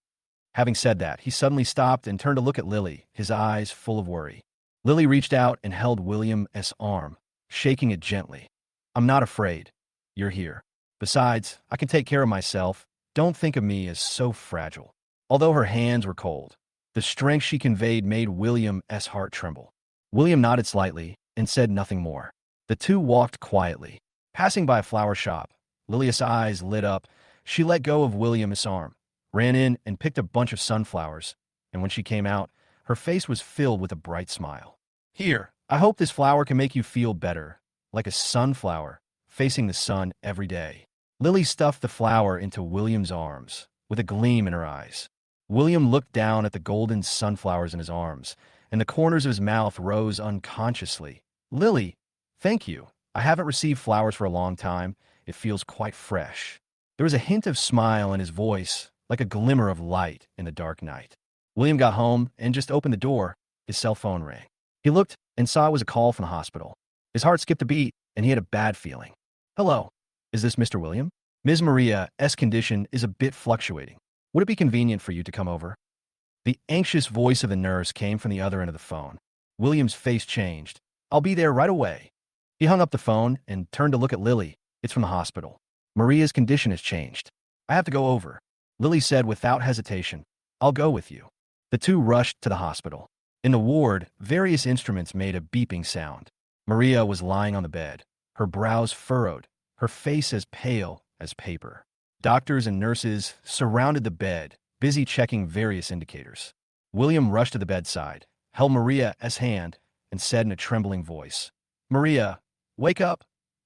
Having said that, he suddenly stopped and turned to look at Lily, his eyes full of worry. Lily reached out and held William's arm, shaking it gently. "I'm not afraid. You're here. Besides, I can take care of myself. Don't think of me as so fragile." Although her hands were cold, the strength she conveyed made William's heart tremble. William nodded slightly and said nothing more. The two walked quietly. Passing by a flower shop, Lily's eyes lit up. She let go of William's arm, ran in and picked a bunch of sunflowers, and when she came out, her face was filled with a bright smile. "Here, I hope this flower can make you feel better, like a sunflower, facing the sun every day." Lily stuffed the flower into William's arms, with a gleam in her eyes. William looked down at the golden sunflowers in his arms, and the corners of his mouth rose unconsciously. "Lily, thank you. I haven't received flowers for a long time. It feels quite fresh." There was a hint of smile in his voice, like a glimmer of light in the dark night. William got home and just opened the door. His cell phone rang. He looked and saw it was a call from the hospital. His heart skipped a beat, and he had a bad feeling. "Hello. Is this Mr. William? Ms. Maria's condition is a bit fluctuating. Would it be convenient for you to come over?" The anxious voice of the nurse came from the other end of the phone. William's face changed. "I'll be there right away." He hung up the phone and turned to look at Lily. "It's from the hospital. Maria's condition has changed. I have to go over." Lily said without hesitation, "I'll go with you." The two rushed to the hospital. In the ward, various instruments made a beeping sound. Maria was lying on the bed, her brows furrowed, her face as pale as paper. Doctors and nurses surrounded the bed, busy checking various indicators. William rushed to the bedside, held Maria's hand, and said in a trembling voice, "Maria, wake up.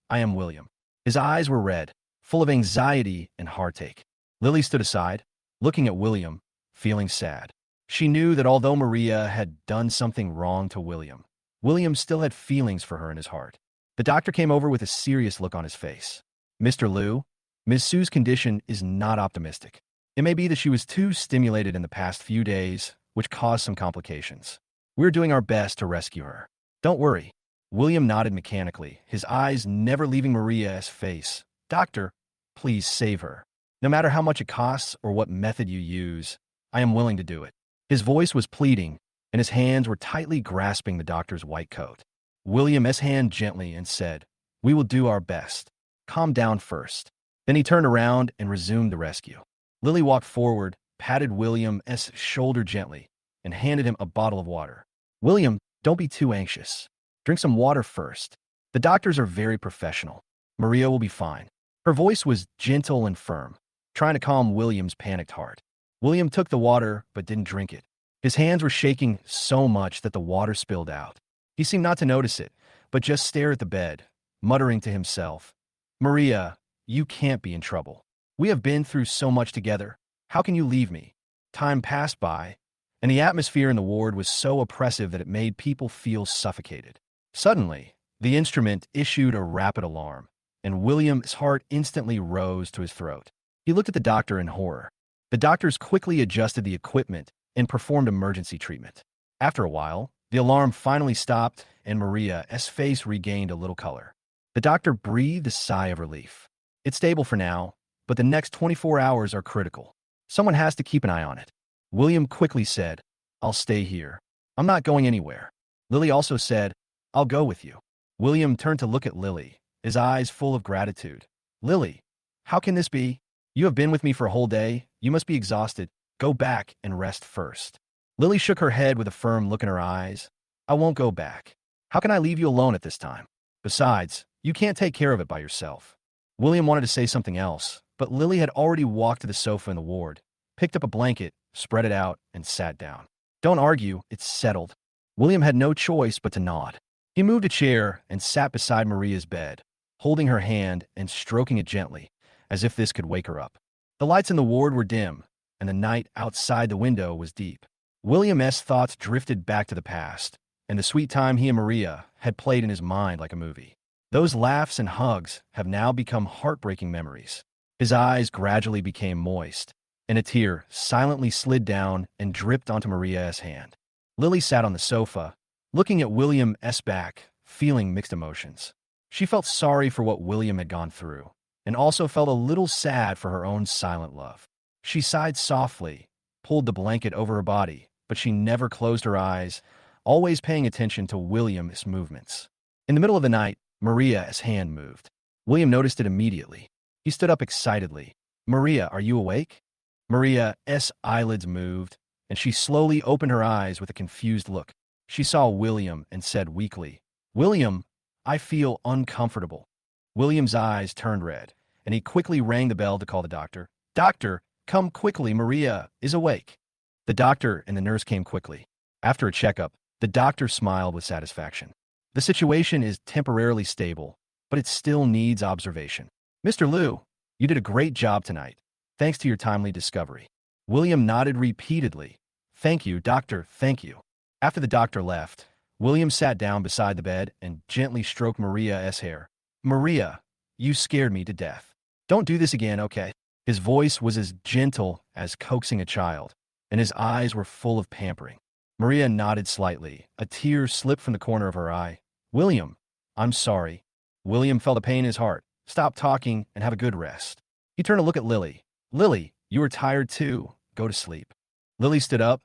I am William." His eyes were red, full of anxiety and heartache. Lily stood aside, looking at William, feeling sad. She knew that although Maria had done something wrong to William, William still had feelings for her in his heart. The doctor came over with a serious look on his face. "Mr. Liu, Ms. Su's condition is not optimistic. It may be that she was too stimulated in the past few days, which caused some complications. We're doing our best to rescue her. Don't worry." William nodded mechanically, his eyes never leaving Maria's face. "Doctor, please save her. No matter how much it costs or what method you use, I am willing to do it." His voice was pleading, and his hands were tightly grasping the doctor's white coat. William's hand gently and said, "We will do our best. Calm down first." Then he turned around and resumed the rescue. Lily walked forward, patted William's shoulder gently, and handed him a bottle of water. "William, don't be too anxious. Drink some water first. The doctors are very professional. Maria will be fine." Her voice was gentle and firm, trying to calm William's panicked heart. William took the water but didn't drink it. His hands were shaking so much that the water spilled out. He seemed not to notice it, but just stare at the bed, muttering to himself, "Maria, you can't be in trouble. We have been through so much together. How can you leave me?" Time passed by, and the atmosphere in the ward was so oppressive that it made people feel suffocated. Suddenly, the instrument issued a rapid alarm, and William's heart instantly rose to his throat. He looked at the doctor in horror. The doctors quickly adjusted the equipment and performed emergency treatment. After a while, the alarm finally stopped, and Maria's face regained a little color. The doctor breathed a sigh of relief. "It's stable for now, but the next 24 hours are critical. Someone has to keep an eye on it. William quickly said, I'll stay here. I'm not going anywhere. Lily also said, I'll go with you. William turned to look at Lily, his eyes full of gratitude. Lily, how can this be? You have been with me for a whole day. You must be exhausted. Go back and rest first. Lily shook her head with a firm look in her eyes. I won't go back. How can I leave you alone at this time? Besides, you can't take care of it by yourself. William wanted to say something else, but Lily had already walked to the sofa in the ward, picked up a blanket, spread it out, and sat down. Don't argue, it's settled. William had no choice but to nod. He moved a chair and sat beside Maria's bed, holding her hand and stroking it gently, as if this could wake her up. The lights in the ward were dim, and the night outside the window was deep. William's thoughts drifted back to the past, and the sweet time he and Maria had played in his mind like a movie. Those laughs and hugs have now become heartbreaking memories. His eyes gradually became moist, and a tear silently slid down and dripped onto Maria's hand. Lily sat on the sofa, looking at William's back, feeling mixed emotions. She felt sorry for what William had gone through, and also felt a little sad for her own silent love. She sighed softly, pulled the blanket over her body, but she never closed her eyes, always paying attention to William's movements. In the middle of the night, Maria's hand moved. William noticed it immediately. He stood up excitedly. Maria, are you awake? Maria's eyelids moved, and she slowly opened her eyes with a confused look. She saw William and said weakly, William, I feel uncomfortable. William's eyes turned red, and he quickly rang the bell to call the doctor. Doctor, come quickly, Maria is awake. The doctor and the nurse came quickly. After a checkup, the doctor smiled with satisfaction. The situation is temporarily stable, but it still needs observation. Mr. Liu, you did a great job tonight, thanks to your timely discovery. William nodded repeatedly. Thank you, doctor, thank you. After the doctor left, William sat down beside the bed and gently stroked Maria's hair. Maria, you scared me to death. Don't do this again, okay? His voice was as gentle as coaxing a child, and his eyes were full of pampering. Maria nodded slightly. A tear slipped from the corner of her eye. William, I'm sorry. William felt a pain in his heart. Stop talking and have a good rest. He turned to look at Lily. Lily, you are tired too. Go to sleep. Lily stood up,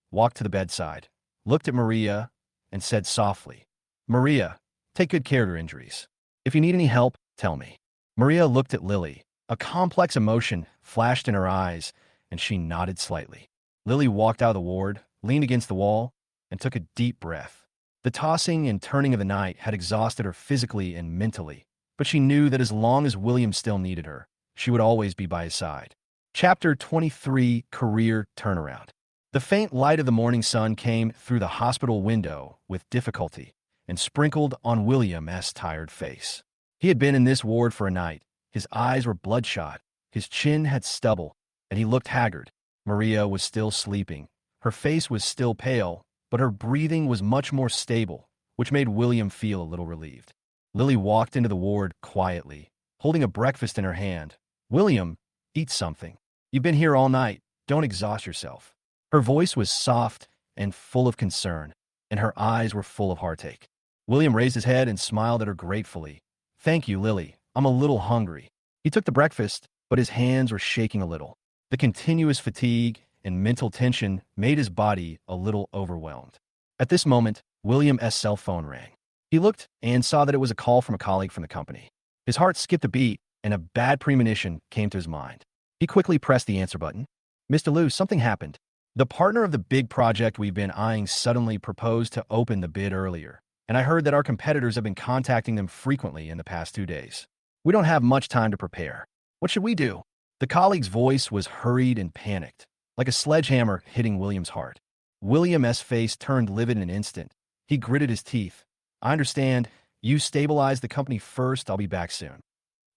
walked to the bedside, looked at Maria, and said softly, Maria, take good care of your injuries. If you need any help, tell me. Maria looked at Lily. A complex emotion flashed in her eyes, and she nodded slightly. Lily walked out of the ward, leaned against the wall, and took a deep breath. The tossing and turning of the night had exhausted her physically and mentally, but she knew that as long as William still needed her, she would always be by his side. Chapter 23, Career Turnaround. The faint light of the morning sun came through the hospital window with difficulty and sprinkled on William's tired face. He had been in this ward for a night. His eyes were bloodshot, his chin had stubble, and he looked haggard. Maria was still sleeping. Her face was still pale, but her breathing was much more stable, which made William feel a little relieved. Lily walked into the ward quietly, holding a breakfast in her hand. William, eat something. You've been here all night. Don't exhaust yourself. Her voice was soft and full of concern, and her eyes were full of heartache. William raised his head and smiled at her gratefully. Thank you, Lily. I'm a little hungry. He took the breakfast, but his hands were shaking a little. The continuous fatigue and mental tension made his body a little overwhelmed. At this moment, William's cell phone rang. He looked and saw that it was a call from a colleague from the company. His heart skipped a beat, and a bad premonition came to his mind. He quickly pressed the answer button. Mr. Liu, something happened. The partner of the big project we've been eyeing suddenly proposed to open the bid earlier, and I heard that our competitors have been contacting them frequently in the past 2 days. We don't have much time to prepare. What should we do? The colleague's voice was hurried and panicked, like a sledgehammer hitting William's heart. William's face turned livid in an instant. He gritted his teeth. I understand. You stabilize the company first. I'll be back soon.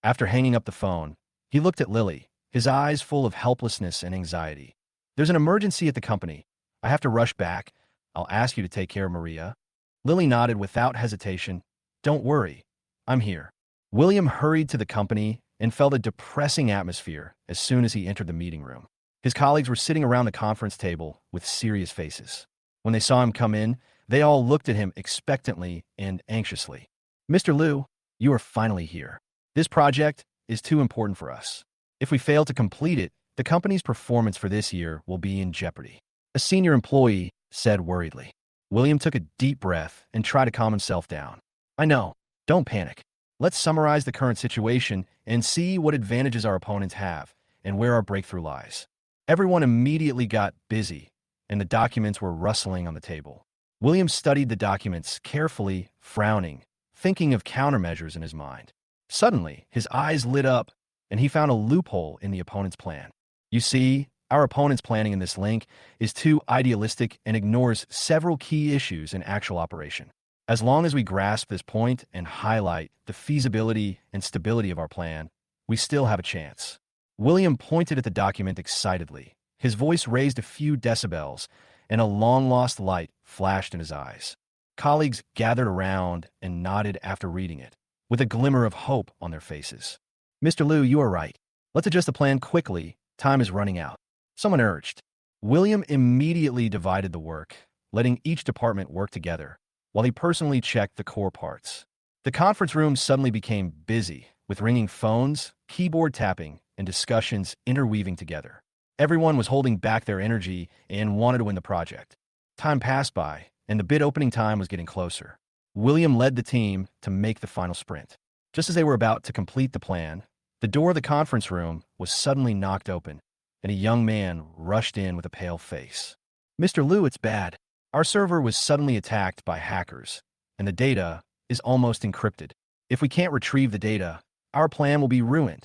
After hanging up the phone, he looked at Lily, his eyes full of helplessness and anxiety. There's an emergency at the company. I have to rush back. I'll ask you to take care of Maria. Lily nodded without hesitation. Don't worry. I'm here. William hurried to the company and felt a depressing atmosphere as soon as he entered the meeting room. His colleagues were sitting around the conference table with serious faces. When they saw him come in, they all looked at him expectantly and anxiously. Mr. Liu, you are finally here. This project is too important for us. If we fail to complete it, The company's performance for this year will be in jeopardy. A senior employee said worriedly. William took a deep breath and tried to calm himself down. I know. Don't panic. Let's summarize the current situation and see what advantages our opponents have and where our breakthrough lies. Everyone immediately got busy, and the documents were rustling on the table. William studied the documents carefully, frowning, thinking of countermeasures in his mind. Suddenly, his eyes lit up, and he found a loophole in the opponent's plan. You see, our opponent's planning in this link is too idealistic and ignores several key issues in actual operation. As long as we grasp this point and highlight the feasibility and stability of our plan, we still have a chance. William pointed at the document excitedly. His voice raised a few decibels, and a long-lost light flashed in his eyes. Colleagues gathered around and nodded after reading it, with a glimmer of hope on their faces. Mr. Liu, you are right. Let's adjust the plan quickly. Time is running out. Someone urged. William immediately divided the work, letting each department work together, while he personally checked the core parts. The conference room suddenly became busy, with ringing phones, keyboard tapping, and discussions interweaving together. Everyone was holding back their energy and wanted to win the project. Time passed by, and the bid opening time was getting closer. William led the team to make the final sprint. Just as they were about to complete the plan, the door of the conference room was suddenly knocked open, and a young man rushed in with a pale face. Mr. Liu, it's bad. Our server was suddenly attacked by hackers, and the data is almost encrypted. If we can't retrieve the data, our plan will be ruined.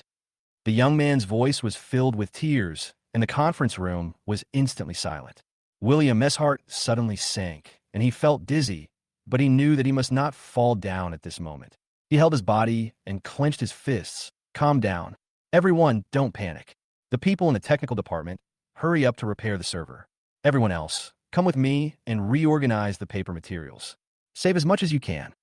The young man's voice was filled with tears, and the conference room was instantly silent. William's heart suddenly sank, and he felt dizzy, but he knew that he must not fall down at this moment. He held his body and clenched his fists. Calm down. Everyone, don't panic. The people in the technical department, hurry up to repair the server. Everyone else, come with me and reorganize the paper materials. Save as much as you can.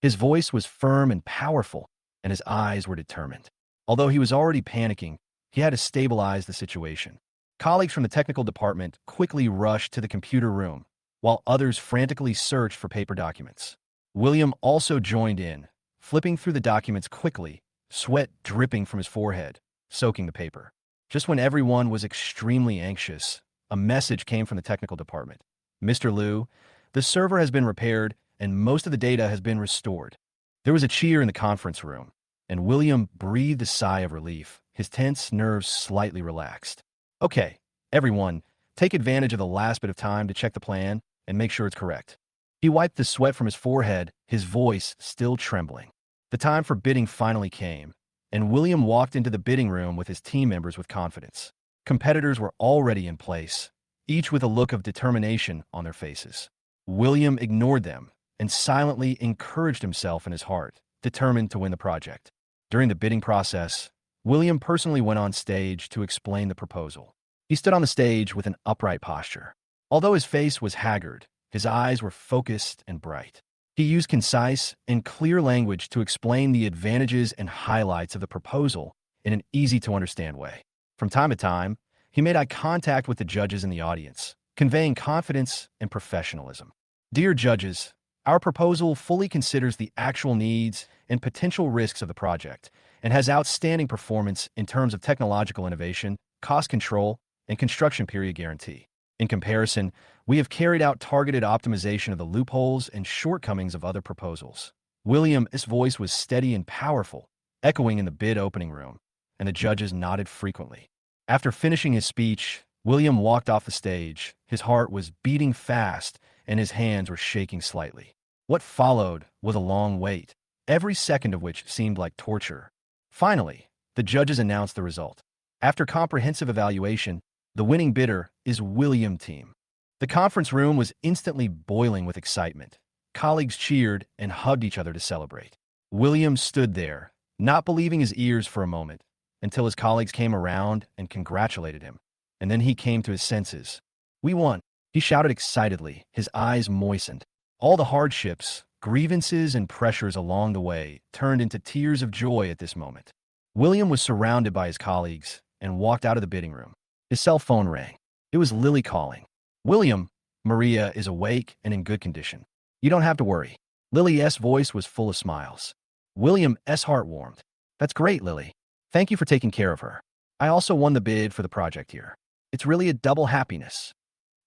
His voice was firm and powerful, and his eyes were determined. Although he was already panicking, he had to stabilize the situation. Colleagues from the technical department quickly rushed to the computer room, while others frantically searched for paper documents. William also joined in, flipping through the documents quickly, sweat dripping from his forehead, soaking the paper. Just when everyone was extremely anxious, a message came from the technical department. Mr. Liu, the server has been repaired and most of the data has been restored. There was a cheer in the conference room, and William breathed a sigh of relief, his tense nerves slightly relaxed. Okay, everyone, take advantage of the last bit of time to check the plan and make sure it's correct. He wiped the sweat from his forehead, his voice still trembling. The time for bidding finally came, and William walked into the bidding room with his team members with confidence. Competitors were already in place, each with a look of determination on their faces. William ignored them and silently encouraged himself in his heart, determined to win the project. During the bidding process, William personally went on stage to explain the proposal. He stood on the stage with an upright posture. Although his face was haggard, his eyes were focused and bright. He used concise and clear language to explain the advantages and highlights of the proposal in an easy-to-understand way. From time to time, he made eye contact with the judges in the audience, conveying confidence and professionalism. Dear judges, our proposal fully considers the actual needs and potential risks of the project and has outstanding performance in terms of technological innovation, cost control, and construction period guarantee. In comparison, we have carried out targeted optimization of the loopholes and shortcomings of other proposals. William's voice was steady and powerful, echoing in the bid opening room, and the judges nodded frequently. After finishing his speech, William walked off the stage. His heart was beating fast, and his hands were shaking slightly. What followed was a long wait, every second of which seemed like torture. Finally, the judges announced the result. After comprehensive evaluation, the winning bidder is William team. The conference room was instantly boiling with excitement. Colleagues cheered and hugged each other to celebrate. William stood there, not believing his ears for a moment, until his colleagues came around and congratulated him. And then he came to his senses. We won, he shouted excitedly, his eyes moistened. All the hardships, grievances, and pressures along the way turned into tears of joy at this moment. William was surrounded by his colleagues and walked out of the bidding room. His cell phone rang. It was Lily calling. William, Maria is awake and in good condition. You don't have to worry. Lily's voice was full of smiles. William's heart warmed. That's great, Lily. Thank you for taking care of her. I also won the bid for the project here. It's really a double happiness.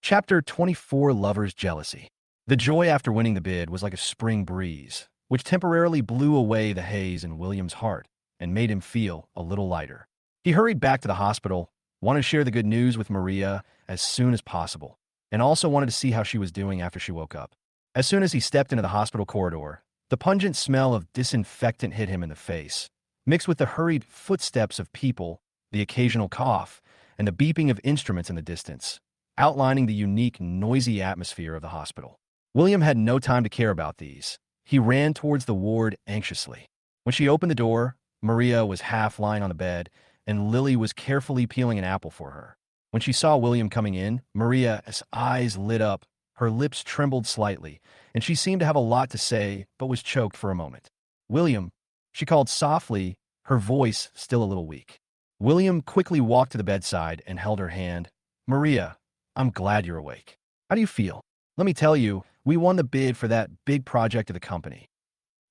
Chapter 24, Lover's Jealousy. The joy after winning the bid was like a spring breeze, which temporarily blew away the haze in William's heart and made him feel a little lighter. He hurried back to the hospital, wanted to share the good news with Maria as soon as possible, and also wanted to see how she was doing after she woke up. As soon as he stepped into the hospital corridor, the pungent smell of disinfectant hit him in the face, mixed with the hurried footsteps of people, the occasional cough, and the beeping of instruments in the distance, outlining the unique, noisy atmosphere of the hospital. William had no time to care about these. He ran towards the ward anxiously. When she opened the door, Maria was half lying on the bed, and Lily was carefully peeling an apple for her. When she saw William coming in, Maria's eyes lit up, her lips trembled slightly, and she seemed to have a lot to say, but was choked for a moment. "William," she called softly, her voice still a little weak. William quickly walked to the bedside and held her hand. "Maria, I'm glad you're awake. How do you feel? Let me tell you, we won the bid for that big project of the company."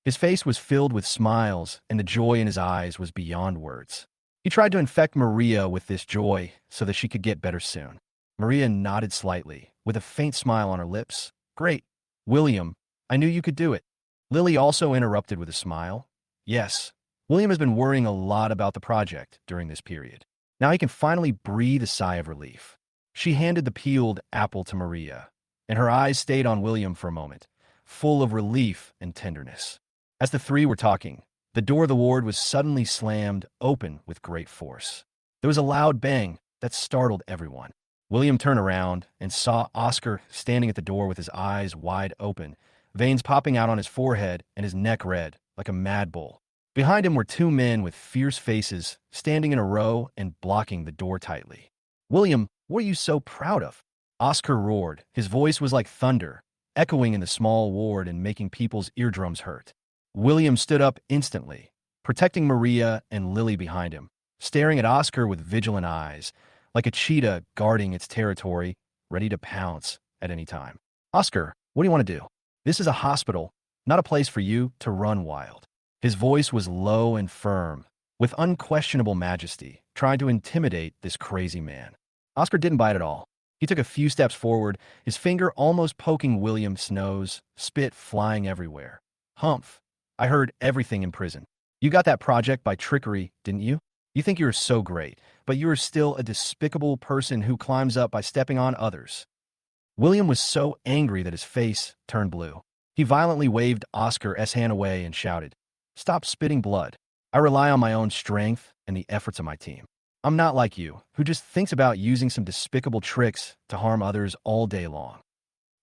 His face was filled with smiles, and the joy in his eyes was beyond words. He tried to infect Maria with this joy so that she could get better soon. Maria nodded slightly, with a faint smile on her lips. "Great. William, I knew you could do it." Lily also interrupted with a smile. "Yes, William has been worrying a lot about the project during this period. Now he can finally breathe a sigh of relief." She handed the peeled apple to Maria, and her eyes stayed on William for a moment, full of relief and tenderness. As the three were talking, the door of the ward was suddenly slammed open with great force. There was a loud bang that startled everyone. William turned around and saw Oscar standing at the door with his eyes wide open, veins popping out on his forehead and his neck red, like a mad bull. Behind him were two men with fierce faces, standing in a row and blocking the door tightly. "William, what are you so proud of?" Oscar roared. His voice was like thunder, echoing in the small ward and making people's eardrums hurt. William stood up instantly, protecting Maria and Lily behind him, staring at Oscar with vigilant eyes, like a cheetah guarding its territory, ready to pounce at any time. "Oscar, what do you want to do? This is a hospital, not a place for you to run wild." His voice was low and firm, with unquestionable majesty, trying to intimidate this crazy man. Oscar didn't bite at all. He took a few steps forward, his finger almost poking William's nose, spit flying everywhere. "Humph, I heard everything in prison. You got that project by trickery, didn't you? You think you're so great, but you're still a despicable person who climbs up by stepping on others." William was so angry that his face turned blue. He violently waved Oscar's hand away and shouted, "Stop spitting blood. I rely on my own strength and the efforts of my team. I'm not like you, who just thinks about using some despicable tricks to harm others all day long."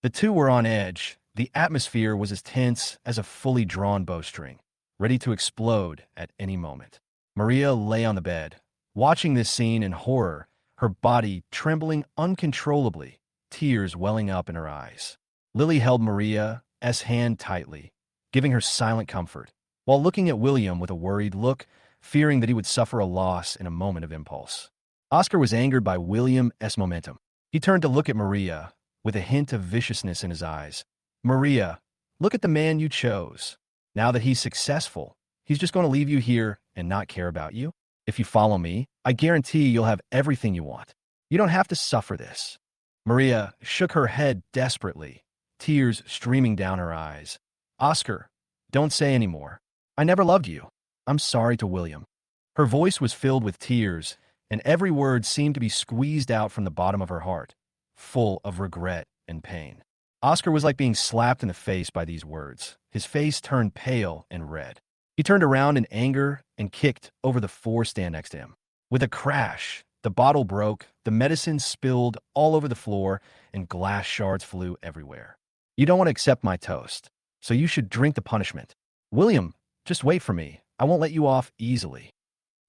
The two were on edge. The atmosphere was as tense as a fully drawn bowstring, ready to explode at any moment. Maria lay on the bed, watching this scene in horror, her body trembling uncontrollably, tears welling up in her eyes. Lily held Maria's hand tightly, giving her silent comfort, while looking at William with a worried look, fearing that he would suffer a loss in a moment of impulse. Oscar was angered by William's momentum. He turned to look at Maria, with a hint of viciousness in his eyes. "Maria, look at the man you chose. Now that he's successful, he's just going to leave you here and not care about you. If you follow me, I guarantee you'll have everything you want. You don't have to suffer this." Maria shook her head desperately, tears streaming down her eyes. "Oscar, don't say any more. I never loved you. I'm sorry to William." Her voice was filled with tears, and every word seemed to be squeezed out from the bottom of her heart, full of regret and pain. Oscar was like being slapped in the face by these words. His face turned pale and red. He turned around in anger and kicked over the floor stand next to him. With a crash, the bottle broke, the medicine spilled all over the floor, and glass shards flew everywhere. "You don't want to accept my toast, so you should drink the punishment. William, just wait for me. I won't let you off easily."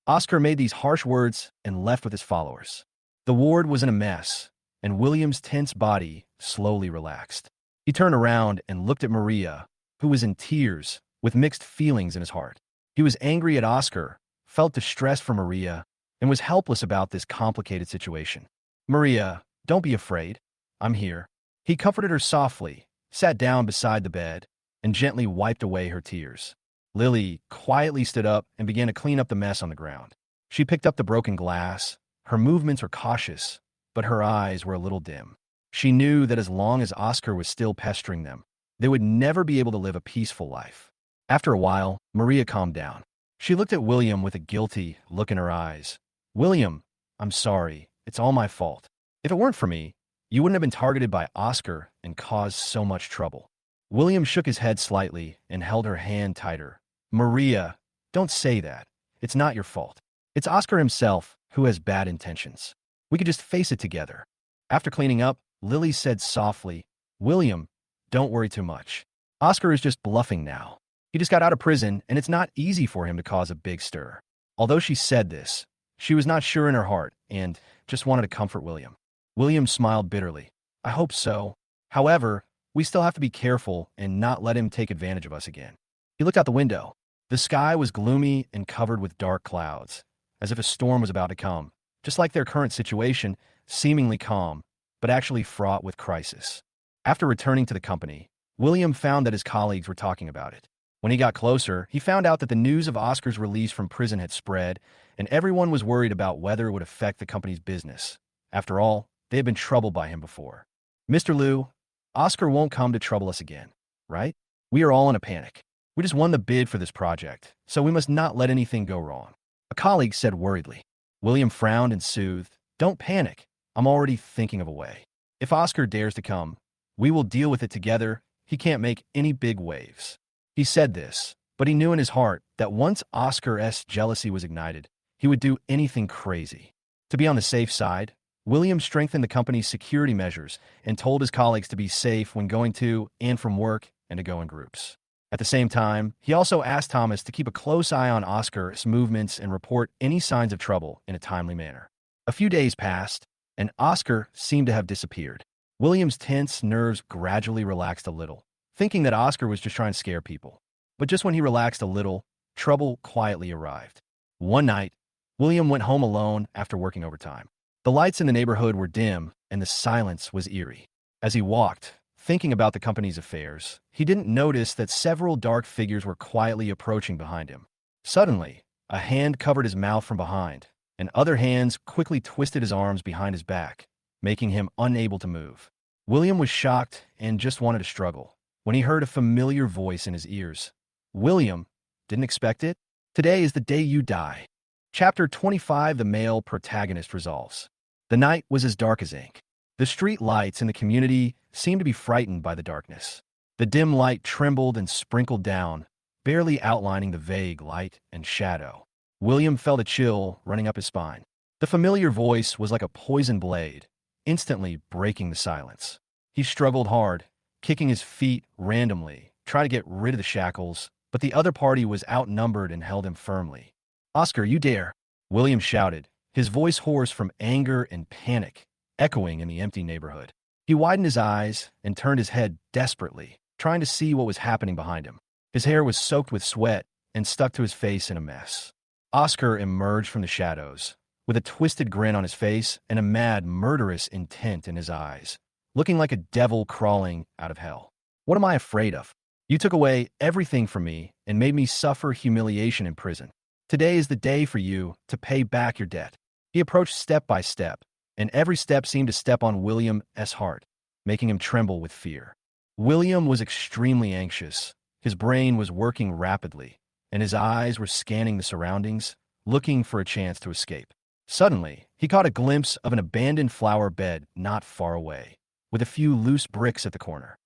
Oscar made these harsh words and left with his followers. The ward was in a mess, and William's tense body slowly relaxed. He turned around and looked at Maria, who was in tears, with mixed feelings in his heart. He was angry at Oscar, felt distressed for Maria, and was helpless about this complicated situation. "Maria, don't be afraid. I'm here." He comforted her softly, sat down beside the bed, and gently wiped away her tears. Lily quietly stood up and began to clean up the mess on the ground. She picked up the broken glass. Her movements were cautious, but her eyes were a little dim. She knew that as long as Oscar was still pestering them, they would never be able to live a peaceful life. After a while, Maria calmed down. She looked at William with a guilty look in her eyes. William, I'm sorry. It's all my fault. If it weren't for me, you wouldn't have been targeted by Oscar and caused so much trouble. William shook his head slightly and held her hand tighter. Maria, don't say that. It's not your fault. It's Oscar himself who has bad intentions. We could just face it together. After cleaning up, Lily said softly, William, don't worry too much. Oscar is just bluffing now. He just got out of prison, and it's not easy for him to cause a big stir. Although she said this, she was not sure in her heart and just wanted to comfort William. William smiled bitterly. I hope so. However, we still have to be careful and not let him take advantage of us again. He looked out the window. The sky was gloomy and covered with dark clouds, as if a storm was about to come, just like their current situation, seemingly calm, but actually fraught with crisis. After returning to the company, William found that his colleagues were talking about it. When he got closer, he found out that the news of Oscar's release from prison had spread, and everyone was worried about whether it would affect the company's business. After all, they had been troubled by him before. Mr. Liu, Oscar won't come to trouble us again, right? We are all in a panic. We just won the bid for this project, so we must not let anything go wrong. A colleague said worriedly. William frowned and soothed. Don't panic. I'm already thinking of a way. If Oscar dares to come, we will deal with it together. He can't make any big waves. He said this, but he knew in his heart that once Oscar's jealousy was ignited, he would do anything crazy. To be on the safe side, William strengthened the company's security measures and told his colleagues to be safe when going to and from work and to go in groups. At the same time, he also asked Thomas to keep a close eye on Oscar's movements and report any signs of trouble in a timely manner. A few days passed, and Oscar seemed to have disappeared. William's tense nerves gradually relaxed a little, thinking that Oscar was just trying to scare people. But just when he relaxed a little, trouble quietly arrived. One night, William went home alone after working overtime. The lights in the neighborhood were dim, and the silence was eerie. As he walked, thinking about the company's affairs, he didn't notice that several dark figures were quietly approaching behind him. Suddenly, a hand covered his mouth from behind, and other hands quickly twisted his arms behind his back, making him unable to move. William was shocked and just wanted to struggle when he heard a familiar voice in his ears. William, didn't expect it? Today is the day you die. Chapter 25. The male protagonist resolves. The night was as dark as ink. The street lights in the community seemed to be frightened by the darkness. The dim light trembled and sprinkled down, barely outlining the vague light and shadow. William felt a chill running up his spine. The familiar voice was like a poison blade, instantly breaking the silence. He struggled hard, kicking his feet randomly, trying to get rid of the shackles, but the other party was outnumbered and held him firmly. Oscar, you dare! William shouted, his voice hoarse from anger and panic, echoing in the empty neighborhood. He widened his eyes and turned his head desperately, trying to see what was happening behind him. His hair was soaked with sweat and stuck to his face in a mess. Oscar emerged from the shadows, with a twisted grin on his face and a mad, murderous intent in his eyes, looking like a devil crawling out of hell. What am I afraid of? You took away everything from me and made me suffer humiliation in prison. Today is the day for you to pay back your debt. He approached step by step, and every step seemed to step on William's heart, making him tremble with fear. William was extremely anxious. His brain was working rapidly, and his eyes were scanning the surroundings, looking for a chance to escape. Suddenly, he caught a glimpse of an abandoned flower bed not far away, with a few loose bricks at the corner.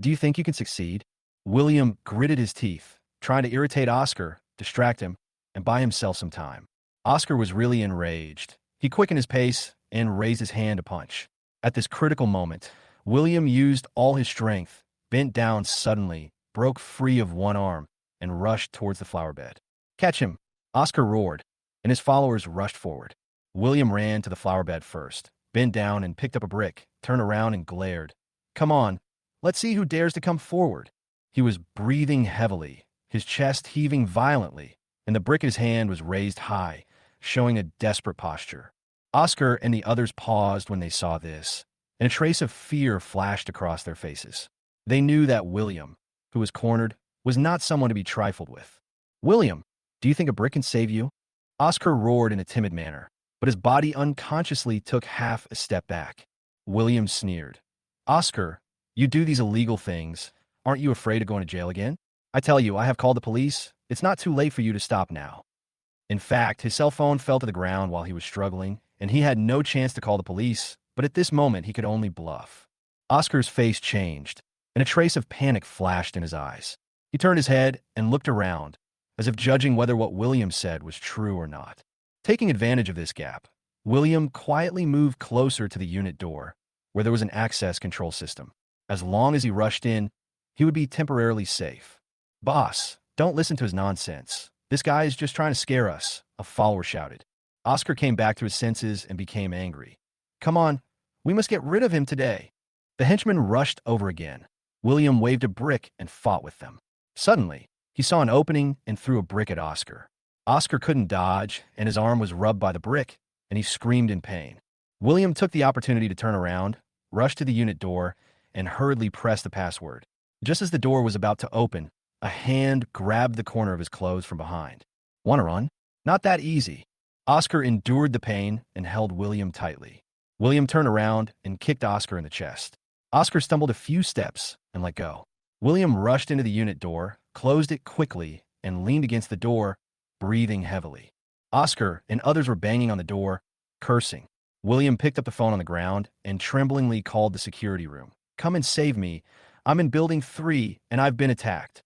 Do you think you can succeed? William gritted his teeth, trying to irritate Oscar, distract him, and buy himself some time. Oscar was really enraged. He quickened his pace and raised his hand to punch. At this critical moment, William used all his strength, bent down suddenly, broke free of one arm, and rushed towards the flower bed. Catch him! Oscar roared, and his followers rushed forward. William ran to the flower bed first, bent down and picked up a brick, turned around and glared. Come on, let's see who dares to come forward. He was breathing heavily, his chest heaving violently, and the brick in his hand was raised high, showing a desperate posture. Oscar and the others paused when they saw this, and a trace of fear flashed across their faces. They knew that William, who was cornered, was not someone to be trifled with. William, do you think a brick can save you? Oscar roared in a timid manner, but his body unconsciously took half a step back. William sneered. Oscar, you do these illegal things. Aren't you afraid of going to jail again? I tell you, I have called the police. It's not too late for you to stop now. In fact, his cell phone fell to the ground while he was struggling, and he had no chance to call the police, but at this moment he could only bluff. Oscar's face changed, and a trace of panic flashed in his eyes. He turned his head and looked around, as if judging whether what William said was true or not. Taking advantage of this gap, William quietly moved closer to the unit door, where there was an access control system. As long as he rushed in, he would be temporarily safe. Boss, don't listen to his nonsense. This guy is just trying to scare us, a follower shouted. Oscar came back to his senses and became angry. Come on, we must get rid of him today. The henchmen rushed over again. William waved a brick and fought with them. Suddenly, he saw an opening and threw a brick at Oscar. Oscar couldn't dodge, and his arm was rubbed by the brick, and he screamed in pain. William took the opportunity to turn around, rushed to the unit door, and hurriedly pressed the password. Just as the door was about to open, a hand grabbed the corner of his clothes from behind. Want to run? Not that easy. Oscar endured the pain and held William tightly. William turned around and kicked Oscar in the chest. Oscar stumbled a few steps and let go. William rushed into the unit door, closed it quickly, and leaned against the door, breathing heavily. Oscar and others were banging on the door, cursing. William picked up the phone on the ground and tremblingly called the security room. Come and save me. I'm in building 3 and I've been attacked.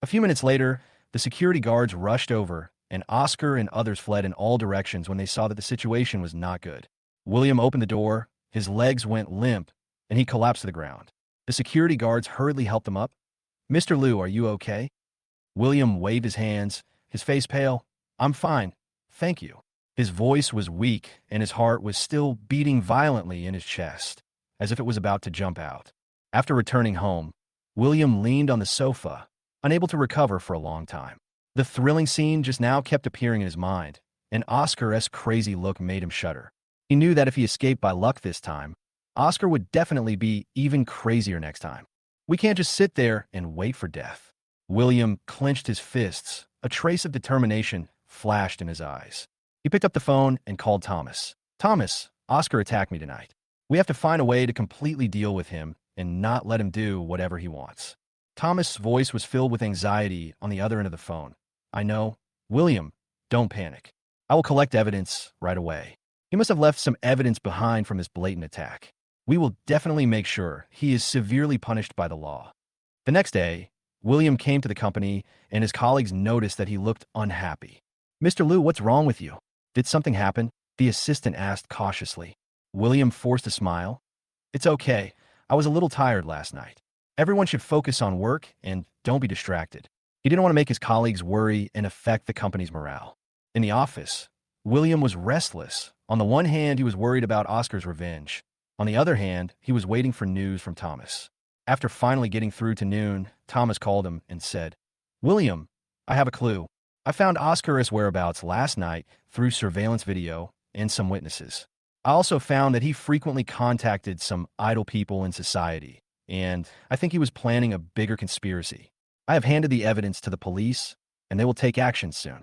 A few minutes later, the security guards rushed over, and Oscar and others fled in all directions when they saw that the situation was not good. William opened the door, his legs went limp, and he collapsed to the ground. The security guards hurriedly helped him up. Mr. Liu, are you okay? William waved his hands, his face pale. I'm fine, thank you. His voice was weak, and his heart was still beating violently in his chest, as if it was about to jump out. After returning home, William leaned on the sofa, unable to recover for a long time. The thrilling scene just now kept appearing in his mind, and Oscar's crazy look made him shudder. He knew that if he escaped by luck this time, Oscar would definitely be even crazier next time. We can't just sit there and wait for death. William clenched his fists. A trace of determination flashed in his eyes. He picked up the phone and called Thomas. Thomas, Oscar attacked me tonight. We have to find a way to completely deal with him and not let him do whatever he wants. Thomas' voice was filled with anxiety on the other end of the phone. I know. William, don't panic. I will collect evidence right away. He must have left some evidence behind from his blatant attack. We will definitely make sure he is severely punished by the law. The next day, William came to the company, and his colleagues noticed that he looked unhappy. Mr. Liu, what's wrong with you? Did something happen? The assistant asked cautiously. William forced a smile. It's okay. I was a little tired last night. Everyone should focus on work and don't be distracted. He didn't want to make his colleagues worry and affect the company's morale. In the office, William was restless. On the one hand, he was worried about Oscar's revenge. On the other hand, he was waiting for news from Thomas. After finally getting through to noon, Thomas called him and said, William, I have a clue. I found Oscar's whereabouts last night through surveillance video and some witnesses. I also found that he frequently contacted some idle people in society, and I think he was planning a bigger conspiracy. I have handed the evidence to the police, and they will take action soon.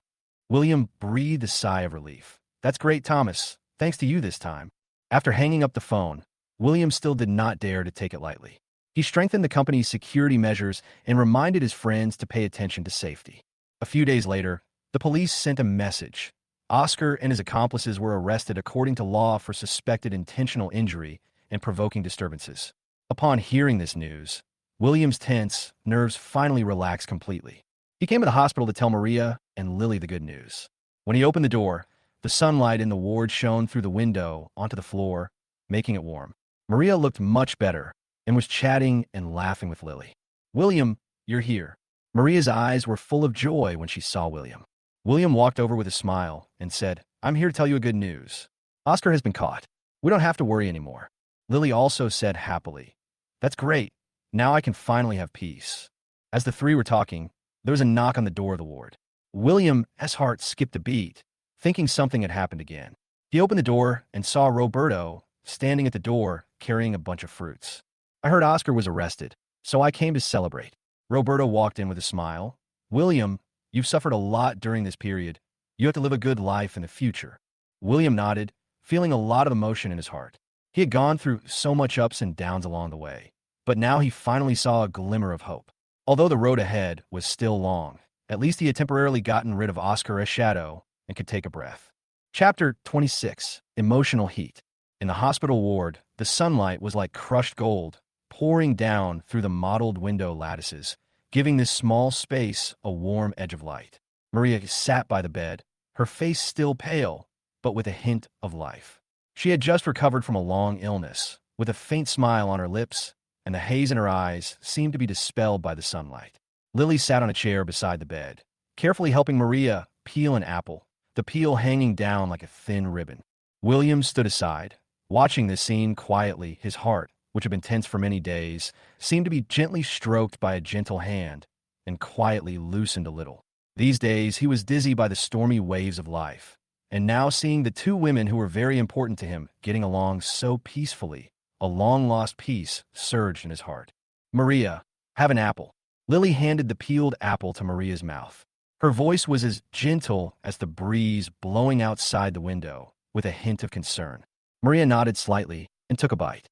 William breathed a sigh of relief. That's great, Thomas. Thanks to you this time. After hanging up the phone, William still did not dare to take it lightly. He strengthened the company's security measures and reminded his friends to pay attention to safety. A few days later, the police sent a message. Oscar and his accomplices were arrested according to law for suspected intentional injury and provoking disturbances. Upon hearing this news, William's tense nerves finally relaxed completely. He came to the hospital to tell Maria and Lily the good news. When he opened the door, the sunlight in the ward shone through the window onto the floor, making it warm. Maria looked much better and was chatting and laughing with Lily. William, you're here. Maria's eyes were full of joy when she saw William. William walked over with a smile and said, I'm here to tell you good news. Oscar has been caught. We don't have to worry anymore. Lily also said happily, That's great. Now I can finally have peace. As the three were talking, there was a knock on the door of the ward. William's heart skipped a beat, thinking something had happened again. He opened the door and saw Roberto standing at the door carrying a bunch of fruits. I heard Oscar was arrested, so I came to celebrate. Roberto walked in with a smile. William, you've suffered a lot during this period. You have to live a good life in the future. William nodded, feeling a lot of emotion in his heart. He had gone through so much ups and downs along the way, but now he finally saw a glimmer of hope. Although the road ahead was still long, at least he had temporarily gotten rid of Oscar as shadow and could take a breath. Chapter 26. Emotional Heat. In the hospital ward, the sunlight was like crushed gold, pouring down through the mottled window lattices, giving this small space a warm edge of light. Maria sat by the bed, her face still pale, but with a hint of life. She had just recovered from a long illness, with a faint smile on her lips, and the haze in her eyes seemed to be dispelled by the sunlight. Lily sat on a chair beside the bed, carefully helping Maria peel an apple, the peel hanging down like a thin ribbon. William stood aside, watching this scene quietly. His heart, which had been tense for many days, seemed to be gently stroked by a gentle hand and quietly loosened a little. These days, he was dizzy by the stormy waves of life, and now seeing the two women who were very important to him getting along so peacefully, a long-lost peace surged in his heart. Maria, have an apple. Lily handed the peeled apple to Maria's mouth. Her voice was as gentle as the breeze blowing outside the window, with a hint of concern. Maria nodded slightly and took a bite.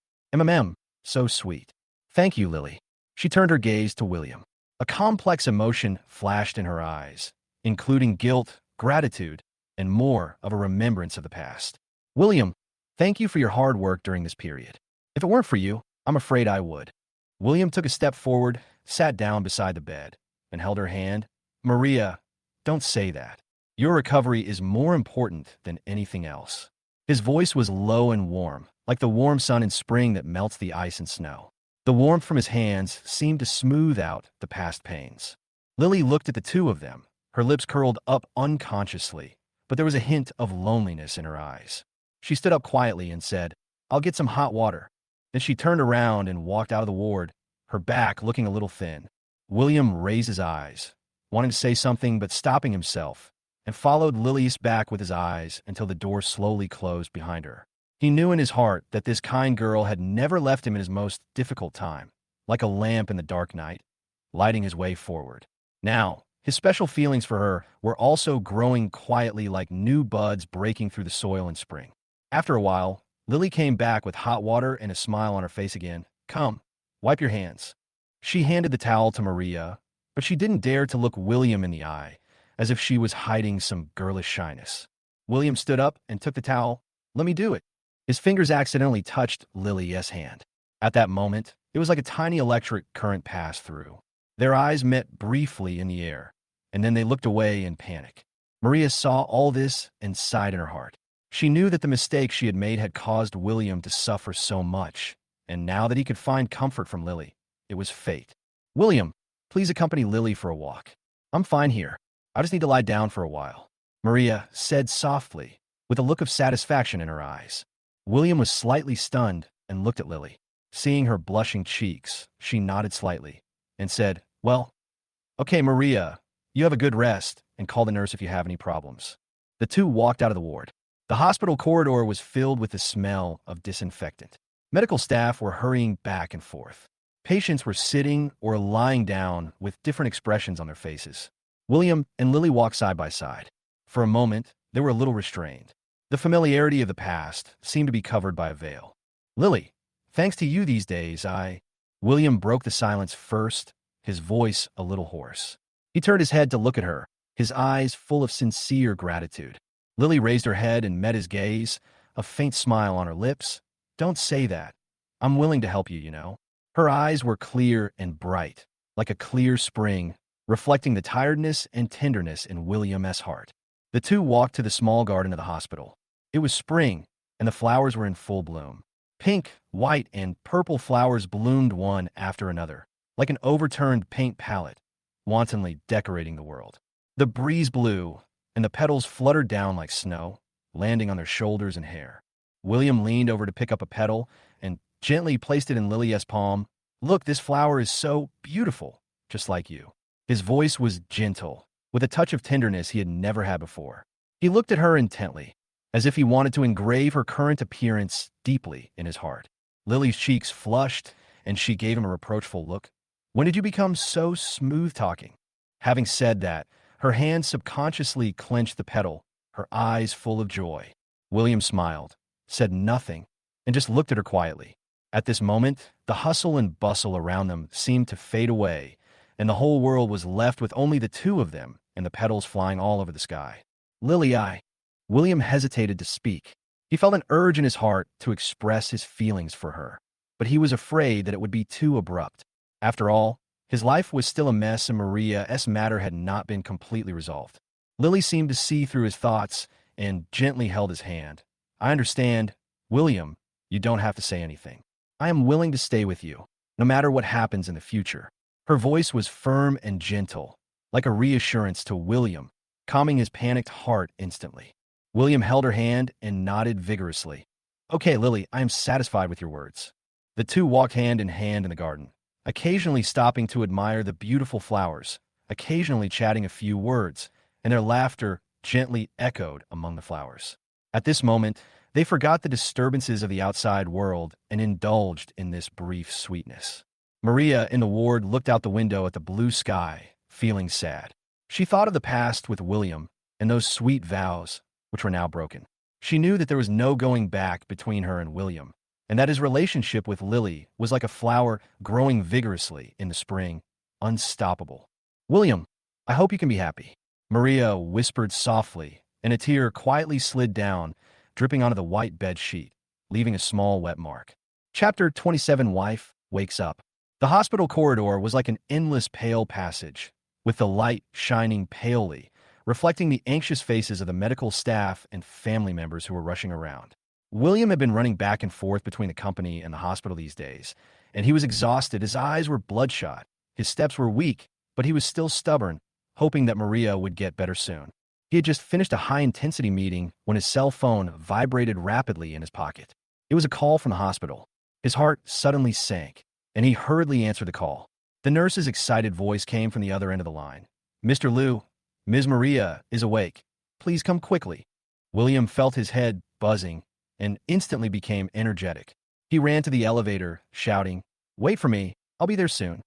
So sweet. Thank you, Lily. She turned her gaze to William. A complex emotion flashed in her eyes, including guilt, gratitude, and more of a remembrance of the past. William, thank you for your hard work during this period. If it weren't for you, I'm afraid I would. William took a step forward, sat down beside the bed, and held her hand. Maria, don't say that. Your recovery is more important than anything else. His voice was low and warm, like the warm sun in spring that melts the ice and snow. The warmth from his hands seemed to smooth out the past pains. Lily looked at the two of them, her lips curled up unconsciously, but there was a hint of loneliness in her eyes. She stood up quietly and said, I'll get some hot water. Then she turned around and walked out of the ward, her back looking a little thin. William raised his eyes, wanting to say something but stopping himself, and followed Lily's back with his eyes until the door slowly closed behind her. He knew in his heart that this kind girl had never left him in his most difficult time, like a lamp in the dark night, lighting his way forward. Now, his special feelings for her were also growing quietly like new buds breaking through the soil in spring. After a while, Lily came back with hot water and a smile on her face again. Come, wipe your hands. She handed the towel to Maria, but she didn't dare to look William in the eye, as if she was hiding some girlish shyness. William stood up and took the towel. Let me do it. His fingers accidentally touched Lily's hand. At that moment, it was like a tiny electric current passed through. Their eyes met briefly in the air, and then they looked away in panic. Maria saw all this and sighed in her heart. She knew that the mistake she had made had caused William to suffer so much, and now that he could find comfort from Lily, it was fate. William, please accompany Lily for a walk. I'm fine here. I just need to lie down for a while, Maria said softly, with a look of satisfaction in her eyes. William was slightly stunned and looked at Lily. Seeing her blushing cheeks, she nodded slightly and said, Well, okay, Maria, you have a good rest, and call the nurse if you have any problems. The two walked out of the ward. The hospital corridor was filled with the smell of disinfectant. Medical staff were hurrying back and forth. Patients were sitting or lying down with different expressions on their faces. William and Lily walked side by side. For a moment, they were a little restrained. The familiarity of the past seemed to be covered by a veil. Lily, thanks to you these days, William broke the silence first, his voice a little hoarse. He turned his head to look at her, his eyes full of sincere gratitude. Lily raised her head and met his gaze, a faint smile on her lips. Don't say that. I'm willing to help you, you know. Her eyes were clear and bright, like a clear spring, reflecting the tiredness and tenderness in William's heart. The two walked to the small garden of the hospital. It was spring, and the flowers were in full bloom. Pink, white, and purple flowers bloomed one after another, like an overturned paint palette, wantonly decorating the world. The breeze blew, and the petals fluttered down like snow, landing on their shoulders and hair. William leaned over to pick up a petal and gently placed it in Lily's palm. Look, this flower is so beautiful, just like you. His voice was gentle, with a touch of tenderness he had never had before. He looked at her intently, as if he wanted to engrave her current appearance deeply in his heart. Lily's cheeks flushed, and she gave him a reproachful look. When did you become so smooth-talking? Having said that, Her hand subconsciously clenched the pedal, her eyes full of joy. William smiled, said nothing, and just looked at her quietly. At this moment, the hustle and bustle around them seemed to fade away, and the whole world was left with only the two of them and the petals flying all over the sky. Lily, William hesitated to speak. He felt an urge in his heart to express his feelings for her, but he was afraid that it would be too abrupt. After all, his life was still a mess and Maria's matter had not been completely resolved. Lily seemed to see through his thoughts and gently held his hand. I understand, William, you don't have to say anything. I am willing to stay with you, no matter what happens in the future. Her voice was firm and gentle, like a reassurance to William, calming his panicked heart instantly. William held her hand and nodded vigorously. Okay, Lily, I am satisfied with your words. The two walked hand in hand in the garden, occasionally stopping to admire the beautiful flowers, occasionally chatting a few words, and their laughter gently echoed among the flowers. At this moment, they forgot the disturbances of the outside world and indulged in this brief sweetness. Maria in the ward looked out the window at the blue sky, feeling sad. She thought of the past with William and those sweet vows, which were now broken. She knew that there was no going back between her and William, and that his relationship with Lily was like a flower growing vigorously in the spring, unstoppable. William, I hope you can be happy. Maria whispered softly, and a tear quietly slid down, dripping onto the white bed sheet, leaving a small wet mark. Chapter 27. Wife wakes up. The hospital corridor was like an endless pale passage, with the light shining palely, reflecting the anxious faces of the medical staff and family members who were rushing around. William had been running back and forth between the company and the hospital these days, and he was exhausted. His eyes were bloodshot. His steps were weak, but he was still stubborn, hoping that Maria would get better soon. He had just finished a high-intensity meeting when his cell phone vibrated rapidly in his pocket. It was a call from the hospital. His heart suddenly sank, and he hurriedly answered the call. The nurse's excited voice came from the other end of the line. Mr. Liu, Ms. Maria is awake. Please come quickly. William felt his head buzzing and instantly became energetic. He ran to the elevator, shouting, Wait for me, I'll be there soon.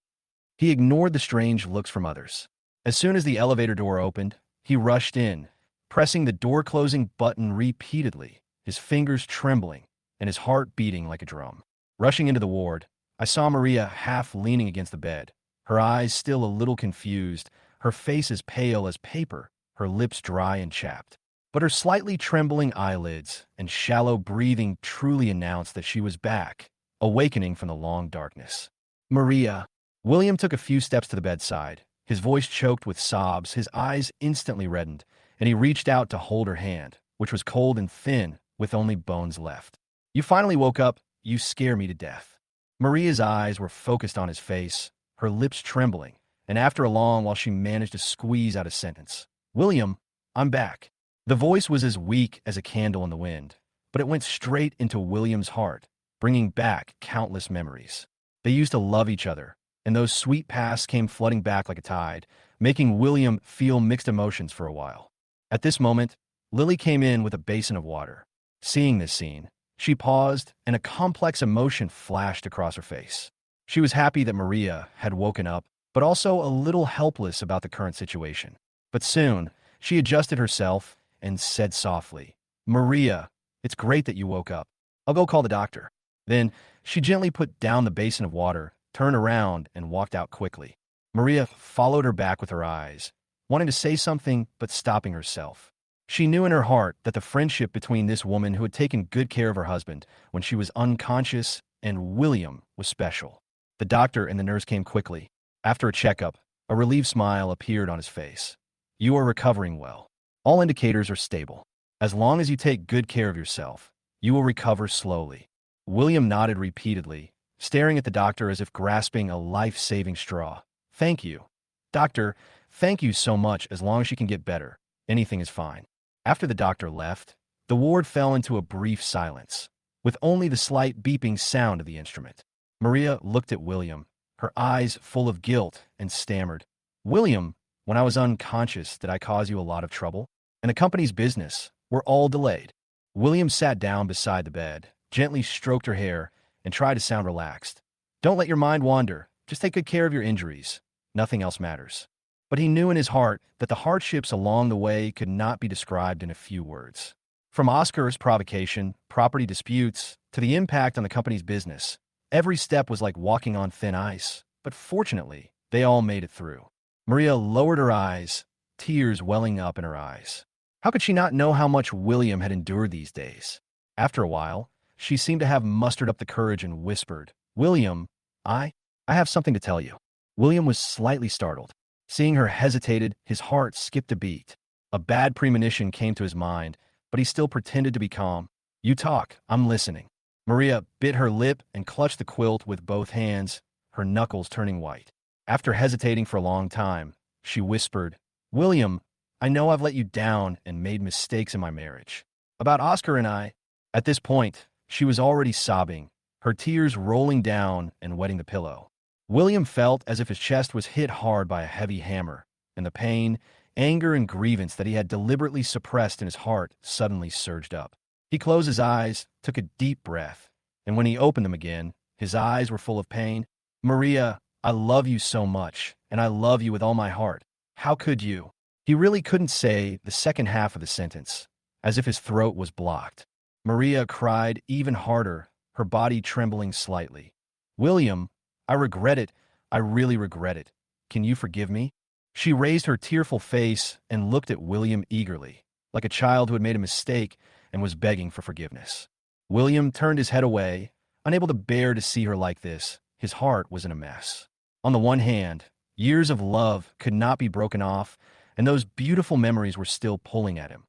He ignored the strange looks from others. As soon as the elevator door opened, he rushed in, pressing the door-closing button repeatedly, his fingers trembling and his heart beating like a drum. Rushing into the ward, I saw Maria half leaning against the bed, her eyes still a little confused, her face as pale as paper, her lips dry and chapped. But her slightly trembling eyelids and shallow breathing truly announced that she was back, awakening from the long darkness. Maria. William took a few steps to the bedside, his voice choked with sobs, his eyes instantly reddened, and he reached out to hold her hand, which was cold and thin, with only bones left. You finally woke up. You scare me to death. Maria's eyes were focused on his face, her lips trembling, and after a long while she managed to squeeze out a sentence. William, I'm back. The voice was as weak as a candle in the wind, but it went straight into William's heart, bringing back countless memories. They used to love each other, and those sweet pasts came flooding back like a tide, making William feel mixed emotions for a while. At this moment, Lily came in with a basin of water. Seeing this scene, she paused, and a complex emotion flashed across her face. She was happy that Maria had woken up, but also a little helpless about the current situation. But soon, she adjusted herself and said softly, Maria, it's great that you woke up. I'll go call the doctor. Then, she gently put down the basin of water, turned around, and walked out quickly. Maria followed her back with her eyes, wanting to say something but stopping herself. She knew in her heart that the friendship between this woman who had taken good care of her husband when she was unconscious and William was special. The doctor and the nurse came quickly. After a checkup, a relieved smile appeared on his face. You are recovering well. All indicators are stable. As long as you take good care of yourself, you will recover slowly. William nodded repeatedly, staring at the doctor as if grasping a life-saving straw. Thank you. Doctor, thank you so much. As long as she can get better, anything is fine. After the doctor left, the ward fell into a brief silence, with only the slight beeping sound of the instrument. Maria looked at William, her eyes full of guilt, and stammered, William, when I was unconscious, did I cause you a lot of trouble? And the company's business were all delayed. William sat down beside the bed, gently stroked her hair, and tried to sound relaxed. Don't let your mind wander. Just take good care of your injuries. Nothing else matters. but he knew in his heart that the hardships along the way could not be described in a few words. From Oscar's provocation, property disputes, to the impact on the company's business, every step was like walking on thin ice, but fortunately, they all made it through. Maria lowered her eyes, tears welling up in her eyes. How could she not know how much William had endured these days? After a while, she seemed to have mustered up the courage and whispered, "William, I have something to tell you." William was slightly startled. Seeing her hesitated, his heart skipped a beat. A bad premonition came to his mind, but he still pretended to be calm. "You talk, I'm listening." Maria bit her lip and clutched the quilt with both hands, her knuckles turning white. After hesitating for a long time, she whispered, "William, I know I've let you down and made mistakes in my marriage. About Oscar and I." At this point, she was already sobbing, her tears rolling down and wetting the pillow. William felt as if his chest was hit hard by a heavy hammer, and the pain, anger, and grievance that he had deliberately suppressed in his heart suddenly surged up. He closed his eyes, took a deep breath, and when he opened them again, his eyes were full of pain. "Maria, I love you so much, and I love you with all my heart. How could you?" He really couldn't say the second half of the sentence, as if his throat was blocked. Maria cried even harder, her body trembling slightly. "William, I regret it. I really regret it. Can you forgive me?" She raised her tearful face and looked at William eagerly, like a child who had made a mistake and was begging for forgiveness. William turned his head away, unable to bear to see her like this. His heart was in a mess. On the one hand, years of love could not be broken off, and those beautiful memories were still pulling at him.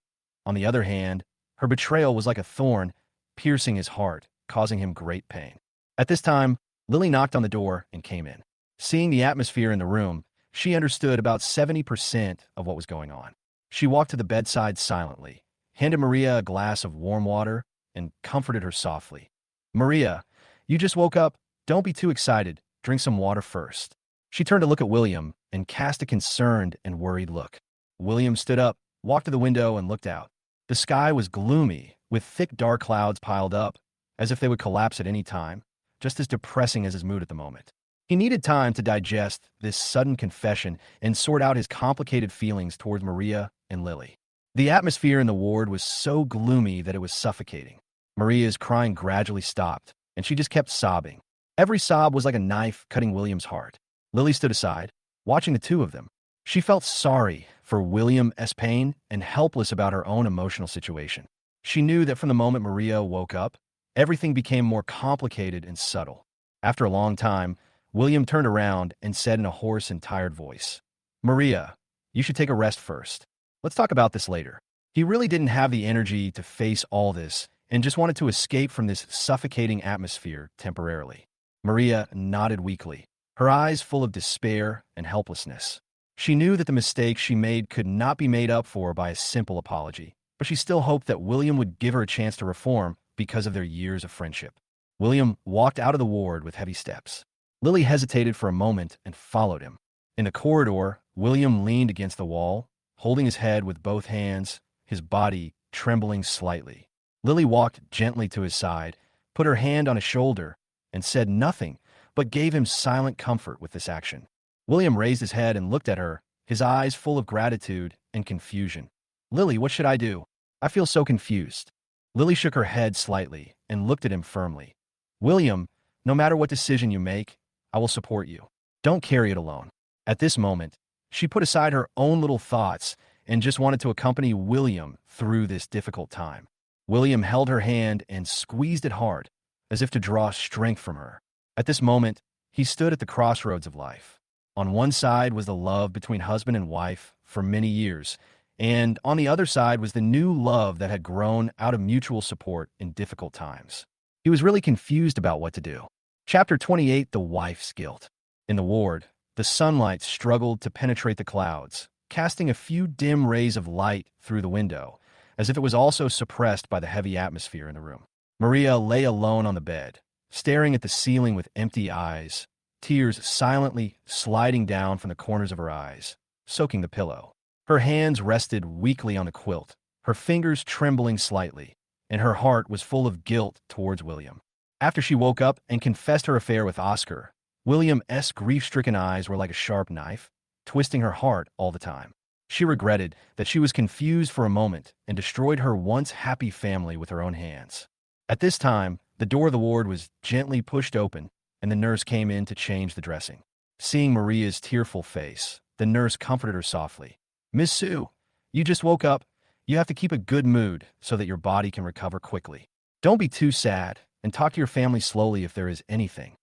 On the other hand, her betrayal was like a thorn, piercing his heart, causing him great pain. At this time, Lily knocked on the door and came in. Seeing the atmosphere in the room, she understood about 70% of what was going on. She walked to the bedside silently, handed Maria a glass of warm water, and comforted her softly. "Maria, you just woke up. Don't be too excited. Drink some water first." She turned to look at William and cast a concerned and worried look. William stood up, walked to the window, and looked out. The sky was gloomy, with thick dark clouds piled up, as if they would collapse at any time, just as depressing as his mood at the moment. He needed time to digest this sudden confession and sort out his complicated feelings towards Maria and Lily. The atmosphere in the ward was so gloomy that it was suffocating. Maria's crying gradually stopped, and she just kept sobbing. Every sob was like a knife cutting William's heart. Lily stood aside, watching the two of them. She felt sorry for William's pain and helpless about her own emotional situation. She knew that from the moment Maria woke up, everything became more complicated and subtle. After a long time, William turned around and said in a hoarse and tired voice, "Maria, you should take a rest first. Let's talk about this later." He really didn't have the energy to face all this and just wanted to escape from this suffocating atmosphere temporarily. Maria nodded weakly, her eyes full of despair and helplessness. She knew that the mistake she made could not be made up for by a simple apology, but she still hoped that William would give her a chance to reform because of their years of friendship. William walked out of the ward with heavy steps. Lily hesitated for a moment and followed him. In the corridor, William leaned against the wall, holding his head with both hands, his body trembling slightly. Lily walked gently to his side, put her hand on his shoulder, and said nothing, but gave him silent comfort with this action. William raised his head and looked at her, his eyes full of gratitude and confusion. "Lily, what should I do? I feel so confused." Lily shook her head slightly and looked at him firmly. "William, no matter what decision you make, I will support you. Don't carry it alone." At this moment, she put aside her own little thoughts and just wanted to accompany William through this difficult time. William held her hand and squeezed it hard, as if to draw strength from her. At this moment, he stood at the crossroads of life. On one side was the love between husband and wife for many years, and on the other side was the new love that had grown out of mutual support in difficult times. He was really confused about what to do. Chapter 28, The Wife's Guilt. In the ward, the sunlight struggled to penetrate the clouds, casting a few dim rays of light through the window, as if it was also suppressed by the heavy atmosphere in the room. Maria lay alone on the bed, staring at the ceiling with empty eyes, tears silently sliding down from the corners of her eyes, soaking the pillow. Her hands rested weakly on the quilt, her fingers trembling slightly, and her heart was full of guilt towards William. After she woke up and confessed her affair with Oscar, William's grief-stricken eyes were like a sharp knife. twisting her heart all the time. She regretted that she was confused for a moment and destroyed her once happy family with her own hands. At this time, the door of the ward was gently pushed open, and the nurse came in to change the dressing. Seeing Maria's tearful face, the nurse comforted her softly. "Miss Sue, you just woke up. You have to keep a good mood so that your body can recover quickly. Don't be too sad, and talk to your family slowly if there is anything."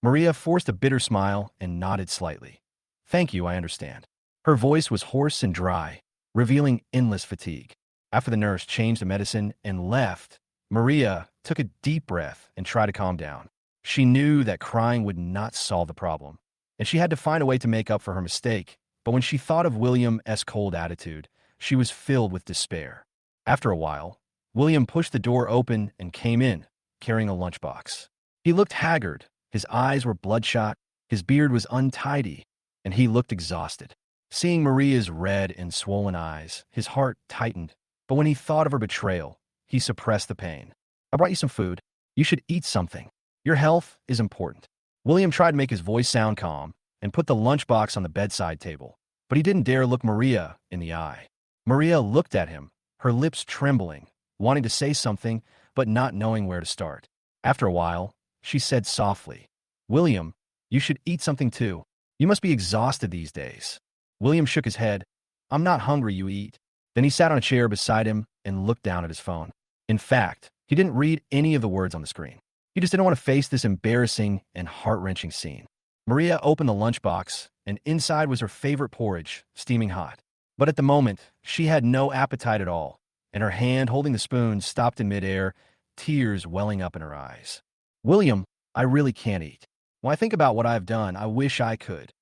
Maria forced a bitter smile and nodded slightly. "Thank you, I understand." Her voice was hoarse and dry, revealing endless fatigue. After the nurse changed the medicine and left, Maria took a deep breath and tried to calm down. She knew that crying would not solve the problem, and she had to find a way to make up for her mistake. But when she thought of William's cold attitude, she was filled with despair. After a while, William pushed the door open and came in, carrying a lunchbox. He looked haggard, his eyes were bloodshot, his beard was untidy, and he looked exhausted. Seeing Maria's red and swollen eyes, his heart tightened, but when he thought of her betrayal, he suppressed the pain. "I brought you some food. You should eat something. Your health is important." William tried to make his voice sound calm and put the lunchbox on the bedside table, but he didn't dare look Maria in the eye. Maria looked at him, her lips trembling, wanting to say something, but not knowing where to start. After a while, she said softly, "William, you should eat something too. You must be exhausted these days." William shook his head. "I'm not hungry, you eat." Then he sat on a chair beside him and looked down at his phone. In fact, he didn't read any of the words on the screen. He just didn't want to face this embarrassing and heart-wrenching scene. Maria opened the lunchbox, and inside was her favorite porridge, steaming hot. But at the moment, she had no appetite at all, and her hand holding the spoon stopped in midair, tears welling up in her eyes. "William, I really can't eat. When I think about what I've done, I wish I could."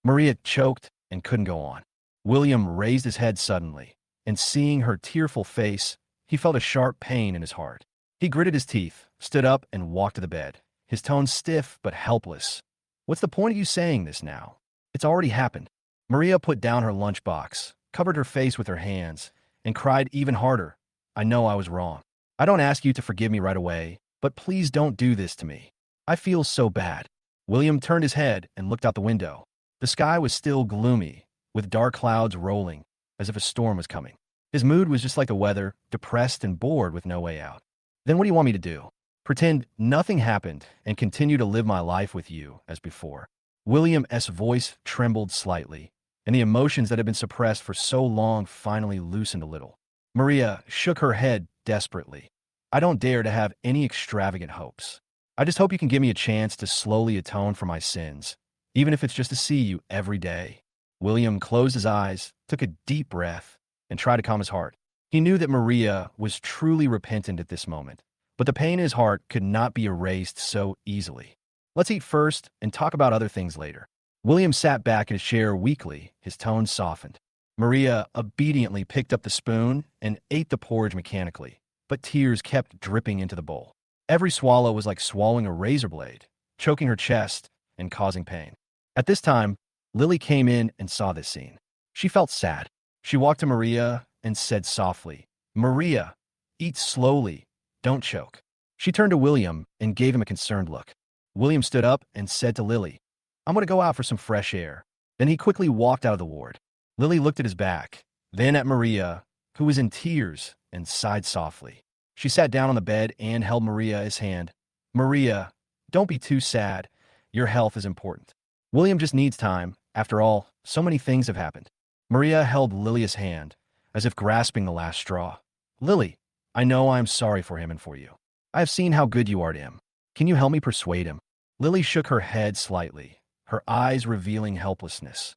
Maria choked and couldn't go on. William raised his head suddenly, and seeing her tearful face, he felt a sharp pain in his heart. He gritted his teeth, stood up, and walked to the bed, his tone stiff but helpless. "What's the point of you saying this now? It's already happened." Maria put down her lunchbox, covered her face with her hands, and cried even harder. "I know I was wrong. I don't ask you to forgive me right away, but please don't do this to me. I feel so bad." William turned his head and looked out the window. The sky was still gloomy, with dark clouds rolling, as if a storm was coming. His mood was just like the weather, depressed and bored with no way out. "Then what do you want me to do? Pretend nothing happened and continue to live my life with you as before?" William's voice trembled slightly, and the emotions that had been suppressed for so long finally loosened a little. Maria shook her head desperately. "I don't dare to have any extravagant hopes. I just hope you can give me a chance to slowly atone for my sins, even if it's just to see you every day." William closed his eyes, took a deep breath, and tried to calm his heart. He knew that Maria was truly repentant at this moment, but the pain in his heart could not be erased so easily. "Let's eat first and talk about other things later." William sat back in his chair weakly, his tone softened. Maria obediently picked up the spoon and ate the porridge mechanically, but tears kept dripping into the bowl. Every swallow was like swallowing a razor blade, choking her chest and causing pain. At this time, Lily came in and saw this scene. She felt sad. She walked to Maria and said softly, "Maria, eat slowly. Don't choke." She turned to William and gave him a concerned look. William stood up and said to Lily, "I'm going to go out for some fresh air." Then he quickly walked out of the ward. Lily looked at his back, then at Maria, who was in tears, and sighed softly. She sat down on the bed and held Maria's hand. "Maria, don't be too sad. Your health is important. William just needs time. After all, so many things have happened." Maria held Lily's hand, as if grasping the last straw. "Lily, I know I am sorry for him and for you. I have seen how good you are to him. Can you help me persuade him?" Lily shook her head slightly, her eyes revealing helplessness.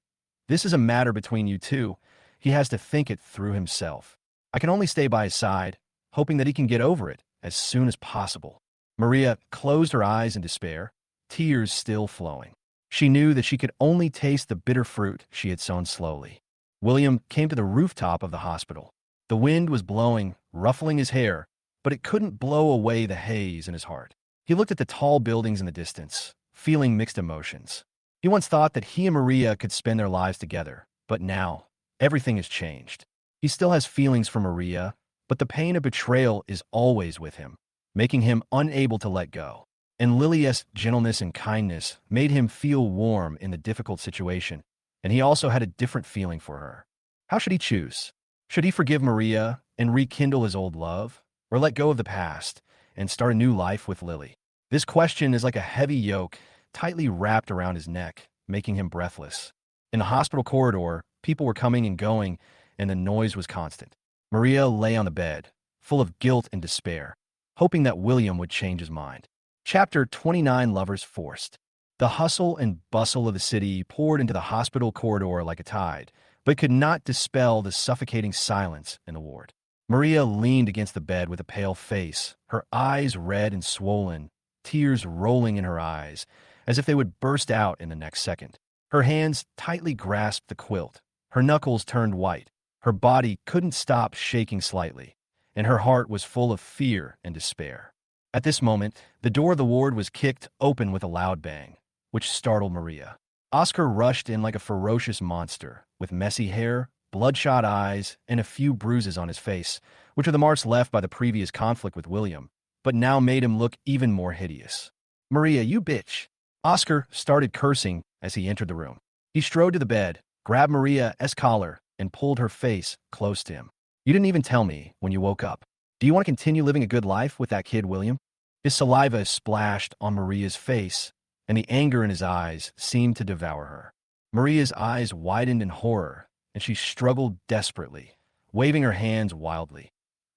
"This is a matter between you two. He has to think it through himself. I can only stay by his side, hoping that he can get over it as soon as possible." Maria closed her eyes in despair, tears still flowing. She knew that she could only taste the bitter fruit she had sown slowly. William came to the rooftop of the hospital. The wind was blowing, ruffling his hair, but it couldn't blow away the haze in his heart. He looked at the tall buildings in the distance, feeling mixed emotions. He once thought that he and Maria could spend their lives together, but now, everything has changed. He still has feelings for Maria, but the pain of betrayal is always with him, making him unable to let go. And Lily's gentleness and kindness made him feel warm in the difficult situation, and he also had a different feeling for her. How should he choose? Should he forgive Maria and rekindle his old love, or let go of the past and start a new life with Lily? This question is like a heavy yoke tightly wrapped around his neck, making him breathless. In the hospital corridor, people were coming and going, and the noise was constant. Maria lay on the bed, full of guilt and despair, hoping that William would change his mind. Chapter 29: Lovers Forced. The hustle and bustle of the city poured into the hospital corridor like a tide, but could not dispel the suffocating silence in the ward. Maria leaned against the bed with a pale face, her eyes red and swollen, tears rolling in her eyes, as if they would burst out in the next second. Her hands tightly grasped the quilt, her knuckles turned white, her body couldn't stop shaking slightly, and her heart was full of fear and despair. At this moment, the door of the ward was kicked open with a loud bang, which startled Maria. Oscar rushed in like a ferocious monster, with messy hair, bloodshot eyes, and a few bruises on his face, which were the marks left by the previous conflict with William, but now made him look even more hideous. "Maria, you bitch!" Oscar started cursing as he entered the room. He strode to the bed, grabbed Maria's collar, and pulled her face close to him. "You didn't even tell me when you woke up. Do you want to continue living a good life with that kid, William?" His saliva splashed on Maria's face, and the anger in his eyes seemed to devour her. Maria's eyes widened in horror, and she struggled desperately, waving her hands wildly.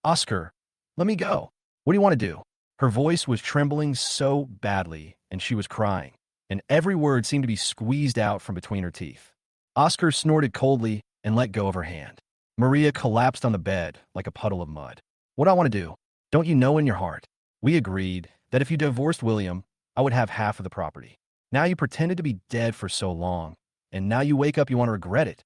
"Oscar, let me go. What do you want to do?" Her voice was trembling so badly, and she was crying, and every word seemed to be squeezed out from between her teeth. Oscar snorted coldly and let go of her hand. Maria collapsed on the bed like a puddle of mud. "What do I want to do? Don't you know in your heart? We agreed that if you divorced William, I would have half of the property. Now you pretended to be dead for so long, and now you wake up you want to regret it."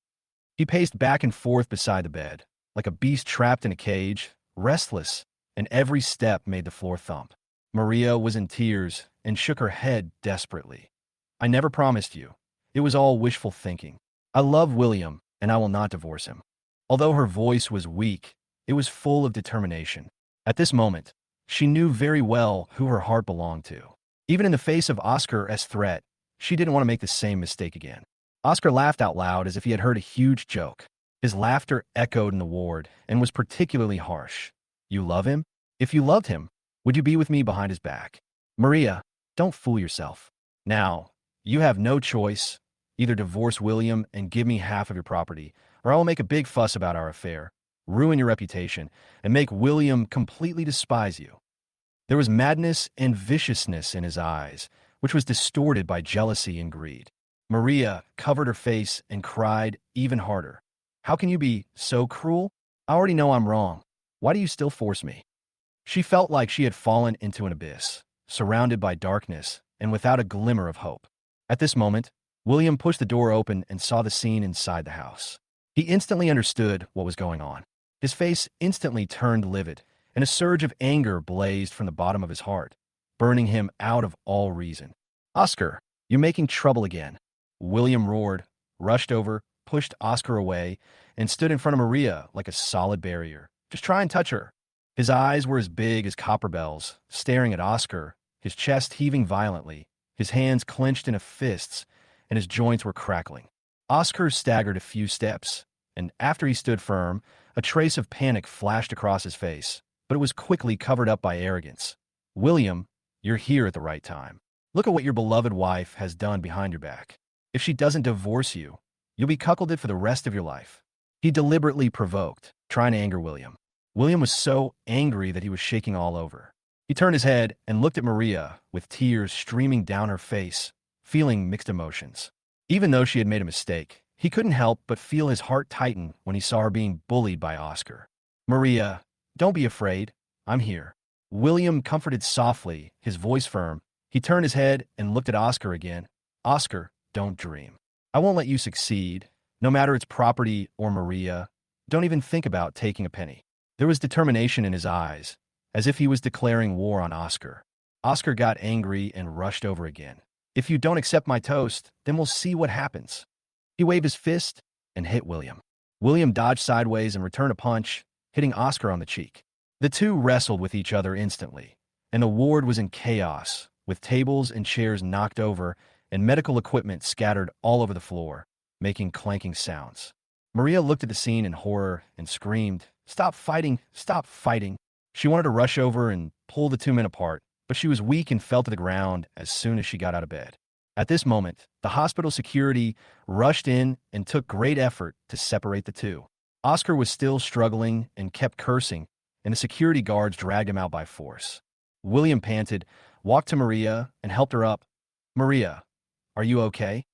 He paced back and forth beside the bed, like a beast trapped in a cage, restless, and every step made the floor thump. Maria was in tears and shook her head desperately. "I never promised you. It was all wishful thinking. I love William, and I will not divorce him." Although her voice was weak, it was full of determination. At this moment, she knew very well who her heart belonged to. Even in the face of Oscar's threat, she didn't want to make the same mistake again. Oscar laughed out loud as if he had heard a huge joke. His laughter echoed in the ward and was particularly harsh. "You love him? If you loved him, would you be with me behind his back?" "Maria, don't fool yourself. Now, you have no choice. Either divorce William and give me half of your property, or I will make a big fuss about our affair, ruin your reputation, and make William completely despise you." There was madness and viciousness in his eyes, which was distorted by jealousy and greed. Maria covered her face and cried even harder. "How can you be so cruel? I already know I'm wrong. Why do you still force me?" She felt like she had fallen into an abyss, surrounded by darkness and without a glimmer of hope. At this moment, William pushed the door open and saw the scene inside the house. He instantly understood what was going on. His face instantly turned livid, and a surge of anger blazed from the bottom of his heart, burning him out of all reason. "Oscar, you're making trouble again." William roared, rushed over, pushed Oscar away, and stood in front of Maria like a solid barrier. "Just try and touch her." His eyes were as big as copper bells, staring at Oscar, his chest heaving violently, his hands clenched into fists, and his joints were crackling. Oscar staggered a few steps, and after he stood firm, a trace of panic flashed across his face, but it was quickly covered up by arrogance. "William, you're here at the right time. Look at what your beloved wife has done behind your back. If she doesn't divorce you, you'll be cuckolded for the rest of your life." He deliberately provoked, trying to anger William. William was so angry that he was shaking all over. He turned his head and looked at Maria with tears streaming down her face, feeling mixed emotions. Even though she had made a mistake, he couldn't help but feel his heart tighten when he saw her being bullied by Oscar. "Maria, don't be afraid. I'm here." William comforted softly, his voice firm. He turned his head and looked at Oscar again. "Oscar, don't dream. I won't let you succeed, no matter it's property or Maria. Don't even think about taking a penny." There was determination in his eyes, as if he was declaring war on Oscar. Oscar got angry and rushed over again. "If you don't accept my toast, then we'll see what happens." He waved his fist and hit William. William dodged sideways and returned a punch, hitting Oscar on the cheek. The two wrestled with each other instantly, and the ward was in chaos, with tables and chairs knocked over and medical equipment scattered all over the floor, making clanking sounds. Maria looked at the scene in horror and screamed, "Stop fighting! Stop fighting!" She wanted to rush over and pull the two men apart, but she was weak and fell to the ground as soon as she got out of bed. At this moment, the hospital security rushed in and took great effort to separate the two. Oscar was still struggling and kept cursing, and the security guards dragged him out by force. William panted, walked to Maria, and helped her up. "Maria, are you okay?"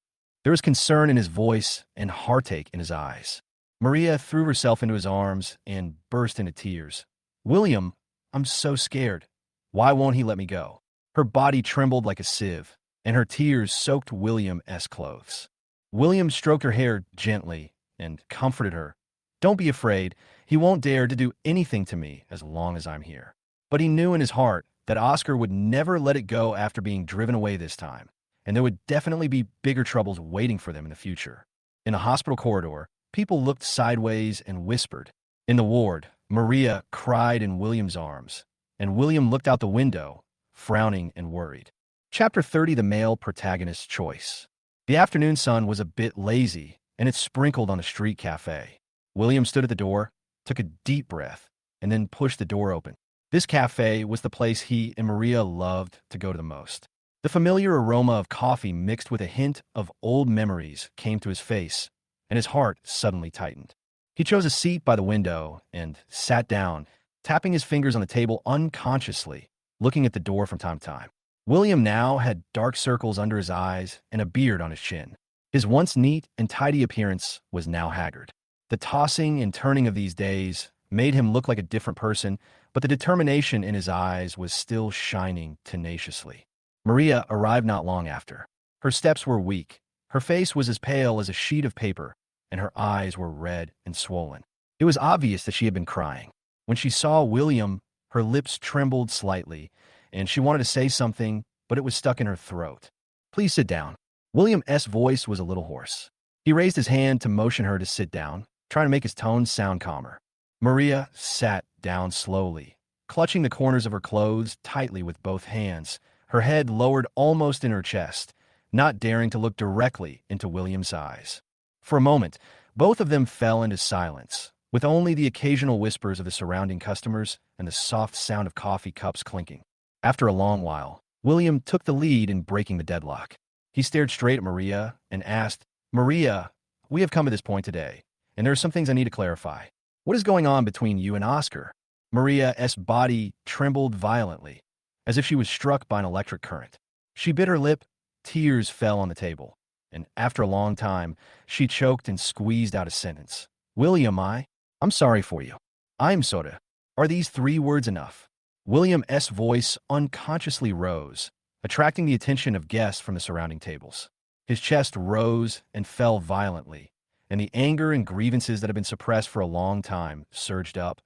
There was concern in his voice and heartache in his eyes. Maria threw herself into his arms and burst into tears. "William, I'm so scared. Why won't he let me go?" Her body trembled like a sieve, and her tears soaked William's clothes. William stroked her hair gently and comforted her. "Don't be afraid. He won't dare to do anything to me as long as I'm here." But he knew in his heart that Oscar would never let it go after being driven away this time, and there would definitely be bigger troubles waiting for them in the future. In the hospital corridor, people looked sideways and whispered. In the ward, Maria cried in William's arms, and William looked out the window, frowning and worried. Chapter 30: The Male Protagonist's Choice. The afternoon sun was a bit lazy, and it sprinkled on the street cafe. William stood at the door, took a deep breath, and then pushed the door open. This cafe was the place he and Maria loved to go to the most. The familiar aroma of coffee mixed with a hint of old memories came to his face, and his heart suddenly tightened. He chose a seat by the window and sat down, tapping his fingers on the table unconsciously, looking at the door from time to time. William now had dark circles under his eyes and a beard on his chin. His once neat and tidy appearance was now haggard. The tossing and turning of these days made him look like a different person, but the determination in his eyes was still shining tenaciously. Maria arrived not long after. Her steps were weak, her face was as pale as a sheet of paper, and her eyes were red and swollen. It was obvious that she had been crying. When she saw William, her lips trembled slightly, and she wanted to say something, but it was stuck in her throat. "Please sit down." William's voice was a little hoarse. He raised his hand to motion her to sit down, trying to make his tone sound calmer. Maria sat down slowly, clutching the corners of her clothes tightly with both hands, her head lowered almost in her chest, not daring to look directly into William's eyes. For a moment, both of them fell into silence, with only the occasional whispers of the surrounding customers and the soft sound of coffee cups clinking. After a long while, William took the lead in breaking the deadlock. He stared straight at Maria and asked, "Maria, we have come to this point today, and there are some things I need to clarify. What is going on between you and Oscar?" Maria's body trembled violently, as if she was struck by an electric current. She bit her lip, tears fell on the table, and after a long time, she choked and squeezed out a sentence. "William, I'm sorry for you. I'm sorry." Are these 3 words enough? William's voice unconsciously rose, attracting the attention of guests from the surrounding tables. His chest rose and fell violently, and the anger and grievances that had been suppressed for a long time surged up.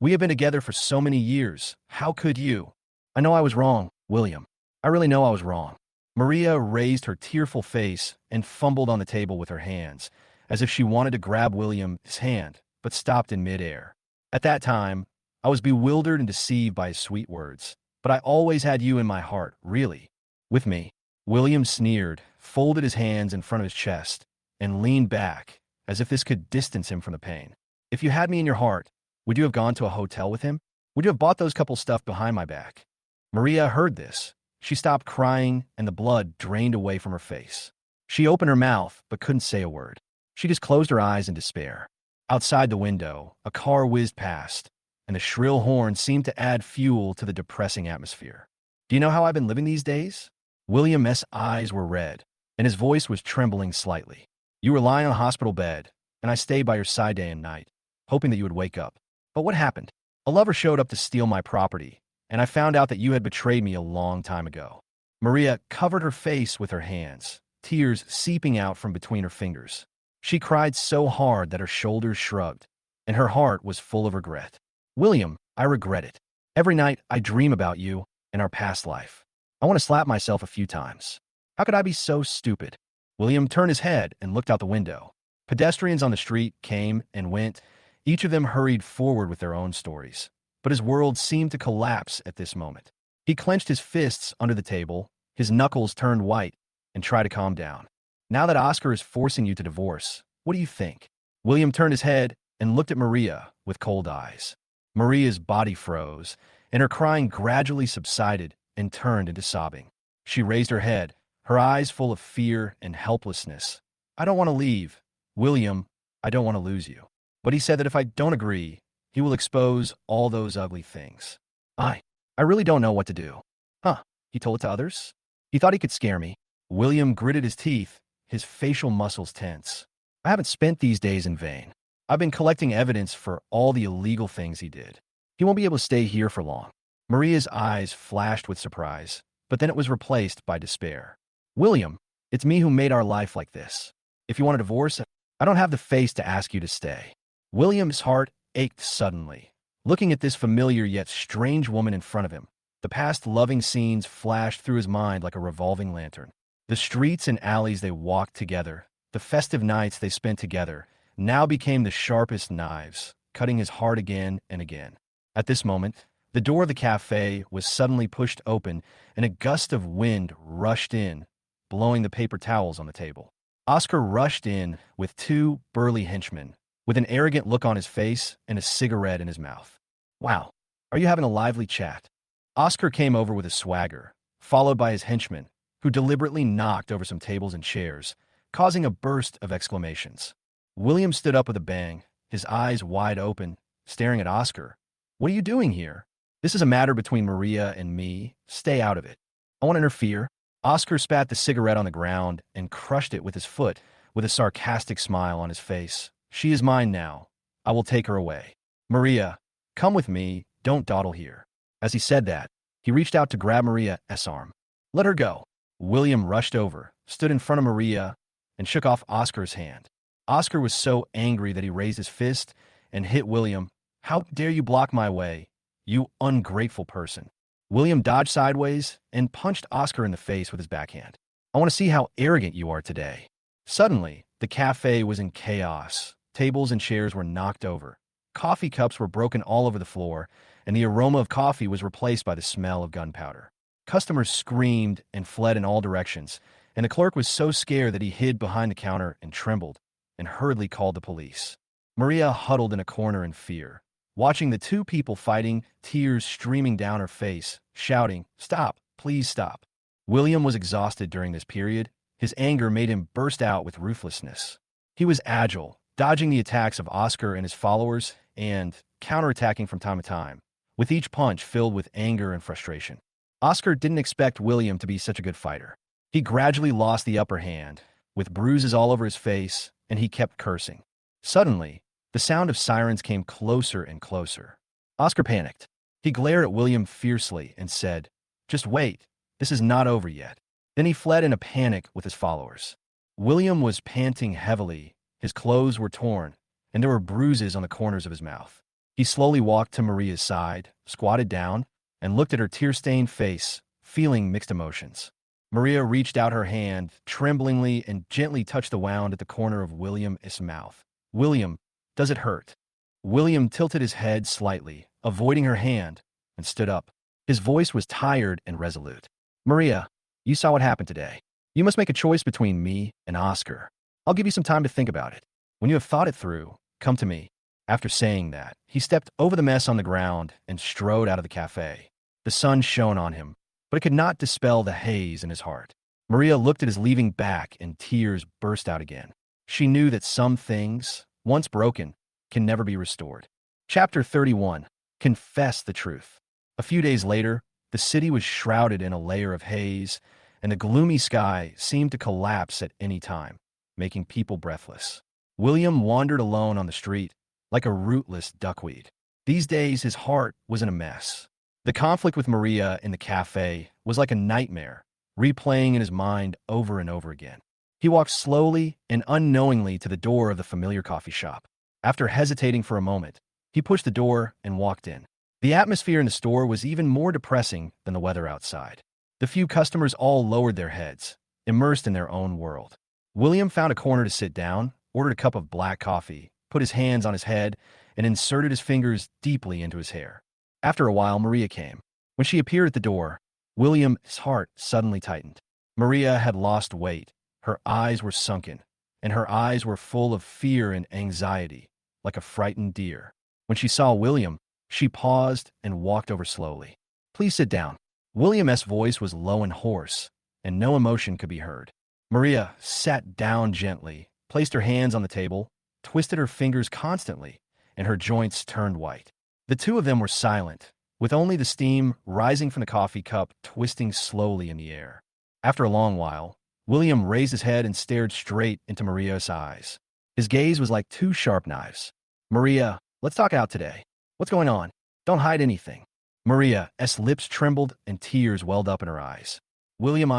"We have been together for so many years. How could you?" "I know I was wrong, William. I really know I was wrong." Maria raised her tearful face and fumbled on the table with her hands, as if she wanted to grab William's hand, but stopped in midair. At that time, I was bewildered and deceived by his sweet words, but I always had you in my heart, really. With me. William sneered, folded his hands in front of his chest, and leaned back, as if this could distance him from the pain. "If you had me in your heart, would you have gone to a hotel with him? Would you have bought those couple stuff behind my back?" Maria heard this. She stopped crying, and the blood drained away from her face. She opened her mouth, but couldn't say a word. She just closed her eyes in despair. Outside the window, a car whizzed past, and the shrill horn seemed to add fuel to the depressing atmosphere. "Do you know how I've been living these days?" William's eyes were red, and his voice was trembling slightly. "You were lying on a hospital bed, and I stayed by your side day and night, hoping that you would wake up. But what happened? A lover showed up to steal my property, and I found out that you had betrayed me a long time ago." Maria covered her face with her hands, tears seeping out from between her fingers. She cried so hard that her shoulders shrugged, and her heart was full of regret. "William, I regret it. Every night I dream about you and our past life. I want to slap myself a few times. How could I be so stupid?" William turned his head and looked out the window. Pedestrians on the street came and went. Each of them hurried forward with their own stories. But his world seemed to collapse at this moment. He clenched his fists under the table, his knuckles turned white, and tried to calm down. Now that Oscar is forcing you to divorce, what do you think? William turned his head and looked at Maria with cold eyes. Maria's body froze, and her crying gradually subsided and turned into sobbing. She raised her head, her eyes full of fear and helplessness. I don't want to leave. William, I don't want to lose you. But he said that if I don't agree, he will expose all those ugly things. I, I really don't know what to do. Huh, he told it to others? He thought he could scare me. William gritted his teeth, his facial muscles tense. I haven't spent these days in vain. I've been collecting evidence for all the illegal things he did. He won't be able to stay here for long. Maria's eyes flashed with surprise, but then it was replaced by despair. William, it's me who made our life like this. If you want a divorce, I don't have the face to ask you to stay. William's heart ached suddenly, looking at this familiar yet strange woman in front of him. The past loving scenes flashed through his mind like a revolving lantern. The streets and alleys they walked together, the festive nights they spent together, now became the sharpest knives, cutting his heart again and again. At this moment, the door of the cafe was suddenly pushed open, and a gust of wind rushed in, blowing the paper towels on the table. Oscar rushed in with two burly henchmen, with an arrogant look on his face and a cigarette in his mouth. Wow, are you having a lively chat? Oscar came over with a swagger, followed by his henchman, who deliberately knocked over some tables and chairs, causing a burst of exclamations. William stood up with a bang, his eyes wide open, staring at Oscar. What are you doing here? This is a matter between Maria and me. Stay out of it. I won't interfere. Oscar spat the cigarette on the ground and crushed it with his foot, with a sarcastic smile on his face. She is mine now. I will take her away. Maria, come with me. Don't dawdle here. As he said that, he reached out to grab Maria's arm. Let her go. William rushed over, stood in front of Maria, and shook off Oscar's hand. Oscar was so angry that he raised his fist and hit William. How dare you block my way, you ungrateful person? William dodged sideways and punched Oscar in the face with his backhand. I want to see how arrogant you are today. Suddenly, the cafe was in chaos. Tables and chairs were knocked over. Coffee cups were broken all over the floor, and the aroma of coffee was replaced by the smell of gunpowder. Customers screamed and fled in all directions, and the clerk was so scared that he hid behind the counter and trembled, and hurriedly called the police. Maria huddled in a corner in fear, watching the two people fighting, tears streaming down her face, shouting, "Stop, please stop." William was exhausted during this period. His anger made him burst out with ruthlessness. He was agile, dodging the attacks of Oscar and his followers, and counterattacking from time to time, with each punch filled with anger and frustration. Oscar didn't expect William to be such a good fighter. He gradually lost the upper hand, with bruises all over his face, and he kept cursing. Suddenly, the sound of sirens came closer and closer. Oscar panicked. He glared at William fiercely and said, "Just wait, this is not over yet." Then he fled in a panic with his followers. William was panting heavily, his clothes were torn, and there were bruises on the corners of his mouth. He slowly walked to Maria's side, squatted down, and looked at her tear-stained face, feeling mixed emotions. Maria reached out her hand, tremblingly, and gently touched the wound at the corner of William's mouth. "William, does it hurt?" William tilted his head slightly, avoiding her hand, and stood up. His voice was tired and resolute. "Maria, you saw what happened today. You must make a choice between me and Oscar. I'll give you some time to think about it. When you have thought it through, come to me." After saying that, he stepped over the mess on the ground and strode out of the cafe. The sun shone on him, but it could not dispel the haze in his heart. Maria looked at his leaving back, and tears burst out again. She knew that some things, once broken, can never be restored. Chapter 31. Confess the Truth. A few days later, the city was shrouded in a layer of haze, and the gloomy sky seemed to collapse at any time, making people breathless. William wandered alone on the street, like a rootless duckweed. These days, his heart was in a mess. The conflict with Maria in the cafe was like a nightmare, replaying in his mind over and over again. He walked slowly and unknowingly to the door of the familiar coffee shop. After hesitating for a moment, he pushed the door and walked in. The atmosphere in the store was even more depressing than the weather outside. The few customers all lowered their heads, immersed in their own world. William found a corner to sit down, ordered a cup of black coffee, put his hands on his head, and inserted his fingers deeply into his hair. After a while, Maria came. When she appeared at the door, William's heart suddenly tightened. Maria had lost weight. Her eyes were sunken, and her eyes were full of fear and anxiety, like a frightened deer. When she saw William, she paused and walked over slowly. "Please sit down." William's voice was low and hoarse, and no emotion could be heard. Maria sat down gently, placed her hands on the table, twisted her fingers constantly, and her joints turned white. The two of them were silent, with only the steam rising from the coffee cup twisting slowly in the air. After a long while, William raised his head and stared straight into Maria's eyes. His gaze was like two sharp knives. "Maria, let's talk out today. What's going on? Don't hide anything." Maria's lips trembled and tears welled up in her eyes. "William,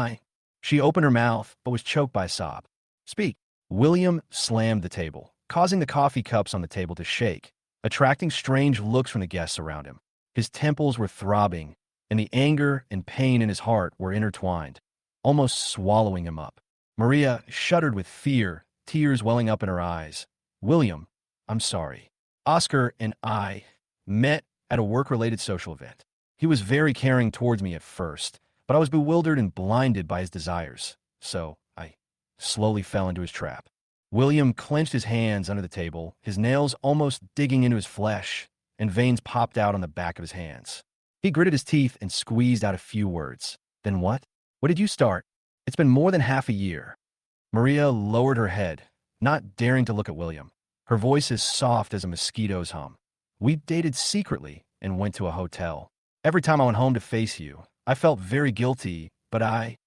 She opened her mouth, but was choked by a sob. "Speak." William slammed the table, causing the coffee cups on the table to shake, attracting strange looks from the guests around him. His temples were throbbing, and the anger and pain in his heart were intertwined, almost swallowing him up. Maria shuddered with fear, tears welling up in her eyes. "William, I'm sorry. Oscar and I met at a work-related social event. He was very caring towards me at first, but I was bewildered and blinded by his desires, so I slowly fell into his trap." William clenched his hands under the table, his nails almost digging into his flesh, and veins popped out on the back of his hands. He gritted his teeth and squeezed out a few words. "Then what? What did you start? It's been more than half a year." Maria lowered her head, not daring to look at William. Her voice as soft as a mosquito's hum. "We dated secretly and went to a hotel. Every time I went home to face you, I felt very guilty, but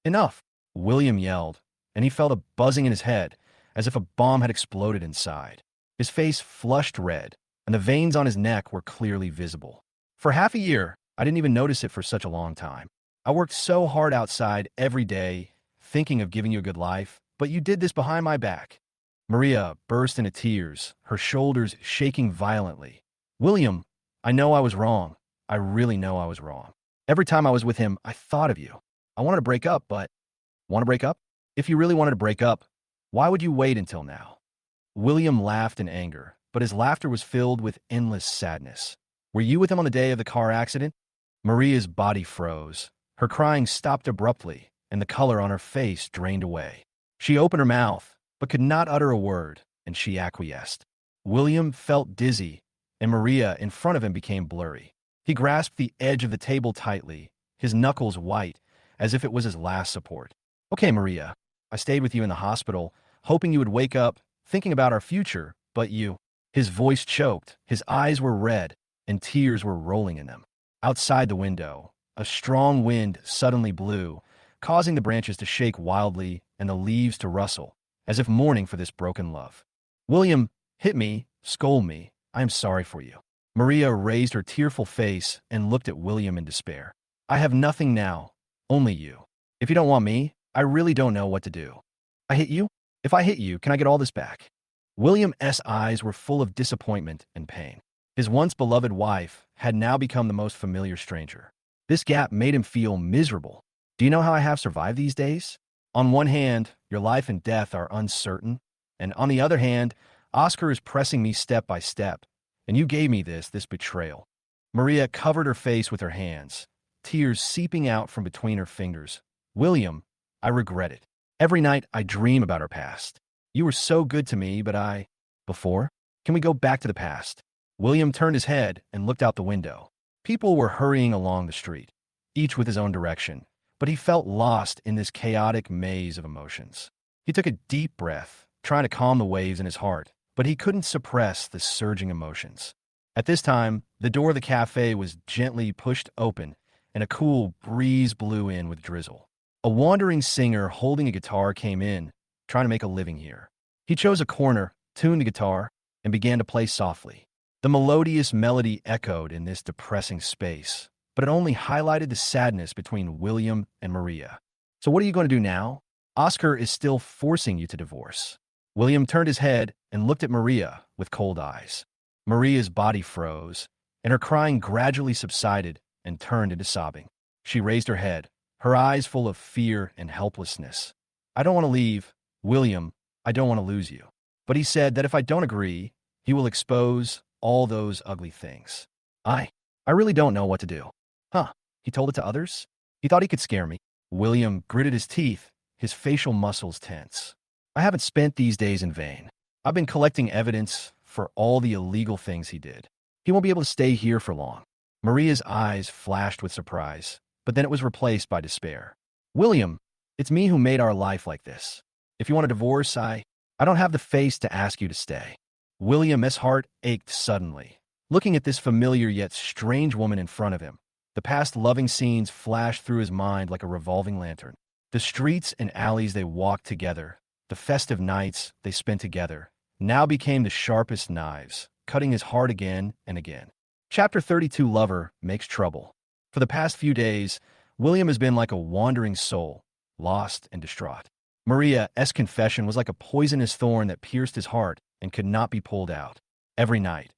Enough!" William yelled, and he felt a buzzing in his head, as if a bomb had exploded inside. His face flushed red, and the veins on his neck were clearly visible. "For half a year, I didn't even notice it for such a long time. I worked so hard outside every day, thinking of giving you a good life, but you did this behind my back." Maria burst into tears, her shoulders shaking violently. "William, I know I was wrong. I really know I was wrong. Every time I was with him, I thought of you. I wanted to break up, but..." "Want to break up? If you really wanted to break up, why would you wait until now?" William laughed in anger, but his laughter was filled with endless sadness. "Were you with him on the day of the car accident?" Maria's body froze. Her crying stopped abruptly, and the color on her face drained away. She opened her mouth, but could not utter a word, and she acquiesced. William felt dizzy, and Maria in front of him became blurry. He grasped the edge of the table tightly, his knuckles white, as if it was his last support. "Okay, Maria, I stayed with you in the hospital, hoping you would wake up, thinking about our future, but you..." His voice choked, his eyes were red, and tears were rolling in them. Outside the window, a strong wind suddenly blew, causing the branches to shake wildly and the leaves to rustle, as if mourning for this broken love. "William, hit me, scold me. I am sorry for you." Maria raised her tearful face and looked at William in despair. "I have nothing now, only you. If you don't want me, I really don't know what to do." "I hit you? If I hit you, can I get all this back?" William's eyes were full of disappointment and pain. His once beloved wife had now become the most familiar stranger. This gap made him feel miserable. "Do you know how I have survived these days? On one hand, your life and death are uncertain, and on the other hand, Oscar is pressing me step by step, and you gave me this betrayal." Maria covered her face with her hands, tears seeping out from between her fingers. "William, I regret it. Every night I dream about our past. You were so good to me, but Before? Can we go back to the past?" William turned his head and looked out the window. People were hurrying along the street, each with his own direction, but he felt lost in this chaotic maze of emotions. He took a deep breath, trying to calm the waves in his heart, but he couldn't suppress the surging emotions. At this time, the door of the cafe was gently pushed open, and a cool breeze blew in with drizzle. A wandering singer holding a guitar came in, trying to make a living here. He chose a corner, tuned the guitar, and began to play softly. The melodious melody echoed in this depressing space, but it only highlighted the sadness between William and Maria. "So what are you going to do now? Oscar is still forcing you to divorce." William turned his head and looked at Maria with cold eyes. Maria's body froze, and her crying gradually subsided and turned into sobbing. She raised her head, her eyes full of fear and helplessness. "I don't want to leave. William, I don't want to lose you. But he said that if I don't agree, he will expose all those ugly things. I really don't know what to do." "Huh, he told it to others? He thought he could scare me." William gritted his teeth, his facial muscles tense. I haven't spent these days in vain. I've been collecting evidence for all the illegal things he did. He won't be able to stay here for long. Maria's eyes flashed with surprise, but then it was replaced by despair. William, it's me who made our life like this. If you want a divorce, I don't have the face to ask you to stay. William's heart ached suddenly, looking at this familiar yet strange woman in front of him. The past loving scenes flashed through his mind like a revolving lantern. The streets and alleys they walked together, the festive nights they spent together, now became the sharpest knives, cutting his heart again and again. Chapter 32 Lover Makes Trouble. For the past few days, William has been like a wandering soul, lost and distraught. Maria's confession was like a poisonous thorn that pierced his heart and could not be pulled out. Every night,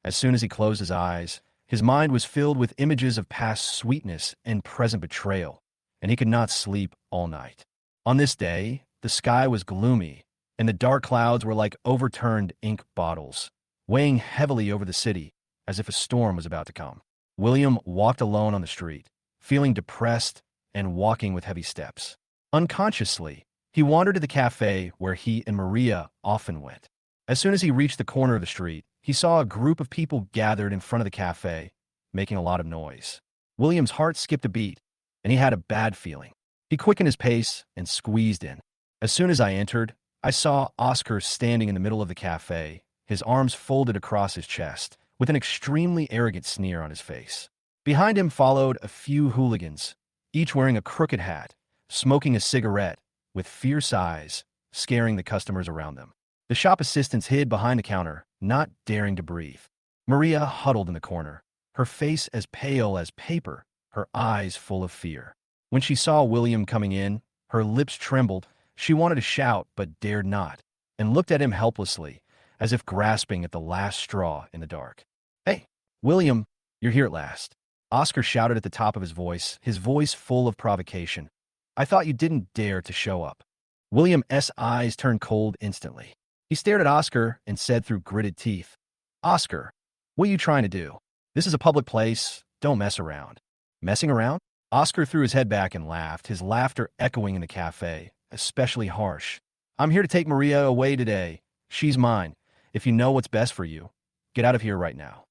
as soon as he closed his eyes, his mind was filled with images of past sweetness and present betrayal, and he could not sleep all night. On this day, the sky was gloomy, and the dark clouds were like overturned ink bottles, weighing heavily over the city as if a storm was about to come. William walked alone on the street, feeling depressed and walking with heavy steps. Unconsciously, he wandered to the cafe where he and Maria often went. As soon as he reached the corner of the street, he saw a group of people gathered in front of the cafe, making a lot of noise. William's heart skipped a beat, and he had a bad feeling. He quickened his pace and squeezed in. As soon as I entered, I saw Oscar standing in the middle of the cafe, his arms folded across his chest, with an extremely arrogant sneer on his face. Behind him followed a few hooligans, each wearing a crooked hat, smoking a cigarette, with fierce eyes, scaring the customers around them. The shop assistants hid behind the counter, not daring to breathe. Maria huddled in the corner, her face as pale as paper, her eyes full of fear. When she saw William coming in, her lips trembled. She wanted to shout, but dared not, and looked at him helplessly, as if grasping at the last straw in the dark. "Hey, William, you're here at last." Oscar shouted at the top of his voice full of provocation. "I thought you didn't dare to show up." William's eyes turned cold instantly. He stared at Oscar and said through gritted teeth, "Oscar, what are you trying to do? This is a public place. Don't mess around." "Messing around?" Oscar threw his head back and laughed, his laughter echoing in the cafe, especially harsh. "I'm here to take Maria away today. She's mine. If you know what's best for you, get out of here right now."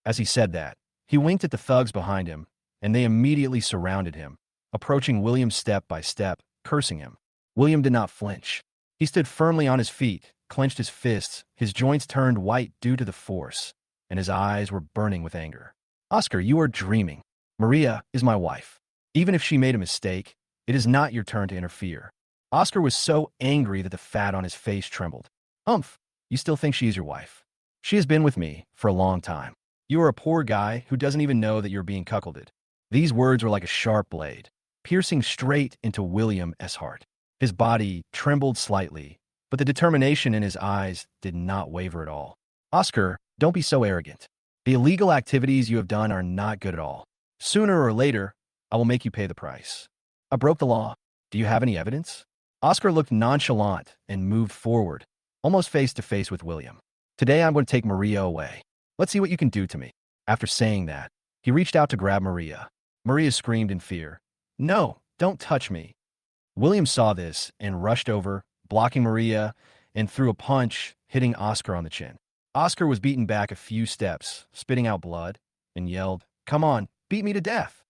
As he said that, he winked at the thugs behind him, and they immediately surrounded him, approaching William step by step, cursing him. William did not flinch. He stood firmly on his feet, clenched his fists, his joints turned white due to the force, and his eyes were burning with anger. "Oscar, you are dreaming. Maria is my wife. Even if she made a mistake, it is not your turn to interfere." Oscar was so angry that the fat on his face trembled. "Humph, you still think she is your wife? She has been with me for a long time. You are a poor guy who doesn't even know that you're being cuckolded." These words were like a sharp blade, piercing straight into William's heart. His body trembled slightly, but the determination in his eyes did not waver at all. "Oscar, don't be so arrogant. The illegal activities you have done are not good at all. Sooner or later, I will make you pay the price. I broke the law. Do you have any evidence?" Oscar looked nonchalant and moved forward, almost face to face with William. "Today I'm going to take Maria away. Let's see what you can do to me." After saying that, he reached out to grab Maria. Maria screamed in fear. "No, don't touch me." William saw this and rushed over, blocking Maria, and threw a punch, hitting Oscar on the chin. Oscar was beaten back a few steps, spitting out blood, and yelled, "Come on, beat me to death."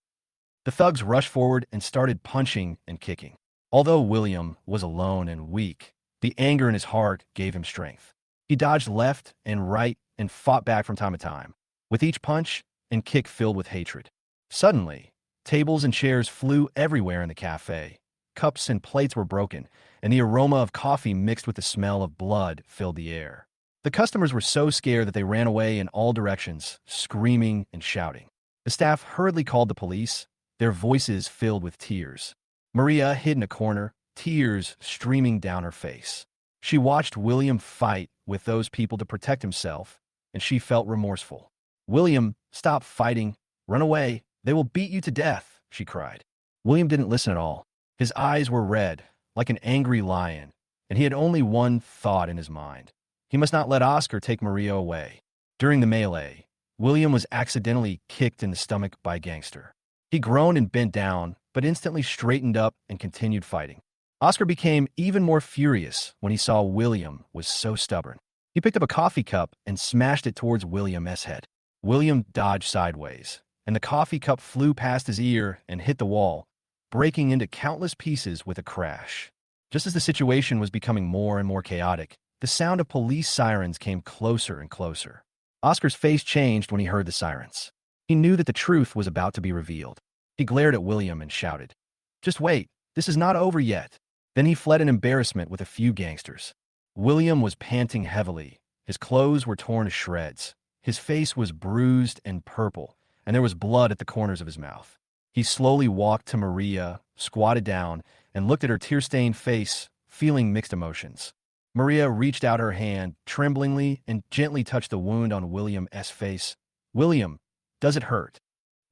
The thugs rushed forward and started punching and kicking. Although William was alone and weak, the anger in his heart gave him strength. He dodged left and right and fought back from time to time, with each punch and kick filled with hatred. Suddenly, tables and chairs flew everywhere in the cafe. Cups and plates were broken, and the aroma of coffee mixed with the smell of blood filled the air. The customers were so scared that they ran away in all directions, screaming and shouting. The staff hurriedly called the police, their voices filled with tears. Maria hid in a corner, tears streaming down her face. She watched William fight with those people to protect himself, and she felt remorseful. "William, stop fighting. Run away. They will beat you to death," she cried. William didn't listen at all. His eyes were red, like an angry lion, and he had only one thought in his mind. He must not let Oscar take Maria away. During the melee, William was accidentally kicked in the stomach by a gangster. He groaned and bent down, but instantly straightened up and continued fighting. Oscar became even more furious when he saw William was so stubborn. He picked up a coffee cup and smashed it towards William's head. William dodged sideways, and the coffee cup flew past his ear and hit the wall, breaking into countless pieces with a crash. Just as the situation was becoming more and more chaotic, the sound of police sirens came closer and closer. Oscar's face changed when he heard the sirens. He knew that the truth was about to be revealed. He glared at William and shouted, "Just wait, this is not over yet." Then he fled in embarrassment with a few gangsters. William was panting heavily. His clothes were torn to shreds. His face was bruised and purple, and there was blood at the corners of his mouth. He slowly walked to Maria, squatted down, and looked at her tear-stained face, feeling mixed emotions. Maria reached out her hand, tremblingly, and gently touched the wound on William's face. "William, does it hurt?"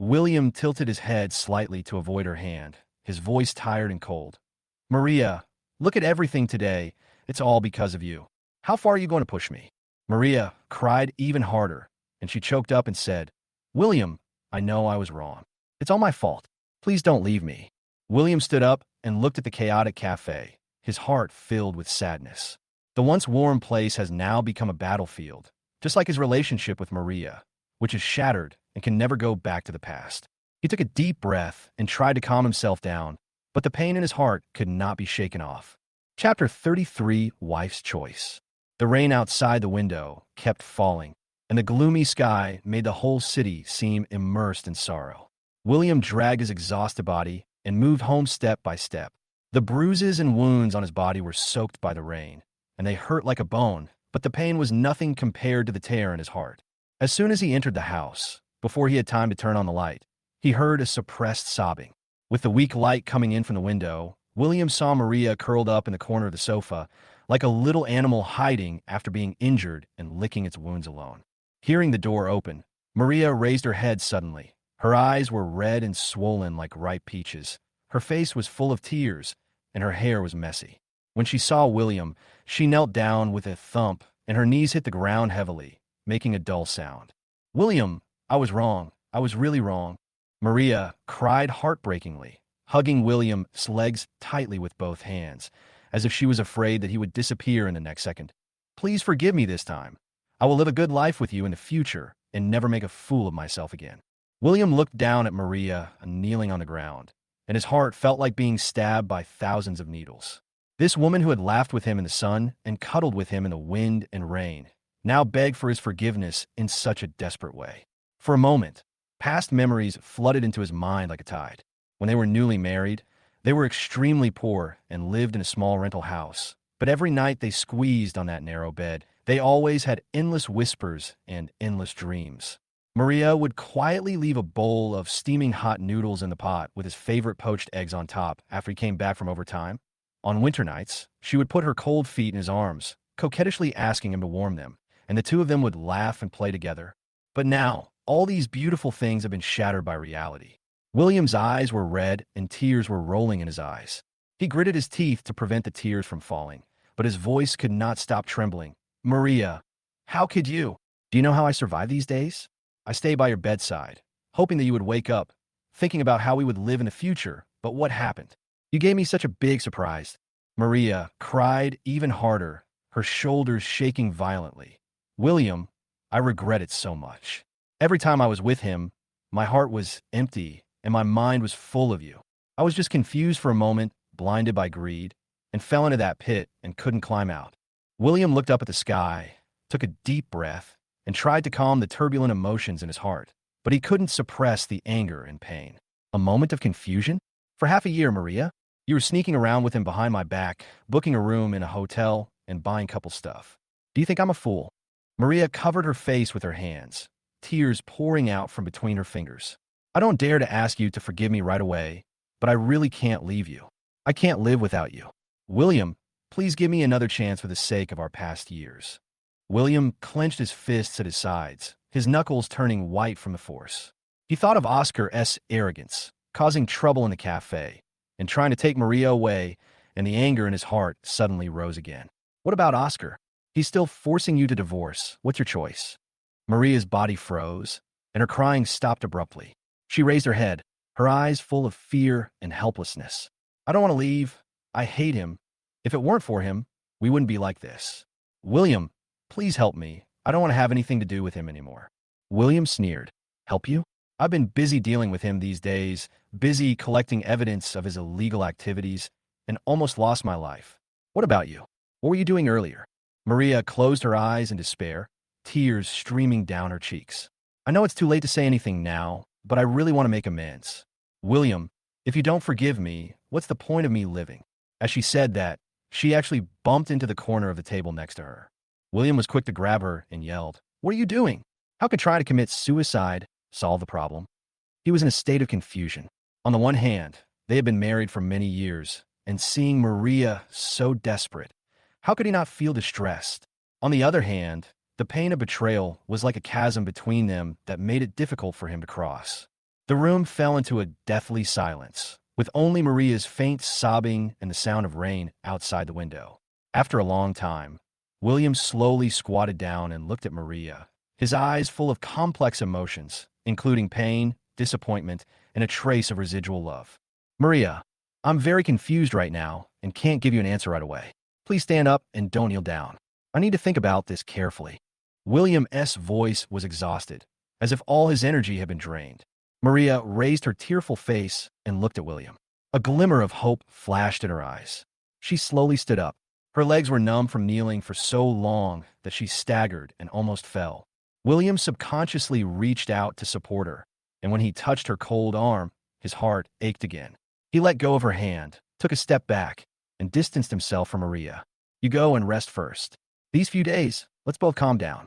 William tilted his head slightly to avoid her hand, his voice tired and cold. "Maria, look at everything today. It's all because of you. How far are you going to push me?" Maria cried even harder, and she choked up and said, "William, I know I was wrong. It's all my fault. Please don't leave me." William stood up and looked at the chaotic cafe, his heart filled with sadness. The once warm place has now become a battlefield, just like his relationship with Maria, which is shattered and can never go back to the past. He took a deep breath and tried to calm himself down, but the pain in his heart could not be shaken off. Chapter 33, Wife's Choice. The rain outside the window kept falling, and the gloomy sky made the whole city seem immersed in sorrow. William dragged his exhausted body and moved home step by step. The bruises and wounds on his body were soaked by the rain, and they hurt like a bone, but the pain was nothing compared to the tear in his heart. As soon as he entered the house, before he had time to turn on the light, he heard a suppressed sobbing. With the weak light coming in from the window, William saw Maria curled up in the corner of the sofa, like a little animal hiding after being injured and licking its wounds alone. Hearing the door open, Maria raised her head suddenly. Her eyes were red and swollen like ripe peaches. Her face was full of tears, and her hair was messy. When she saw William, she knelt down with a thump, and her knees hit the ground heavily, making a dull sound. "William, I was wrong. I was really wrong." Maria cried heartbreakingly, hugging William's legs tightly with both hands, as if she was afraid that he would disappear in the next second. "Please forgive me this time. I will live a good life with you in the future and never make a fool of myself again." William looked down at Maria, kneeling on the ground, and his heart felt like being stabbed by thousands of needles. This woman who had laughed with him in the sun and cuddled with him in the wind and rain now begged for his forgiveness in such a desperate way. For a moment, past memories flooded into his mind like a tide. When they were newly married, they were extremely poor and lived in a small rental house. But every night they squeezed on that narrow bed, they always had endless whispers and endless dreams. Maria would quietly leave a bowl of steaming hot noodles in the pot with his favorite poached eggs on top after he came back from overtime. On winter nights, she would put her cold feet in his arms, coquettishly asking him to warm them, and the two of them would laugh and play together. But now, all these beautiful things have been shattered by reality. William's eyes were red and tears were rolling in his eyes. He gritted his teeth to prevent the tears from falling, but his voice could not stop trembling. "Maria, how could you? Do you know how I survive these days? I stay by your bedside, hoping that you would wake up, thinking about how we would live in the future, but what happened? You gave me such a big surprise." Maria cried even harder, her shoulders shaking violently. "William, I regret it so much. Every time I was with him, my heart was empty and my mind was full of you. I was just confused for a moment, blinded by greed, and fell into that pit and couldn't climb out." William looked up at the sky, took a deep breath, and tried to calm the turbulent emotions in his heart, but he couldn't suppress the anger and pain. A moment of confusion? "For half a year, Maria, you were sneaking around with him behind my back, booking a room in a hotel, and buying couple stuff. Do you think I'm a fool?" Maria covered her face with her hands, tears pouring out from between her fingers. "I don't dare to ask you to forgive me right away, but I really can't leave you. I can't live without you. William, please give me another chance for the sake of our past years." William clenched his fists at his sides, his knuckles turning white from the force. He thought of Oscar's arrogance, causing trouble in the cafe, and trying to take Maria away, and the anger in his heart suddenly rose again. What about Oscar? He's still forcing you to divorce. What's your choice? Maria's body froze, and her crying stopped abruptly. She raised her head, her eyes full of fear and helplessness. "I don't want to leave. I hate him. If it weren't for him, we wouldn't be like this. William, please help me. I don't want to have anything to do with him anymore. William sneered. Help you? I've been busy dealing with him these days, busy collecting evidence of his illegal activities, and almost lost my life. What about you? What were you doing earlier? Maria closed her eyes in despair, tears streaming down her cheeks. I know it's too late to say anything now, but I really want to make amends. William, if you don't forgive me, what's the point of me living? As she said that, she actually bumped into the corner of the table next to her. William was quick to grab her and yelled, "What are you doing? How could trying to commit suicide solve the problem?" He was in a state of confusion. On the one hand, they had been married for many years, and seeing Maria so desperate, how could he not feel distressed? On the other hand, the pain of betrayal was like a chasm between them that made it difficult for him to cross. The room fell into a deathly silence, with only Maria's faint sobbing and the sound of rain outside the window. After a long time, William slowly squatted down and looked at Maria, his eyes full of complex emotions, including pain, disappointment, and a trace of residual love. Maria, I'm very confused right now and can't give you an answer right away. Please stand up and don't kneel down. I need to think about this carefully. William's voice was exhausted, as if all his energy had been drained. Maria raised her tearful face and looked at William. A glimmer of hope flashed in her eyes. She slowly stood up. Her legs were numb from kneeling for so long that she staggered and almost fell. William subconsciously reached out to support her, and when he touched her cold arm, his heart ached again. He let go of her hand, took a step back, and distanced himself from Maria. You go and rest first. These few days, let's both calm down.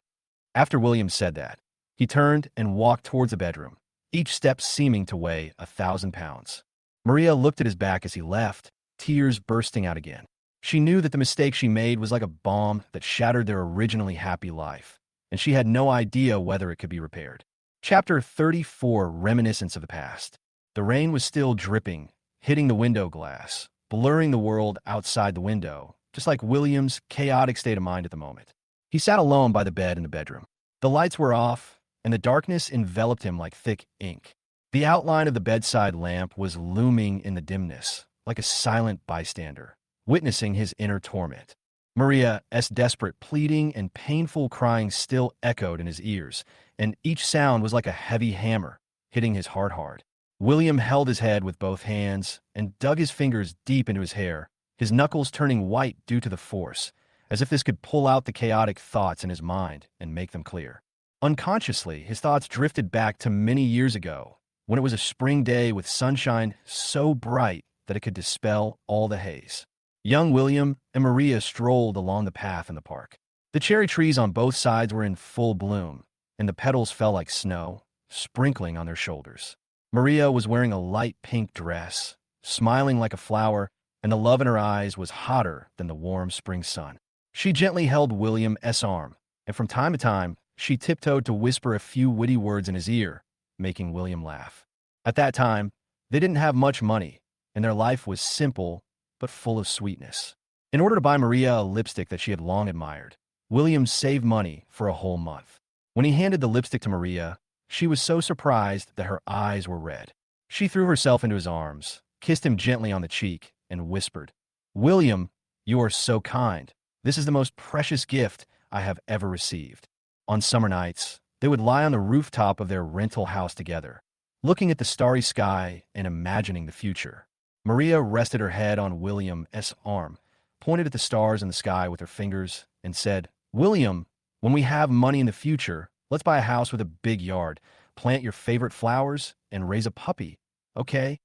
After William said that, he turned and walked towards the bedroom, each step seeming to weigh 1,000 pounds. Maria looked at his back as he left, tears bursting out again. She knew that the mistake she made was like a bomb that shattered their originally happy life, and she had no idea whether it could be repaired. Chapter 34, Reminiscence of the Past. The rain was still dripping, hitting the window glass, blurring the world outside the window, just like William's chaotic state of mind at the moment. He sat alone by the bed in the bedroom. The lights were off, and the darkness enveloped him like thick ink. The outline of the bedside lamp was looming in the dimness, like a silent bystander, witnessing his inner torment. Maria's desperate pleading and painful crying still echoed in his ears, and each sound was like a heavy hammer, hitting his heart hard. William held his head with both hands and dug his fingers deep into his hair, his knuckles turning white due to the force, as if this could pull out the chaotic thoughts in his mind and make them clear. Unconsciously, his thoughts drifted back to many years ago, when it was a spring day with sunshine so bright that it could dispel all the haze. Young William and Maria strolled along the path in the park. The cherry trees on both sides were in full bloom, and the petals fell like snow, sprinkling on their shoulders. Maria was wearing a light pink dress, smiling like a flower, and the love in her eyes was hotter than the warm spring sun. She gently held William's arm, and from time to time, she tiptoed to whisper a few witty words in his ear, making William laugh. At that time, they didn't have much money, and their life was simple but full of sweetness. In order to buy Maria a lipstick that she had long admired, William saved money for a whole month. When he handed the lipstick to Maria, she was so surprised that her eyes were red. She threw herself into his arms, kissed him gently on the cheek, and whispered, "William, you are so kind. This is the most precious gift I have ever received." On summer nights, they would lie on the rooftop of their rental house together, looking at the starry sky and imagining the future. Maria rested her head on William's arm, pointed at the stars in the sky with her fingers, and said, "William, when we have money in the future, let's buy a house with a big yard, plant your favorite flowers, and raise a puppy, okay?"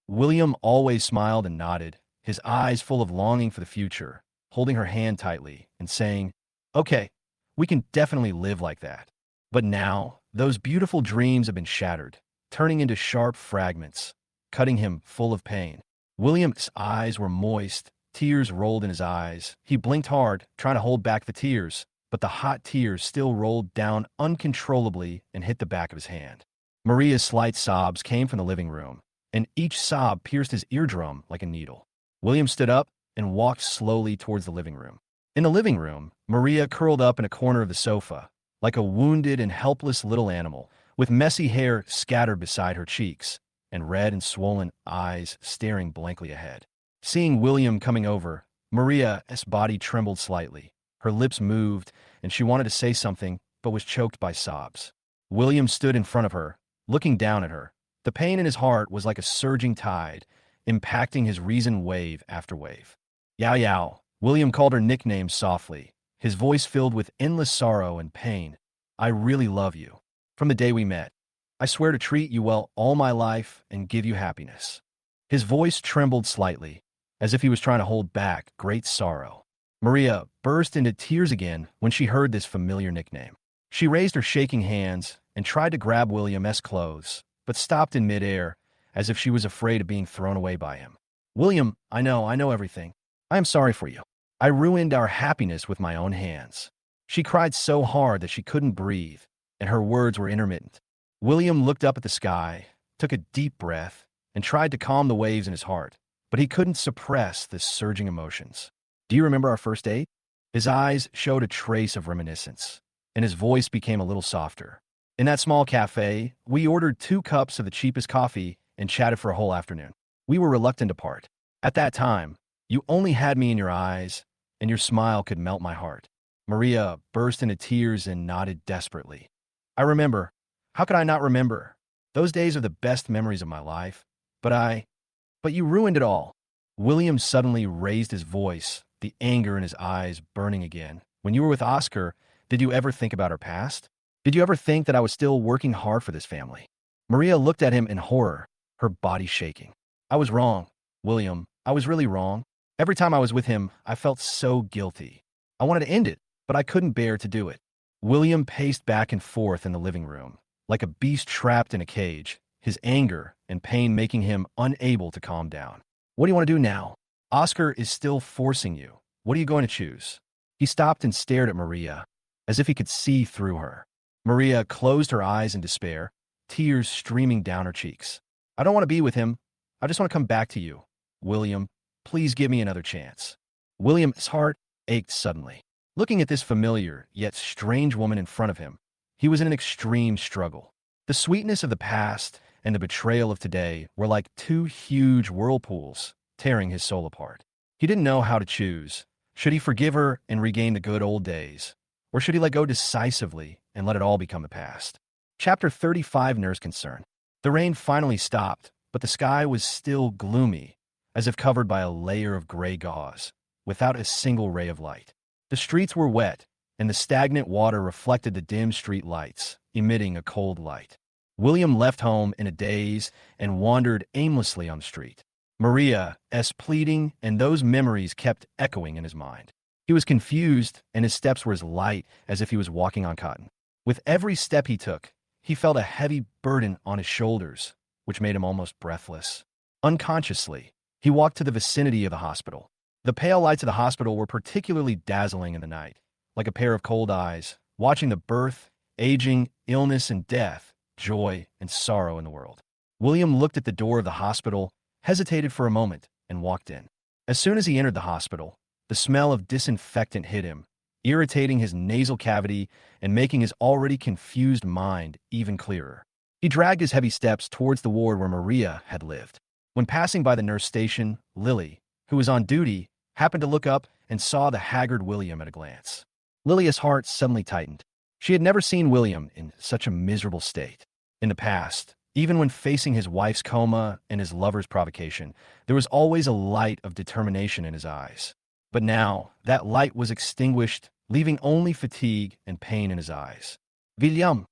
William always smiled and nodded, his eyes full of longing for the future, holding her hand tightly and saying, "Okay, we can definitely live like that." But now, those beautiful dreams have been shattered, turning into sharp fragments, cutting him full of pain. William's eyes were moist, tears rolled in his eyes. He blinked hard, trying to hold back the tears, but the hot tears still rolled down uncontrollably and hit the back of his hand. Maria's slight sobs came from the living room, and each sob pierced his eardrum like a needle. William stood up and walked slowly towards the living room. In the living room, Maria curled up in a corner of the sofa, like a wounded and helpless little animal, with messy hair scattered beside her cheeks, and red and swollen eyes staring blankly ahead. Seeing William coming over, Maria's body trembled slightly. Her lips moved, and she wanted to say something, but was choked by sobs. William stood in front of her, looking down at her. The pain in his heart was like a surging tide, impacting his reason wave after wave. Yao Yao, William called her nickname softly, his voice filled with endless sorrow and pain. I really love you. From the day we met, I swear to treat you well all my life and give you happiness. His voice trembled slightly, as if he was trying to hold back great sorrow. Maria burst into tears again when she heard this familiar nickname. She raised her shaking hands and tried to grab William's clothes, but stopped in midair, as if she was afraid of being thrown away by him. William, I know everything. I am sorry for you. I ruined our happiness with my own hands. She cried so hard that she couldn't breathe, and her words were intermittent. William looked up at the sky, took a deep breath, and tried to calm the waves in his heart, but he couldn't suppress the surging emotions. Do you remember our first date? His eyes showed a trace of reminiscence, and his voice became a little softer. In that small cafe, we ordered 2 cups of the cheapest coffee and chatted for a whole afternoon. We were reluctant to part. At that time, you only had me in your eyes, and your smile could melt my heart. Maria burst into tears and nodded desperately. I remember. How could I not remember? Those days are the best memories of my life. But you ruined it all. William suddenly raised his voice, the anger in his eyes burning again. When you were with Oscar, did you ever think about our past? Did you ever think that I was still working hard for this family? Maria looked at him in horror, her body shaking. I was wrong, William. I was really wrong. Every time I was with him, I felt so guilty. I wanted to end it, but I couldn't bear to do it. William paced back and forth in the living room, like a beast trapped in a cage, his anger and pain making him unable to calm down. What do you want to do now? Oscar is still forcing you. What are you going to choose? He stopped and stared at Maria, as if he could see through her. Maria closed her eyes in despair, tears streaming down her cheeks. I don't want to be with him. I just want to come back to you. William, please give me another chance. William's heart ached suddenly. Looking at this familiar, yet strange woman in front of him, he was in an extreme struggle. The sweetness of the past and the betrayal of today were like 2 huge whirlpools, tearing his soul apart. He didn't know how to choose. Should he forgive her and regain the good old days? Or should he let go decisively and let it all become the past? Chapter 35, Nurse Concern. The rain finally stopped, but the sky was still gloomy, as if covered by a layer of gray gauze, without a single ray of light. The streets were wet, and the stagnant water reflected the dim street lights, emitting a cold light. William left home in a daze and wandered aimlessly on the street. Maria's pleading and those memories kept echoing in his mind. He was confused, and his steps were as light as if he was walking on cotton. With every step he took, he felt a heavy burden on his shoulders, which made him almost breathless. Unconsciously, he walked to the vicinity of the hospital. The pale lights of the hospital were particularly dazzling in the night, like a pair of cold eyes, watching the birth, aging, illness, and death, joy, and sorrow in the world. William looked at the door of the hospital, hesitated for a moment, and walked in. As soon as he entered the hospital, the smell of disinfectant hit him, irritating his nasal cavity and making his already confused mind even clearer. He dragged his heavy steps towards the ward where Maria had lived. When passing by the nurse station, Lily, who was on duty, happened to look up and saw the haggard William at a glance. Lily's heart suddenly tightened. She had never seen William in such a miserable state. In the past, even when facing his wife's coma and his lover's provocation, there was always a light of determination in his eyes. But now, that light was extinguished, leaving only fatigue and pain in his eyes. William,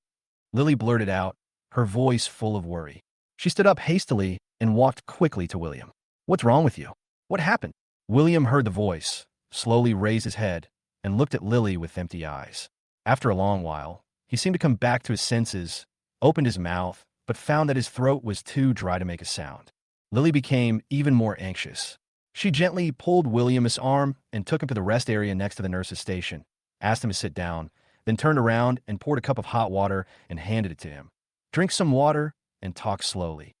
Lily blurted out, her voice full of worry. She stood up hastily and walked quickly to William. What's wrong with you? What happened? William heard the voice, slowly raised his head, and looked at Lily with empty eyes. After a long while, he seemed to come back to his senses, opened his mouth, but found that his throat was too dry to make a sound. Lily became even more anxious. She gently pulled William's arm and took him to the rest area next to the nurse's station, asked him to sit down, then turned around and poured a cup of hot water and handed it to him. Drink some water and talk slowly.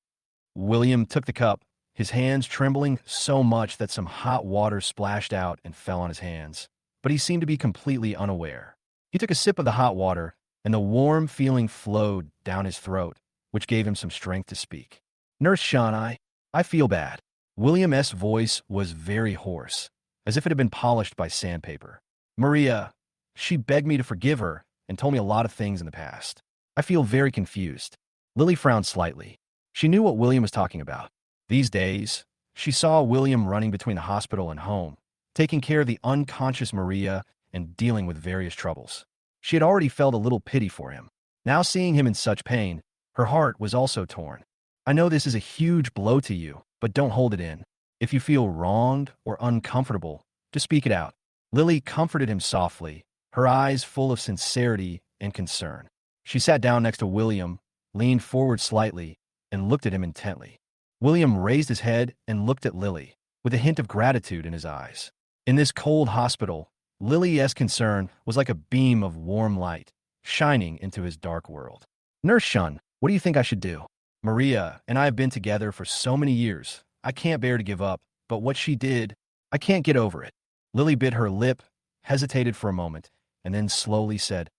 William took the cup, his hands trembling so much that some hot water splashed out and fell on his hands, but he seemed to be completely unaware. He took a sip of the hot water, and the warm feeling flowed down his throat, which gave him some strength to speak. Nurse Sean, I feel bad. William's voice was very hoarse, as if it had been polished by sandpaper. Maria, she begged me to forgive her and told me a lot of things in the past. I feel very confused. Lily frowned slightly. She knew what William was talking about. These days, she saw William running between the hospital and home, taking care of the unconscious Maria and dealing with various troubles. She had already felt a little pity for him. Now seeing him in such pain, her heart was also torn. I know this is a huge blow to you, but don't hold it in. If you feel wronged or uncomfortable, just speak it out. Lily comforted him softly, her eyes full of sincerity and concern. She sat down next to William, leaned forward slightly, and looked at him intently. William raised his head and looked at Lily, with a hint of gratitude in his eyes. In this cold hospital, Lily's concern was like a beam of warm light, shining into his dark world. Nurse Shun, what do you think I should do? Maria and I have been together for so many years. I can't bear to give up, but what she did, I can't get over it. Lily bit her lip, hesitated for a moment, and then slowly said,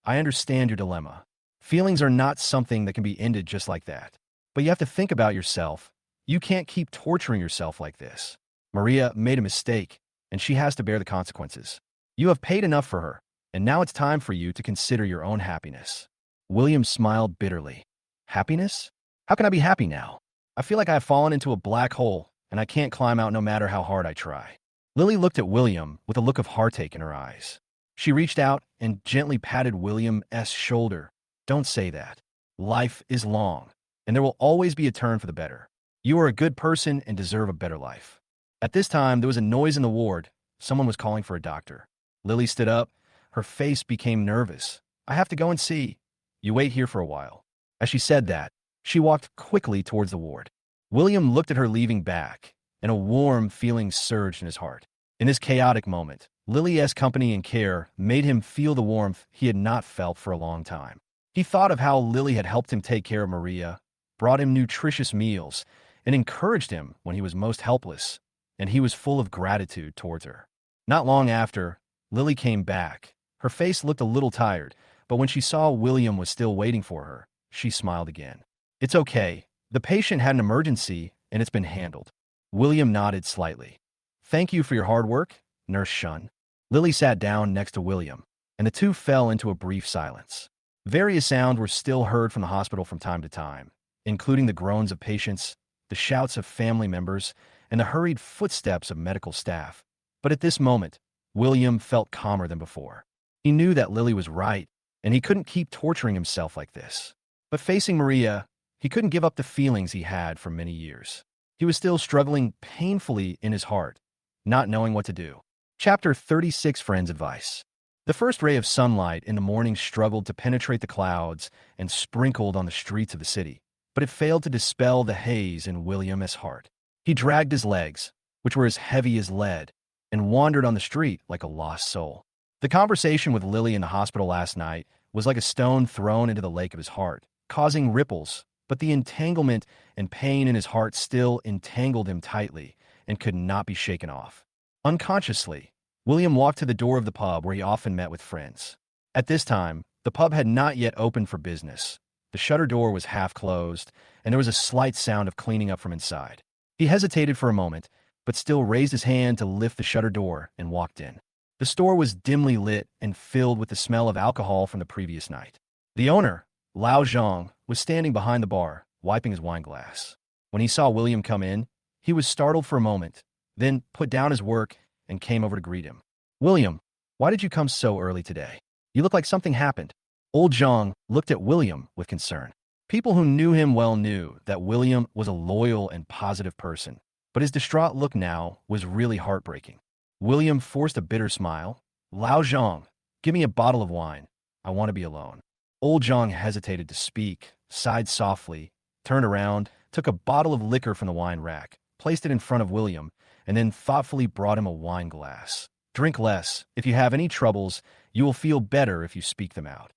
I understand your dilemma. Feelings are not something that can be ended just like that. But you have to think about yourself. You can't keep torturing yourself like this. Maria made a mistake, and she has to bear the consequences. You have paid enough for her, and now it's time for you to consider your own happiness. William smiled bitterly. Happiness? How can I be happy now? I feel like I have fallen into a black hole, and I can't climb out no matter how hard I try. Lily looked at William with a look of heartache in her eyes. She reached out and gently patted William's shoulder. Don't say that. Life is long, and there will always be a turn for the better. You are a good person and deserve a better life. At this time, there was a noise in the ward. Someone was calling for a doctor. Lily stood up. Her face became nervous. I have to go and see. You wait here for a while. As she said that, she walked quickly towards the ward. William looked at her leaving back, and a warm feeling surged in his heart. In this chaotic moment, Lily's company and care made him feel the warmth he had not felt for a long time. He thought of how Lily had helped him take care of Maria, brought him nutritious meals, and encouraged him when he was most helpless, and he was full of gratitude towards her. Not long after, Lily came back. Her face looked a little tired, but when she saw William was still waiting for her, she smiled again. It's okay. The patient had an emergency, and it's been handled. William nodded slightly. Thank you for your hard work, Nurse Shun. Lily sat down next to William, and the two fell into a brief silence. Various sounds were still heard from the hospital from time to time, including the groans of patients, the shouts of family members, and the hurried footsteps of medical staff. But at this moment, William felt calmer than before. He knew that Lily was right, and he couldn't keep torturing himself like this. But facing Maria, he couldn't give up the feelings he had for many years. He was still struggling painfully in his heart, not knowing what to do. Chapter 36, Friends' Advice. The first ray of sunlight in the morning struggled to penetrate the clouds and sprinkled on the streets of the city, but it failed to dispel the haze in William's heart. He dragged his legs, which were as heavy as lead, and wandered on the street like a lost soul. The conversation with Lily in the hospital last night was like a stone thrown into the lake of his heart, causing ripples, but the entanglement and pain in his heart still entangled him tightly and could not be shaken off. Unconsciously, William walked to the door of the pub where he often met with friends. At this time, the pub had not yet opened for business. The shutter door was half closed, and there was a slight sound of cleaning up from inside. He hesitated for a moment, but still raised his hand to lift the shutter door and walked in. The store was dimly lit and filled with the smell of alcohol from the previous night. The owner, Lao Zhang, was standing behind the bar, wiping his wine glass. When he saw William come in, he was startled for a moment, then put down his work and came over to greet him. William, why did you come so early today? You look like something happened. Old Zhang looked at William with concern. People who knew him well knew that William was a loyal and positive person, but his distraught look now was really heartbreaking. William forced a bitter smile. Lao Zhang, give me a bottle of wine. I want to be alone. Old Zhang hesitated to speak, sighed softly, turned around, took a bottle of liquor from the wine rack, placed it in front of William, and then thoughtfully brought him a wine glass. Drink less. If you have any troubles, you will feel better if you speak them out.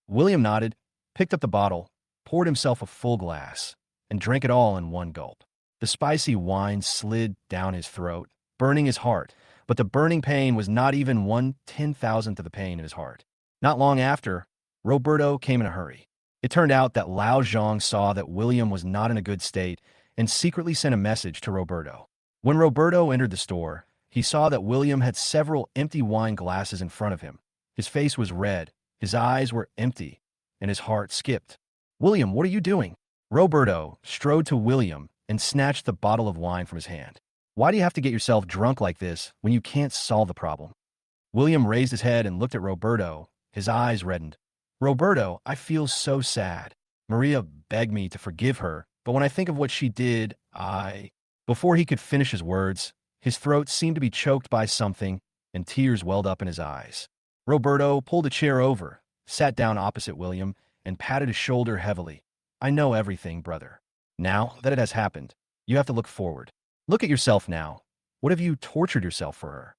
William nodded, picked up the bottle, poured himself a full glass, and drank it all in one gulp. The spicy wine slid down his throat, burning his heart, but the burning pain was not even 1/10,000th of the pain in his heart. Not long after, Roberto came in a hurry. It turned out that Lao Zhang saw that William was not in a good state and secretly sent a message to Roberto. When Roberto entered the store, he saw that William had several empty wine glasses in front of him. His face was red, his eyes were empty, and his heart skipped. "William, what are you doing?" Roberto strode to William and snatched the bottle of wine from his hand. "Why do you have to get yourself drunk like this when you can't solve the problem?" William raised his head and looked at Roberto. His eyes reddened. "Roberto, I feel so sad. Maria begged me to forgive her, but when I think of what she did, I—" Before he could finish his words, his throat seemed to be choked by something, and tears welled up in his eyes. Roberto pulled a chair over, sat down opposite William, and patted his shoulder heavily. "I know everything, brother. Now that it has happened, you have to look forward. Look at yourself now. What have you tortured yourself for her?"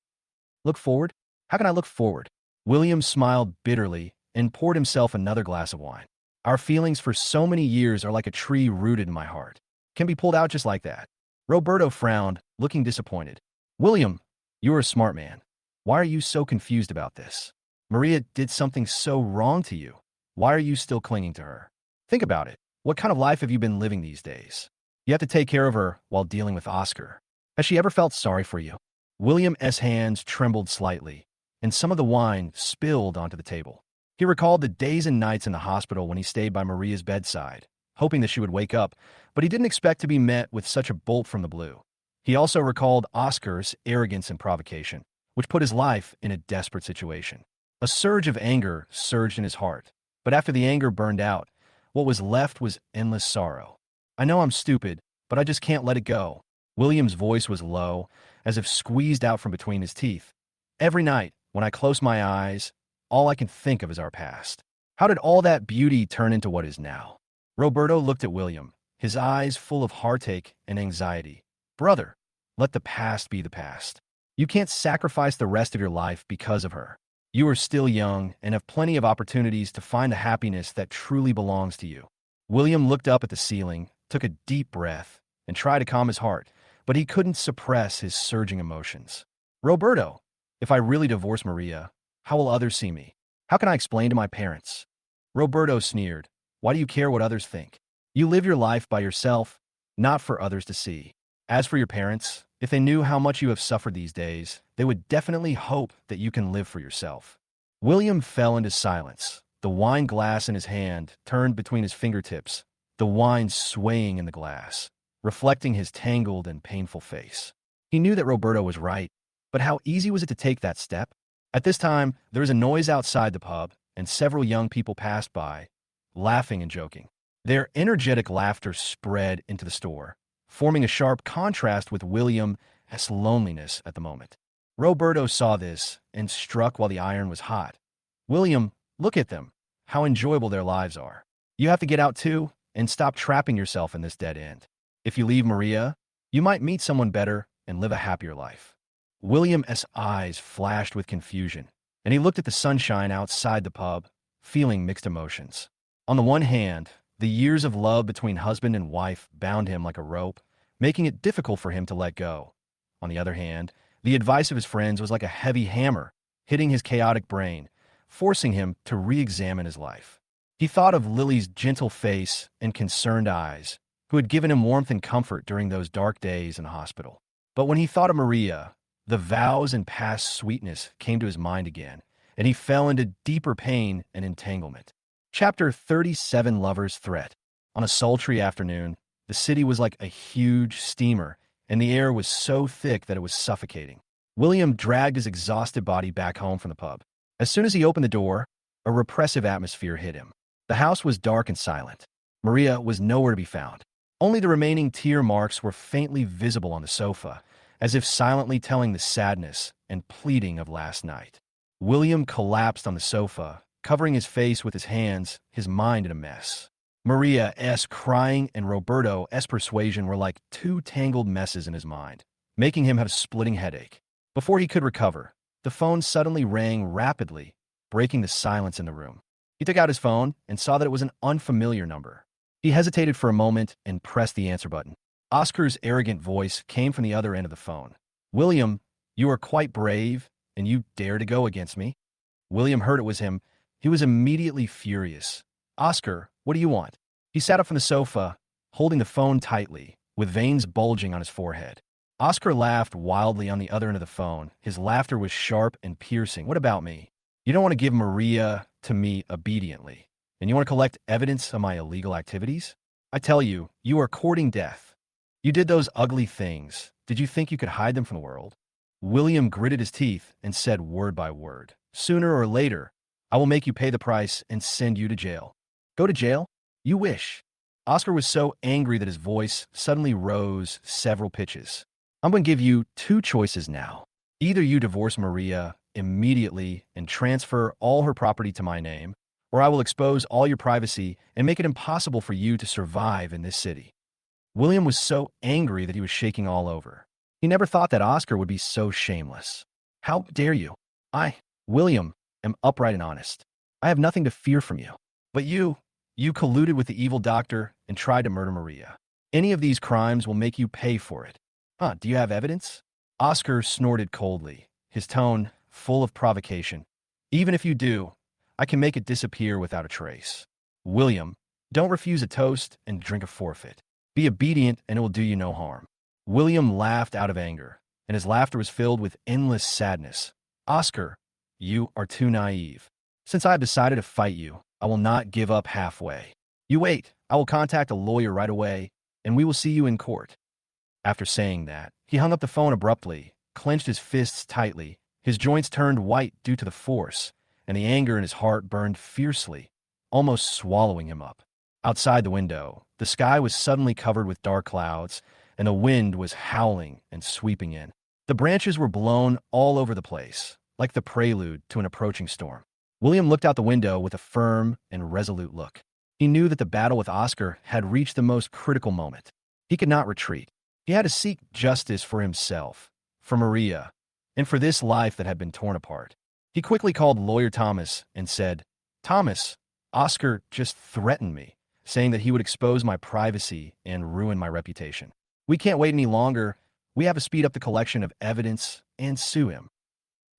"Look forward? How can I look forward?" William smiled bitterly and poured himself another glass of wine. "Our feelings for so many years are like a tree rooted in my heart. Can be pulled out just like that." Roberto frowned, looking disappointed. "William, you're a smart man. Why are you so confused about this? Maria did something so wrong to you. Why are you still clinging to her? Think about it. What kind of life have you been living these days? You have to take care of her while dealing with Oscar. Has she ever felt sorry for you?" William's hands trembled slightly, and some of the wine spilled onto the table. He recalled the days and nights in the hospital when he stayed by Maria's bedside, hoping that she would wake up, but he didn't expect to be met with such a bolt from the blue. He also recalled Oscar's arrogance and provocation, which put his life in a desperate situation. A surge of anger surged in his heart, but after the anger burned out, what was left was endless sorrow. "I know I'm stupid, but I just can't let it go." William's voice was low, as if squeezed out from between his teeth. "Every night, when I close my eyes, all I can think of is our past. How did all that beauty turn into what is now?" Roberto looked at William, his eyes full of heartache and anxiety. "Brother, let the past be the past. You can't sacrifice the rest of your life because of her. You are still young and have plenty of opportunities to find the happiness that truly belongs to you." William looked up at the ceiling, took a deep breath, and tried to calm his heart, but he couldn't suppress his surging emotions. "Roberto, if I really divorce Maria, how will others see me? How can I explain to my parents?" Roberto sneered. "Why do you care what others think? You live your life by yourself, not for others to see. As for your parents, if they knew how much you have suffered these days, they would definitely hope that you can live for yourself." William fell into silence, the wine glass in his hand turned between his fingertips, the wine swaying in the glass, reflecting his tangled and painful face. He knew that Roberto was right, but how easy was it to take that step? At this time, there was a noise outside the pub, and several young people passed by, laughing and joking. Their energetic laughter spread into the store, forming a sharp contrast with William's loneliness at the moment. Roberto saw this and struck while the iron was hot. "William, look at them. How enjoyable their lives are. You have to get out too and stop trapping yourself in this dead end. If you leave Maria, you might meet someone better and live a happier life." William's eyes flashed with confusion, and he looked at the sunshine outside the pub, feeling mixed emotions. On the one hand, the years of love between husband and wife bound him like a rope, making it difficult for him to let go. On the other hand, the advice of his friends was like a heavy hammer, hitting his chaotic brain, forcing him to re-examine his life. He thought of Lily's gentle face and concerned eyes, who had given him warmth and comfort during those dark days in the hospital. But when he thought of Maria, the vows and past sweetness came to his mind again, and he fell into deeper pain and entanglement. Chapter 37: Lover's Threat. On a sultry afternoon, the city was like a huge steamer, and the air was so thick that it was suffocating. William dragged his exhausted body back home from the pub. As soon as he opened the door, a repressive atmosphere hit him. The house was dark and silent. Maria was nowhere to be found. Only the remaining tear marks were faintly visible on the sofa, as if silently telling the sadness and pleading of last night. William collapsed on the sofa, covering his face with his hands, his mind in a mess. Maria's crying and Roberto's persuasion were like two tangled messes in his mind, making him have a splitting headache. Before he could recover, the phone suddenly rang rapidly, breaking the silence in the room. He took out his phone and saw that it was an unfamiliar number. He hesitated for a moment and pressed the answer button. Oscar's arrogant voice came from the other end of the phone. "William, you are quite brave, and you dare to go against me?" William heard it was him. He was immediately furious. "Oscar, what do you want?" He sat up from the sofa, holding the phone tightly, with veins bulging on his forehead. Oscar laughed wildly on the other end of the phone. His laughter was sharp and piercing. What about me? You don't want to give Maria to me obediently, and you want to collect evidence of my illegal activities? I tell you, you are courting death. You did those ugly things. Did you think you could hide them from the world? William gritted his teeth and said word by word, "Sooner or later, I will make you pay the price and send you to jail." Go to jail? You wish. Oscar was so angry that his voice suddenly rose several pitches. I'm going to give you two choices now. Either you divorce Maria immediately and transfer all her property to my name, or I will expose all your privacy and make it impossible for you to survive in this city. William was so angry that he was shaking all over. He never thought that Oscar would be so shameless. How dare you? I, William, am upright and honest. I have nothing to fear from you. But you colluded with the evil doctor and tried to murder Maria. Any of these crimes will make you pay for it. Do you have evidence? Oscar snorted coldly, his tone full of provocation. Even if you do, I can make it disappear without a trace. William, don't refuse a toast and drink a forfeit. Be obedient and it will do you no harm. William laughed out of anger, and his laughter was filled with endless sadness. Oscar, you are too naive. Since I have decided to fight you, I will not give up halfway. You wait, I will contact a lawyer right away, and we will see you in court. After saying that, he hung up the phone abruptly, clenched his fists tightly, his joints turned white due to the force, and the anger in his heart burned fiercely, almost swallowing him up. Outside the window, the sky was suddenly covered with dark clouds, and the wind was howling and sweeping in. The branches were blown all over the place, like the prelude to an approaching storm. William looked out the window with a firm and resolute look. He knew that the battle with Oscar had reached the most critical moment. He could not retreat. He had to seek justice for himself, for Maria, and for this life that had been torn apart. He quickly called lawyer Thomas and said, "Thomas, Oscar just threatened me, saying that he would expose my privacy and ruin my reputation. We can't wait any longer. We have to speed up the collection of evidence and sue him."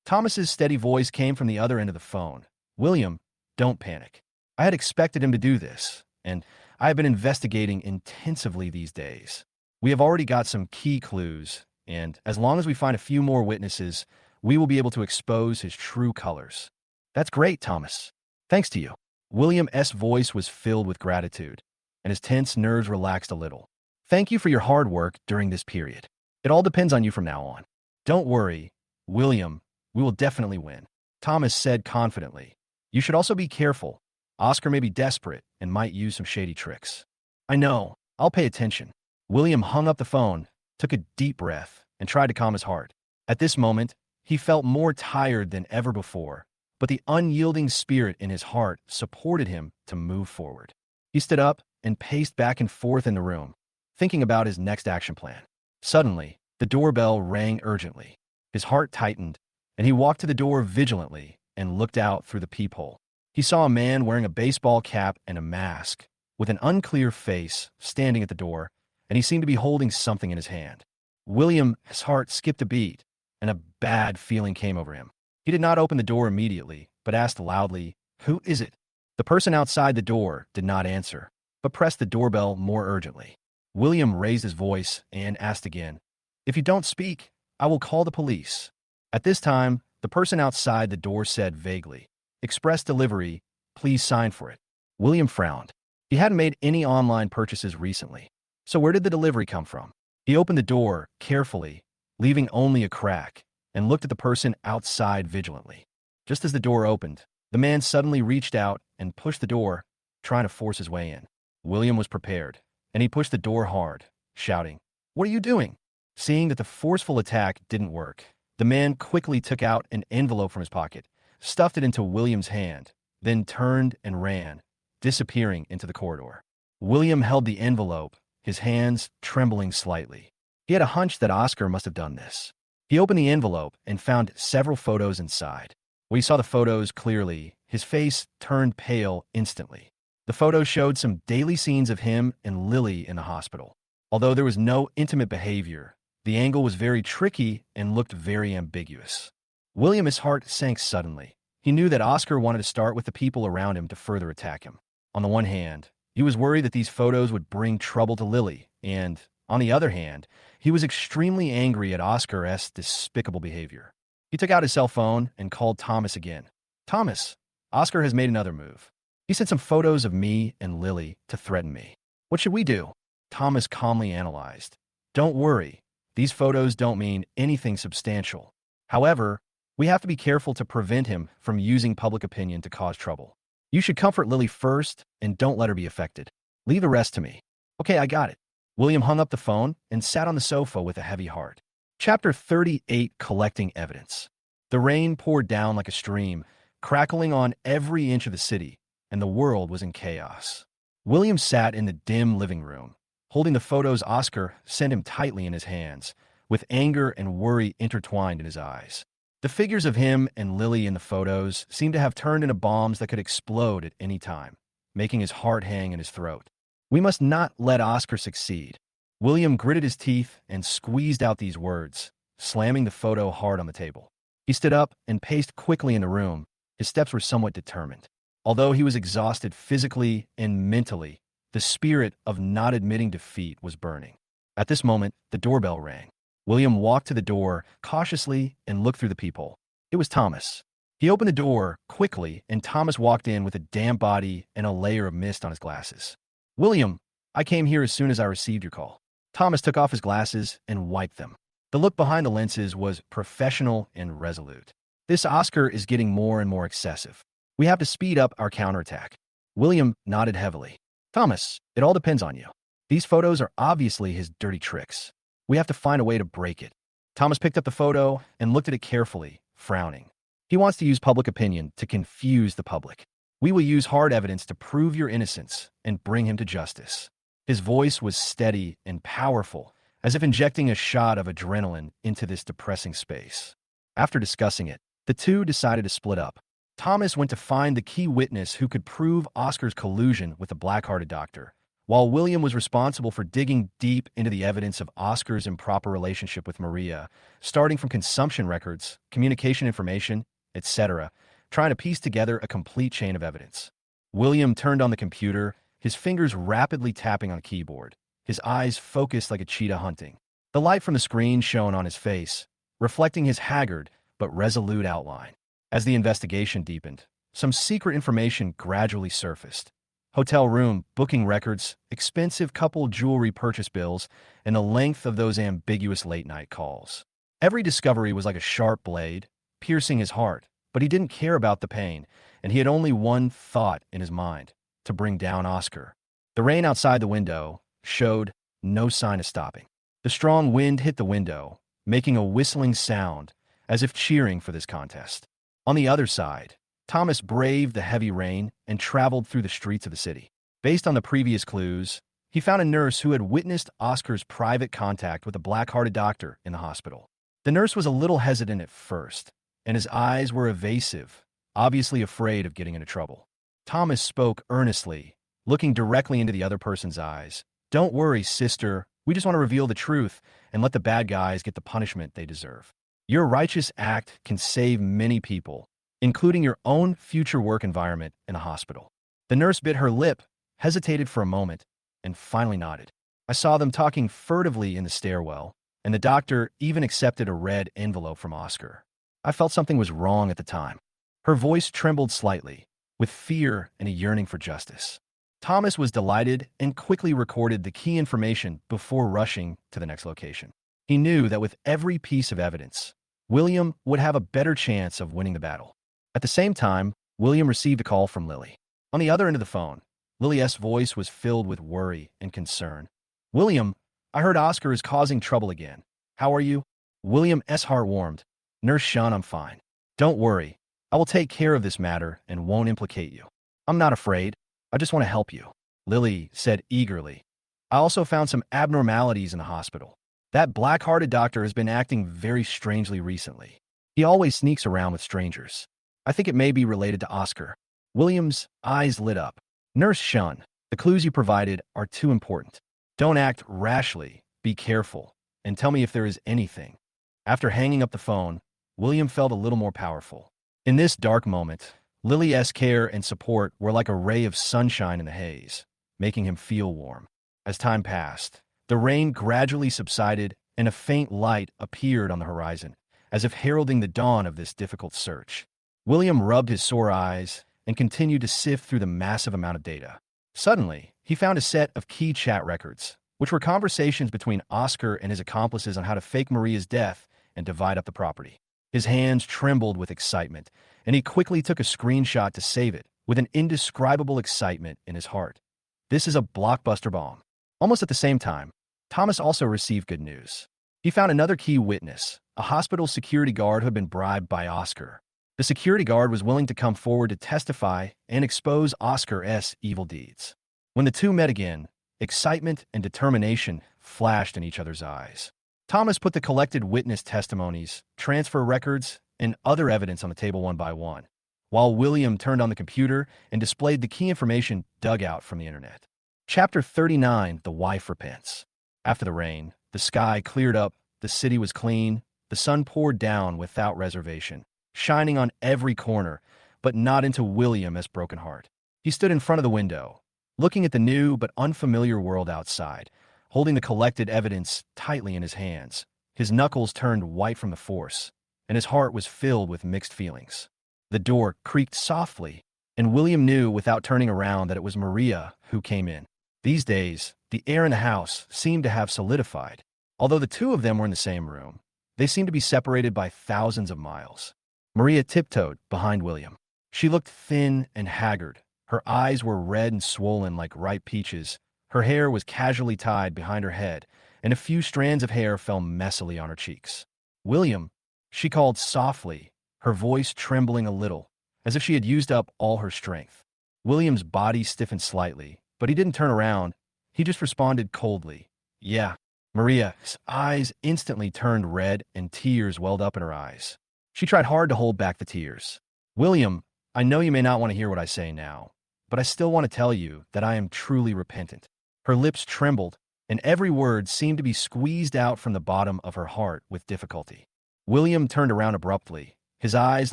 Thomas's steady voice came from the other end of the phone. "William, don't panic. I had expected him to do this, and I have been investigating intensively these days. We have already got some key clues, and as long as we find a few more witnesses, we will be able to expose his true colors." "That's great, Thomas. Thanks to you." William's voice was filled with gratitude, and his tense nerves relaxed a little. "Thank you for your hard work during this period. It all depends on you from now on." "Don't worry, William. We will definitely win," Thomas said confidently. "You should also be careful. Oscar may be desperate and might use some shady tricks." "I know. I'll pay attention." William hung up the phone, took a deep breath, and tried to calm his heart. At this moment, he felt more tired than ever before, but the unyielding spirit in his heart supported him to move forward. He stood up and paced back and forth in the room, thinking about his next action plan. Suddenly, the doorbell rang urgently. His heart tightened, and he walked to the door vigilantly and looked out through the peephole. He saw a man wearing a baseball cap and a mask, with an unclear face, standing at the door, and he seemed to be holding something in his hand. William's heart skipped a beat, and a bad feeling came over him. He did not open the door immediately, but asked loudly, "Who is it?" The person outside the door did not answer, but pressed the doorbell more urgently. William raised his voice and asked again, "If you don't speak, I will call the police." At this time, the person outside the door said vaguely, "Express delivery, please sign for it." William frowned. He hadn't made any online purchases recently. So where did the delivery come from? He opened the door carefully, leaving only a crack, and looked at the person outside vigilantly. Just as the door opened, the man suddenly reached out and pushed the door, trying to force his way in. William was prepared, and he pushed the door hard, shouting, "What are you doing?" Seeing that the forceful attack didn't work, the man quickly took out an envelope from his pocket, stuffed it into William's hand, then turned and ran, disappearing into the corridor. William held the envelope, his hands trembling slightly. He had a hunch that Oscar must have done this. He opened the envelope and found several photos inside. When he saw the photos clearly, his face turned pale instantly. The photos showed some daily scenes of him and Lily in the hospital. Although there was no intimate behavior, the angle was very tricky and looked very ambiguous. William's heart sank suddenly. He knew that Oscar wanted to start with the people around him to further attack him. On the one hand, he was worried that these photos would bring trouble to Lily, and, On the other hand, he was extremely angry at Oscar's despicable behavior. He took out his cell phone and called Thomas again. Thomas, Oscar has made another move. He sent some photos of me and Lily to threaten me. What should we do? Thomas calmly analyzed. Don't worry. These photos don't mean anything substantial. However, we have to be careful to prevent him from using public opinion to cause trouble. You should comfort Lily first and don't let her be affected. Leave the rest to me. Okay, I got it. William hung up the phone and sat on the sofa with a heavy heart. Chapter 38, Collecting Evidence. The rain poured down like a stream, crackling on every inch of the city, and the world was in chaos. William sat in the dim living room, holding the photos Oscar sent him tightly in his hands, with anger and worry intertwined in his eyes. The figures of him and Lily in the photos seemed to have turned into bombs that could explode at any time, making his heart hang in his throat. We must not let Oscar succeed. William gritted his teeth and squeezed out these words, slamming the photo hard on the table. He stood up and paced quickly in the room. His steps were somewhat determined. Although he was exhausted physically and mentally, the spirit of not admitting defeat was burning. At this moment, the doorbell rang. William walked to the door cautiously and looked through the peephole. It was Thomas. He opened the door quickly, and Thomas walked in with a damp body and a layer of mist on his glasses. William, I came here as soon as I received your call. Thomas took off his glasses and wiped them. The look behind the lenses was professional and resolute. This Oscar is getting more and more excessive. We have to speed up our counterattack. William nodded heavily. Thomas, it all depends on you. These photos are obviously his dirty tricks. We have to find a way to break it. Thomas picked up the photo and looked at it carefully, frowning. He wants to use public opinion to confuse the public. We will use hard evidence to prove your innocence and bring him to justice. His voice was steady and powerful, as if injecting a shot of adrenaline into this depressing space. After discussing it, the two decided to split up. Thomas went to find the key witness who could prove Oscar's collusion with the black-hearted doctor, while William was responsible for digging deep into the evidence of Oscar's improper relationship with Maria, starting from consumption records, communication information, etc., trying to piece together a complete chain of evidence. William turned on the computer, his fingers rapidly tapping on the keyboard, his eyes focused like a cheetah hunting. The light from the screen shone on his face, reflecting his haggard but resolute outline. As the investigation deepened, some secret information gradually surfaced. Hotel room, booking records, expensive couple jewelry purchase bills, and the length of those ambiguous late-night calls. Every discovery was like a sharp blade, piercing his heart, but he didn't care about the pain, and he had only one thought in his mind: to bring down Oscar. The rain outside the window showed no sign of stopping. The strong wind hit the window, making a whistling sound, as if cheering for this contest. On the other side, Thomas braved the heavy rain and traveled through the streets of the city. Based on the previous clues, he found a nurse who had witnessed Oscar's private contact with a black-hearted doctor in the hospital. The nurse was a little hesitant at first, and his eyes were evasive, obviously afraid of getting into trouble. Thomas spoke earnestly, looking directly into the other person's eyes. Don't worry, sister. We just want to reveal the truth and let the bad guys get the punishment they deserve. Your righteous act can save many people, including your own future work environment in a hospital. The nurse bit her lip, hesitated for a moment, and finally nodded. I saw them talking furtively in the stairwell, and the doctor even accepted a red envelope from Oscar. I felt something was wrong at the time. Her voice trembled slightly, with fear and a yearning for justice. Thomas was delighted and quickly recorded the key information before rushing to the next location. He knew that with every piece of evidence, William would have a better chance of winning the battle. At the same time, William received a call from Lily. On the other end of the phone, Lily's voice was filled with worry and concern. William, I heard Oscar is causing trouble again. How are you? William's heart warmed. Nurse Sean, I'm fine. Don't worry. I will take care of this matter and won't implicate you. I'm not afraid. I just want to help you, Lily said eagerly. I also found some abnormalities in the hospital. That black-hearted doctor has been acting very strangely recently. He always sneaks around with strangers. I think it may be related to Oscar. William's eyes lit up. Nurse Shun, the clues you provided are too important. Don't act rashly, be careful, and tell me if there is anything. After hanging up the phone, William felt a little more powerful. In this dark moment, Lily's care and support were like a ray of sunshine in the haze, making him feel warm. As time passed, The rain gradually subsided, and a faint light appeared on the horizon, as if heralding the dawn of this difficult search. William rubbed his sore eyes and continued to sift through the massive amount of data. Suddenly, he found a set of key chat records, which were conversations between Oscar and his accomplices on how to fake Maria's death and divide up the property. His hands trembled with excitement, and he quickly took a screenshot to save it, with an indescribable excitement in his heart. This is a blockbuster bomb. Almost at the same time, Thomas also received good news. He found another key witness, a hospital security guard who had been bribed by Oscar. The security guard was willing to come forward to testify and expose Oscar's evil deeds. When the two met again, excitement and determination flashed in each other's eyes. Thomas put the collected witness testimonies, transfer records, and other evidence on the table one by one, while William turned on the computer and displayed the key information dug out from the internet. Chapter 39, The Wife Repents. After the rain, the sky cleared up, the city was clean, the sun poured down without reservation, shining on every corner, but not into William's broken heart. He stood in front of the window, looking at the new but unfamiliar world outside, holding the collected evidence tightly in his hands. His knuckles turned white from the force, and his heart was filled with mixed feelings. The door creaked softly, and William knew without turning around that it was Maria who came in. These days, the air in the house seemed to have solidified. Although the two of them were in the same room, they seemed to be separated by thousands of miles. Maria tiptoed behind William. She looked thin and haggard. Her eyes were red and swollen like ripe peaches. Her hair was casually tied behind her head, and a few strands of hair fell messily on her cheeks. "William," she called softly, her voice trembling a little, as if she had used up all her strength. William's body stiffened slightly, but he didn't turn around. He just responded coldly, "Yeah." Maria's eyes instantly turned red and tears welled up in her eyes. She tried hard to hold back the tears. "William, I know you may not want to hear what I say now, but I still want to tell you that I am truly repentant." Her lips trembled, and every word seemed to be squeezed out from the bottom of her heart with difficulty. William turned around abruptly, his eyes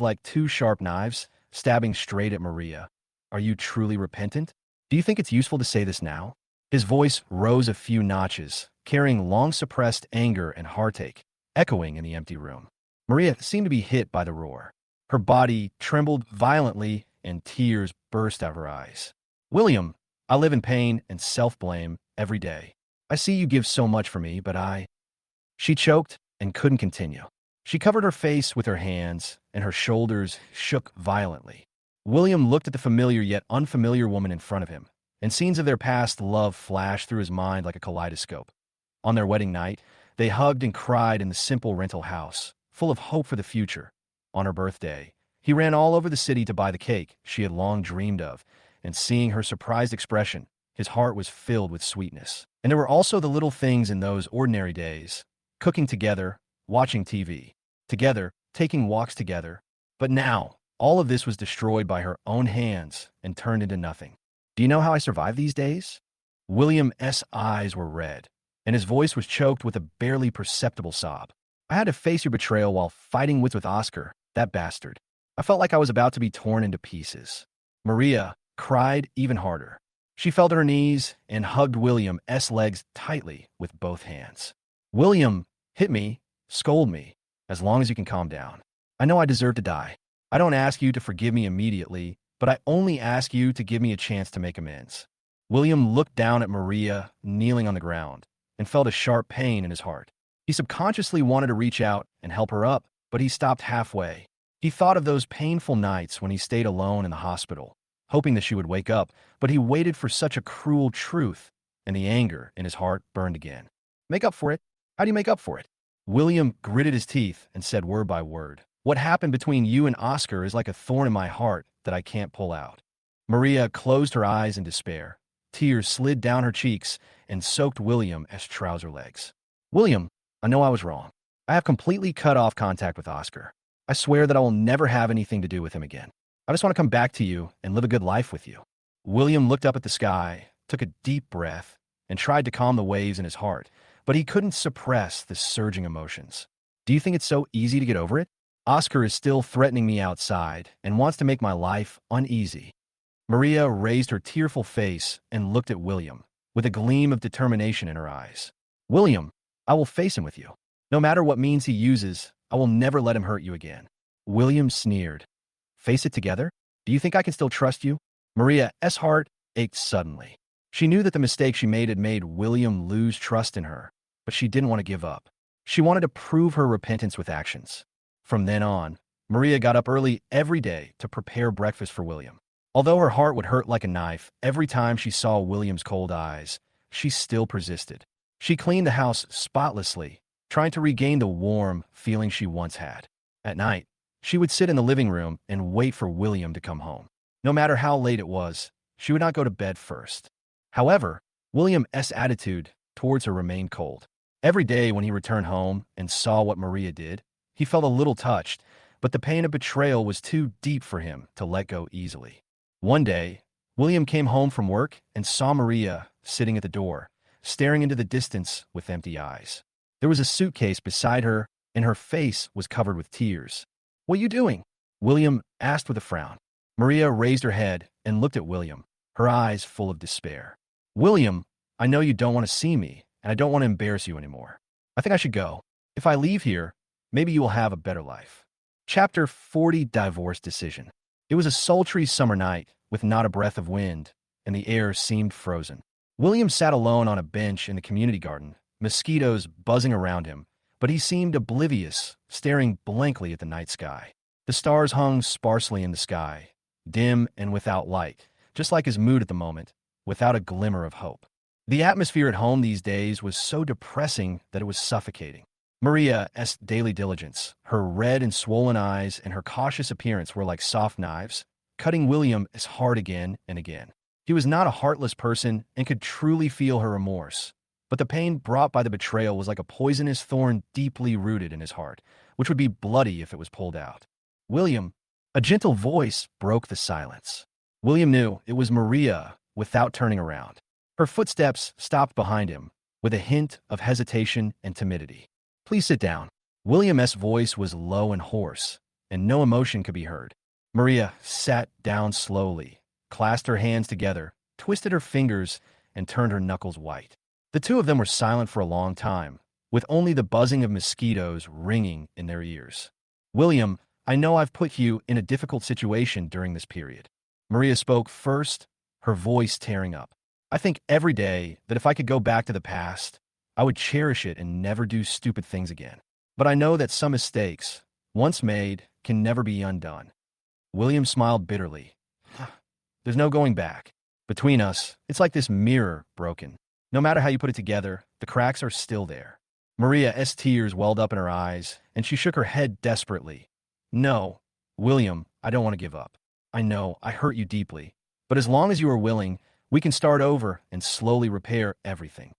like two sharp knives, stabbing straight at Maria. "Are you truly repentant? Do you think it's useful to say this now?" His voice rose a few notches, carrying long-suppressed anger and heartache, echoing in the empty room. Maria seemed to be hit by the roar. Her body trembled violently, and tears burst out of her eyes. "William, I live in pain and self-blame every day. I see you give so much for me, but I—" She choked and couldn't continue. She covered her face with her hands, and her shoulders shook violently. William looked at the familiar yet unfamiliar woman in front of him, and scenes of their past love flashed through his mind like a kaleidoscope. On their wedding night, they hugged and cried in the simple rental house, full of hope for the future. On her birthday, he ran all over the city to buy the cake she had long dreamed of, and seeing her surprised expression, his heart was filled with sweetness. And there were also the little things in those ordinary days, cooking together, watching TV, together, taking walks together. But now, all of this was destroyed by her own hands and turned into nothing. "Do you know how I survived these days?" William's eyes were red, and his voice was choked with a barely perceptible sob. "I had to face your betrayal while fighting with Oscar, that bastard. I felt like I was about to be torn into pieces." Maria cried even harder. She fell to her knees and hugged William's legs tightly with both hands. "William, hit me, scold me, as long as you can calm down. I know I deserve to die. I don't ask you to forgive me immediately, but I only ask you to give me a chance to make amends." William looked down at Maria, kneeling on the ground, and felt a sharp pain in his heart. He subconsciously wanted to reach out and help her up, but he stopped halfway. He thought of those painful nights when he stayed alone in the hospital, hoping that she would wake up, but he waited for such a cruel truth, and the anger in his heart burned again. "Make up for it? How do you make up for it?" William gritted his teeth and said word by word, "What happened between you and Oscar is like a thorn in my heart that I can't pull out." Maria closed her eyes in despair. Tears slid down her cheeks and soaked William's trouser legs. "William, I know I was wrong. I have completely cut off contact with Oscar. I swear that I will never have anything to do with him again. I just want to come back to you and live a good life with you." William looked up at the sky, took a deep breath, and tried to calm the waves in his heart, but he couldn't suppress the surging emotions. "Do you think it's so easy to get over it? Oscar is still threatening me outside and wants to make my life uneasy." Maria raised her tearful face and looked at William, with a gleam of determination in her eyes. William, I will face him with you. No matter what means he uses, I will never let him hurt you again. William sneered. Face it together? Do you think I can still trust you? Maria's heart ached suddenly. She knew that the mistake she made had made William lose trust in her, but she didn't want to give up. She wanted to prove her repentance with actions. From then on, Maria got up early every day to prepare breakfast for William. Although her heart would hurt like a knife every time she saw William's cold eyes, she still persisted. She cleaned the house spotlessly, trying to regain the warm feeling she once had. At night, she would sit in the living room and wait for William to come home. No matter how late it was, she would not go to bed first. However, William's attitude towards her remained cold. Every day when he returned home and saw what Maria did, he felt a little touched, but the pain of betrayal was too deep for him to let go easily. One day, William came home from work and saw Maria sitting at the door, staring into the distance with empty eyes. There was a suitcase beside her, and her face was covered with tears. What are you doing? William asked with a frown. Maria raised her head and looked at William, her eyes full of despair. William, I know you don't want to see me, and I don't want to embarrass you anymore. I think I should go. If I leave here, maybe you will have a better life. Chapter 40, Divorce Decision. It was a sultry summer night with not a breath of wind, and the air seemed frozen. William sat alone on a bench in the community garden, mosquitoes buzzing around him, but he seemed oblivious, staring blankly at the night sky. The stars hung sparsely in the sky, dim and without light, just like his mood at the moment, without a glimmer of hope. The atmosphere at home these days was so depressing that it was suffocating. Maria's daily diligence, her red and swollen eyes, and her cautious appearance were like soft knives, cutting William's heart again and again. He was not a heartless person and could truly feel her remorse, but the pain brought by the betrayal was like a poisonous thorn deeply rooted in his heart, which would be bloody if it was pulled out. William, a gentle voice broke the silence. William knew it was Maria without turning around. Her footsteps stopped behind him, with a hint of hesitation and timidity. Please sit down. William's voice was low and hoarse, and no emotion could be heard. Maria sat down slowly, clasped her hands together, twisted her fingers, and turned her knuckles white. The two of them were silent for a long time, with only the buzzing of mosquitoes ringing in their ears. William, I know I've put you in a difficult situation during this period. Maria spoke first, her voice tearing up. I think every day that if I could go back to the past, I would cherish it and never do stupid things again. But I know that some mistakes, once made, can never be undone. William smiled bitterly. There's no going back. Between us, it's like this mirror broken. No matter how you put it together, the cracks are still there. Maria's tears welled up in her eyes, and she shook her head desperately. No, William, I don't want to give up. I know I hurt you deeply, but as long as you are willing, we can start over and slowly repair everything.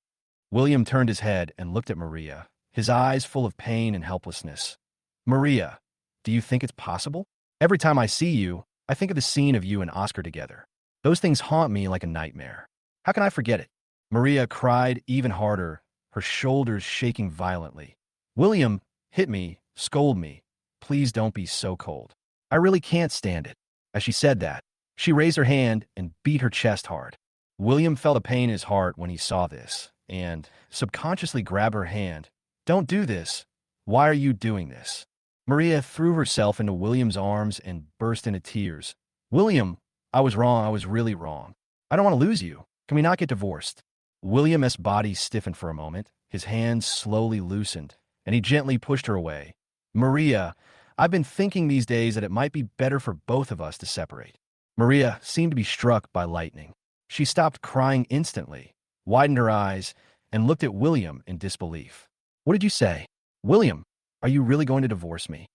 William turned his head and looked at Maria, his eyes full of pain and helplessness. Maria, do you think it's possible? Every time I see you, I think of the scene of you and Oscar together. Those things haunt me like a nightmare. How can I forget it? Maria cried even harder, her shoulders shaking violently. William, hit me, scold me. Please don't be so cold. I really can't stand it. As she said that, she raised her hand and beat her chest hard. William felt a pain in his heart when he saw this, and subconsciously grabbed her hand. Don't do this. Why are you doing this? Maria threw herself into William's arms and burst into tears. William, I was wrong. I was really wrong. I don't want to lose you. Can we not get divorced? William's body stiffened for a moment. His hands slowly loosened, and he gently pushed her away. Maria, I've been thinking these days that it might be better for both of us to separate. Maria seemed to be struck by lightning. She stopped crying instantly, widened her eyes, and looked at William in disbelief. What did you say? William, are you really going to divorce me?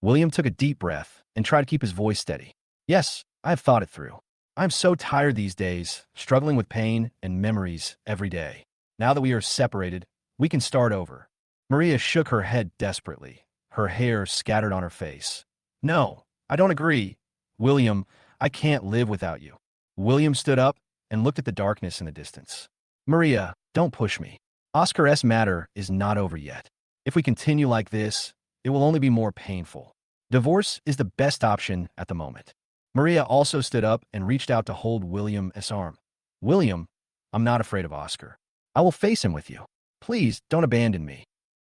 William took a deep breath and tried to keep his voice steady. Yes, I have thought it through. I'm so tired these days, struggling with pain and memories every day. Now that we are separated, we can start over. Maria shook her head desperately, her hair scattered on her face. No, I don't agree. William, I can't live without you. William stood up and looked at the darkness in the distance. Maria, don't push me. Oscar's matter is not over yet. If we continue like this, it will only be more painful. Divorce is the best option at the moment. Maria also stood up and reached out to hold William's arm. William, I'm not afraid of Oscar. I will face him with you. Please, don't abandon me.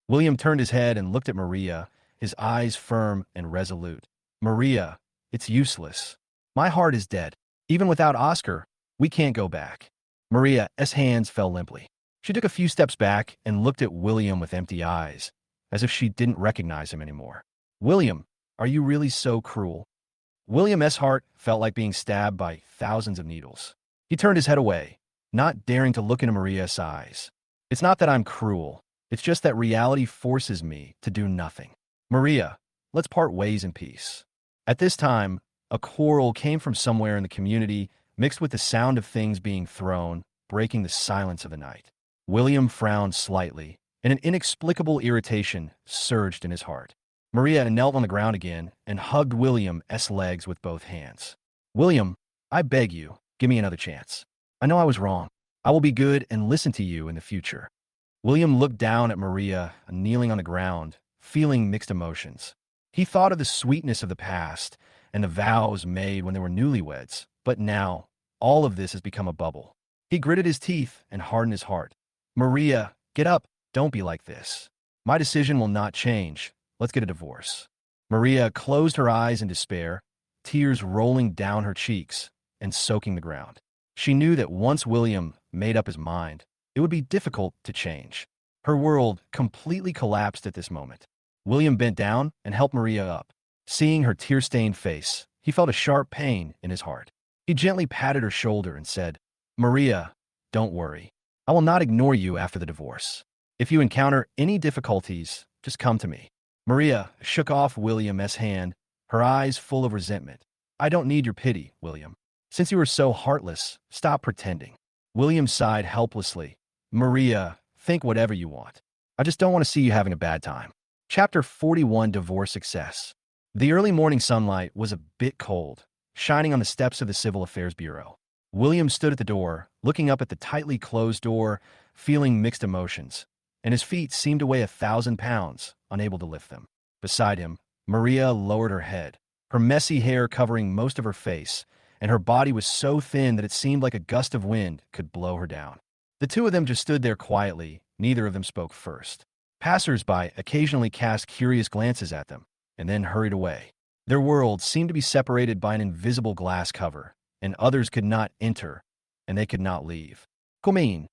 William turned his head and looked at Maria, his eyes firm and resolute. Maria, it's useless. My heart is dead. Even without Oscar, we can't go back. Maria's hands fell limply. She took a few steps back and looked at William with empty eyes, as if she didn't recognize him anymore. William, are you really so cruel? William's heart felt like being stabbed by thousands of needles. He turned his head away, not daring to look into Maria's eyes. It's not that I'm cruel. It's just that reality forces me to do nothing. Maria, let's part ways in peace. At this time, a quarrel came from somewhere in the community, mixed with the sound of things being thrown, breaking the silence of the night. William frowned slightly, and an inexplicable irritation surged in his heart. Maria knelt on the ground again and hugged William's legs with both hands. William, I beg you, give me another chance. I know I was wrong. I will be good and listen to you in the future. William looked down at Maria, kneeling on the ground, feeling mixed emotions. He thought of the sweetness of the past and the vows made when they were newlyweds, but now, all of this has become a bubble. He gritted his teeth and hardened his heart. Maria, get up. Don't be like this. My decision will not change. Let's get a divorce. Maria closed her eyes in despair, tears rolling down her cheeks and soaking the ground. She knew that once William made up his mind, it would be difficult to change. Her world completely collapsed at this moment. William bent down and helped Maria up. Seeing her tear-stained face, he felt a sharp pain in his heart. He gently patted her shoulder and said, Maria, don't worry. I will not ignore you after the divorce. If you encounter any difficulties, just come to me. Maria shook off William's hand, her eyes full of resentment. I don't need your pity, William. Since you are so heartless, stop pretending. William sighed helplessly. Maria, think whatever you want. I just don't want to see you having a bad time. Chapter 41, Divorce Success. The early morning sunlight was a bit cold, shining on the steps of the Civil Affairs Bureau. William stood at the door, looking up at the tightly closed door, feeling mixed emotions, and his feet seemed to weigh 1,000 pounds, unable to lift them. Beside him, Maria lowered her head, her messy hair covering most of her face, and her body was so thin that it seemed like a gust of wind could blow her down. The two of them just stood there quietly, neither of them spoke first. Passers-by occasionally cast curious glances at them, and then hurried away. Their worlds seemed to be separated by an invisible glass cover, and others could not enter, and they could not leave. Come in.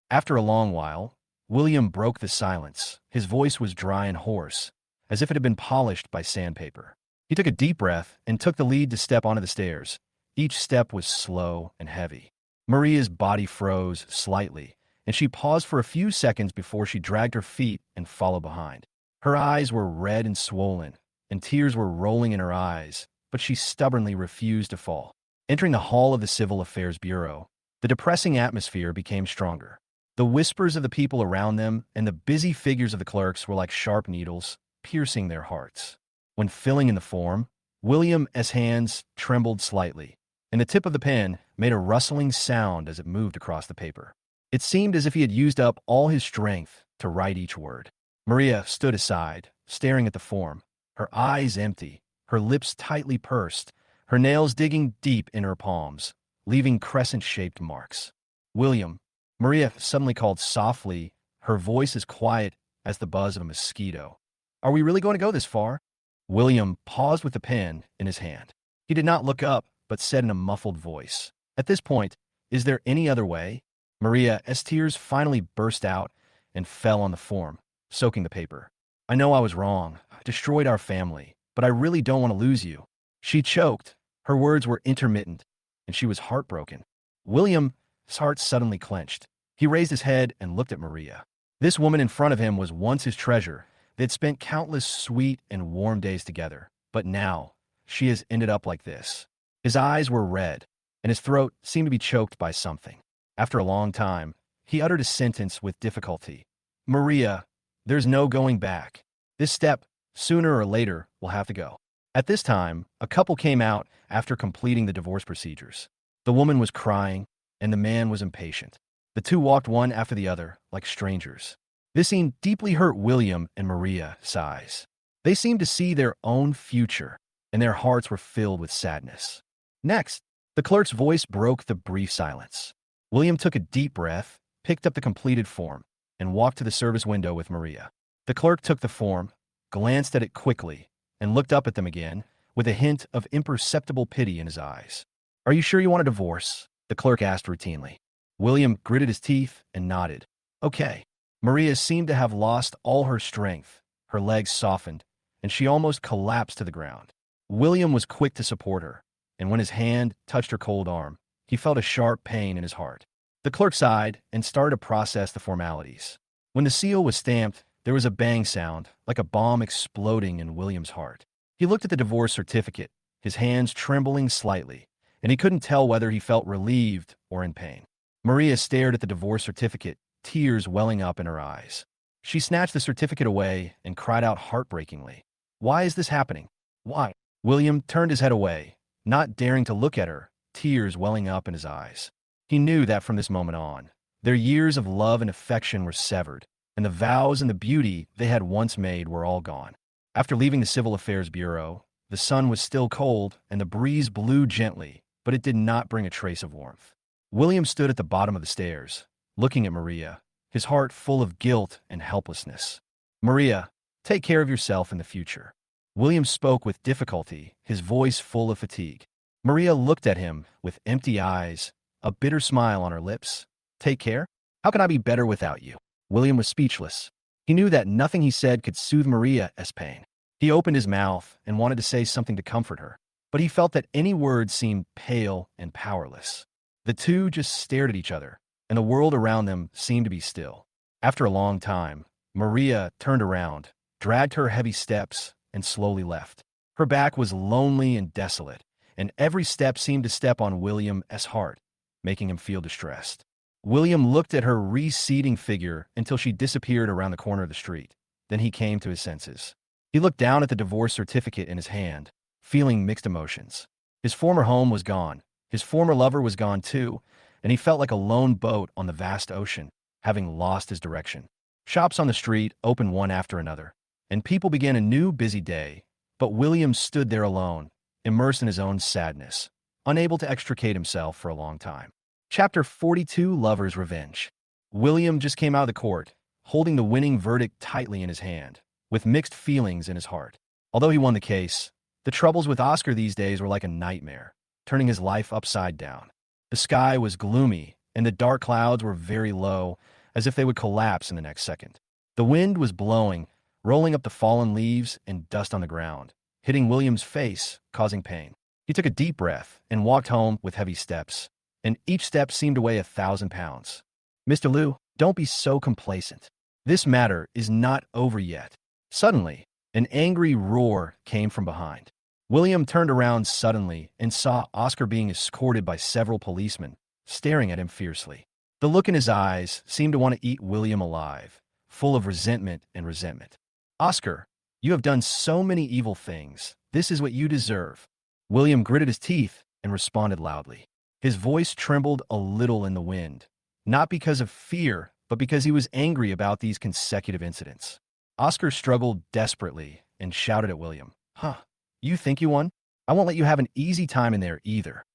After a long while, William broke the silence. His voice was dry and hoarse, as if it had been polished by sandpaper. He took a deep breath and took the lead to step onto the stairs. Each step was slow and heavy. Maria's body froze slightly, and she paused for a few seconds before she dragged her feet and followed behind. Her eyes were red and swollen, and tears were rolling in her eyes, but she stubbornly refused to fall. Entering the hall of the Civil Affairs Bureau, the depressing atmosphere became stronger. The whispers of the people around them and the busy figures of the clerks were like sharp needles, piercing their hearts. When filling in the form, William's hands trembled slightly, and the tip of the pen made a rustling sound as it moved across the paper. It seemed as if he had used up all his strength to write each word. Maria stood aside, staring at the form, her eyes empty, her lips tightly pursed, her nails digging deep in her palms, leaving crescent-shaped marks. William, Maria suddenly called softly, her voice as quiet as the buzz of a mosquito. Are we really going to go this far? William paused with the pen in his hand. He did not look up, but said in a muffled voice, At this point, is there any other way? Maria's tears finally burst out and fell on the form, soaking the paper. I know I was wrong. I destroyed our family, but I really don't want to lose you. She choked. Her words were intermittent, and she was heartbroken. William's heart suddenly clenched. He raised his head and looked at Maria. This woman in front of him was once his treasure. They had spent countless sweet and warm days together, but now she has ended up like this. His eyes were red, and his throat seemed to be choked by something. After a long time, he uttered a sentence with difficulty. Maria, there's no going back. This step, sooner or later, will have to go. At this time, a couple came out after completing the divorce procedures. The woman was crying, and the man was impatient. The two walked one after the other, like strangers. This scene deeply hurt William and Maria's eyes. They seemed to see their own future, and their hearts were filled with sadness. Next, the clerk's voice broke the brief silence. William took a deep breath, picked up the completed form, and walked to the service window with Maria. The clerk took the form, glanced at it quickly, and looked up at them again, with a hint of imperceptible pity in his eyes. "Are you sure you want a divorce?" the clerk asked routinely. William gritted his teeth and nodded. "Okay." Maria seemed to have lost all her strength. Her legs softened, and she almost collapsed to the ground. William was quick to support her, and when his hand touched her cold arm, he felt a sharp pain in his heart. The clerk sighed and started to process the formalities. When the seal was stamped, there was a bang sound, like a bomb exploding in William's heart. He looked at the divorce certificate, his hands trembling slightly, and he couldn't tell whether he felt relieved or in pain. Maria stared at the divorce certificate, tears welling up in her eyes. She snatched the certificate away and cried out heartbreakingly, "Why is this happening? Why?" William turned his head away, not daring to look at her, tears welling up in his eyes. He knew that from this moment on, their years of love and affection were severed, and the vows and the beauty they had once made were all gone. After leaving the Civil Affairs Bureau, the sun was still cold and the breeze blew gently, but it did not bring a trace of warmth. William stood at the bottom of the stairs, looking at Maria, his heart full of guilt and helplessness. "Maria, take care of yourself in the future." William spoke with difficulty, his voice full of fatigue. Maria looked at him with empty eyes, a bitter smile on her lips. "Take care? How can I be better without you?" William was speechless. He knew that nothing he said could soothe Maria's pain. He opened his mouth and wanted to say something to comfort her, but he felt that any words seemed pale and powerless. The two just stared at each other, and the world around them seemed to be still. After a long time, Maria turned around, dragged her heavy steps, and slowly left. Her back was lonely and desolate, and every step seemed to step on William's heart, making him feel distressed. William looked at her receding figure until she disappeared around the corner of the street. Then he came to his senses. He looked down at the divorce certificate in his hand, feeling mixed emotions. His former home was gone. His former lover was gone too, and he felt like a lone boat on the vast ocean, having lost his direction. Shops on the street opened one after another, and people began a new busy day, but William stood there alone, immersed in his own sadness, unable to extricate himself for a long time. Chapter 42, Lover's Revenge. William just came out of the court, holding the winning verdict tightly in his hand, with mixed feelings in his heart. Although he won the case, the troubles with Oscar these days were like a nightmare, turning his life upside down. The sky was gloomy, and the dark clouds were very low, as if they would collapse in the next second. The wind was blowing, rolling up the fallen leaves and dust on the ground, hitting William's face, causing pain. He took a deep breath and walked home with heavy steps, and each step seemed to weigh 1,000 pounds. "Mr. Liu, don't be so complacent. This matter is not over yet." Suddenly, an angry roar came from behind. William turned around suddenly and saw Oscar being escorted by several policemen, staring at him fiercely. The look in his eyes seemed to want to eat William alive, full of resentment and resentment. "Oscar, you have done so many evil things. This is what you deserve." William gritted his teeth and responded loudly. His voice trembled a little in the wind, not because of fear, but because he was angry about these consecutive incidents. Oscar struggled desperately and shouted at William, "Huh, you think you won? I won't let you have an easy time in there either."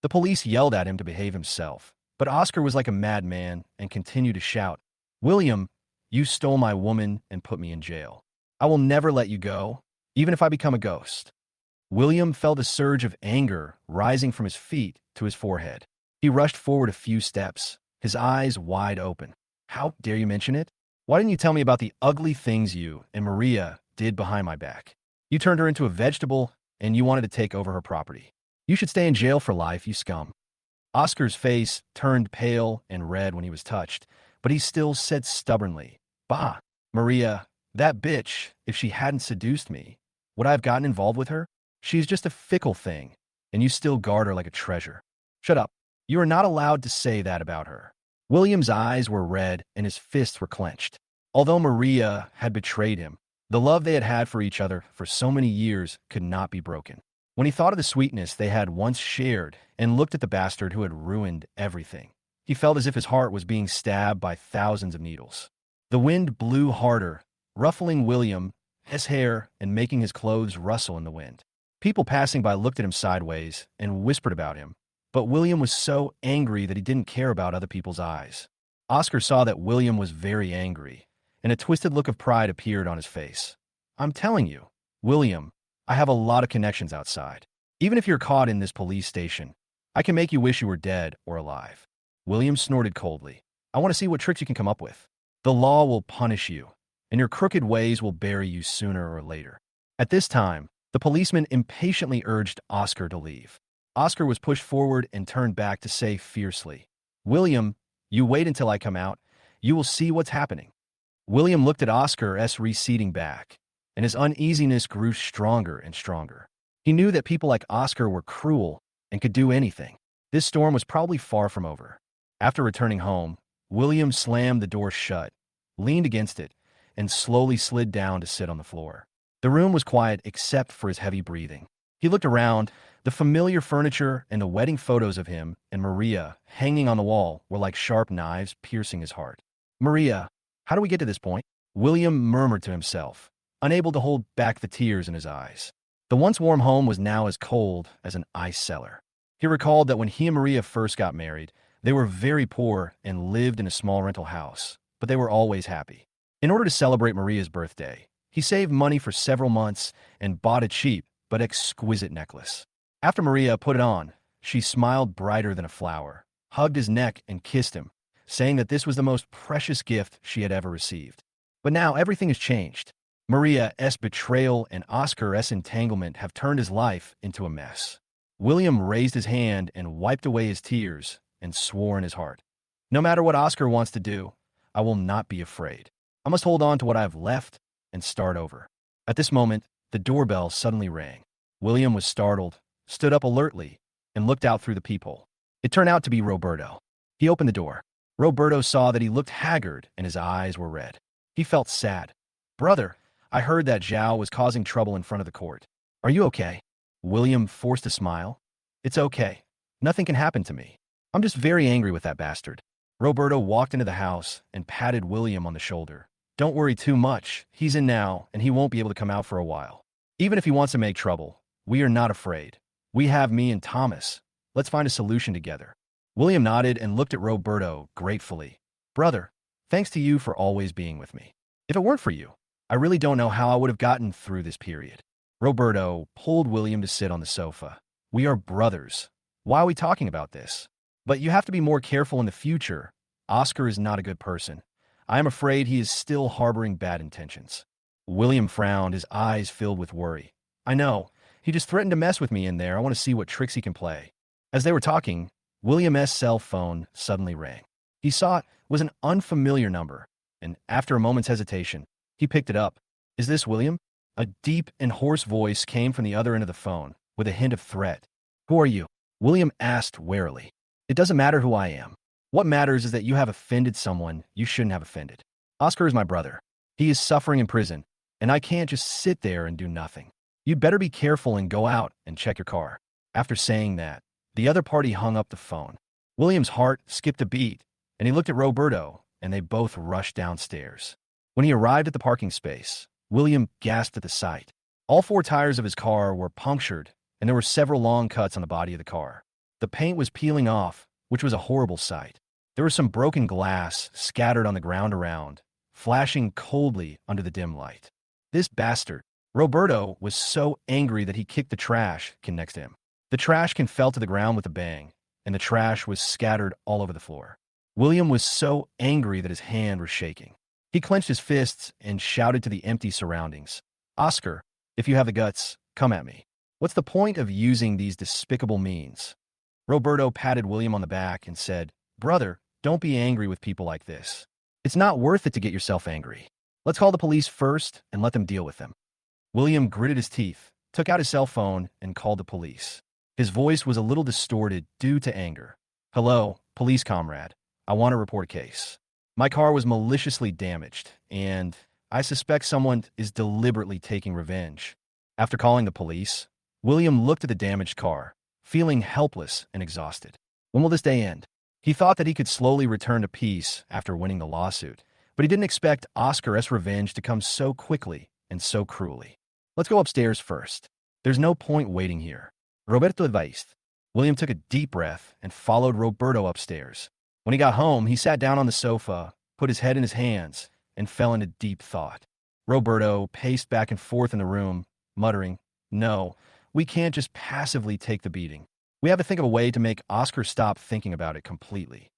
The police yelled at him to behave himself, but Oscar was like a madman and continued to shout, "William, you stole my woman and put me in jail. I will never let you go, even if I become a ghost." William felt a surge of anger rising from his feet to his forehead. He rushed forward a few steps, his eyes wide open. "How dare you mention it? Why didn't you tell me about the ugly things you and Maria did behind my back? You turned her into a vegetable, and you wanted to take over her property. You should stay in jail for life, you scum." Oscar's face turned pale and red when he was touched, but he still said stubbornly, "Bah, Maria, that bitch, if she hadn't seduced me, would I have gotten involved with her? She's just a fickle thing, and you still guard her like a treasure. Shut up. You are not allowed to say that about her." William's eyes were red and his fists were clenched. Although Maria had betrayed him, the love they had had for each other for so many years could not be broken. When he thought of the sweetness they had once shared and looked at the bastard who had ruined everything, he felt as if his heart was being stabbed by thousands of needles. The wind blew harder, ruffling William's hair and making his clothes rustle in the wind. People passing by looked at him sideways and whispered about him, but William was so angry that he didn't care about other people's eyes. Oscar saw that William was very angry, and a twisted look of pride appeared on his face. I'm telling you, William, I have a lot of connections outside. Even if you're caught in this police station, I can make you wish you were dead or alive. William snorted coldly. I want to see what tricks you can come up with. The law will punish you, and your crooked ways will bury you sooner or later. At this time, the policeman impatiently urged Oscar to leave. Oscar was pushed forward and turned back to say fiercely, William, you wait until I come out. You will see what's happening. William looked at Oscar's receding back, and his uneasiness grew stronger and stronger. He knew that people like Oscar were cruel and could do anything. This storm was probably far from over. After returning home, William slammed the door shut, leaned against it, and slowly slid down to sit on the floor. The room was quiet except for his heavy breathing. He looked around. The familiar furniture and the wedding photos of him and Maria hanging on the wall were like sharp knives piercing his heart. Maria, how do we get to this point? William murmured to himself, unable to hold back the tears in his eyes. The once warm home was now as cold as an ice cellar. He recalled that when he and Maria first got married, they were very poor and lived in a small rental house, but they were always happy. In order to celebrate Maria's birthday, he saved money for several months and bought a cheap but exquisite necklace. After Maria put it on, she smiled brighter than a flower, hugged his neck and kissed him, saying that this was the most precious gift she had ever received. But now everything has changed. Maria's betrayal and Oscar's entanglement have turned his life into a mess. William raised his hand and wiped away his tears and swore in his heart, no matter what Oscar wants to do, I will not be afraid. I must hold on to what I have left and start over. At this moment, the doorbell suddenly rang. William was startled, stood up alertly, and looked out through the peephole. It turned out to be Roberto. He opened the door. Roberto saw that he looked haggard and his eyes were red. He felt sad. Brother, I heard that Zhao was causing trouble in front of the court. Are you okay? William forced a smile. It's okay. Nothing can happen to me. I'm just very angry with that bastard. Roberto walked into the house and patted William on the shoulder. Don't worry too much. He's in now, and he won't be able to come out for a while. Even if he wants to make trouble, we are not afraid. We have me and Thomas. Let's find a solution together. William nodded and looked at Roberto gratefully. Brother, thanks to you for always being with me. If it weren't for you, I really don't know how I would have gotten through this period. Roberto pulled William to sit on the sofa. We are brothers. Why are we talking about this? But you have to be more careful in the future. Oscar is not a good person. I am afraid he is still harboring bad intentions. William frowned, his eyes filled with worry. I know. He just threatened to mess with me in there. I want to see what tricks he can play. As they were talking, William's cell phone suddenly rang. He saw it was an unfamiliar number, and after a moment's hesitation, he picked it up. Is this William? A deep and hoarse voice came from the other end of the phone, with a hint of threat. Who are you? William asked warily. It doesn't matter who I am. What matters is that you have offended someone you shouldn't have offended. Oscar is my brother. He is suffering in prison, and I can't just sit there and do nothing. You'd better be careful and go out and check your car. After saying that, the other party hung up the phone. William's heart skipped a beat, and he looked at Roberto, and they both rushed downstairs. When he arrived at the parking space, William gasped at the sight. All four tires of his car were punctured, and there were several long cuts on the body of the car. The paint was peeling off, which was a horrible sight. There was some broken glass scattered on the ground around, flashing coldly under the dim light. This bastard. Roberto was so angry that he kicked the trash can next to him. The trash can fell to the ground with a bang, and the trash was scattered all over the floor. William was so angry that his hand was shaking. He clenched his fists and shouted to the empty surroundings. Oscar, if you have the guts, come at me. What's the point of using these despicable means? Roberto patted William on the back and said, Brother, don't be angry with people like this. It's not worth it to get yourself angry. Let's call the police first and let them deal with them. William gritted his teeth, took out his cell phone, and called the police. His voice was a little distorted due to anger. Hello, police comrade. I want to report a case. My car was maliciously damaged, and I suspect someone is deliberately taking revenge. After calling the police, William looked at the damaged car, feeling helpless and exhausted. When will this day end? He thought that he could slowly return to peace after winning the lawsuit, but he didn't expect Oscar's revenge to come so quickly and so cruelly. Let's go upstairs first. There's no point waiting here. Roberto advised. William took a deep breath and followed Roberto upstairs. When he got home, he sat down on the sofa, put his head in his hands, and fell into deep thought. Roberto paced back and forth in the room, muttering, "No, we can't just passively take the beating. We have to think of a way to make Oscar stop thinking about it completely."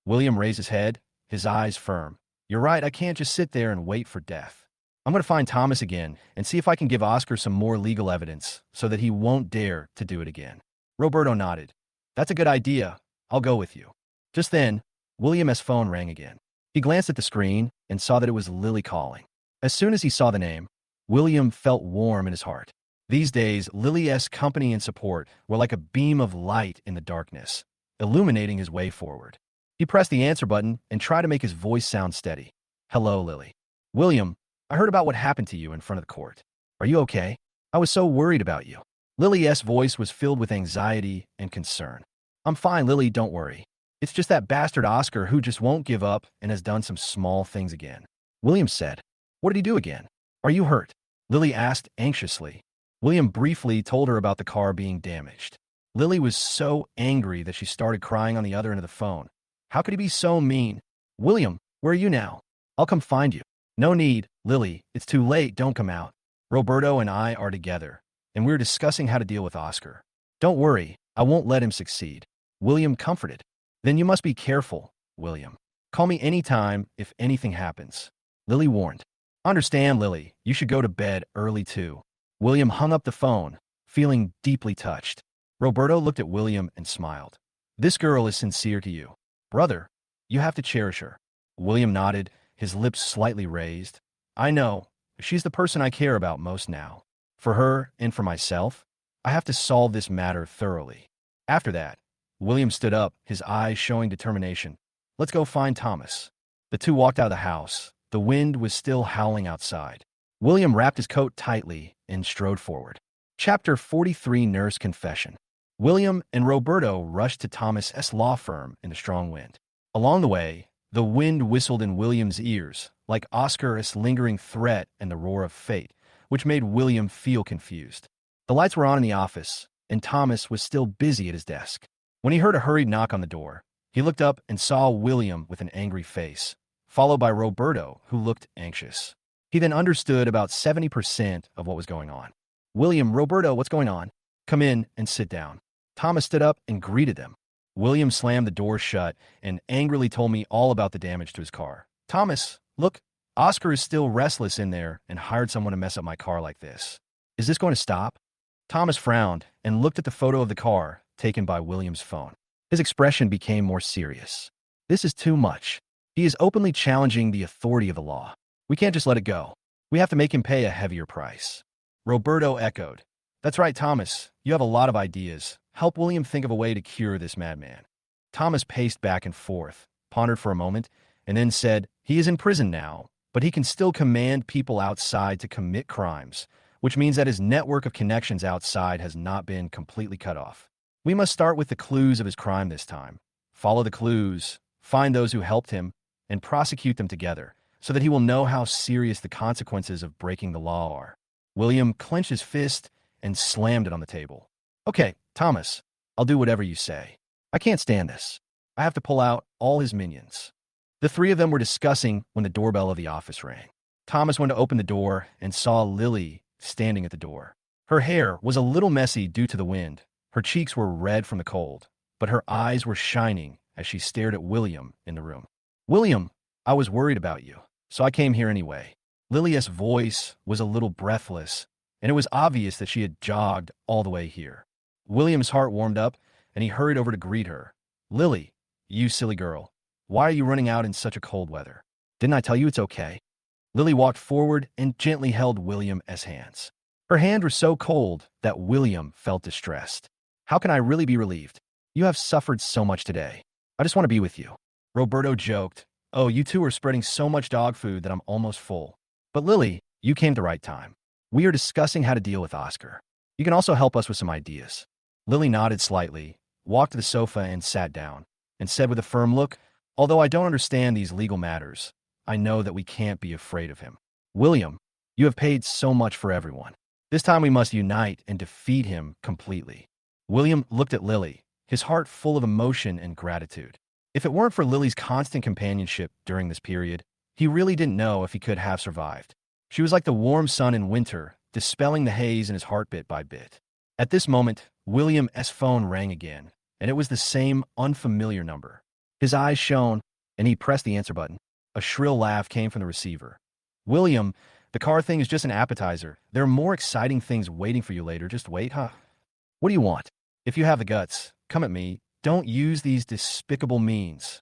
William raised his head, his eyes firm. "You're right, I can't just sit there and wait for death. I'm going to find Thomas again and see if I can give Oscar some more legal evidence so that he won't dare to do it again." Roberto nodded. "That's a good idea. I'll go with you." Just then, William's phone rang again. He glanced at the screen and saw that it was Lily calling. As soon as he saw the name, William felt warm in his heart. These days, Lily's company and support were like a beam of light in the darkness, illuminating his way forward. He pressed the answer button and tried to make his voice sound steady. "Hello, Lily." "William, I heard about what happened to you in front of the court. Are you okay? I was so worried about you." Lily's voice was filled with anxiety and concern. "I'm fine, Lily, don't worry. It's just that bastard Oscar who just won't give up and has done some small things again." William said. "What did he do again? Are you hurt?" Lily asked anxiously. William briefly told her about the car being damaged. Lily was so angry that she started crying on the other end of the phone. How could he be so mean? "William, where are you now? I'll come find you." "No need, Lily. It's too late. Don't come out. Roberto and I are together, and we're discussing how to deal with Oscar. Don't worry, I won't let him succeed." William comforted. "Then you must be careful, William. Call me anytime if anything happens," Lily warned. "Understand, Lily. You should go to bed early too." William hung up the phone, feeling deeply touched. Roberto looked at William and smiled. "This girl is sincere to you. Brother, you have to cherish her." William nodded, his lips slightly raised. "I know. She's the person I care about most now. For her and for myself, I have to solve this matter thoroughly." After that, William stood up, his eyes showing determination. "Let's go find Thomas." The two walked out of the house. The wind was still howling outside. William wrapped his coat tightly and strode forward. Chapter 43, Nurse Confession. William and Roberto rushed to Thomas's law firm in the strong wind. Along the way, the wind whistled in William's ears, like Oscar's lingering threat and the roar of fate, which made William feel confused. The lights were on in the office, and Thomas was still busy at his desk. When he heard a hurried knock on the door, he looked up and saw William with an angry face, followed by Roberto, who looked anxious. He then understood about 70% of what was going on. "William, Roberto, what's going on? Come in and sit down." Thomas stood up and greeted them. William slammed the door shut and angrily told me all about the damage to his car. "Thomas, look, Oscar is still restless in there and hired someone to mess up my car like this. Is this going to stop?" Thomas frowned and looked at the photo of the car taken by William's phone. His expression became more serious. "This is too much. He is openly challenging the authority of the law. We can't just let it go. We have to make him pay a heavier price." Roberto echoed. "That's right, Thomas. You have a lot of ideas. Help William think of a way to cure this madman." Thomas paced back and forth, pondered for a moment, and then said, "He is in prison now, but he can still command people outside to commit crimes, which means that his network of connections outside has not been completely cut off. We must start with the clues of his crime this time. Follow the clues, find those who helped him, and prosecute them together, so that he will know how serious the consequences of breaking the law are." William clenched his fist and slammed it on the table. "Okay, Thomas, I'll do whatever you say. I can't stand this. I have to pull out all his minions." The three of them were discussing when the doorbell of the office rang. Thomas went to open the door and saw Lily standing at the door. Her hair was a little messy due to the wind. Her cheeks were red from the cold, but her eyes were shining as she stared at William in the room. "William, I was worried about you, so I came here anyway." Lily's voice was a little breathless, and it was obvious that she had jogged all the way here. William's heart warmed up, and he hurried over to greet her. "Lily, you silly girl. Why are you running out in such a cold weather? Didn't I tell you it's okay?" Lily walked forward and gently held William's hands. Her hands were so cold that William felt distressed. "How can I really be relieved? You have suffered so much today. I just want to be with you." Roberto joked, "Oh, you two are spreading so much dog food that I'm almost full. But Lily, you came at the right time. We are discussing how to deal with Oscar. You can also help us with some ideas." Lily nodded slightly, walked to the sofa and sat down, and said with a firm look, "Although I don't understand these legal matters, I know that we can't be afraid of him. William, you have paid so much for everyone. This time we must unite and defeat him completely." William looked at Lily, his heart full of emotion and gratitude. If it weren't for Lily's constant companionship during this period, he really didn't know if he could have survived. She was like the warm sun in winter, dispelling the haze in his heart bit by bit. At this moment, William's phone rang again, and it was the same unfamiliar number. His eyes shone, and he pressed the answer button. A shrill laugh came from the receiver. William, the car thing is just an appetizer. There are more exciting things waiting for you later. Just wait, huh? What do you want? If you have the guts, come at me. Don't use these despicable means.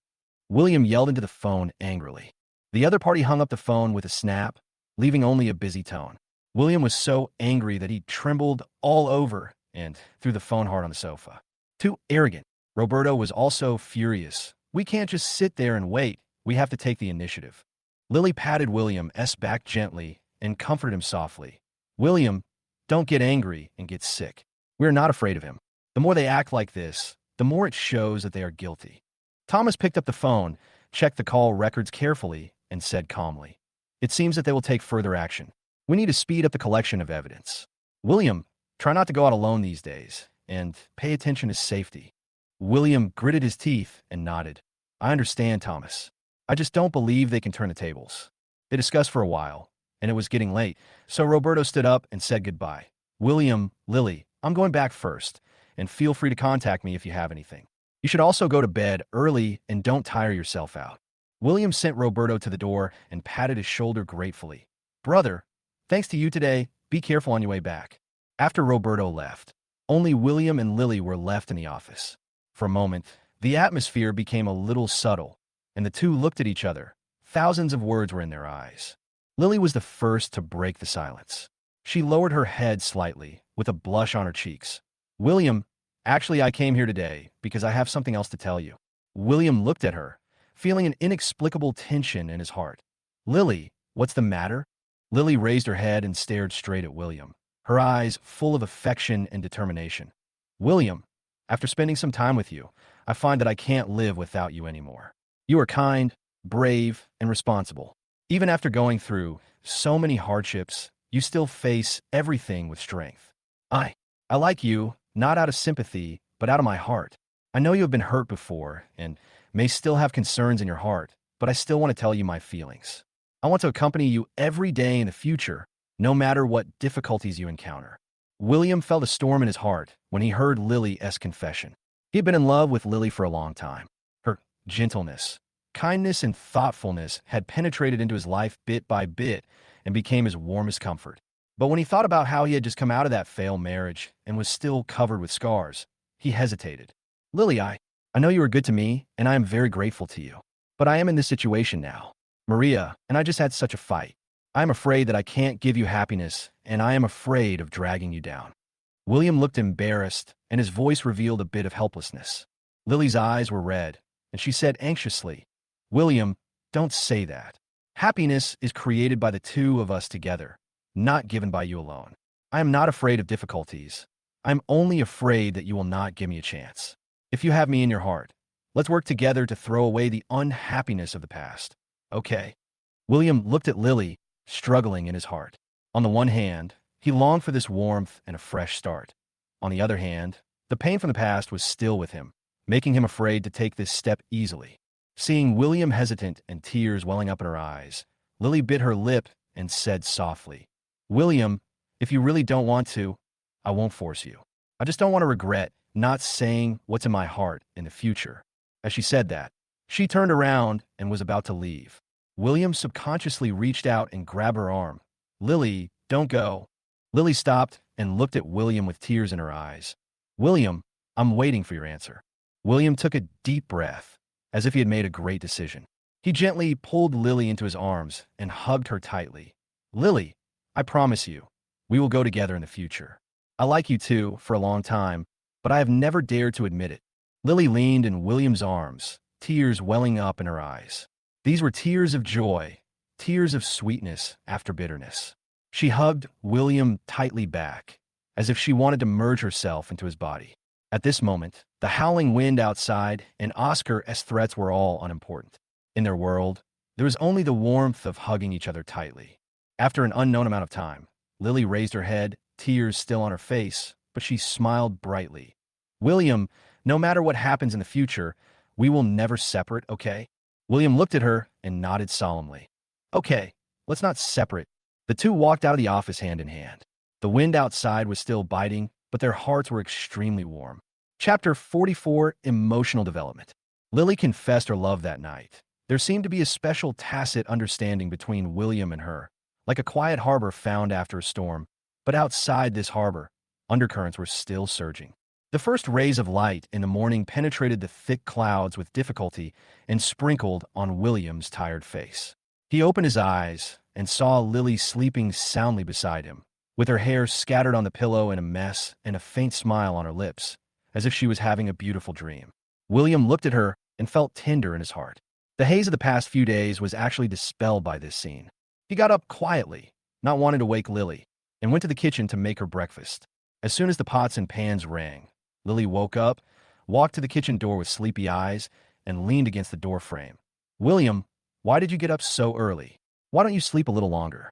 William yelled into the phone angrily. The other party hung up the phone with a snap, leaving only a busy tone. William was so angry that he trembled all over and threw the phone hard on the sofa. Too arrogant. Roberto was also furious. We can't just sit there and wait. We have to take the initiative. Lily patted William's back gently and comforted him softly. William, don't get angry and get sick. We're not afraid of him. The more they act like this, the more it shows that they are guilty. Thomas picked up the phone, checked the call records carefully, and said calmly, "It seems that they will take further action. We need to speed up the collection of evidence. William, try not to go out alone these days, and pay attention to safety." William gritted his teeth and nodded. "I understand, Thomas. I just don't believe they can turn the tables." They discussed for a while, and it was getting late, so Roberto stood up and said goodbye. "William, Lily, I'm going back first, and feel free to contact me if you have anything. You should also go to bed early and don't tire yourself out." William sent Roberto to the door and patted his shoulder gratefully. "Brother, thanks to you today. Be careful on your way back." After Roberto left, only William and Lily were left in the office. For a moment, the atmosphere became a little subtle, and the two looked at each other. Thousands of words were in their eyes. Lily was the first to break the silence. She lowered her head slightly, with a blush on her cheeks. "William, actually I came here today because I have something else to tell you." William looked at her, feeling an inexplicable tension in his heart. "Lily, what's the matter?" Lily raised her head and stared straight at William, her eyes full of affection and determination. "William, after spending some time with you, I find that I can't live without you anymore. You are kind, brave, and responsible. Even after going through so many hardships, you still face everything with strength. I like you, not out of sympathy, but out of my heart. I know you have been hurt before and may still have concerns in your heart, but I still want to tell you my feelings. I want to accompany you every day in the future, no matter what difficulties you encounter." William felt a storm in his heart when he heard Lily's confession. He had been in love with Lily for a long time. Her gentleness, kindness, and thoughtfulness had penetrated into his life bit by bit and became his warmest comfort. But when he thought about how he had just come out of that failed marriage and was still covered with scars, he hesitated. "Lily, I know you were good to me, and I am very grateful to you. But I am in this situation now. Maria and I just had such a fight. I am afraid that I can't give you happiness, and I am afraid of dragging you down." William looked embarrassed, and his voice revealed a bit of helplessness. Lily's eyes were red, and she said anxiously, "William, don't say that. Happiness is created by the two of us together, not given by you alone. I am not afraid of difficulties. I'm only afraid that you will not give me a chance. If you have me in your heart, let's work together to throw away the unhappiness of the past. Okay?" William looked at Lily, struggling in his heart. On the one hand, he longed for this warmth and a fresh start. On the other hand, the pain from the past was still with him, making him afraid to take this step easily. Seeing William hesitant and tears welling up in her eyes, Lily bit her lip and said softly, "William, if you really don't want to, I won't force you. I just don't want to regret not saying what's in my heart in the future." As she said that, she turned around and was about to leave. William subconsciously reached out and grabbed her arm. "Lily, don't go." Lily stopped and looked at William with tears in her eyes. "William, I'm waiting for your answer." William took a deep breath, as if he had made a great decision. He gently pulled Lily into his arms and hugged her tightly. "Lily, I promise you, we will go together in the future. I like you too for a long time, but I have never dared to admit it." Lily leaned in William's arms, tears welling up in her eyes. These were tears of joy, tears of sweetness after bitterness. She hugged William tightly back, as if she wanted to merge herself into his body. At this moment, the howling wind outside and Oscar's threats were all unimportant. In their world, there was only the warmth of hugging each other tightly. After an unknown amount of time, Lily raised her head, tears still on her face, but she smiled brightly. "William, no matter what happens in the future, We will never separate, okay? William looked at her and nodded solemnly. Okay, let's not separate. The two walked out of the office hand in hand. The wind outside was still biting, but their hearts were extremely warm. Chapter 44, Emotional Development. Lily confessed her love that night. There seemed to be a special tacit understanding between William and her, like a quiet harbor found after a storm. But outside this harbor, undercurrents were still surging. The first rays of light in the morning penetrated the thick clouds with difficulty and sprinkled on William's tired face. He opened his eyes and saw Lily sleeping soundly beside him, with her hair scattered on the pillow in a mess and a faint smile on her lips, as if she was having a beautiful dream. William looked at her and felt tender in his heart. The haze of the past few days was actually dispelled by this scene. He got up quietly, not wanting to wake Lily, and went to the kitchen to make her breakfast. As soon as the pots and pans rang, Lily woke up, walked to the kitchen door with sleepy eyes, and leaned against the door frame. William, why did you get up so early? Why don't you sleep a little longer?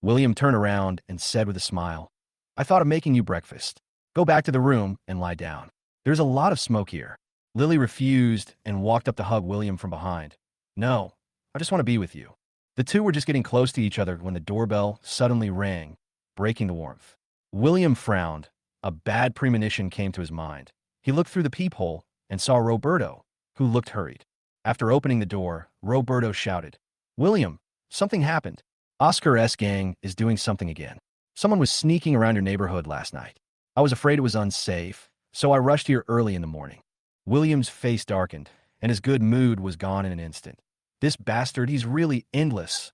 William turned around and said with a smile, I thought of making you breakfast. Go back to the room and lie down. There's a lot of smoke here. Lily refused and walked up to hug William from behind. No, I just want to be with you. The two were just getting close to each other when the doorbell suddenly rang, breaking the warmth. William frowned. A bad premonition came to his mind. He looked through the peephole and saw Roberto, who looked hurried. After opening the door, Roberto shouted, William, something happened. Oscar's gang is doing something again. Someone was sneaking around your neighborhood last night. I was afraid it was unsafe, so I rushed here early in the morning. William's face darkened, and his good mood was gone in an instant. This bastard, he's really endless.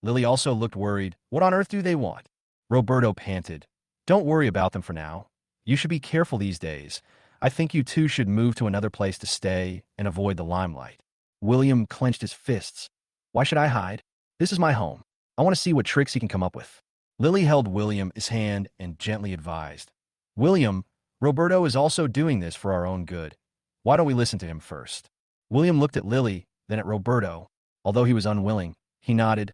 Lily also looked worried. What on earth do they want? Roberto panted. Don't worry about them for now. You should be careful these days. I think you two should move to another place to stay and avoid the limelight. William clenched his fists. Why should I hide? This is my home. I want to see what tricks he can come up with. Lily held William's hand and gently advised. William, Roberto is also doing this for our own good. Why don't we listen to him first? William looked at Lily, then at Roberto. Although he was unwilling, he nodded.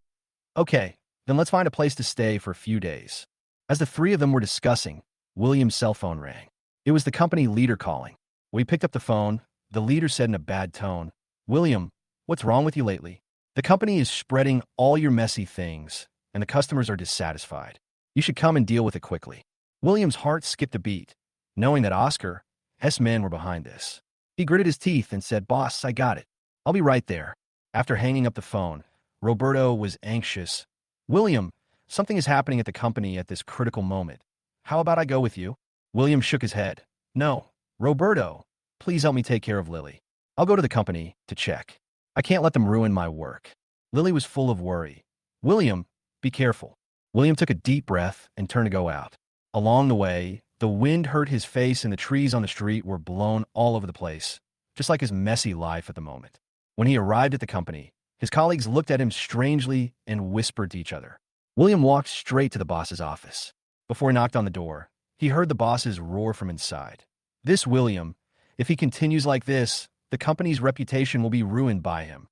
Okay, then let's find a place to stay for a few days. As the three of them were discussing, William's cell phone rang. It was the company leader calling. When he picked up the phone, the leader said in a bad tone, William, what's wrong with you lately? The company is spreading all your messy things, and the customers are dissatisfied. You should come and deal with it quickly. William's heart skipped a beat, knowing that Oscar's men were behind this. He gritted his teeth and said, Boss, I got it. I'll be right there. After hanging up the phone, Roberto was anxious. William, something is happening at the company at this critical moment. How about I go with you? William shook his head. No, Roberto, please help me take care of Lily. I'll go to the company to check. I can't let them ruin my work. Lily was full of worry. William, be careful. William took a deep breath and turned to go out. Along the way, the wind hurt his face and the trees on the street were blown all over the place, just like his messy life at the moment. When he arrived at the company, his colleagues looked at him strangely and whispered to each other. William walked straight to the boss's office. Before he knocked on the door, he heard the boss's roar from inside. This William, if he continues like this, the company's reputation will be ruined by him.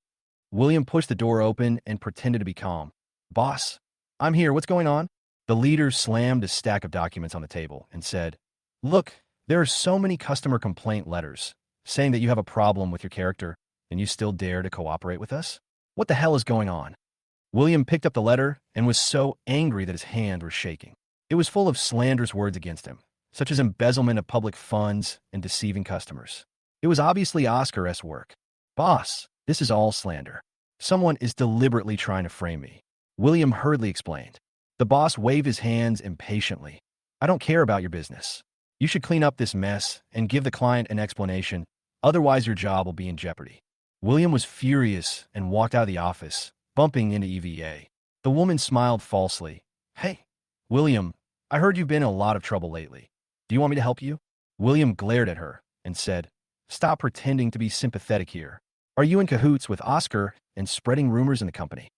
William pushed the door open and pretended to be calm. Boss, I'm here. What's going on? The leader slammed a stack of documents on the table and said, Look, there are so many customer complaint letters saying that you have a problem with your character and you still dare to cooperate with us? What the hell is going on? William picked up the letter and was so angry that his hand was shaking. It was full of slanderous words against him, such as embezzlement of public funds and deceiving customers. It was obviously Oscar's work. Boss, this is all slander. Someone is deliberately trying to frame me. William hurriedly explained. The boss waved his hands impatiently. I don't care about your business. You should clean up this mess and give the client an explanation, otherwise your job will be in jeopardy. William was furious and walked out of the office, bumping into EVA. The woman smiled falsely. Hey, William, I heard you've been in a lot of trouble lately. Do you want me to help you? William glared at her and said, Stop pretending to be sympathetic here. Are you in cahoots with Oscar and spreading rumors in the company?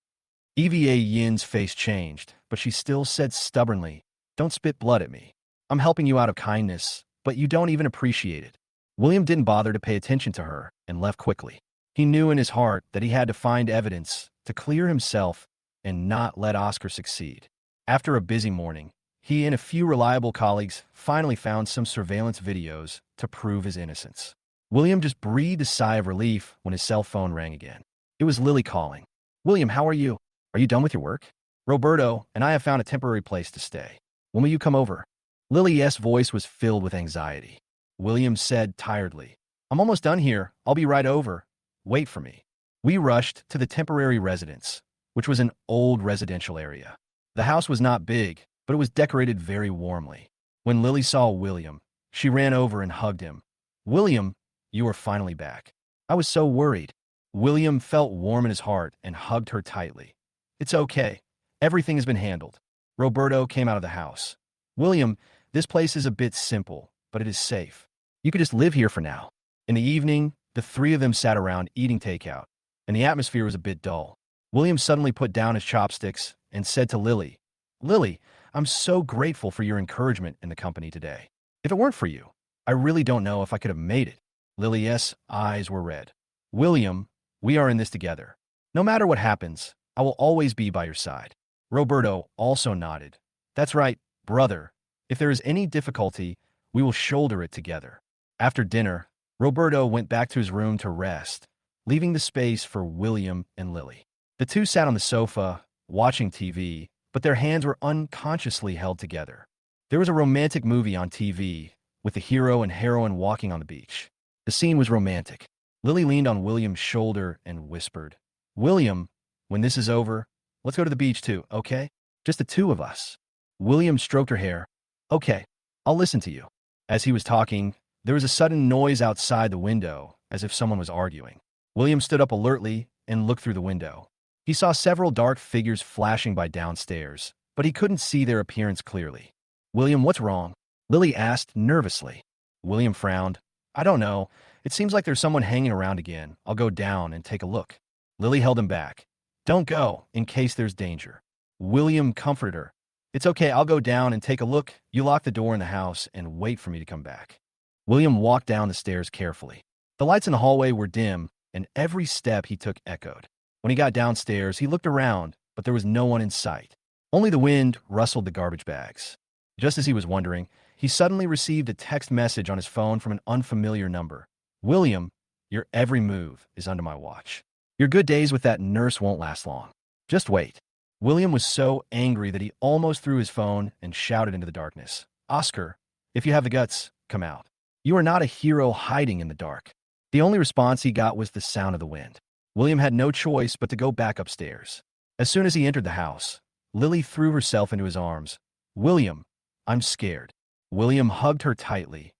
EVA Yin's face changed, but she still said stubbornly, Don't spit blood at me. I'm helping you out of kindness, but you don't even appreciate it. William didn't bother to pay attention to her and left quickly. He knew in his heart that he had to find evidence to clear himself and not let Oscar succeed. After a busy morning, he and a few reliable colleagues finally found some surveillance videos to prove his innocence. William just breathed a sigh of relief when his cell phone rang again. It was Lily calling. William, how are you? Are you done with your work? Roberto and I have found a temporary place to stay. When will you come over? Lily's voice was filled with anxiety. William said tiredly, I'm almost done here. I'll be right over. Wait for me. We rushed to the temporary residence, which was an old residential area. The house was not big, but it was decorated very warmly. When Lily saw William, she ran over and hugged him. William, you are finally back. I was so worried. William felt warm in his heart and hugged her tightly. It's okay. Everything has been handled. Roberto came out of the house. William, this place is a bit simple, but it is safe. You could just live here for now. In the evening, the three of them sat around eating takeout, and the atmosphere was a bit dull. William suddenly put down his chopsticks and said to Lily, Lily, I'm so grateful for your encouragement in the company today. If it weren't for you, I really don't know if I could have made it. Lily's eyes were red. William, we are in this together. No matter what happens, I will always be by your side. Roberto also nodded. That's right, brother. If there is any difficulty, we will shoulder it together. After dinner, Roberto went back to his room to rest, leaving the space for William and Lily. The two sat on the sofa, watching TV, but their hands were unconsciously held together. There was a romantic movie on TV, with the hero and heroine walking on the beach. The scene was romantic. Lily leaned on William's shoulder and whispered, William, when this is over, let's go to the beach too, okay? Just the two of us. William stroked her hair. Okay, I'll listen to you. As he was talking, there was a sudden noise outside the window, as if someone was arguing. William stood up alertly and looked through the window. He saw several dark figures flashing by downstairs, but he couldn't see their appearance clearly. William, what's wrong? Lily asked nervously. William frowned. I don't know. It seems like there's someone hanging around again. I'll go down and take a look. Lily held him back. Don't go, in case there's danger. William comforted her. It's okay, I'll go down and take a look. You lock the door in the house and wait for me to come back. William walked down the stairs carefully. The lights in the hallway were dim, and every step he took echoed. When he got downstairs, he looked around, but there was no one in sight. Only the wind rustled the garbage bags. Just as he was wondering, he suddenly received a text message on his phone from an unfamiliar number. William, your every move is under my watch. Your good days with that nurse won't last long. Just wait. William was so angry that he almost threw his phone and shouted into the darkness. Oscar, if you have the guts, come out. You are not a hero hiding in the dark. The only response he got was the sound of the wind. William had no choice but to go back upstairs. As soon as he entered the house, Lily threw herself into his arms. William, I'm scared. William hugged her tightly.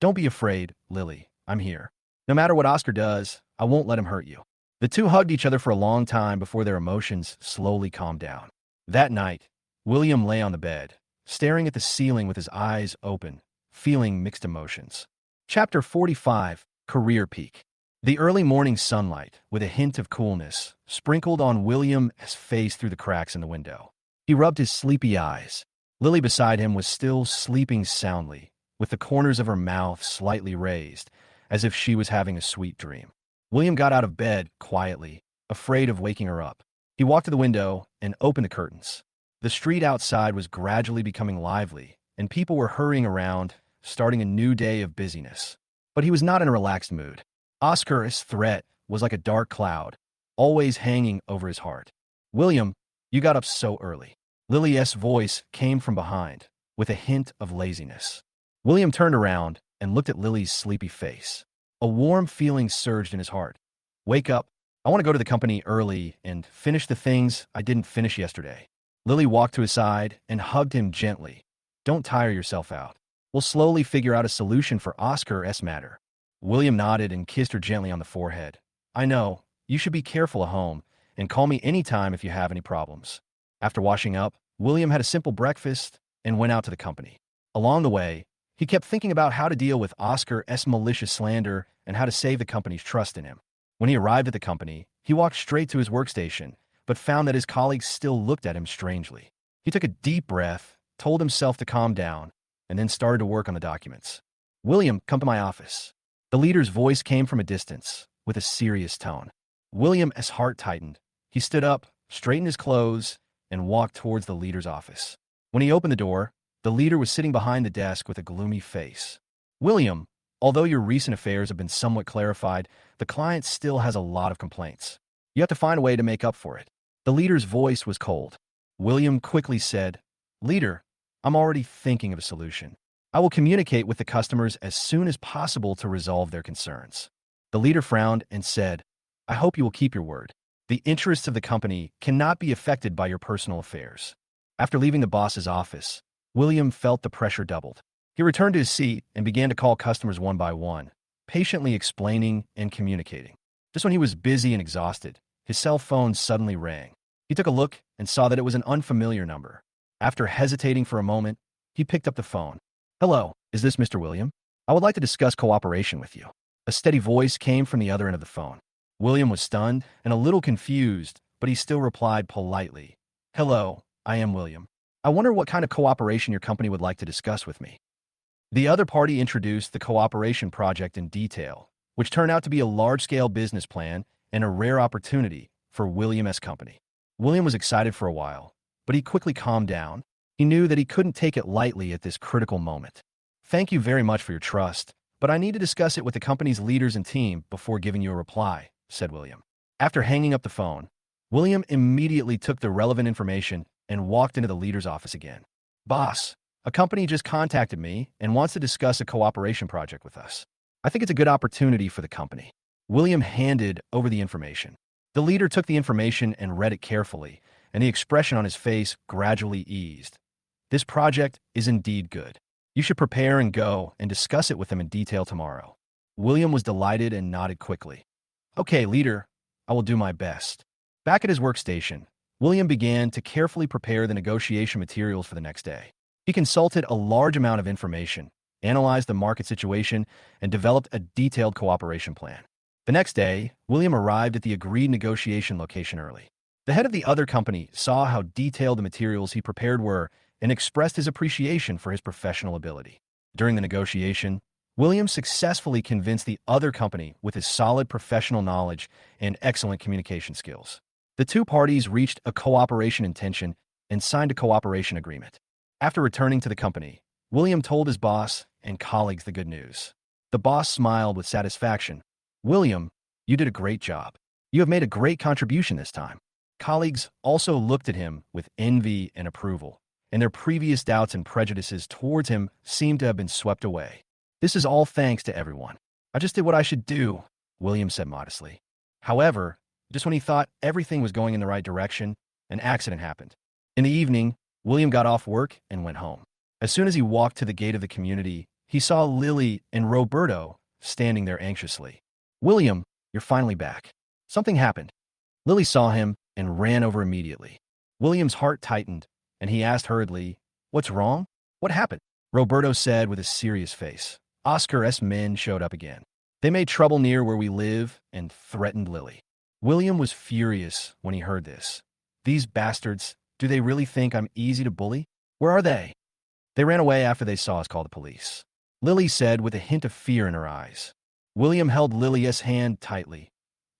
Don't be afraid, Lily. I'm here. No matter what Oscar does, I won't let him hurt you. The two hugged each other for a long time before their emotions slowly calmed down. That night, William lay on the bed, staring at the ceiling with his eyes open, feeling mixed emotions. Chapter 45, Career Peak. The early morning sunlight, with a hint of coolness, sprinkled on William's face through the cracks in the window. He rubbed his sleepy eyes. Lily beside him was still sleeping soundly, with the corners of her mouth slightly raised, as if she was having a sweet dream. William got out of bed quietly, afraid of waking her up. He walked to the window and opened the curtains. The street outside was gradually becoming lively, and people were hurrying around, starting a new day of busyness. But he was not in a relaxed mood. Oscar's threat was like a dark cloud, always hanging over his heart. William, you got up so early. Lily's voice came from behind, with a hint of laziness. William turned around and looked at Lily's sleepy face. A warm feeling surged in his heart. Wake up. I want to go to the company early and finish the things I didn't finish yesterday. Lily walked to his side and hugged him gently. Don't tire yourself out. We'll slowly figure out a solution for Oscar's matter. William nodded and kissed her gently on the forehead. I know. You should be careful at home and call me anytime if you have any problems. After washing up, William had a simple breakfast and went out to the company. Along the way, he kept thinking about how to deal with Oscar's malicious slander and how to save the company's trust in him. When he arrived at the company, he walked straight to his workstation, but found that his colleagues still looked at him strangely. He took a deep breath, told himself to calm down, and then started to work on the documents. William, come to my office. The leader's voice came from a distance, with a serious tone. William's heart tightened. He stood up, straightened his clothes, and walked towards the leader's office. When he opened the door, the leader was sitting behind the desk with a gloomy face. William, Although your recent affairs have been somewhat clarified, the client still has a lot of complaints. You have to find a way to make up for it." The leader's voice was cold. William quickly said, "Leader, I'm already thinking of a solution. I will communicate with the customers as soon as possible to resolve their concerns." The leader frowned and said, "I hope you will keep your word. The interests of the company cannot be affected by your personal affairs." After leaving the boss's office, William felt the pressure doubled. He returned to his seat and began to call customers one by one, patiently explaining and communicating. Just when he was busy and exhausted, his cell phone suddenly rang. He took a look and saw that it was an unfamiliar number. After hesitating for a moment, he picked up the phone. "Hello, is this Mr. William? I would like to discuss cooperation with you." A steady voice came from the other end of the phone. William was stunned and a little confused, but he still replied politely, "Hello, I am William. I wonder what kind of cooperation your company would like to discuss with me." The other party introduced the cooperation project in detail, which turned out to be a large-scale business plan and a rare opportunity for William's company. William was excited for a while, but he quickly calmed down. He knew that he couldn't take it lightly at this critical moment. "Thank you very much for your trust, but I need to discuss it with the company's leaders and team before giving you a reply," said William. After hanging up the phone, William immediately took the relevant information and walked into the leader's office again. "Boss, a company just contacted me and wants to discuss a cooperation project with us. I think it's a good opportunity for the company." William handed over the information. The leader took the information and read it carefully, and the expression on his face gradually eased. "This project is indeed good. You should prepare and go and discuss it with them in detail tomorrow." William was delighted and nodded quickly. "Okay, leader, I will do my best." Back at his workstation, William began to carefully prepare the negotiation materials for the next day. He consulted a large amount of information, analyzed the market situation, and developed a detailed cooperation plan. The next day, William arrived at the agreed negotiation location early. The head of the other company saw how detailed the materials he prepared were and expressed his appreciation for his professional ability. During the negotiation, William successfully convinced the other company with his solid professional knowledge and excellent communication skills. The two parties reached a cooperation intention and signed a cooperation agreement. After returning to the company, William told his boss and colleagues the good news. The boss smiled with satisfaction. "William, you did a great job. You have made a great contribution this time." Colleagues also looked at him with envy and approval, and their previous doubts and prejudices towards him seemed to have been swept away. "This is all thanks to everyone. I just did what I should do," William said modestly. However, just when he thought everything was going in the right direction, an accident happened. In the evening, William got off work and went home. As soon as he walked to the gate of the community, he saw Lily and Roberto standing there anxiously. "William, you're finally back. Something happened." Lily saw him and ran over immediately. William's heart tightened, and he asked hurriedly, "What's wrong? What happened?" Roberto said with a serious face, "Oscar's men showed up again. They made trouble near where we live and threatened Lily." William was furious when he heard this. "These bastards, do they really think I'm easy to bully? Where are they?" "They ran away after they saw us call the police," Lily said with a hint of fear in her eyes. William held Lily's hand tightly.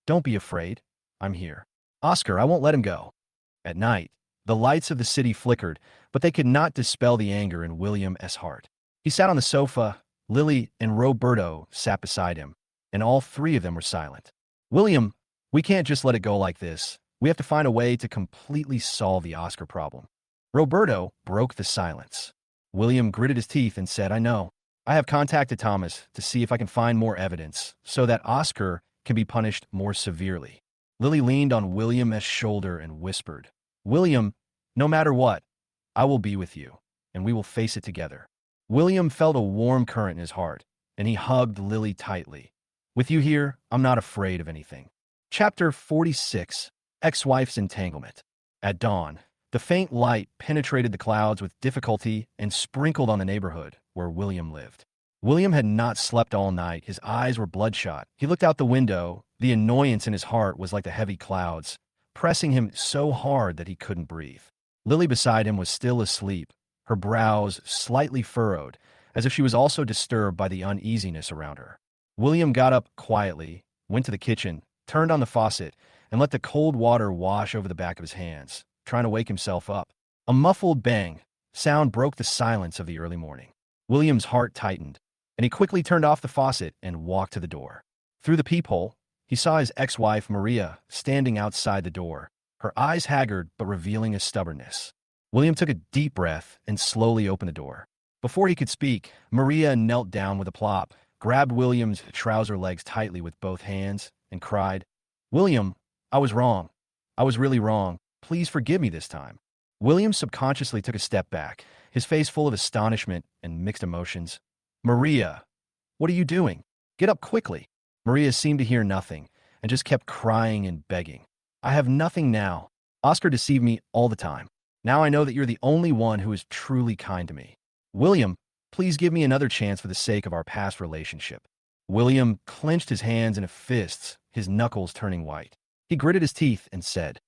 "Don't be afraid. I'm here. Oscar, I won't let him go." At night, the lights of the city flickered, but they could not dispel the anger in William's heart. He sat on the sofa. Lily and Roberto sat beside him, and all three of them were silent. "William, we can't just let it go like this. We have to find a way to completely solve the Oscar problem." Roberto broke the silence. William gritted his teeth and said, "I know. I have contacted Thomas to see if I can find more evidence so that Oscar can be punished more severely." Lily leaned on William's shoulder and whispered, "William, no matter what, I will be with you, and we will face it together." William felt a warm current in his heart, and he hugged Lily tightly. "With you here, I'm not afraid of anything." Chapter 46, Ex-Wife's Entanglement. At dawn, the faint light penetrated the clouds with difficulty and sprinkled on the neighborhood where William lived. William had not slept all night. His eyes were bloodshot. He looked out the window. The annoyance in his heart was like the heavy clouds, pressing him so hard that he couldn't breathe. Lily beside him was still asleep, her brows slightly furrowed, as if she was also disturbed by the uneasiness around her. William got up quietly, went to the kitchen, turned on the faucet, and let the cold water wash over the back of his hands, trying to wake himself up. A muffled bang sound broke the silence of the early morning. William's heart tightened. and he quickly turned off the faucet and walked to the door. Through the peephole, he saw his ex-wife, Maria, standing outside the door, her eyes haggard but revealing a stubbornness. William took a deep breath and slowly opened the door. Before he could speak, Maria knelt down with a plop, grabbed William's trouser legs tightly with both hands, and cried, "William, I was wrong. I was really wrong. Please forgive me this time." William subconsciously took a step back, his face full of astonishment and mixed emotions. "Maria, what are you doing? Get up quickly." Maria seemed to hear nothing and just kept crying and begging. "I have nothing now. Oscar deceived me all the time. Now I know that you're the only one who is truly kind to me. William, please give me another chance for the sake of our past relationship." William clenched his hands in fists, his knuckles turning white. He gritted his teeth and said,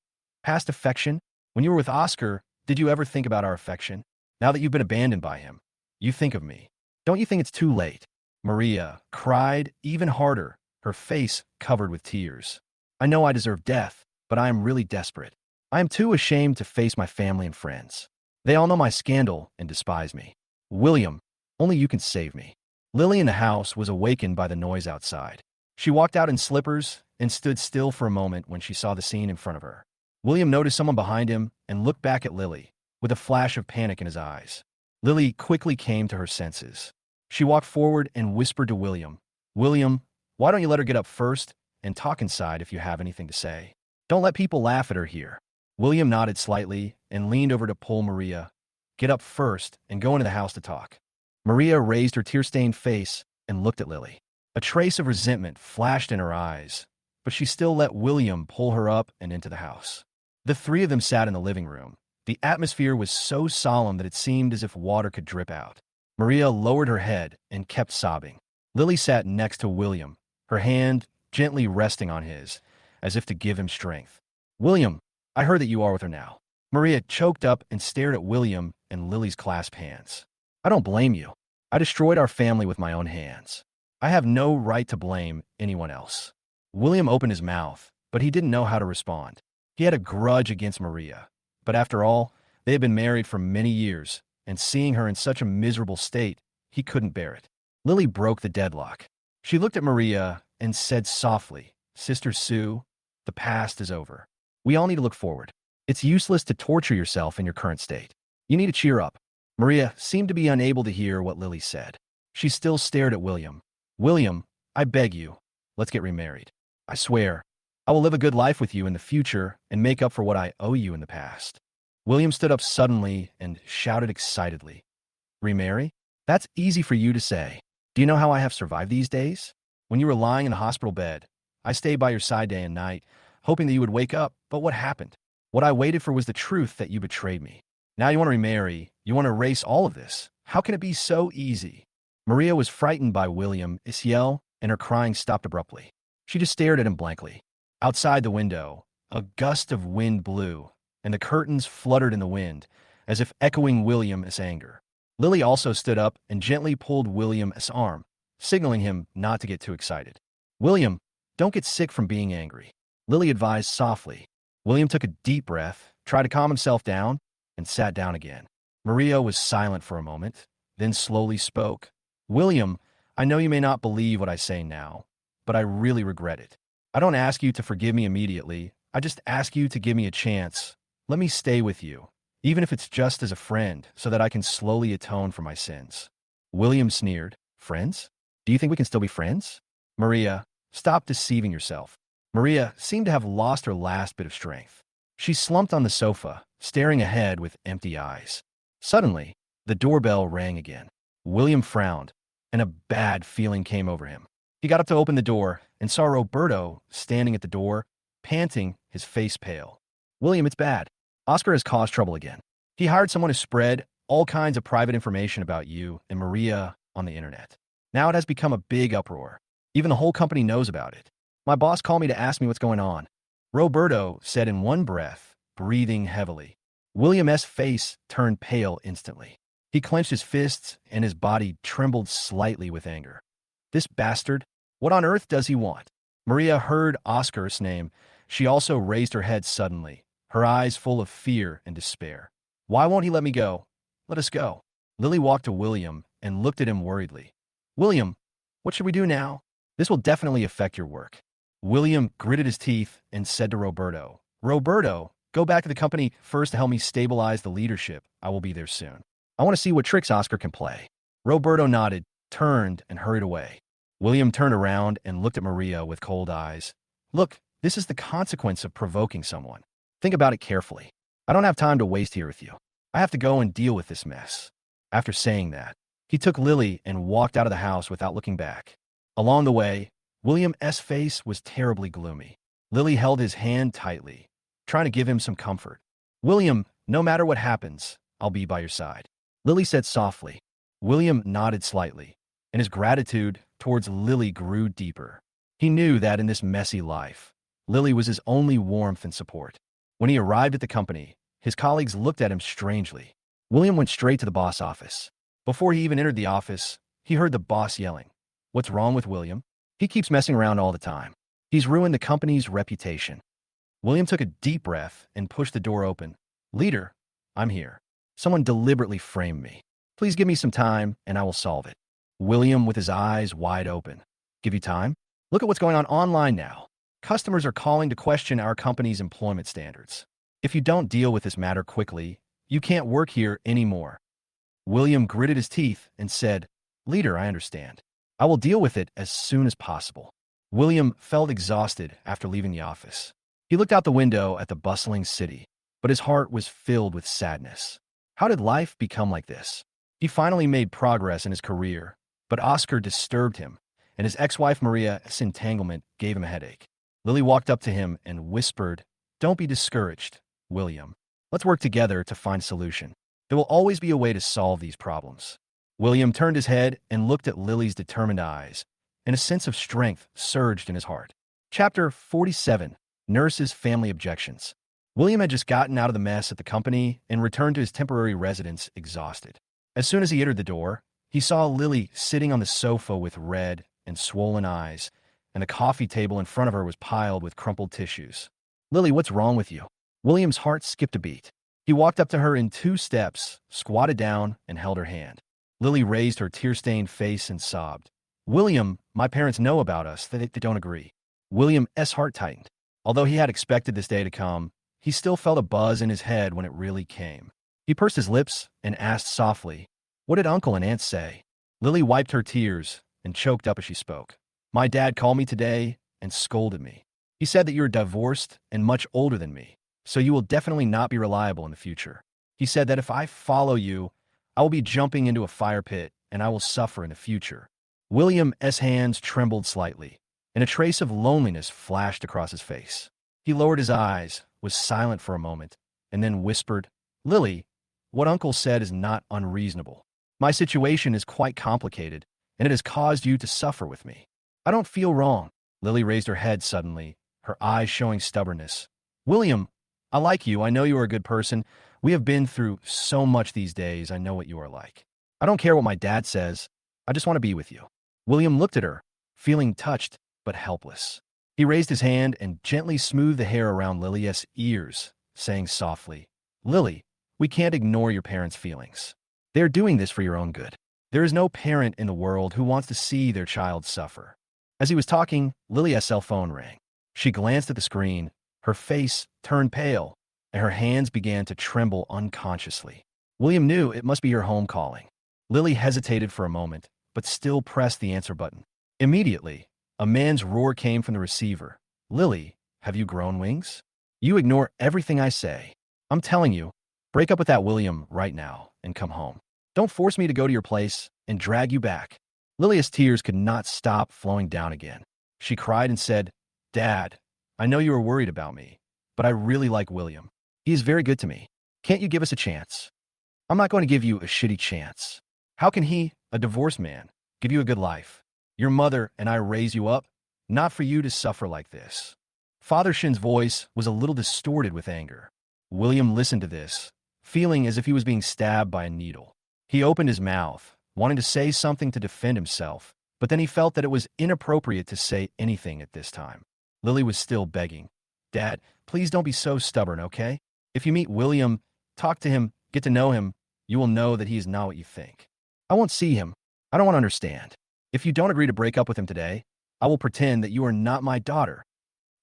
"Past affection? When you were with Oscar, did you ever think about our affection? Now that you've been abandoned by him, you think of me. Don't you think it's too late?" Maria cried even harder, her face covered with tears. "I know I deserve death, but I am really desperate. I am too ashamed to face my family and friends. They all know my scandal and despise me. William, only you can save me." Lily in the house was awakened by the noise outside. She walked out in slippers and stood still for a moment when she saw the scene in front of her. William noticed someone behind him and looked back at Lily, with a flash of panic in his eyes. Lily quickly came to her senses. She walked forward and whispered to William, "William, why don't you let her get up first and talk inside if you have anything to say? Don't let people laugh at her here." William nodded slightly and leaned over to pull Maria. "Get up first and go into the house to talk." Maria raised her tear-stained face and looked at Lily. A trace of resentment flashed in her eyes, but she still let William pull her up and into the house. The three of them sat in the living room. The atmosphere was so solemn that it seemed as if water could drip out. Maria lowered her head and kept sobbing. Lily sat next to William, her hand gently resting on his, as if to give him strength. "William, I heard that you are with her now." Maria choked up and stared at William and Lily's clasped hands. "I don't blame you. I destroyed our family with my own hands. I have no right to blame anyone else." William opened his mouth, but he didn't know how to respond. He had a grudge against Maria, but after all, they had been married for many years, and seeing her in such a miserable state, he couldn't bear it. Lily broke the deadlock. She looked at Maria and said softly, "Sister Sue, the past is over. We all need to look forward. It's useless to torture yourself in your current state. You need to cheer up." Maria seemed to be unable to hear what Lily said. She still stared at William. "William, I beg you, let's get remarried. I swear, I will live a good life with you in the future and make up for what I owe you in the past." William stood up suddenly and shouted excitedly, "Remarry? That's easy for you to say. Do you know how I have survived these days? When you were lying in the hospital bed, I stayed by your side day and night, hoping that you would wake up, but what happened? What I waited for was the truth that you betrayed me. Now you want to remarry, you want to erase all of this. How can it be so easy?" Maria was frightened by William's yell, and her crying stopped abruptly. She just stared at him blankly. Outside the window, a gust of wind blew, and the curtains fluttered in the wind, as if echoing William's anger. Lily also stood up and gently pulled William's arm, signaling him not to get too excited. "William, don't get sick from being angry," Lily advised softly. William took a deep breath, tried to calm himself down, and sat down again. Maria was silent for a moment, then slowly spoke. "William, I know you may not believe what I say now, but I really regret it. I don't ask you to forgive me immediately. I just ask you to give me a chance. Let me stay with you, even if it's just as a friend, so that I can slowly atone for my sins." William sneered. "Friends? Do you think we can still be friends?" "Maria, stop deceiving yourself." Maria seemed to have lost her last bit of strength. She slumped on the sofa, staring ahead with empty eyes. Suddenly, the doorbell rang again. William frowned, and a bad feeling came over him. He got up to open the door and saw Roberto standing at the door, panting, his face pale. "William, it's bad. Oscar has caused trouble again. He hired someone to spread all kinds of private information about you and Maria on the internet. Now it has become a big uproar. Even the whole company knows about it. My boss called me to ask me what's going on," Roberto said in one breath, breathing heavily. William's face turned pale instantly. He clenched his fists and his body trembled slightly with anger. "This bastard, what on earth does he want?" Maria heard Oscar's name. She also raised her head suddenly, her eyes full of fear and despair. "Why won't he let me go? Let us go." Lily walked to William and looked at him worriedly. William, what should we do now? This will definitely affect your work. William gritted his teeth and said to Roberto, Roberto, go back to the company first to help me stabilize the leadership. I will be there soon. I want to see what tricks Oscar can play. Roberto nodded, turned, and hurried away. William turned around and looked at Maria with cold eyes. Look, this is the consequence of provoking someone. Think about it carefully. I don't have time to waste here with you. I have to go and deal with this mess. After saying that, he took Lily and walked out of the house without looking back. Along the way, William's face was terribly gloomy. Lily held his hand tightly, trying to give him some comfort. William, no matter what happens, I'll be by your side. Lily said softly. William nodded slightly, and his gratitude towards Lily grew deeper. He knew that in this messy life, Lily was his only warmth and support. When he arrived at the company, his colleagues looked at him strangely. William went straight to the boss office. Before he even entered the office, he heard the boss yelling, "What's wrong with William? He keeps messing around all the time. He's ruined the company's reputation." William took a deep breath and pushed the door open. "Leader, I'm here. Someone deliberately framed me. Please give me some time and I will solve it." William with his eyes wide open. "Give you time? Look at what's going on online now. Customers are calling to question our company's employment standards. If you don't deal with this matter quickly, you can't work here anymore." William gritted his teeth and said, "Leader, I understand. I will deal with it as soon as possible." William felt exhausted after leaving the office. He looked out the window at the bustling city, but his heart was filled with sadness. How did life become like this? He finally made progress in his career, but Oscar disturbed him, and his ex-wife Maria's entanglement gave him a headache. Lily walked up to him and whispered, "Don't be discouraged, William. Let's work together to find a solution. There will always be a way to solve these problems." William turned his head and looked at Lily's determined eyes, and a sense of strength surged in his heart. Chapter 47. Nurse's Family Objections. William had just gotten out of the mess at the company and returned to his temporary residence exhausted. As soon as he entered the door, he saw Lily sitting on the sofa with red and swollen eyes, and the coffee table in front of her was piled with crumpled tissues. "Lily, what's wrong with you?" William's heart skipped a beat. He walked up to her in 2 steps, squatted down, and held her hand. Lily raised her tear-stained face and sobbed. "William, my parents know about us. They don't agree." William's heart tightened. Although he had expected this day to come, he still felt a buzz in his head when it really came. He pursed his lips and asked softly, "What did Uncle and Aunt say?" Lily wiped her tears and choked up as she spoke. "My dad called me today and scolded me. He said that you're divorced and much older than me, so you will definitely not be reliable in the future. He said that if I follow you, I will be jumping into a fire pit and I will suffer in the future." William's hands trembled slightly, and a trace of loneliness flashed across his face. He lowered his eyes, was silent for a moment, and then whispered, "Lily, what Uncle said is not unreasonable. My situation is quite complicated, and it has caused you to suffer with me. I don't feel wrong." Lily raised her head suddenly, her eyes showing stubbornness. "William, I like you. I know you are a good person. We have been through so much these days. I know what you are like. I don't care what my dad says. I just want to be with you." William looked at her, feeling touched but helpless. He raised his hand and gently smoothed the hair around Lily's ears, saying softly, "Lily, we can't ignore your parents' feelings. They're doing this for your own good. There is no parent in the world who wants to see their child suffer." As he was talking, Lily's cell phone rang. She glanced at the screen, her face turned pale, and her hands began to tremble unconsciously. William knew it must be her home calling. Lily hesitated for a moment, but still pressed the answer button. Immediately, a man's roar came from the receiver. "Lily, have you grown wings? You ignore everything I say. I'm telling you, break up with that William right now and come home. Don't force me to go to your place and drag you back." Lily's tears could not stop flowing down again. She cried and said, "Dad, I know you are worried about me, but I really like William. He is very good to me. Can't you give us a chance?" "I'm not going to give you a shitty chance. How can he, a divorced man, give you a good life? Your mother and I raise you up, not for you to suffer like this." Father Shin's voice was a little distorted with anger. William listened to this, feeling as if he was being stabbed by a needle. He opened his mouth, wanting to say something to defend himself, but then he felt that it was inappropriate to say anything at this time. Lily was still begging, "Dad, please don't be so stubborn, okay? If you meet William, talk to him, get to know him, you will know that he is not what you think." "I won't see him. I don't want to understand. If you don't agree to break up with him today, I will pretend that you are not my daughter.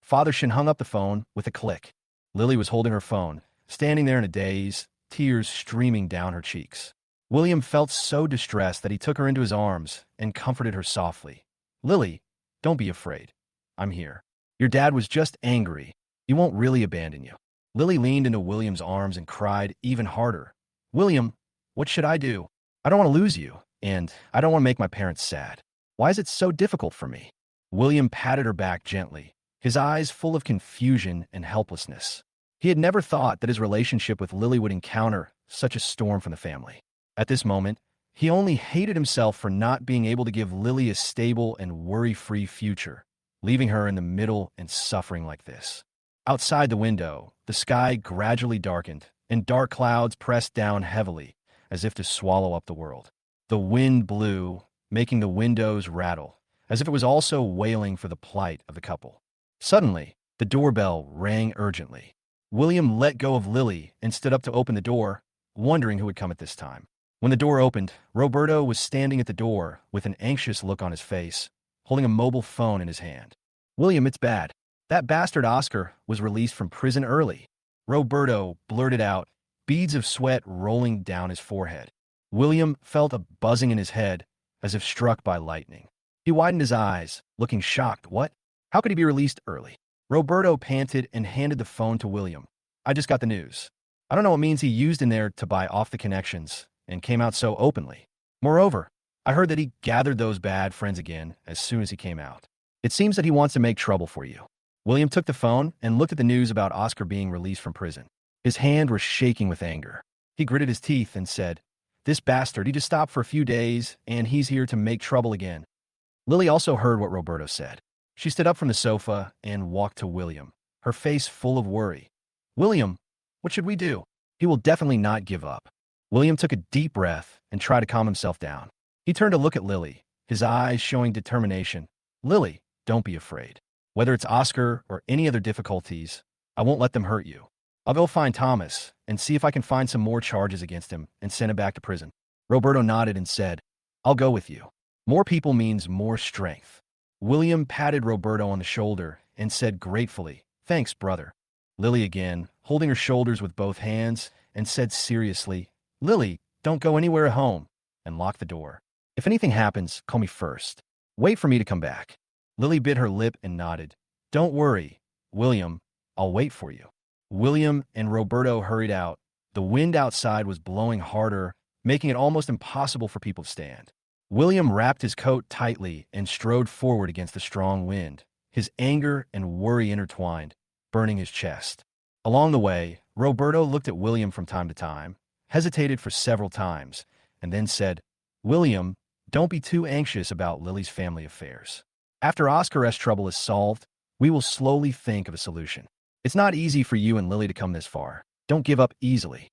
Father Shin hung up the phone with a click. Lily was holding her phone, standing there in a daze, tears streaming down her cheeks. William felt so distressed that he took her into his arms and comforted her softly. Lily, don't be afraid. I'm here. Your dad was just angry. He won't really abandon you. Lily leaned into William's arms and cried even harder. William, what should I do? I don't want to lose you, and I don't want to make my parents sad. Why is it so difficult for me? William patted her back gently, his eyes full of confusion and helplessness. He had never thought that his relationship with Lily would encounter such a storm from the family. At this moment, he only hated himself for not being able to give Lily a stable and worry-free future, leaving her in the middle and suffering like this. Outside the window, the sky gradually darkened, and dark clouds pressed down heavily, as if to swallow up the world. The wind blew, making the windows rattle, as if it was also wailing for the plight of the couple. Suddenly, the doorbell rang urgently. William let go of Lily and stood up to open the door, wondering who would come at this time. When the door opened, Roberto was standing at the door with an anxious look on his face, holding a mobile phone in his hand. William, it's bad. That bastard Oscar was released from prison early. Roberto blurted out, beads of sweat rolling down his forehead. William felt a buzzing in his head, as if struck by lightning. He widened his eyes, looking shocked. What? How could he be released early? Roberto panted and handed the phone to William. I just got the news. I don't know what means he used in there to buy off the connections and came out so openly. Moreover, I heard that he gathered those bad friends again as soon as he came out. It seems that he wants to make trouble for you. William took the phone and looked at the news about Oscar being released from prison. His hand was shaking with anger. He gritted his teeth and said, This bastard, he just stopped for a few days, and he's here to make trouble again. Lily also heard what Roberto said. She stood up from the sofa and walked to William, her face full of worry. William, what should we do? He will definitely not give up. William took a deep breath and tried to calm himself down. He turned to look at Lily, his eyes showing determination. Lily, don't be afraid. Whether it's Oscar or any other difficulties, I won't let them hurt you. I'll go find Thomas and see if I can find some more charges against him and send him back to prison. Roberto nodded and said, I'll go with you. More people means more strength. William patted Roberto on the shoulder and said gratefully, Thanks, brother. Lily again, holding her shoulders with both hands, and said seriously, Lily, don't go anywhere at home, and lock the door. If anything happens, call me first. Wait for me to come back. Lily bit her lip and nodded. Don't worry, William, I'll wait for you. William and Roberto hurried out. The wind outside was blowing harder, making it almost impossible for people to stand. William wrapped his coat tightly and strode forward against the strong wind, his anger and worry intertwined, burning his chest. Along the way, Roberto looked at William from time to time, hesitated for several times, and then said, William, don't be too anxious about Lily's family affairs. After Oscar's trouble is solved, we will slowly think of a solution. It's not easy for you and Lily to come this far. Don't give up easily.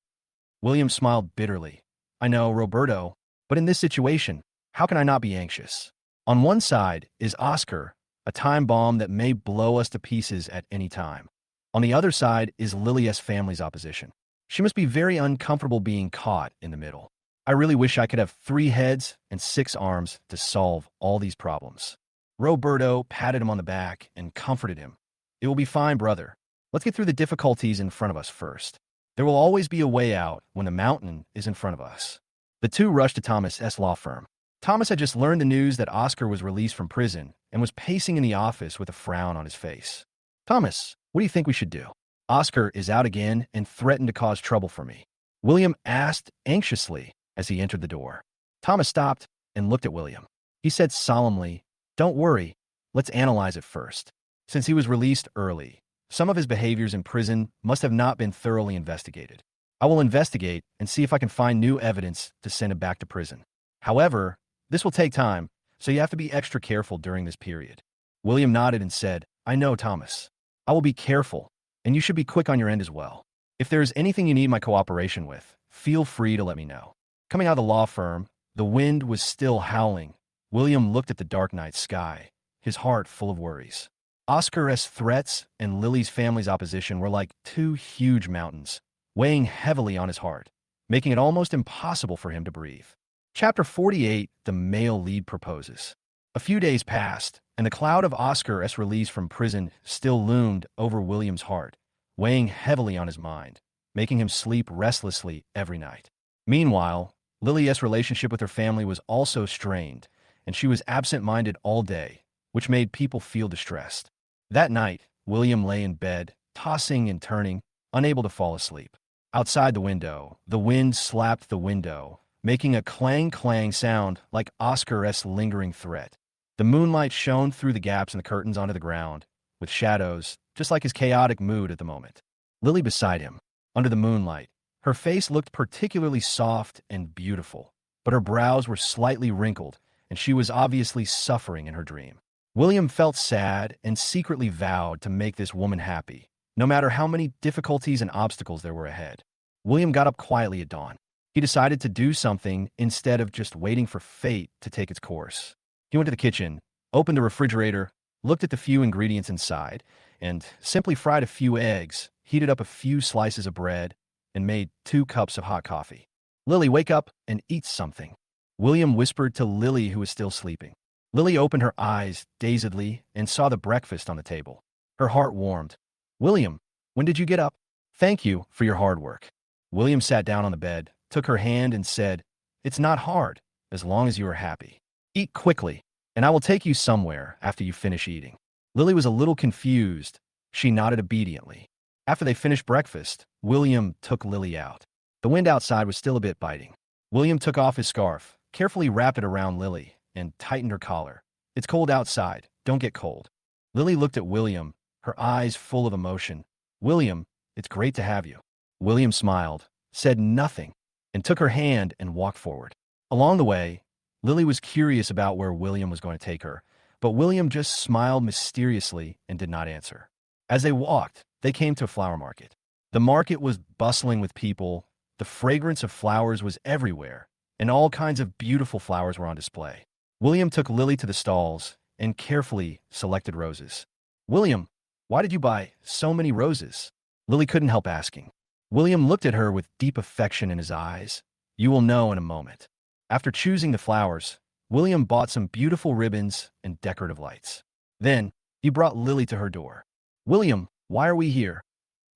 William smiled bitterly. I know, Roberto, but in this situation, how can I not be anxious? On one side is Oscar, a time bomb that may blow us to pieces at any time. On the other side is Lily's family's opposition. She must be very uncomfortable being caught in the middle. I really wish I could have 3 heads and 6 arms to solve all these problems. Roberto patted him on the back and comforted him. It will be fine, brother. Let's get through the difficulties in front of us first. There will always be a way out when the mountain is in front of us. The two rushed to Thomas's law firm. Thomas had just learned the news that Oscar was released from prison and was pacing in the office with a frown on his face. Thomas, what do you think we should do? Oscar is out again and threatened to cause trouble for me. William asked anxiously as he entered the door. Thomas stopped and looked at William. He said solemnly, Don't worry, let's analyze it first. Since he was released early, some of his behaviors in prison must have not been thoroughly investigated. I will investigate and see if I can find new evidence to send him back to prison. However, this will take time, so you have to be extra careful during this period. William nodded and said, I know, Thomas. I will be careful, and you should be quick on your end as well. If there is anything you need my cooperation with, feel free to let me know. Coming out of the law firm, the wind was still howling. William looked at the dark night sky, his heart full of worries. Oscar's threats and Lily's family's opposition were like 2 huge mountains, weighing heavily on his heart, making it almost impossible for him to breathe. Chapter 48, The Male Lead Proposes. A few days passed, and the cloud of Oscar's release from prison still loomed over William's heart, weighing heavily on his mind, making him sleep restlessly every night. Meanwhile, Lily's relationship with her family was also strained, and she was absent-minded all day, which made people feel distressed. That night, William lay in bed, tossing and turning, unable to fall asleep. Outside the window, the wind slapped the window, making a clang-clang sound like Oscar's lingering threat. The moonlight shone through the gaps in the curtains onto the ground, with shadows, just like his chaotic mood at the moment. Lily beside him, under the moonlight, her face looked particularly soft and beautiful, but her brows were slightly wrinkled, and she was obviously suffering in her dream. William felt sad and secretly vowed to make this woman happy, no matter how many difficulties and obstacles there were ahead. William got up quietly at dawn. He decided to do something instead of just waiting for fate to take its course. He went to the kitchen, opened the refrigerator, looked at the few ingredients inside, and simply fried a few eggs, heated up a few slices of bread, and made 2 cups of hot coffee. "Lily, wake up and eat something," William whispered to Lily, who was still sleeping. Lily opened her eyes dazedly and saw the breakfast on the table. Her heart warmed. "William, when did you get up?" "Thank you for your hard work." William sat down on the bed, took her hand, and said, "It's not hard, as long as you are happy. Eat quickly, and I will take you somewhere after you finish eating." Lily was a little confused. She nodded obediently. After they finished breakfast, William took Lily out. The wind outside was still a bit biting. William took off his scarf, carefully wrapped it around Lily, and tightened her collar. "It's cold outside. Don't get cold." Lily looked at William, her eyes full of emotion. "William, it's great to have you." William smiled, said nothing, and took her hand and walked forward. Along the way, Lily was curious about where William was going to take her, but William just smiled mysteriously and did not answer. As they walked, they came to a flower market. The market was bustling with people, the fragrance of flowers was everywhere, and all kinds of beautiful flowers were on display. William took Lily to the stalls and carefully selected roses. "William, why did you buy so many roses?" Lily couldn't help asking. William looked at her with deep affection in his eyes. "You will know in a moment." After choosing the flowers, William bought some beautiful ribbons and decorative lights. Then, he brought Lily to her door. "William, why are we here?"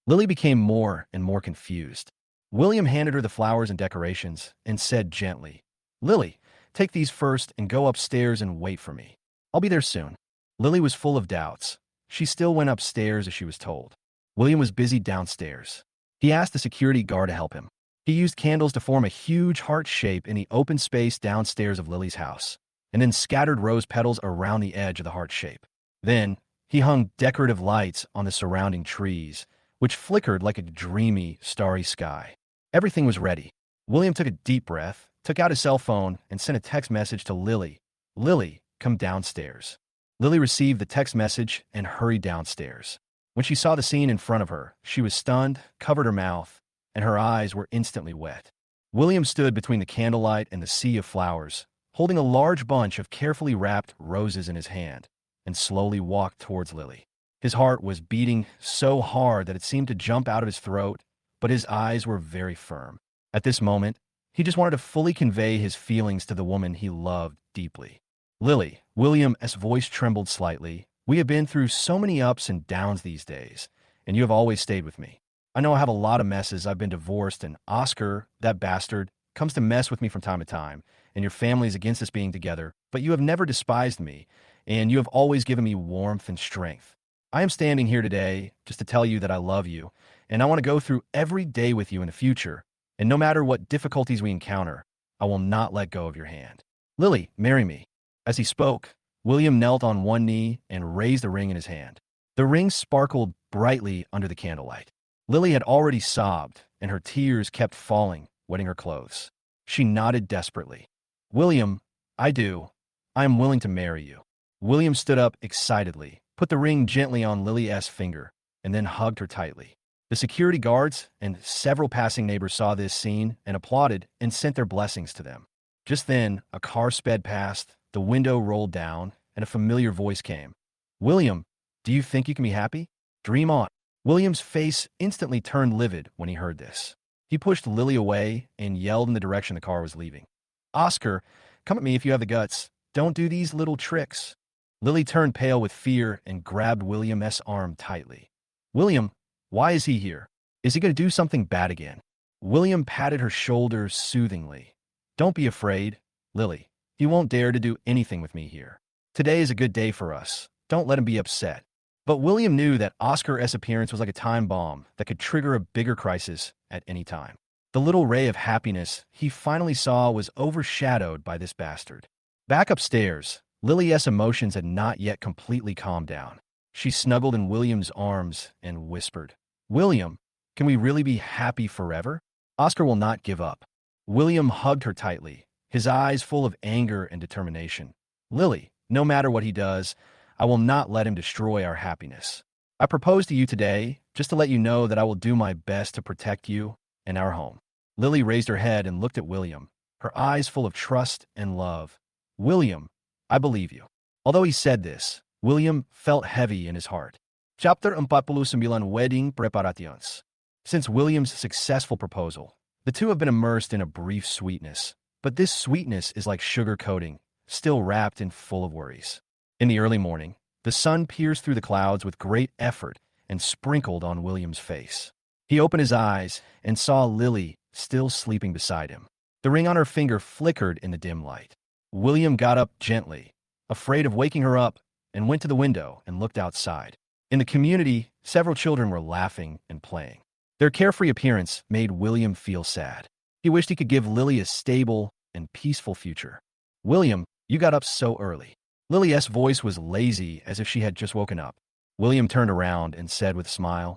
Lily became more and more confused. William handed her the flowers and decorations and said gently, "Lily, take these first and go upstairs and wait for me. I'll be there soon." Lily was full of doubts. She still went upstairs as she was told. William was busy downstairs. He asked the security guard to help him. He used candles to form a huge heart shape in the open space downstairs of Lily's house, and then scattered rose petals around the edge of the heart shape. Then, he hung decorative lights on the surrounding trees, which flickered like a dreamy, starry sky. Everything was ready. William took a deep breath, took out his cell phone, and sent a text message to Lily. "Lily, come downstairs." Lily received the text message and hurried downstairs. When she saw the scene in front of her, she was stunned, covered her mouth, and her eyes were instantly wet. William stood between the candlelight and the sea of flowers, holding a large bunch of carefully wrapped roses in his hand, and slowly walked towards Lily. His heart was beating so hard that it seemed to jump out of his throat, but his eyes were very firm. At this moment, he just wanted to fully convey his feelings to the woman he loved deeply. "Lily," William's voice trembled slightly, "we have been through so many ups and downs these days, and you have always stayed with me. I know I have a lot of messes. I've been divorced, and Oscar, that bastard, comes to mess with me from time to time, and your family is against us being together, but you have never despised me, and you have always given me warmth and strength. I am standing here today just to tell you that I love you, and I want to go through every day with you in the future, and no matter what difficulties we encounter, I will not let go of your hand. Lily, marry me." As he spoke, William knelt on one knee and raised a ring in his hand. The ring sparkled brightly under the candlelight. Lily had already sobbed, and her tears kept falling, wetting her clothes. She nodded desperately. "William, I do. I am willing to marry you." William stood up excitedly, put the ring gently on Lily's finger, and then hugged her tightly. The security guards and several passing neighbors saw this scene and applauded and sent their blessings to them. Just then, a car sped past, the window rolled down, and a familiar voice came. "William, do you think you can be happy? Dream on." William's face instantly turned livid when he heard this. He pushed Lily away and yelled in the direction the car was leaving. "Oscar, come at me if you have the guts. Don't do these little tricks. Lily turned pale with fear and grabbed William's arm tightly. William, why is he here? Is he going to do something bad again? William patted her shoulders soothingly. Don't be afraid, Lily. He won't dare to do anything with me here. Today is a good day for us. Don't let him be upset. But William knew that Oscar's appearance was like a time bomb that could trigger a bigger crisis at any time. The little ray of happiness he finally saw was overshadowed by this bastard. Back upstairs, Lily's emotions had not yet completely calmed down. She snuggled in William's arms and whispered, William, can we really be happy forever? Oscar will not give up. William hugged her tightly, his eyes full of anger and determination. Lily, no matter what he does, I will not let him destroy our happiness. I propose to you today just to let you know that I will do my best to protect you and our home. Lily raised her head and looked at William, her eyes full of trust and love. William, I believe you. Although he said this, William felt heavy in his heart. Chapter 49 Wedding Preparations. Since William's successful proposal, the two have been immersed in a brief sweetness, but this sweetness is like sugar coating, still wrapped and full of worries. In the early morning, the sun pierced through the clouds with great effort and sprinkled on William's face. He opened his eyes and saw Lily still sleeping beside him. The ring on her finger flickered in the dim light. William got up gently, afraid of waking her up, and went to the window and looked outside. In the community, several children were laughing and playing. Their carefree appearance made William feel sad. He wished he could give Lily a stable and peaceful future. William, you got up so early. Lily's voice was lazy, as if she had just woken up. William turned around and said with a smile,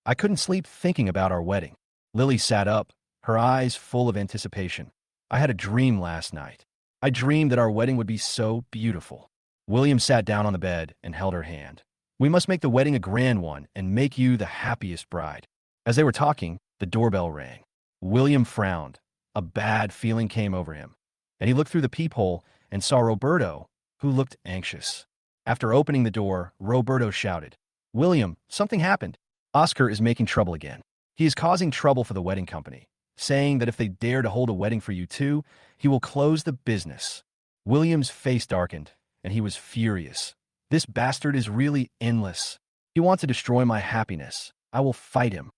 I couldn't sleep thinking about our wedding. Lily sat up, her eyes full of anticipation. I had a dream last night. I dreamed that our wedding would be so beautiful. William sat down on the bed and held her hand. We must make the wedding a grand one and make you the happiest bride. As they were talking, the doorbell rang. William frowned. A bad feeling came over him, and he looked through the peephole and saw Roberto, who looked anxious. After opening the door, Roberto shouted, William, something happened. Oscar is making trouble again. He is causing trouble for the wedding company, saying that if they dare to hold a wedding for you two, he will close the business. William's face darkened, and he was furious. This bastard is really endless. He wants to destroy my happiness. I will fight him.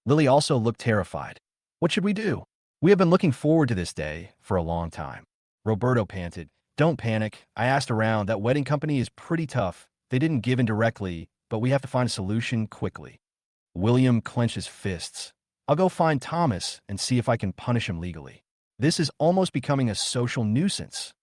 Lily also looked terrified. What should we do? We have been looking forward to this day for a long time. Roberto panted. Don't panic. I asked around. That wedding company is pretty tough. They didn't give in directly, but we have to find a solution quickly. William clenched his fists. I'll go find Thomas and see if I can punish him legally. This is almost becoming a social nuisance.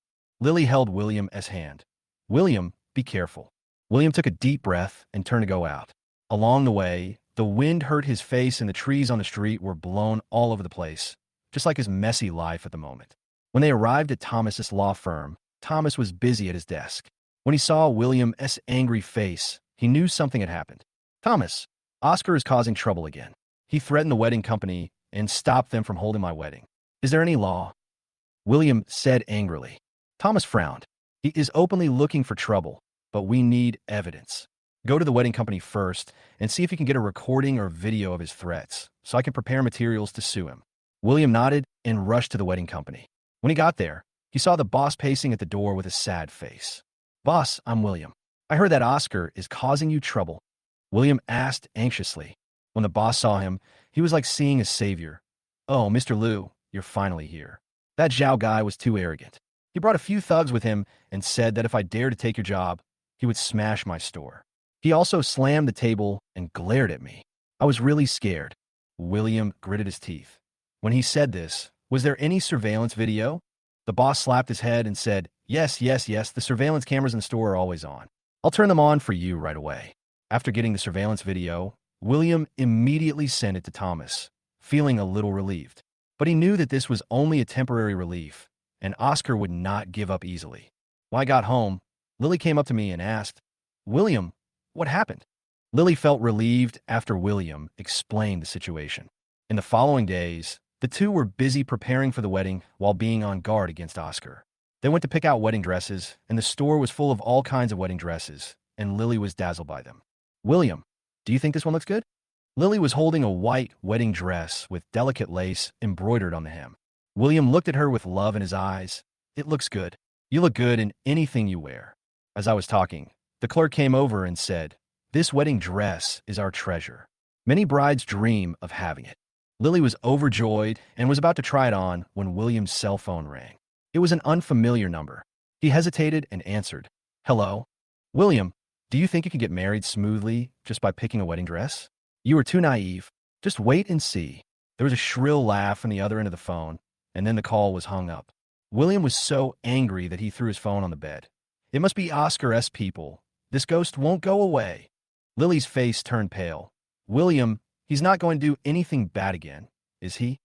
Lily held William's hand. William, be careful. William took a deep breath and turned to go out. Along the way, the wind hurt his face and the trees on the street were blown all over the place, just like his messy life at the moment. When they arrived at Thomas's law firm, Thomas was busy at his desk. When he saw William's angry face, he knew something had happened. Thomas, Oscar is causing trouble again. He threatened the wedding company and stopped them from holding my wedding. Is there any law? William said angrily. Thomas frowned. He is openly looking for trouble, but we need evidence. Go to the wedding company first and see if you can get a recording or video of his threats, so I can prepare materials to sue him. William nodded and rushed to the wedding company. When he got there, he saw the boss pacing at the door with a sad face. Boss, I'm William. I heard that Oscar is causing you trouble. William asked anxiously. When the boss saw him, he was like seeing a savior. Oh, Mr. Liu, you're finally here. That Zhao guy was too arrogant. He brought a few thugs with him and said that if I dared to take your job, he would smash my store. He also slammed the table and glared at me. I was really scared. William gritted his teeth. When he said this, was there any surveillance video? The boss slapped his head and said, Yes, the surveillance cameras in the store are always on. I'll turn them on for you right away. After getting the surveillance video, William immediately sent it to Thomas, feeling a little relieved. But he knew that this was only a temporary relief, and Oscar would not give up easily. When I got home, Lily came up to me and asked, William, what happened? Lily felt relieved after William explained the situation. In the following days, the two were busy preparing for the wedding while being on guard against Oscar. They went to pick out wedding dresses, and the store was full of all kinds of wedding dresses, and Lily was dazzled by them. William, do you think this one looks good? Lily was holding a white wedding dress with delicate lace embroidered on the hem. William looked at her with love in his eyes. It looks good. You look good in anything you wear. As I was talking, the clerk came over and said, "This wedding dress is our treasure. Many brides dream of having it." Lily was overjoyed and was about to try it on when William's cell phone rang. It was an unfamiliar number. He hesitated and answered, "Hello? William, do you think you can get married smoothly just by picking a wedding dress? You were too naive. Just wait and see." There was a shrill laugh on the other end of the phone, and then the call was hung up. William was so angry that he threw his phone on the bed. "It must be Oscar people. This ghost won't go away." Lily's face turned pale. "William, he's not going to do anything bad again, is he?"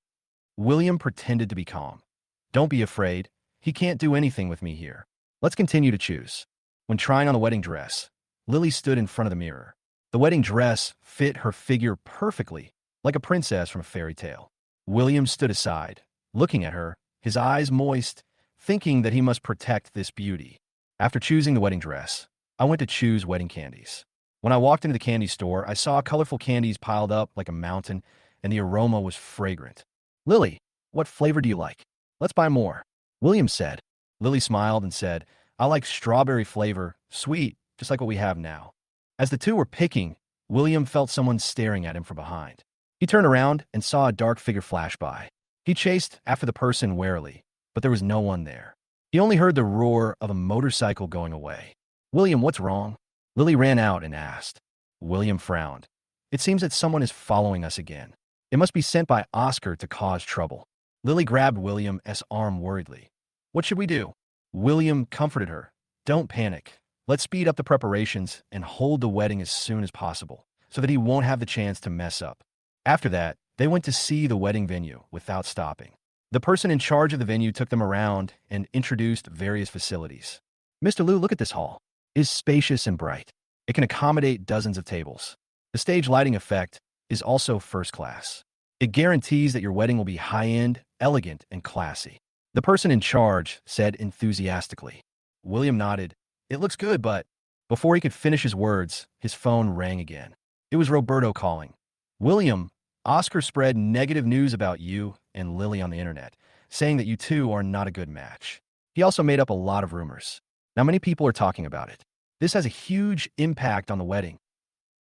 William pretended to be calm. "Don't be afraid. He can't do anything with me here. Let's continue to choose." When trying on the wedding dress, Lily stood in front of the mirror. The wedding dress fit her figure perfectly, like a princess from a fairy tale. William stood aside, looking at her, his eyes moist, thinking that he must protect this beauty. After choosing the wedding dress, I went to choose wedding candies. When I walked into the candy store, I saw colorful candies piled up like a mountain, and the aroma was fragrant. "Lily, what flavor do you like? Let's buy more," William said. Lily smiled and said, "I like strawberry flavor, sweet, just like what we have now." As the two were picking, William felt someone staring at him from behind. He turned around and saw a dark figure flash by. He chased after the person warily, but there was no one there. He only heard the roar of a motorcycle going away. "William, what's wrong?" Lily ran out and asked. William frowned. "It seems that someone is following us again. It must be sent by Oscar to cause trouble." Lily grabbed William's arm worriedly. "What should we do?" William comforted her. "Don't panic. Let's speed up the preparations and hold the wedding as soon as possible, so that he won't have the chance to mess up." After that, they went to see the wedding venue without stopping. The person in charge of the venue took them around and introduced various facilities. "Mr. Liu, look at this hall. It is spacious and bright. It can accommodate dozens of tables. The stage lighting effect is also first class. It guarantees that your wedding will be high-end, elegant, and classy," the person in charge said enthusiastically. William nodded. "It looks good, but..." Before he could finish his words, his phone rang again. It was Roberto calling. "William, Oscar spread negative news about you and Lily on the internet, saying that you two are not a good match. He also made up a lot of rumors. Now many people are talking about it. This has a huge impact on the wedding."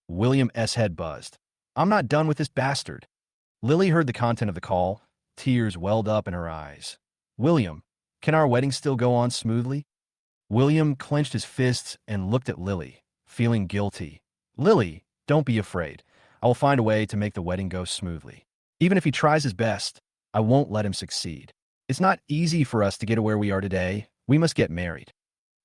William's head buzzed. "I'm not done with this bastard." Lily heard the content of the call. Tears welled up in her eyes. "William, can our wedding still go on smoothly?" William clenched his fists and looked at Lily, feeling guilty. "Lily, don't be afraid. I will find a way to make the wedding go smoothly. Even if he tries his best, I won't let him succeed. It's not easy for us to get to where we are today. We must get married."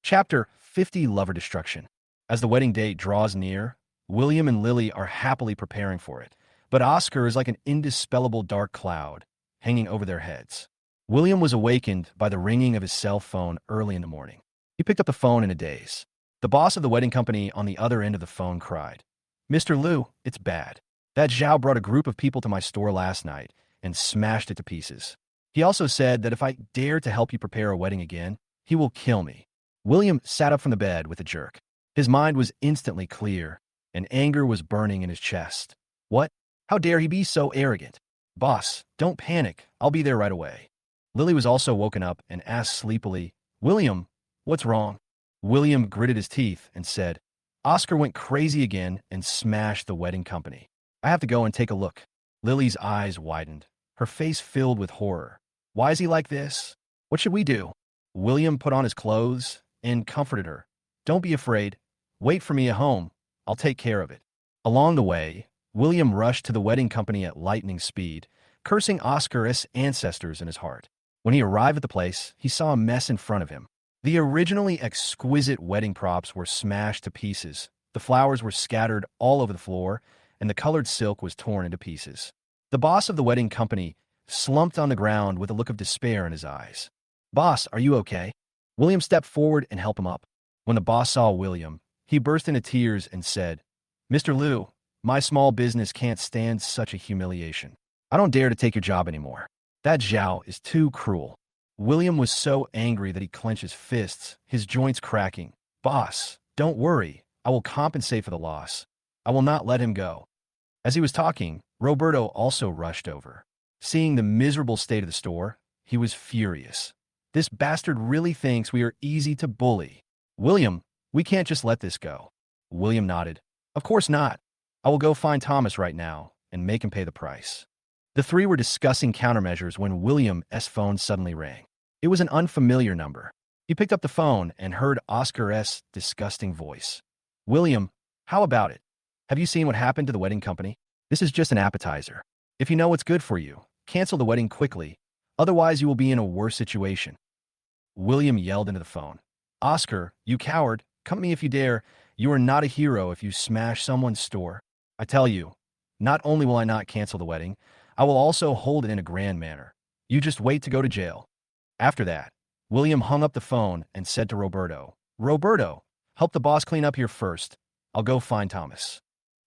Chapter 50, Lover Destruction. As the wedding date draws near, William and Lily are happily preparing for it, but Oscar is like an indispellable dark cloud hanging over their heads. William was awakened by the ringing of his cell phone early in the morning. He picked up the phone in a daze. The boss of the wedding company on the other end of the phone cried, "Mr. Liu, it's bad. That Zhao brought a group of people to my store last night and smashed it to pieces. He also said that if I dare to help you prepare a wedding again, he will kill me." William sat up from the bed with a jerk. His mind was instantly clear, and anger was burning in his chest. "What? How dare he be so arrogant? Boss, don't panic. I'll be there right away." Lily was also woken up and asked sleepily, "William, what's wrong?" William gritted his teeth and said, "Oscar went crazy again and smashed the wedding company. I have to go and take a look." Lily's eyes widened, her face filled with horror. "Why is he like this? What should we do?" William put on his clothes and comforted her. "Don't be afraid. Wait for me at home. I'll take care of it." Along the way, William rushed to the wedding company at lightning speed, cursing Oscar's ancestors in his heart. When he arrived at the place, he saw a mess in front of him. The originally exquisite wedding props were smashed to pieces, the flowers were scattered all over the floor, and the colored silk was torn into pieces. The boss of the wedding company slumped on the ground with a look of despair in his eyes. "Boss, are you okay?" William stepped forward and helped him up. When the boss saw William, he burst into tears and said, "Mr. Liu, my small business can't stand such a humiliation. I don't dare to take your job anymore. That Zhao is too cruel." William was so angry that he clenched his fists, his joints cracking. "Boss, don't worry. I will compensate for the loss. I will not let him go." As he was talking, Roberto also rushed over. Seeing the miserable state of the store, he was furious. This bastard really thinks we are easy to bully. William, we can't just let this go. William nodded. Of course not. I will go find Thomas right now and make him pay the price. The three were discussing countermeasures when William's phone suddenly rang. It was an unfamiliar number. He picked up the phone and heard Oscar's disgusting voice. William, how about it? Have you seen what happened to the wedding company? This is just an appetizer. If you know what's good for you, cancel the wedding quickly. Otherwise, you will be in a worse situation. William yelled into the phone. Oscar, you coward, come at me if you dare. You are not a hero if you smash someone's store. I tell you, not only will I not cancel the wedding, I will also hold it in a grand manner. You just wait to go to jail. After that, William hung up the phone and said to Roberto, Roberto, help the boss clean up here first. I'll go find Thomas.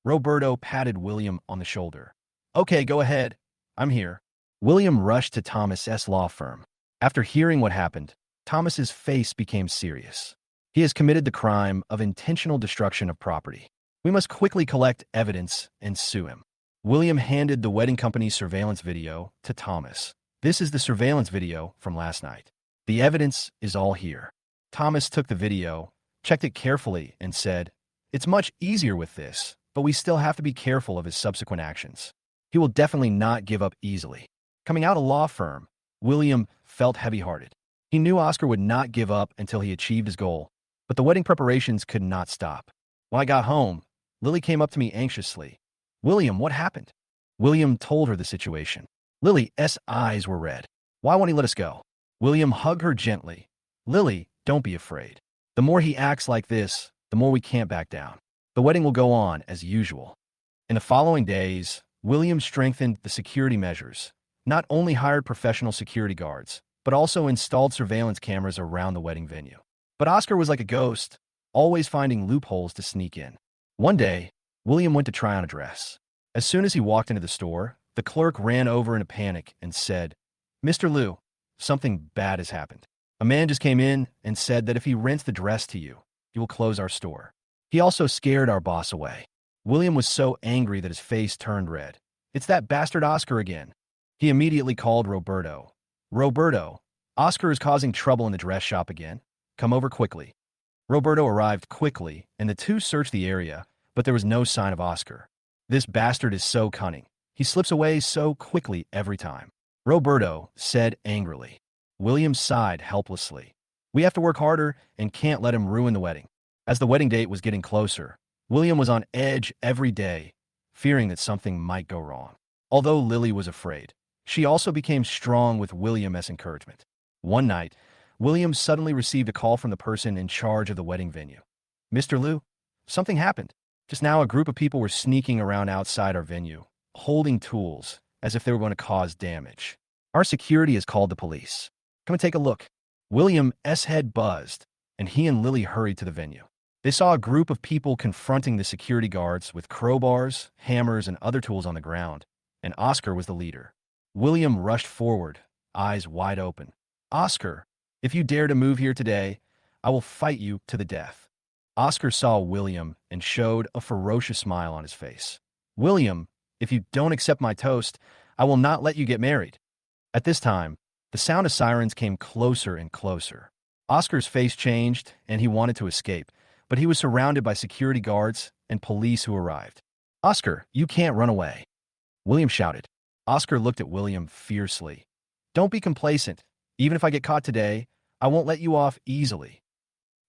Roberto patted William on the shoulder. Okay, go ahead. I'm here. William rushed to Thomas's law firm. After hearing what happened, Thomas's face became serious. He has committed the crime of intentional destruction of property. We must quickly collect evidence and sue him. William handed the wedding company's surveillance video to Thomas. This is the surveillance video from last night. The evidence is all here. Thomas took the video, checked it carefully, and said, It's much easier with this, but we still have to be careful of his subsequent actions. He will definitely not give up easily. Coming out of a law firm, William felt heavy-hearted. He knew Oscar would not give up until he achieved his goal, but the wedding preparations could not stop. When I got home, Lily came up to me anxiously. William, what happened? William told her the situation. Lily's eyes were red. Why won't he let us go? William hugged her gently. Lily, don't be afraid. The more he acts like this, the more we can't back down. The wedding will go on as usual. In the following days, William strengthened the security measures, not only hired professional security guards, but also installed surveillance cameras around the wedding venue. But Oscar was like a ghost, always finding loopholes to sneak in. One day, William went to try on a dress. As soon as he walked into the store, the clerk ran over in a panic and said, Mr. Liu, something bad has happened. A man just came in and said that if he rents the dress to you, he will close our store. He also scared our boss away. William was so angry that his face turned red. It's that bastard Oscar again. He immediately called Roberto. Roberto, Oscar is causing trouble in the dress shop again. Come over quickly. Roberto arrived quickly, and the two searched the area, but there was no sign of Oscar. This bastard is so cunning. He slips away so quickly every time. Roberto said angrily. William sighed helplessly. We have to work harder and can't let him ruin the wedding. As the wedding date was getting closer, William was on edge every day, fearing that something might go wrong. Although Lily was afraid, she also became strong with William's encouragement. One night, William suddenly received a call from the person in charge of the wedding venue. Mr. Liu, something happened. Just now a group of people were sneaking around outside our venue, holding tools as if they were going to cause damage. Our security has called the police. Come and take a look. William's head buzzed, and he and Lily hurried to the venue. They saw a group of people confronting the security guards with crowbars, hammers, and other tools on the ground, and Oscar was the leader. William rushed forward, eyes wide open. Oscar, if you dare to move here today, I will fight you to the death. Oscar saw William and showed a ferocious smile on his face. William, if you don't accept my toast, I will not let you get married. At this time, the sound of sirens came closer and closer. Oscar's face changed, and he wanted to escape, but he was surrounded by security guards and police who arrived. Oscar, you can't run away. William shouted. Oscar looked at William fiercely. Don't be complacent. Even if I get caught today, I won't let you off easily.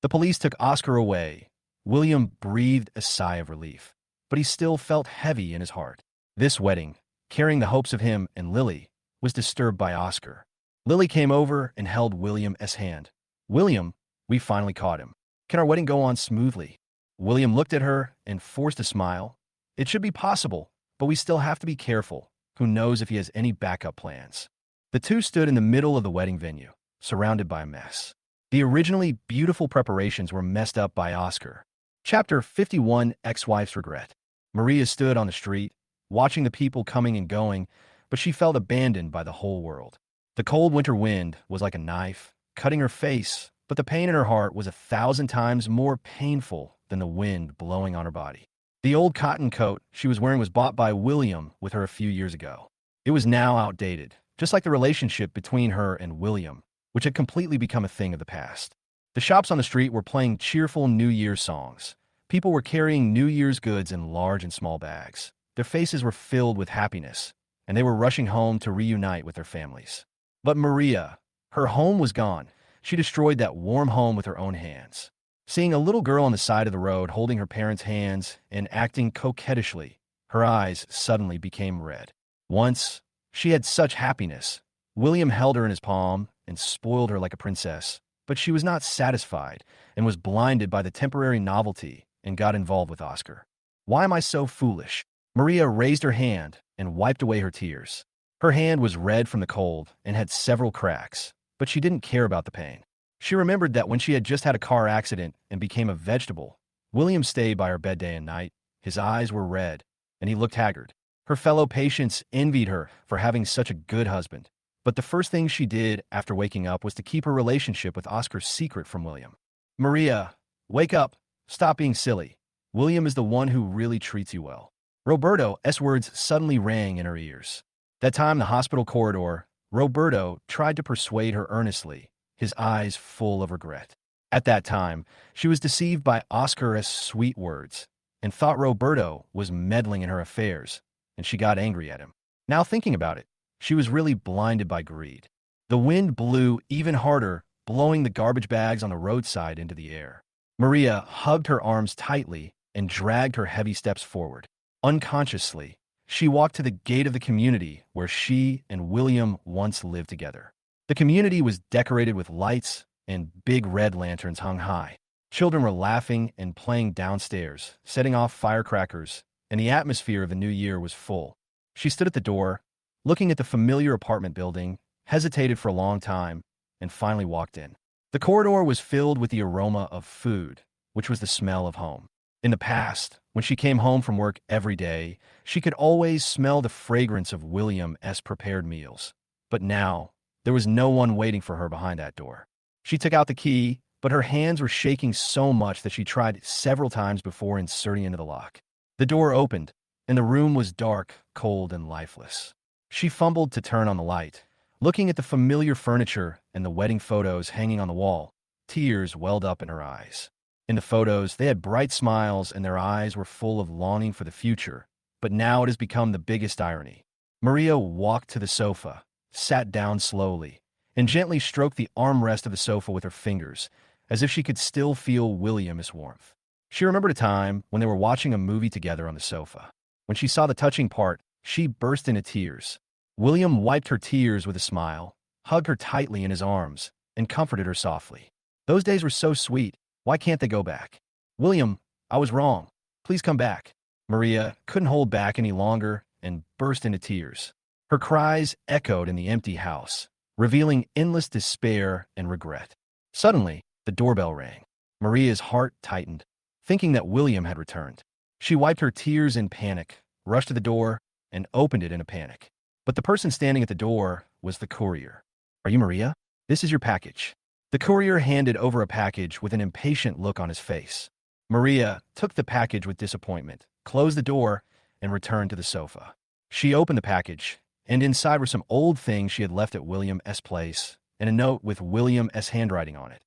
The police took Oscar away. William breathed a sigh of relief, but he still felt heavy in his heart. This wedding, carrying the hopes of him and Lily, was disturbed by Oscar. Lily came over and held William's hand. William, we finally caught him. Can our wedding go on smoothly? William looked at her and forced a smile. It should be possible, but we still have to be careful. Who knows if he has any backup plans? The two stood in the middle of the wedding venue, surrounded by a mess. The originally beautiful preparations were messed up by Oscar. Chapter 51, Ex-Wife's Regret. Maria stood on the street, watching the people coming and going, but she felt abandoned by the whole world. The cold winter wind was like a knife, cutting her face, but the pain in her heart was 1,000 times more painful than the wind blowing on her body. The old cotton coat she was wearing was bought by William with her a few years ago. It was now outdated, just like the relationship between her and William. which had completely become a thing of the past. The shops on the street were playing cheerful New Year's songs. People were carrying New Year's goods in large and small bags. Their faces were filled with happiness, and they were rushing home to reunite with their families. But Maria, her home was gone. She destroyed that warm home with her own hands. Seeing a little girl on the side of the road holding her parents' hands and acting coquettishly, her eyes suddenly became red. Once, she had such happiness. William held her in his palm and spoiled her like a princess, but she was not satisfied and was blinded by the temporary novelty and got involved with Oscar. Why am I so foolish? Maria raised her hand and wiped away her tears. Her hand was red from the cold and had several cracks, but she didn't care about the pain. She remembered that when she had just had a car accident and became a vegetable, William stayed by her bed day and night. His eyes were red, and he looked haggard. Her fellow patients envied her for having such a good husband. But the first thing she did after waking up was to keep her relationship with Oscar secret from William. Maria, wake up. Stop being silly. William is the one who really treats you well. Roberto's words suddenly rang in her ears. That time in the hospital corridor, Roberto tried to persuade her earnestly, his eyes full of regret. At that time, she was deceived by Oscar's sweet words and thought Roberto was meddling in her affairs, and she got angry at him. Now thinking about it, she was really blinded by greed. The wind blew even harder, blowing the garbage bags on the roadside into the air. Maria hugged her arms tightly and dragged her heavy steps forward. Unconsciously, she walked to the gate of the community where she and William once lived together. The community was decorated with lights and big red lanterns hung high. Children were laughing and playing downstairs, setting off firecrackers, and the atmosphere of the new year was full. She stood at the door, looking at the familiar apartment building, hesitated for a long time, and finally walked in. The corridor was filled with the aroma of food, which was the smell of home. In the past, when she came home from work every day, she could always smell the fragrance of William's prepared meals. But now, there was no one waiting for her behind that door. She took out the key, but her hands were shaking so much that she tried several times before inserting into the lock. The door opened, and the room was dark, cold, and lifeless. She fumbled to turn on the light. Looking at the familiar furniture and the wedding photos hanging on the wall, tears welled up in her eyes. In the photos, they had bright smiles and their eyes were full of longing for the future, but now it has become the biggest irony. Maria walked to the sofa, sat down slowly, and gently stroked the armrest of the sofa with her fingers, as if she could still feel William's warmth. She remembered a time when they were watching a movie together on the sofa. When she saw the touching part, she burst into tears. William wiped her tears with a smile, hugged her tightly in his arms, and comforted her softly. Those days were so sweet. Why can't they go back? William, I was wrong. Please come back. Maria couldn't hold back any longer and burst into tears. Her cries echoed in the empty house, revealing endless despair and regret. Suddenly, the doorbell rang. Maria's heart tightened, thinking that William had returned. She wiped her tears in panic, rushed to the door, and opened it in a panic. But the person standing at the door was the courier. Are you Maria? This is your package. The courier handed over a package with an impatient look on his face. Maria took the package with disappointment, closed the door, and returned to the sofa. She opened the package, and inside were some old things she had left at William's place, and a note with William's handwriting on it.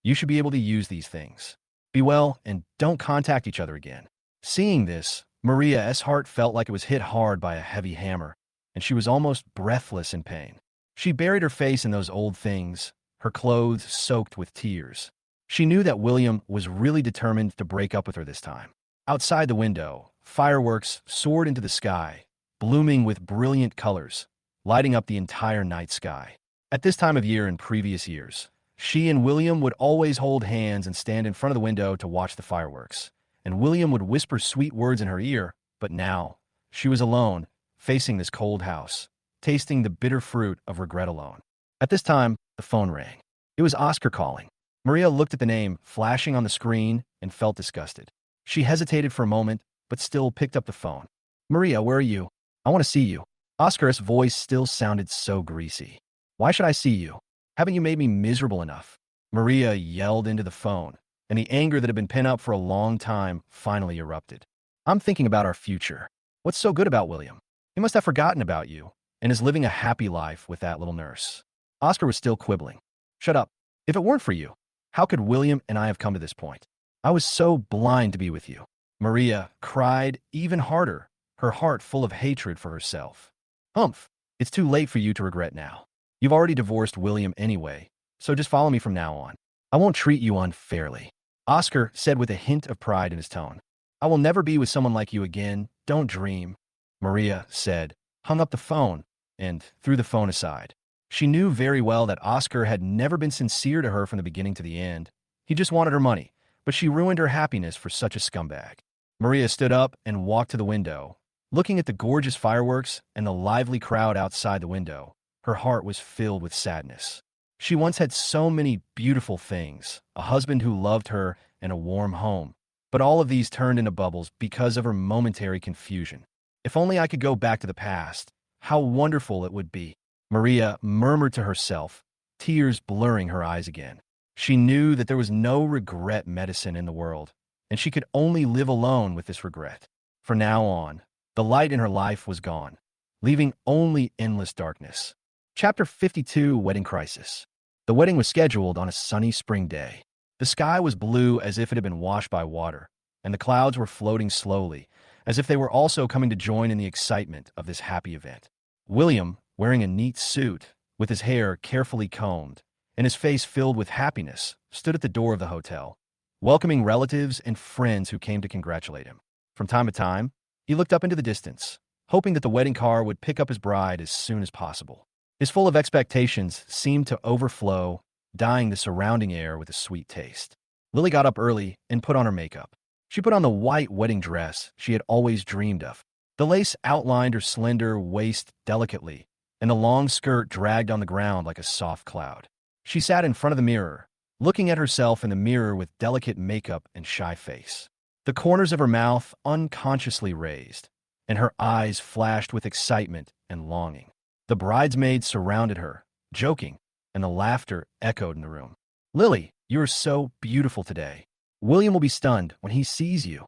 You should be able to use these things. Be well, and don't contact each other again. Seeing this, Maria's heart felt like it was hit hard by a heavy hammer, and she was almost breathless in pain. She buried her face in those old things, her clothes soaked with tears. She knew that William was really determined to break up with her this time. Outside the window, fireworks soared into the sky, blooming with brilliant colors, lighting up the entire night sky. At this time of year in previous years, she and William would always hold hands and stand in front of the window to watch the fireworks, and William would whisper sweet words in her ear, but now, she was alone, facing this cold house, tasting the bitter fruit of regret alone. At this time, the phone rang. It was Oscar calling. Maria looked at the name flashing on the screen and felt disgusted. She hesitated for a moment, but still picked up the phone. Maria, where are you? I want to see you. Oscar's voice still sounded so greasy. Why should I see you? Haven't you made me miserable enough? Maria yelled into the phone, and the anger that had been pent up for a long time finally erupted. I'm thinking about our future. What's so good about William? He must have forgotten about you and is living a happy life with that little nurse. Oscar was still quibbling. Shut up. If it weren't for you, how could William and I have come to this point? I was so blind to be with you. Maria cried even harder, her heart full of hatred for herself. Humph, it's too late for you to regret now. You've already divorced William anyway, so just follow me from now on. I won't treat you unfairly. Oscar said with a hint of pride in his tone. I will never be with someone like you again. Don't dream. Maria said, hung up the phone, and threw the phone aside. She knew very well that Oscar had never been sincere to her from the beginning to the end. He just wanted her money, but she ruined her happiness for such a scumbag. Maria stood up and walked to the window. Looking at the gorgeous fireworks and the lively crowd outside the window, her heart was filled with sadness. She once had so many beautiful things, a husband who loved her and a warm home. But all of these turned into bubbles because of her momentary confusion. If only I could go back to the past, how wonderful it would be. Maria murmured to herself, tears blurring her eyes again. She knew that there was no regret medicine in the world, and she could only live alone with this regret. From now on, the light in her life was gone, leaving only endless darkness. Chapter 52, Wedding Crisis. The wedding was scheduled on a sunny spring day. The sky was blue as if it had been washed by water, and the clouds were floating slowly, as if they were also coming to join in the excitement of this happy event. William, wearing a neat suit, with his hair carefully combed, and his face filled with happiness, stood at the door of the hotel, welcoming relatives and friends who came to congratulate him. From time to time, he looked up into the distance, hoping that the wedding car would pick up his bride as soon as possible. His full of expectations seemed to overflow, dyeing the surrounding air with a sweet taste. Lily got up early and put on her makeup. She put on the white wedding dress she had always dreamed of. The lace outlined her slender waist delicately, and the long skirt dragged on the ground like a soft cloud. She sat in front of the mirror, looking at herself in the mirror with delicate makeup and shy face. The corners of her mouth unconsciously raised, and her eyes flashed with excitement and longing. The bridesmaids surrounded her, joking, and the laughter echoed in the room. Lily, you are so beautiful today. William will be stunned when he sees you.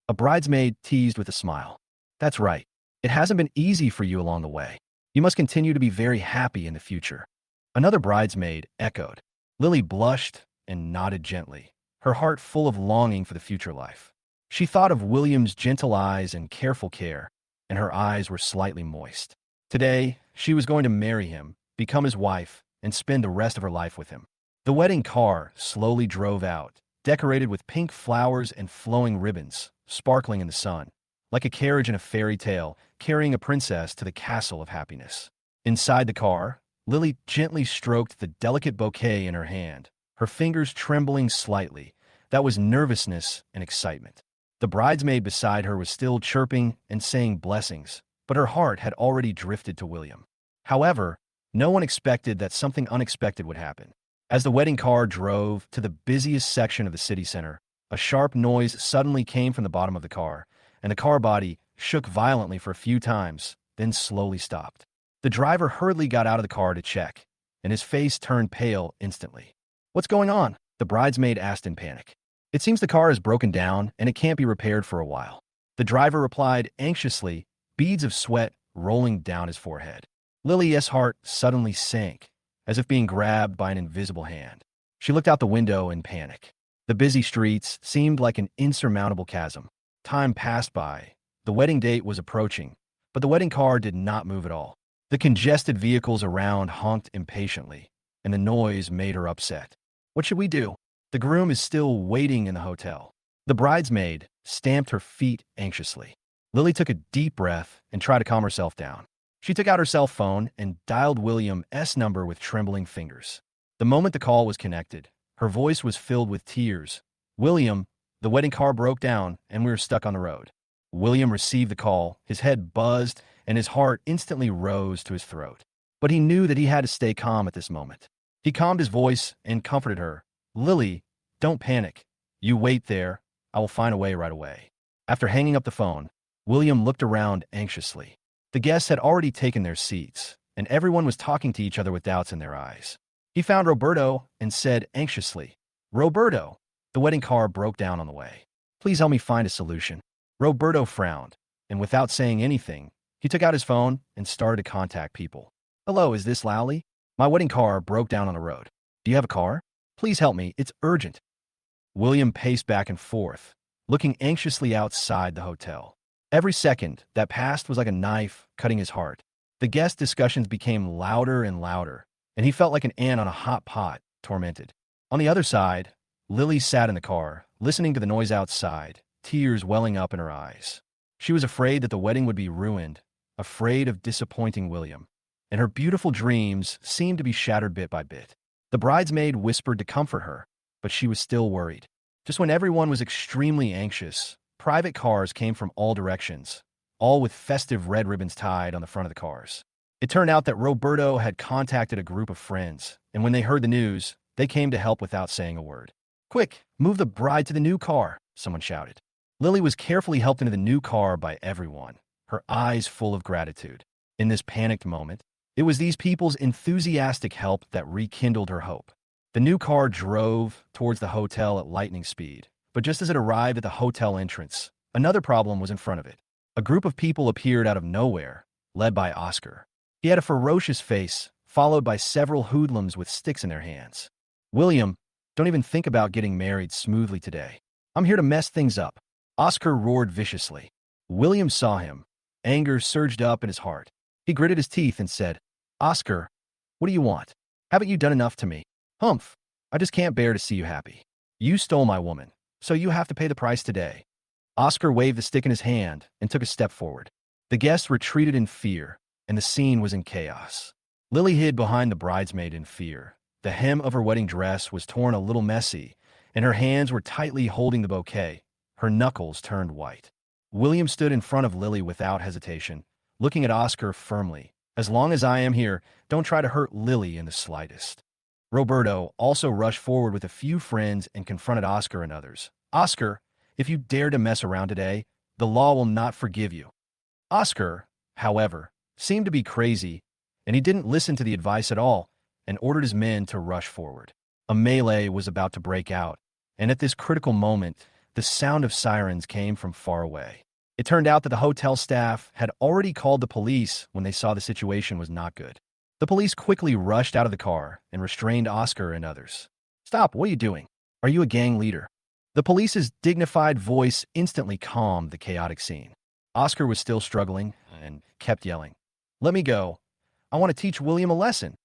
A bridesmaid teased with a smile. That's right. It hasn't been easy for you along the way. You must continue to be very happy in the future. Another bridesmaid echoed. Lily blushed and nodded gently, her heart full of longing for the future life. She thought of William's gentle eyes and careful care, and her eyes were slightly moist. Today, she was going to marry him, become his wife, and spend the rest of her life with him. The wedding car slowly drove out, decorated with pink flowers and flowing ribbons, sparkling in the sun, like a carriage in a fairy tale, carrying a princess to the castle of happiness. Inside the car, Lily gently stroked the delicate bouquet in her hand, her fingers trembling slightly. That was nervousness and excitement. The bridesmaid beside her was still chirping and saying blessings, but her heart had already drifted to William. However, no one expected that something unexpected would happen. As the wedding car drove to the busiest section of the city center, a sharp noise suddenly came from the bottom of the car, and the car body shook violently for a few times, then slowly stopped. The driver hurriedly got out of the car to check, and his face turned pale instantly. What's going on? The bridesmaid asked in panic. It seems the car is broken down and it can't be repaired for a while. The driver replied anxiously, beads of sweat rolling down his forehead. Lily's heart suddenly sank, as if being grabbed by an invisible hand. She looked out the window in panic. The busy streets seemed like an insurmountable chasm. Time passed by. The wedding date was approaching, but the wedding car did not move at all. The congested vehicles around honked impatiently, and the noise made her upset. What should we do? The groom is still waiting in the hotel. The bridesmaid stamped her feet anxiously. Lily took a deep breath and tried to calm herself down. She took out her cell phone and dialed William's number with trembling fingers. The moment the call was connected, her voice was filled with tears. William, the wedding car broke down and we were stuck on the road. William received the call, his head buzzed, and his heart instantly rose to his throat. But he knew that he had to stay calm at this moment. He calmed his voice and comforted her. Lily, don't panic. You wait there. I will find a way right away. After hanging up the phone, William looked around anxiously. The guests had already taken their seats, and everyone was talking to each other with doubts in their eyes. He found Roberto and said anxiously, Roberto, the wedding car broke down on the way. Please help me find a solution. Roberto frowned, and without saying anything, he took out his phone and started to contact people. Hello, is this Lowly? My wedding car broke down on the road. Do you have a car? Please help me. It's urgent. William paced back and forth, looking anxiously outside the hotel. Every second that passed was like a knife cutting his heart. The guest discussions became louder and louder, and he felt like an ant on a hot pot, tormented. On the other side, Lily sat in the car, listening to the noise outside, tears welling up in her eyes. She was afraid that the wedding would be ruined, afraid of disappointing William, and her beautiful dreams seemed to be shattered bit by bit. The bridesmaid whispered to comfort her, but she was still worried. Just when everyone was extremely anxious, private cars came from all directions, all with festive red ribbons tied on the front of the cars. It turned out that Roberto had contacted a group of friends, and when they heard the news, they came to help without saying a word. "Quick, move the bride to the new car," someone shouted. Lily was carefully helped into the new car by everyone, her eyes full of gratitude. In this panicked moment, it was these people's enthusiastic help that rekindled her hope. The new car drove towards the hotel at lightning speed, but just as it arrived at the hotel entrance, another problem was in front of it. A group of people appeared out of nowhere, led by Oscar. He had a ferocious face, followed by several hoodlums with sticks in their hands. "William, don't even think about getting married smoothly today. I'm here to mess things up," Oscar roared viciously. William saw him. Anger surged up in his heart. He gritted his teeth and said, "Oscar, what do you want? Haven't you done enough to me? Humph, I just can't bear to see you happy. You stole my woman, so you have to pay the price today." Oscar waved the stick in his hand and took a step forward. The guests retreated in fear, and the scene was in chaos. Lily hid behind the bridesmaid in fear. The hem of her wedding dress was torn a little messy, and her hands were tightly holding the bouquet. Her knuckles turned white. William stood in front of Lily without hesitation, looking at Oscar firmly. "As long as I am here, don't try to hurt Lily in the slightest." Roberto also rushed forward with a few friends and confronted Oscar and others. "Oscar, if you dare to mess around today, the law will not forgive you." Oscar, however, seemed to be crazy, and he didn't listen to the advice at all and ordered his men to rush forward. A melee was about to break out, and at this critical moment, the sound of sirens came from far away. It turned out that the hotel staff had already called the police when they saw the situation was not good. The police quickly rushed out of the car and restrained Oscar and others. "Stop, what are you doing? Are you a gang leader?" The police's dignified voice instantly calmed the chaotic scene. Oscar was still struggling and kept yelling, "Let me go. I want to teach William a lesson."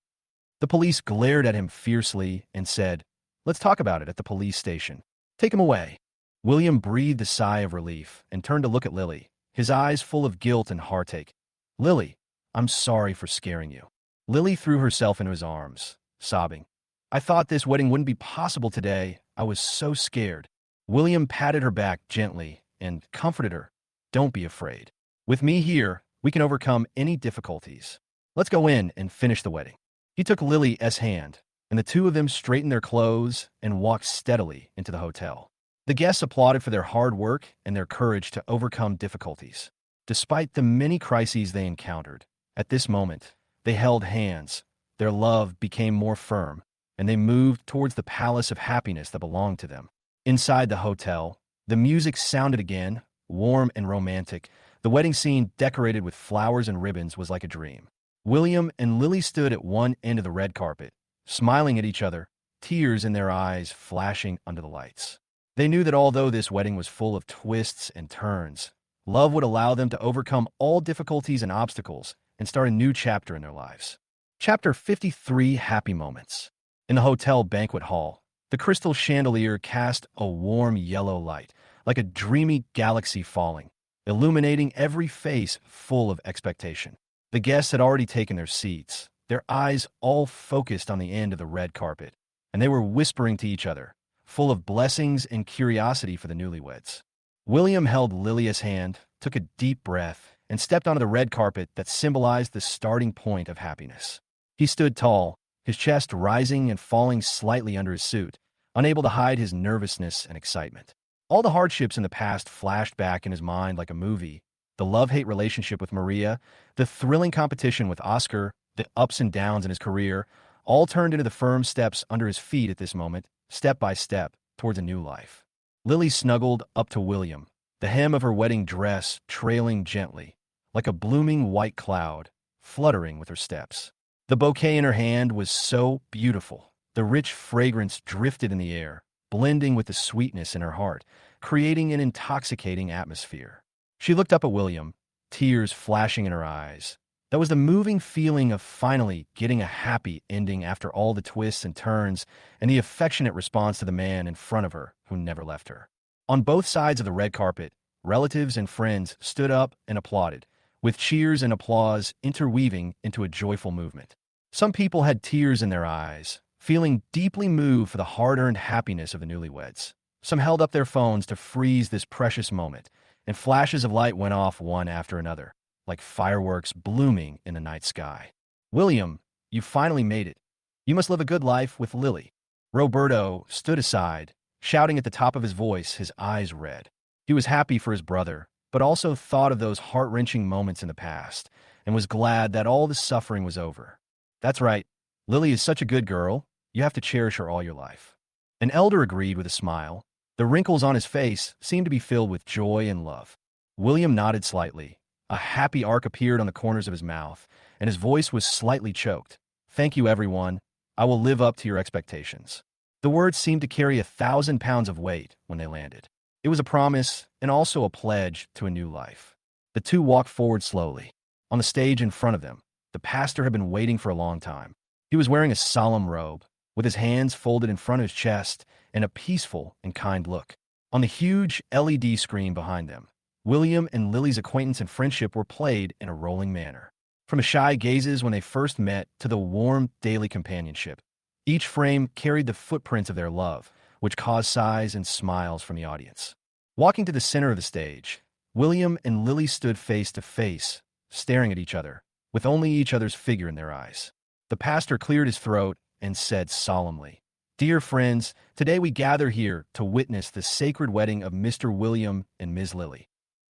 The police glared at him fiercely and said, "Let's talk about it at the police station. Take him away." William breathed a sigh of relief and turned to look at Lily, his eyes full of guilt and heartache. "Lily, I'm sorry for scaring you." Lily threw herself into his arms, sobbing. "I thought this wedding wouldn't be possible today. I was so scared." William patted her back gently and comforted her. "Don't be afraid. With me here, we can overcome any difficulties. Let's go in and finish the wedding." He took Lily's hand, and the two of them straightened their clothes and walked steadily into the hotel. The guests applauded for their hard work and their courage to overcome difficulties. Despite the many crises they encountered, at this moment, they held hands, their love became more firm, and they moved towards the palace of happiness that belonged to them. Inside the hotel, the music sounded again, warm and romantic. The wedding scene, decorated with flowers and ribbons, was like a dream. William and Lily stood at one end of the red carpet, smiling at each other, tears in their eyes flashing under the lights. They knew that although this wedding was full of twists and turns, love would allow them to overcome all difficulties and obstacles and start a new chapter in their lives. Chapter 53: Happy Moments. In the hotel banquet hall, the crystal chandelier cast a warm yellow light, like a dreamy galaxy falling, illuminating every face full of expectation. The guests had already taken their seats, their eyes all focused on the end of the red carpet, and they were whispering to each other, full of blessings and curiosity for the newlyweds. William held Lilia's hand, took a deep breath, and stepped onto the red carpet that symbolized the starting point of happiness. He stood tall, his chest rising and falling slightly under his suit, unable to hide his nervousness and excitement. All the hardships in the past flashed back in his mind like a movie: the love-hate relationship with Maria, the thrilling competition with Oscar, the ups and downs in his career, all turned into the firm steps under his feet at this moment, step by step, towards a new life. Lily snuggled up to William, the hem of her wedding dress trailing gently, like a blooming white cloud, fluttering with her steps. The bouquet in her hand was so beautiful, The rich fragrance drifted in the air, blending with the sweetness in her heart, creating an intoxicating atmosphere. She looked up at William, tears flashing in her eyes. That was the moving feeling of finally getting a happy ending after all the twists and turns, and the affectionate response to the man in front of her who never left her. On both sides of the red carpet, relatives and friends stood up and applauded, with cheers and applause interweaving into a joyful movement. Some people had tears in their eyes, feeling deeply moved for the hard-earned happiness of the newlyweds. Some held up their phones to freeze this precious moment, and flashes of light went off one after another, like fireworks blooming in the night sky. William, you finally made it. You must live a good life with Lily. Roberto stood aside, shouting at the top of his voice, his eyes red. He was happy for his brother, but also thought of those heart-wrenching moments in the past, and was glad that all the suffering was over. That's right. Lily is such a good girl. You have to cherish her all your life. An elder agreed with a smile. The wrinkles on his face seemed to be filled with joy and love. William nodded slightly. A happy arc appeared on the corners of his mouth, and his voice was slightly choked. Thank you, everyone. I will live up to your expectations. The words seemed to carry 1,000 pounds of weight when they landed. It was a promise and also a pledge to a new life. The two walked forward slowly. On the stage in front of them, the pastor had been waiting for a long time. He was wearing a solemn robe, with his hands folded in front of his chest and a peaceful and kind look. On the huge LED screen behind them, William and Lily's acquaintance and friendship were played in a rolling manner. From the shy gazes when they first met to the warm daily companionship, each frame carried the footprints of their love, which caused sighs and smiles from the audience. Walking to the center of the stage, William and Lily stood face to face, staring at each other, with only each other's figure in their eyes. The pastor cleared his throat and said solemnly, "Dear friends, today we gather here to witness the sacred wedding of Mr. William and Ms. Lily."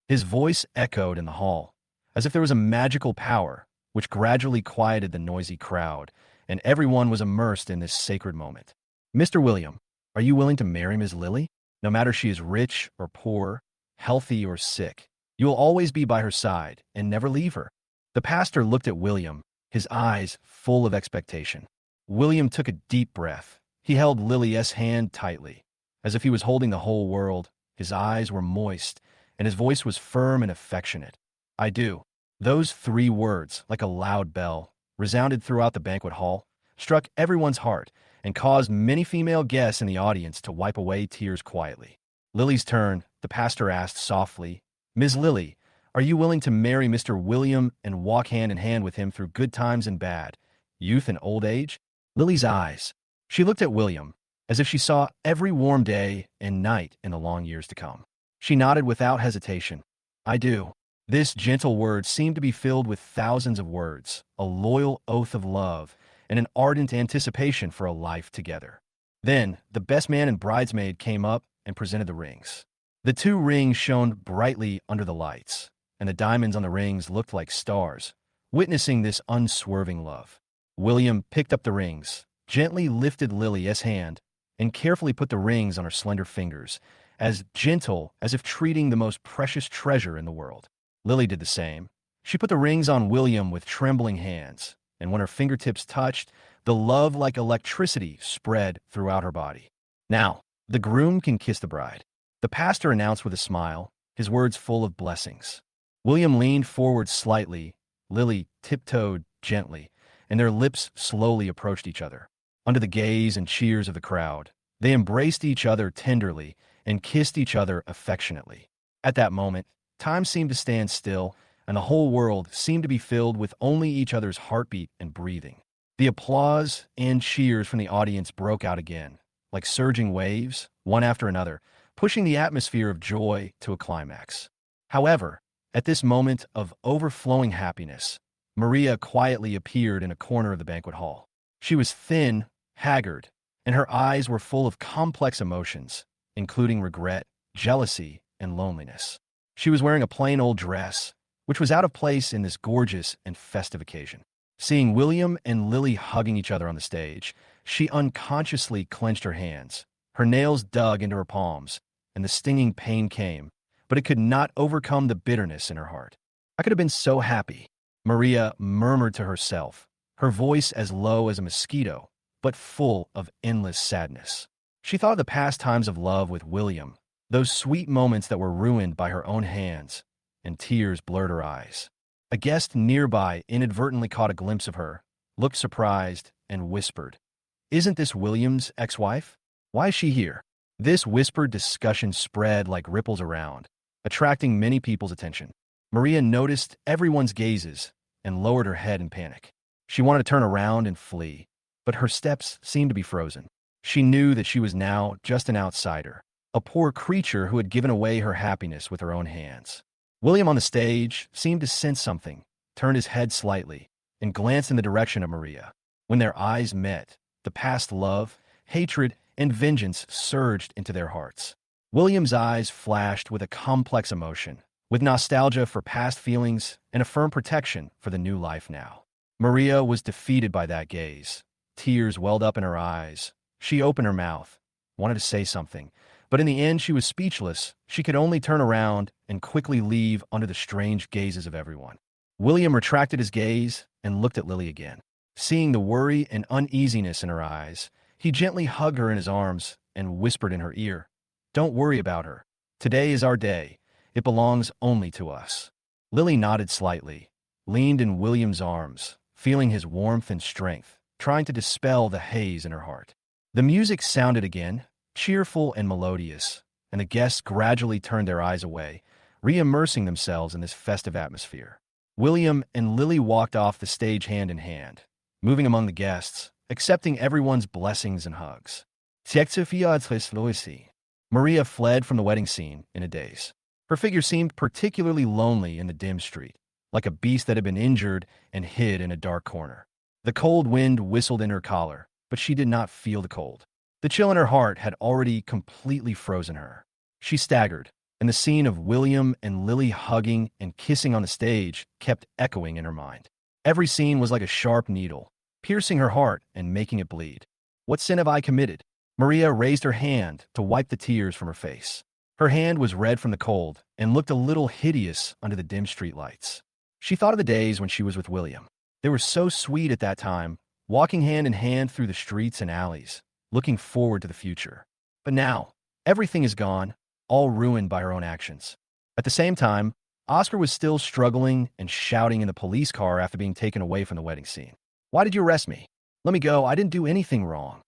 His voice echoed in the hall, as if there was a magical power, which gradually quieted the noisy crowd, and everyone was immersed in this sacred moment. "Mr. William, are you willing to marry Ms. Lily? No matter she is rich or poor, healthy or sick, you will always be by her side and never leave her." The pastor looked at William, his eyes full of expectation. William took a deep breath. He held Lily's hand tightly, as if he was holding the whole world. His eyes were moist, and his voice was firm and affectionate. "I do." Those 3 words, like a loud bell, resounded throughout the banquet hall, struck everyone's heart, and caused many female guests in the audience to wipe away tears quietly. Lily's turn, the pastor asked softly, "Ms. Lily, are you willing to marry Mr. William and walk hand in hand with him through good times and bad, youth and old age?" Lily's eyes. She looked at William, as if she saw every warm day and night in the long years to come. She nodded without hesitation. "I do." This gentle word seemed to be filled with thousands of words, a loyal oath of love, and an ardent anticipation for a life together. Then, the best man and bridesmaid came up and presented the rings. The 2 rings shone brightly under the lights, and the diamonds on the rings looked like stars, witnessing this unswerving love. William picked up the rings, gently lifted Lily's hand, and carefully put the rings on her slender fingers, as gentle as if treating the most precious treasure in the world. Lily did the same. She put the rings on William with trembling hands, and when her fingertips touched, the love like electricity spread throughout her body. "Now, the groom can kiss the bride," the pastor announced with a smile, his words full of blessings. William leaned forward slightly, Lily tiptoed gently, and their lips slowly approached each other. Under the gaze and cheers of the crowd, they embraced each other tenderly and kissed each other affectionately. At that moment, time seemed to stand still, and the whole world seemed to be filled with only each other's heartbeat and breathing. The applause and cheers from the audience broke out again, like surging waves, one after another, pushing the atmosphere of joy to a climax. However, at this moment of overflowing happiness, Maria quietly appeared in a corner of the banquet hall. She was thin, haggard, and her eyes were full of complex emotions, including regret, jealousy, and loneliness. She was wearing a plain old dress, which was out of place in this gorgeous and festive occasion. Seeing William and Lily hugging each other on the stage, she unconsciously clenched her hands. Her nails dug into her palms, and the stinging pain came, but it could not overcome the bitterness in her heart. "I could have been so happy," Maria murmured to herself, her voice as low as a mosquito, but full of endless sadness. She thought of the past times of love with William, those sweet moments that were ruined by her own hands, and tears blurred her eyes. A guest nearby inadvertently caught a glimpse of her, looked surprised, and whispered, "Isn't this William's ex-wife? Why is she here?" This whispered discussion spread like ripples around, attracting many people's attention. Maria noticed everyone's gazes and lowered her head in panic. She wanted to turn around and flee, but her steps seemed to be frozen. She knew that she was now just an outsider, a poor creature who had given away her happiness with her own hands. William on the stage seemed to sense something, turned his head slightly, and glanced in the direction of Maria. When their eyes met, the past love, hatred, and vengeance surged into their hearts. William's eyes flashed with a complex emotion, with nostalgia for past feelings and a firm protection for the new life now. Maria was defeated by that gaze. Tears welled up in her eyes. She opened her mouth, wanted to say something, but in the end she was speechless. She could only turn around and quickly leave under the strange gazes of everyone. William retracted his gaze and looked at Lily again. Seeing the worry and uneasiness in her eyes, he gently hugged her in his arms and whispered in her ear, "Don't worry about her. Today is our day. It belongs only to us." Lily nodded slightly, leaned in William's arms, feeling his warmth and strength, trying to dispel the haze in her heart. The music sounded again, cheerful and melodious, and the guests gradually turned their eyes away, re-immersing themselves in this festive atmosphere. William and Lily walked off the stage hand in hand, moving among the guests, accepting everyone's blessings and hugs. Maria fled from the wedding scene in a daze. Her figure seemed particularly lonely in the dim street, like a beast that had been injured and hid in a dark corner. The cold wind whistled in her collar, but she did not feel the cold. The chill in her heart had already completely frozen her. She staggered, and the scene of William and Lily hugging and kissing on the stage kept echoing in her mind. Every scene was like a sharp needle, piercing her heart and making it bleed. What sin have I committed? Maria raised her hand to wipe the tears from her face. Her hand was red from the cold and looked a little hideous under the dim street lights. She thought of the days when she was with William. They were so sweet at that time, walking hand in hand through the streets and alleys, looking forward to the future. But now, everything is gone, all ruined by her own actions. At the same time, Oscar was still struggling and shouting in the police car after being taken away from the wedding scene. "Why did you arrest me? Let me go. I didn't do anything wrong."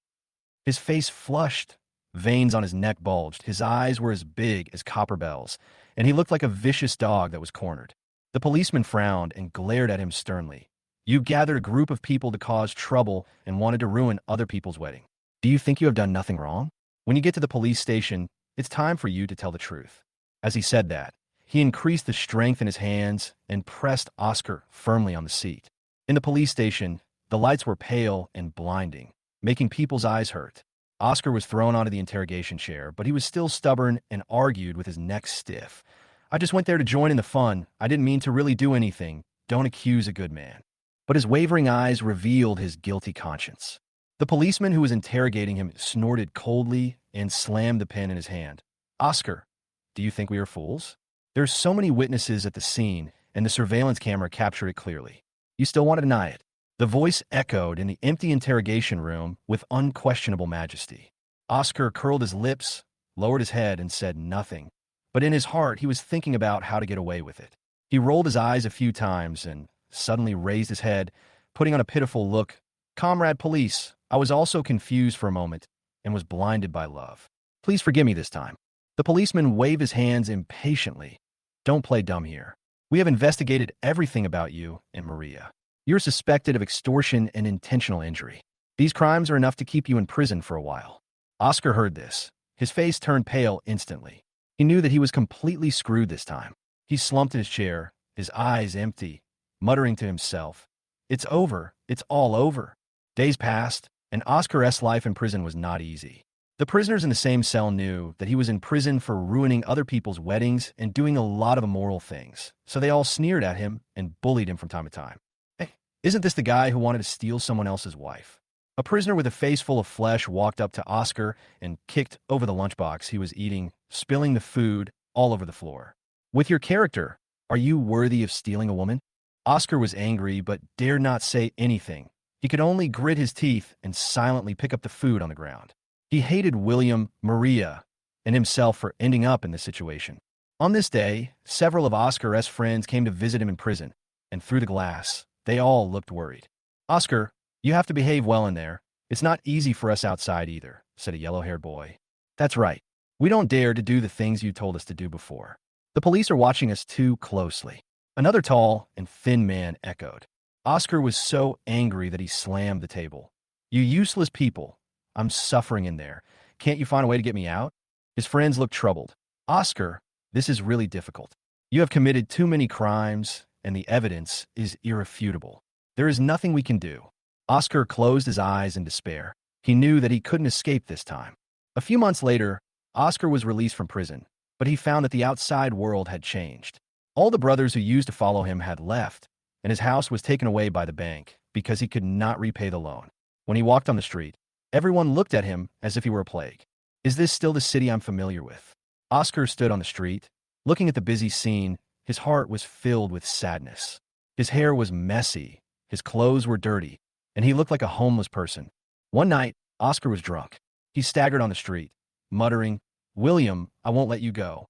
His face flushed. Veins on his neck bulged. His eyes were as big as copper bells, and he looked like a vicious dog that was cornered. The policeman frowned and glared at him sternly. "You gathered a group of people to cause trouble and wanted to ruin other people's wedding. Do you think you have done nothing wrong? When you get to the police station, it's time for you to tell the truth." As he said that, he increased the strength in his hands and pressed Oscar firmly on the seat. In the police station, the lights were pale and blinding, making people's eyes hurt. Oscar was thrown onto the interrogation chair, but he was still stubborn and argued with his neck stiff. "I just went there to join in the fun. I didn't mean to really do anything. Don't accuse a good man." But his wavering eyes revealed his guilty conscience. The policeman who was interrogating him snorted coldly and slammed the pen in his hand. "Oscar, do you think we are fools? There's so many witnesses at the scene, and the surveillance camera captured it clearly. You still want to deny it?" The voice echoed in the empty interrogation room with unquestionable majesty. Oscar curled his lips, lowered his head, and said nothing. But in his heart, he was thinking about how to get away with it. He rolled his eyes a few times and suddenly raised his head, putting on a pitiful look. "Comrade police, I was also confused for a moment and was blinded by love. Please forgive me this time." The policeman waved his hands impatiently. "Don't play dumb here. We have investigated everything about you and Maria. You're suspected of extortion and intentional injury. These crimes are enough to keep you in prison for a while." Oscar heard this. His face turned pale instantly. He knew that he was completely screwed this time. He slumped in his chair, his eyes empty, muttering to himself, "It's over. It's all over." Days passed, and Oscar's life in prison was not easy. The prisoners in the same cell knew that he was in prison for ruining other people's weddings and doing a lot of immoral things, so they all sneered at him and bullied him from time to time. "Hey, isn't this the guy who wanted to steal someone else's wife?" A prisoner with a face full of flesh walked up to Oscar and kicked over the lunchbox he was eating, spilling the food all over the floor. "With your character, are you worthy of stealing a woman?" Oscar was angry but dared not say anything, He could only grit his teeth and silently pick up the food on the ground. He hated William, Maria, and himself for ending up in this situation. On this day, several of Oscar's friends came to visit him in prison, and through the glass, they all looked worried. "Oscar, you have to behave well in there. It's not easy for us outside either," said a yellow-haired boy. "That's right. We don't dare to do the things you told us to do before. The police are watching us too closely." Another tall and thin man echoed. Oscar was so angry that he slammed the table. "You useless people. I'm suffering in there. Can't you find a way to get me out?" His friends looked troubled. "Oscar, this is really difficult. You have committed too many crimes, and the evidence is irrefutable. There is nothing we can do." Oscar closed his eyes in despair. He knew that he couldn't escape this time. A few months later, Oscar was released from prison, but he found that the outside world had changed. All the brothers who used to follow him had left, and his house was taken away by the bank because he could not repay the loan. When he walked on the street, everyone looked at him as if he were a plague. "Is this still the city I'm familiar with?" Oscar stood on the street, looking at the busy scene. His heart was filled with sadness. His hair was messy, his clothes were dirty, and he looked like a homeless person. One night, Oscar was drunk. He staggered on the street, muttering, "William, I won't let you go."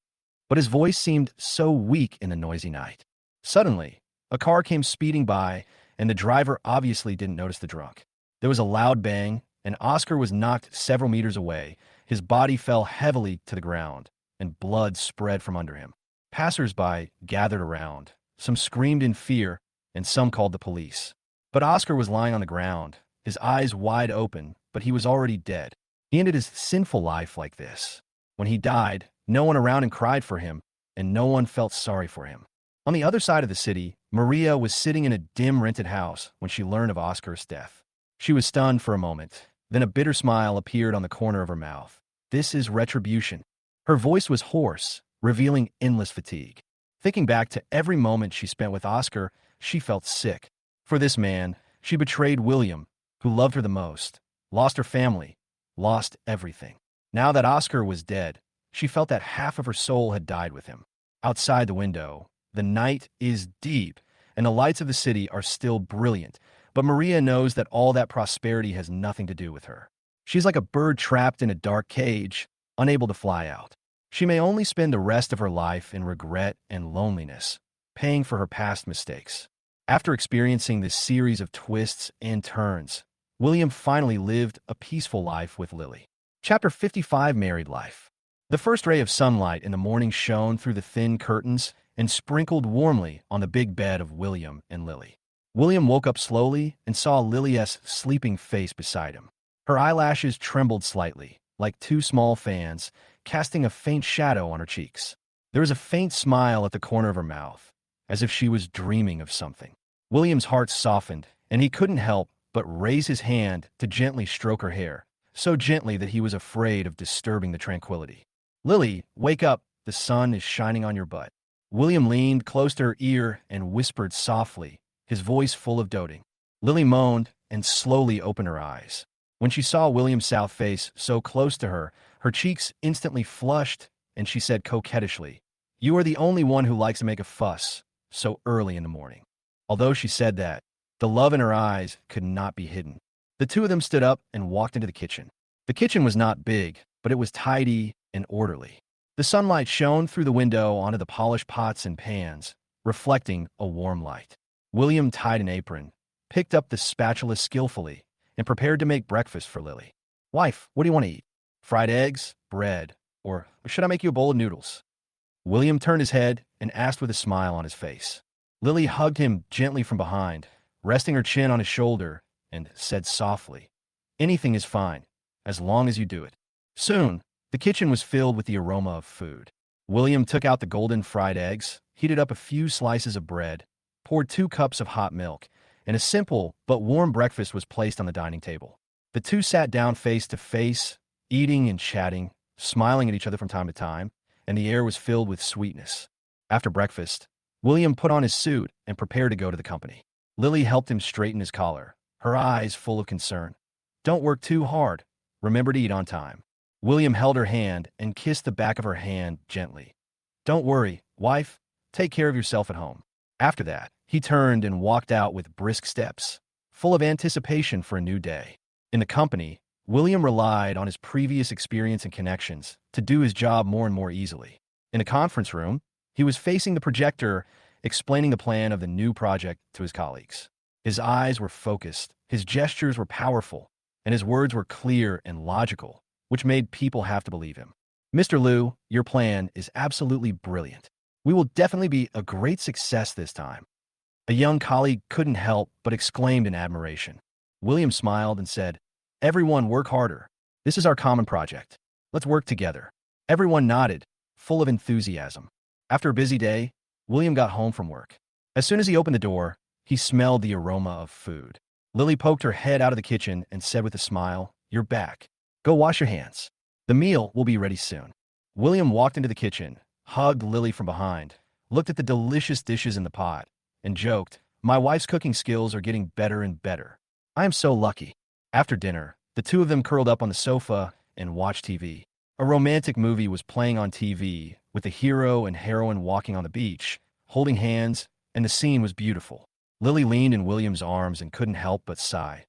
But his voice seemed so weak in the noisy night. Suddenly, a car came speeding by, and the driver obviously didn't notice the drunk. There was a loud bang, and Oscar was knocked several meters away. His body fell heavily to the ground, and blood spread from under him. Passers-by gathered around. Some screamed in fear, and some called the police. But Oscar was lying on the ground, his eyes wide open, but he was already dead. He ended his sinful life like this. When he died, no one around him cried for him, and no one felt sorry for him. On the other side of the city, Maria was sitting in a dim rented house when she learned of Oscar's death. She was stunned for a moment. Then a bitter smile appeared on the corner of her mouth. "This is retribution." Her voice was hoarse, revealing endless fatigue. Thinking back to every moment she spent with Oscar, she felt sick. For this man, she betrayed William, who loved her the most, lost her family, lost everything. Now that Oscar was dead, she felt that half of her soul had died with him. Outside the window, the night is deep, and the lights of the city are still brilliant, but Maria knows that all that prosperity has nothing to do with her. She's like a bird trapped in a dark cage, unable to fly out. She may only spend the rest of her life in regret and loneliness, paying for her past mistakes. After experiencing this series of twists and turns, William finally lived a peaceful life with Lily. Chapter 55, Married Life. The first ray of sunlight in the morning shone through the thin curtains and sprinkled warmly on the big bed of William and Lily. William woke up slowly and saw Lily's sleeping face beside him. Her eyelashes trembled slightly, like two small fans, casting a faint shadow on her cheeks. There was a faint smile at the corner of her mouth, as if she was dreaming of something. William's heart softened, and he couldn't help but raise his hand to gently stroke her hair, so gently that he was afraid of disturbing the tranquility. "Lily, wake up, the sun is shining on your butt." William leaned close to her ear and whispered softly, his voice full of doting. Lily moaned and slowly opened her eyes. When she saw William's south face so close to her, her cheeks instantly flushed, and she said coquettishly, "You are the only one who likes to make a fuss so early in the morning." Although she said that, the love in her eyes could not be hidden. The two of them stood up and walked into the kitchen. The kitchen was not big, but it was tidy and orderly. The sunlight shone through the window onto the polished pots and pans, reflecting a warm light. William tied an apron, picked up the spatula skillfully, and prepared to make breakfast for Lily. "Wife, what do you want to eat? Fried eggs, bread, or should I make you a bowl of noodles?" William turned his head and asked with a smile on his face. Lily hugged him gently from behind, resting her chin on his shoulder, and said softly, "Anything is fine, as long as you do it." Soon, the kitchen was filled with the aroma of food. William took out the golden fried eggs, heated up a few slices of bread, poured 2 cups of hot milk, and a simple but warm breakfast was placed on the dining table. The two sat down face to face, eating and chatting, smiling at each other from time to time, and the air was filled with sweetness. After breakfast, William put on his suit and prepared to go to the company. Lily helped him straighten his collar, her eyes full of concern. "Don't work too hard. Remember to eat on time." William held her hand and kissed the back of her hand gently. "Don't worry, wife. Take care of yourself at home." After that, he turned and walked out with brisk steps. full of anticipation for a new day. In the company, William relied on his previous experience and connections to do his job more and more easily. In a conference room, he was facing the projector, explaining the plan of the new project to his colleagues. His eyes were focused, his gestures were powerful, and his words were clear and logical, which made people have to believe him. Mr. Liu, your plan is absolutely brilliant. We will definitely be a great success this time. A young colleague couldn't help but exclaimed in admiration. William smiled and said, "Everyone work harder. This is our common project. Let's work together." Everyone nodded, full of enthusiasm. After a busy day, William got home from work. As soon as he opened the door, he smelled the aroma of food. Lily poked her head out of the kitchen and said with a smile, "You're back. Go wash your hands. The meal will be ready soon." William walked into the kitchen, hugged Lily from behind, looked at the delicious dishes in the pot, and joked, "My wife's cooking skills are getting better and better. I am so lucky." After dinner, the two of them curled up on the sofa and watched TV. A romantic movie was playing on TV, with the hero and heroine walking on the beach, holding hands, and the scene was beautiful. Lily leaned in William's arms and couldn't help but sigh.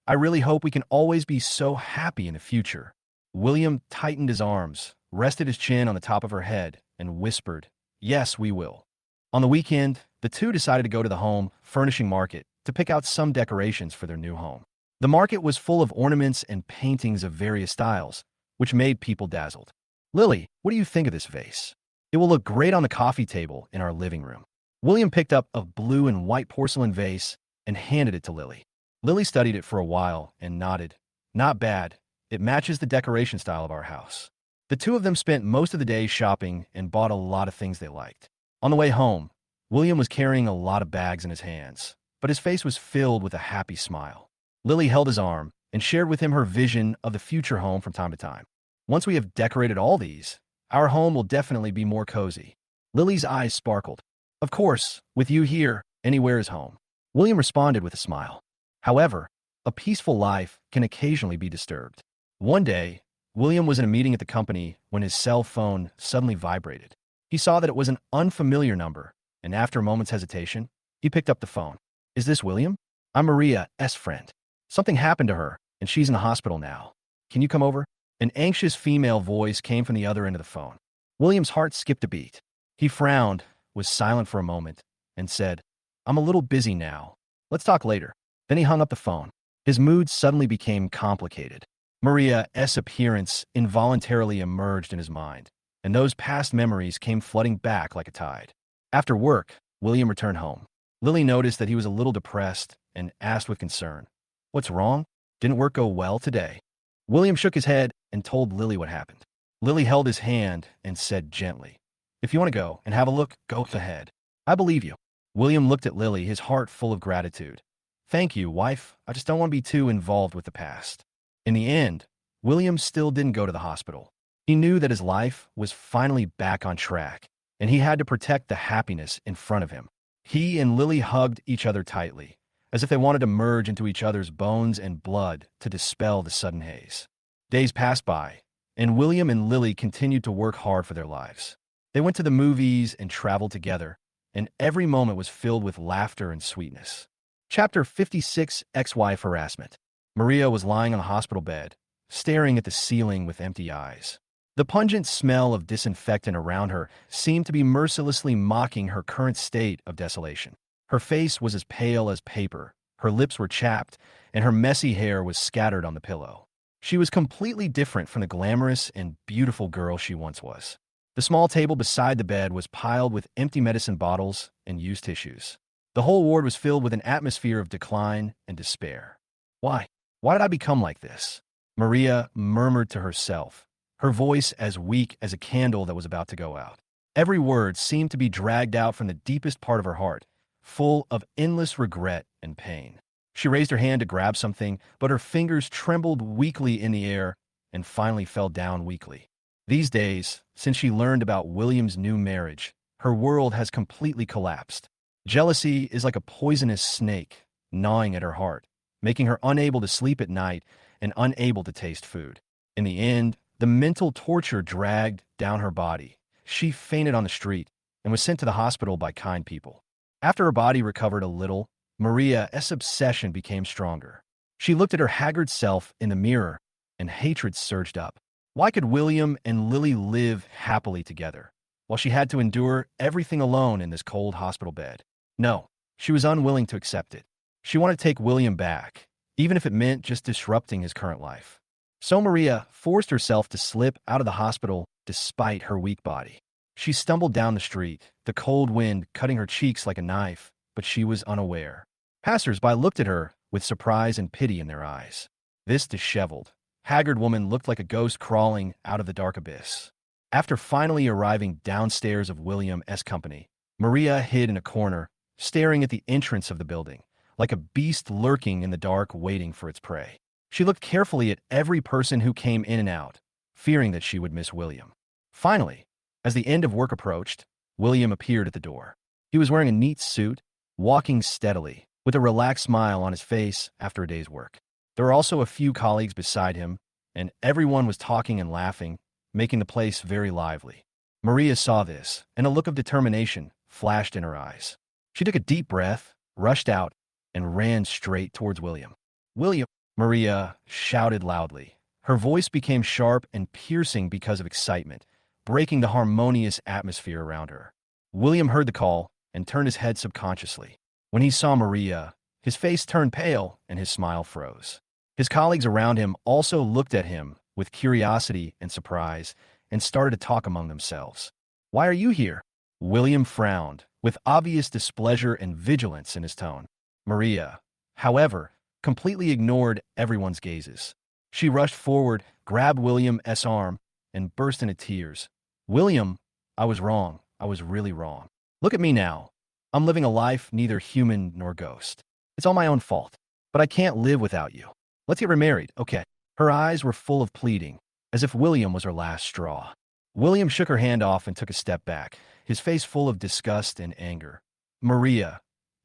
"I really hope we can always be so happy in the future." William tightened his arms, rested his chin on the top of her head, and whispered, "Yes, we will." On the weekend, the two decided to go to the home furnishing market to pick out some decorations for their new home. The market was full of ornaments and paintings of various styles, which made people dazzled. "Lily, what do you think of this vase? It will look great on the coffee table in our living room." William picked up a blue and white porcelain vase and handed it to Lily. Lily studied it for a while and nodded. "Not bad. It matches the decoration style of our house." The two of them spent most of the day shopping and bought a lot of things they liked. On the way home, William was carrying a lot of bags in his hands, but his face was filled with a happy smile. Lily held his arm and shared with him her vision of the future home from time to time. "Once we have decorated all these, our home will definitely be more cozy." Lily's eyes sparkled. "Of course, with you here, anywhere is home." William responded with a smile. However, a peaceful life can occasionally be disturbed. One day, William was in a meeting at the company when his cell phone suddenly vibrated. He saw that it was an unfamiliar number, and after a moment's hesitation, he picked up the phone. "Is this William? I'm Maria's friend. Something happened to her, and she's in the hospital now. Can you come over?" An anxious female voice came from the other end of the phone. William's heart skipped a beat. He frowned, was silent for a moment, and said, "I'm a little busy now. Let's talk later." Then he hung up the phone. His mood suddenly became complicated. Maria's appearance involuntarily emerged in his mind, and those past memories came flooding back like a tide. After work, William returned home. Lily noticed that he was a little depressed and asked with concern, "What's wrong? Didn't work go well today?" William shook his head and told Lily what happened. Lily held his hand and said gently, "If you want to go and have a look, go ahead. I believe you." William looked at Lily, his heart full of gratitude. "Thank you, wife. I just don't want to be too involved with the past." In the end, William still didn't go to the hospital. He knew that his life was finally back on track, and he had to protect the happiness in front of him. He and Lily hugged each other tightly, as if they wanted to merge into each other's bones and blood to dispel the sudden haze. Days passed by, and William and Lily continued to work hard for their lives. They went to the movies and traveled together, and every moment was filled with laughter and sweetness. Chapter 56: Ex-Wife Harassment. Maria was lying on the hospital bed, staring at the ceiling with empty eyes. The pungent smell of disinfectant around her seemed to be mercilessly mocking her current state of desolation. Her face was as pale as paper, her lips were chapped, and her messy hair was scattered on the pillow. She was completely different from the glamorous and beautiful girl she once was. The small table beside the bed was piled with empty medicine bottles and used tissues. The whole ward was filled with an atmosphere of decline and despair. Why? Why did I become like this?" Maria murmured to herself, her voice as weak as a candle that was about to go out. Every word seemed to be dragged out from the deepest part of her heart, full of endless regret and pain. She raised her hand to grab something, but her fingers trembled weakly in the air and finally fell down weakly. These days, since she learned about William's new marriage, her world has completely collapsed. Jealousy is like a poisonous snake, gnawing at her heart, making her unable to sleep at night and unable to taste food. In the end, the mental torture dragged down her body. She fainted on the street and was sent to the hospital by kind people. After her body recovered a little, Maria's obsession became stronger. She looked at her haggard self in the mirror, and hatred surged up. Why could William and Lily live happily together, while she had to endure everything alone in this cold hospital bed? No, she was unwilling to accept it. She wanted to take William back, even if it meant just disrupting his current life. So Maria forced herself to slip out of the hospital despite her weak body. She stumbled down the street, the cold wind cutting her cheeks like a knife, but she was unaware. Passers-by looked at her with surprise and pity in their eyes. This disheveled, haggard woman looked like a ghost crawling out of the dark abyss. After finally arriving downstairs of William's company, Maria hid in a corner, staring at the entrance of the building, like a beast lurking in the dark waiting for its prey. She looked carefully at every person who came in and out, fearing that she would miss William. Finally, as the end of work approached, William appeared at the door. He was wearing a neat suit, walking steadily, with a relaxed smile on his face after a day's work. There were also a few colleagues beside him, and everyone was talking and laughing, making the place very lively. Maria saw this, and a look of determination flashed in her eyes. She took a deep breath, rushed out, and ran straight towards William. "William!" Maria shouted loudly. Her voice became sharp and piercing because of excitement, breaking the harmonious atmosphere around her. William heard the call and turned his head subconsciously. When he saw Maria, his face turned pale and his smile froze. His colleagues around him also looked at him with curiosity and surprise and started to talk among themselves. "Why are you here?" William frowned, with obvious displeasure and vigilance in his tone. Maria, however, completely ignored everyone's gazes. She rushed forward, grabbed William's arm, and burst into tears. "William, I was wrong. I was really wrong. Look at me now. I'm living a life neither human nor ghost. It's all my own fault. But I can't live without you. Let's get remarried, okay?" Her eyes were full of pleading, as if William was her last straw. William shook her hand off and took a step back, his face full of disgust and anger. "Maria,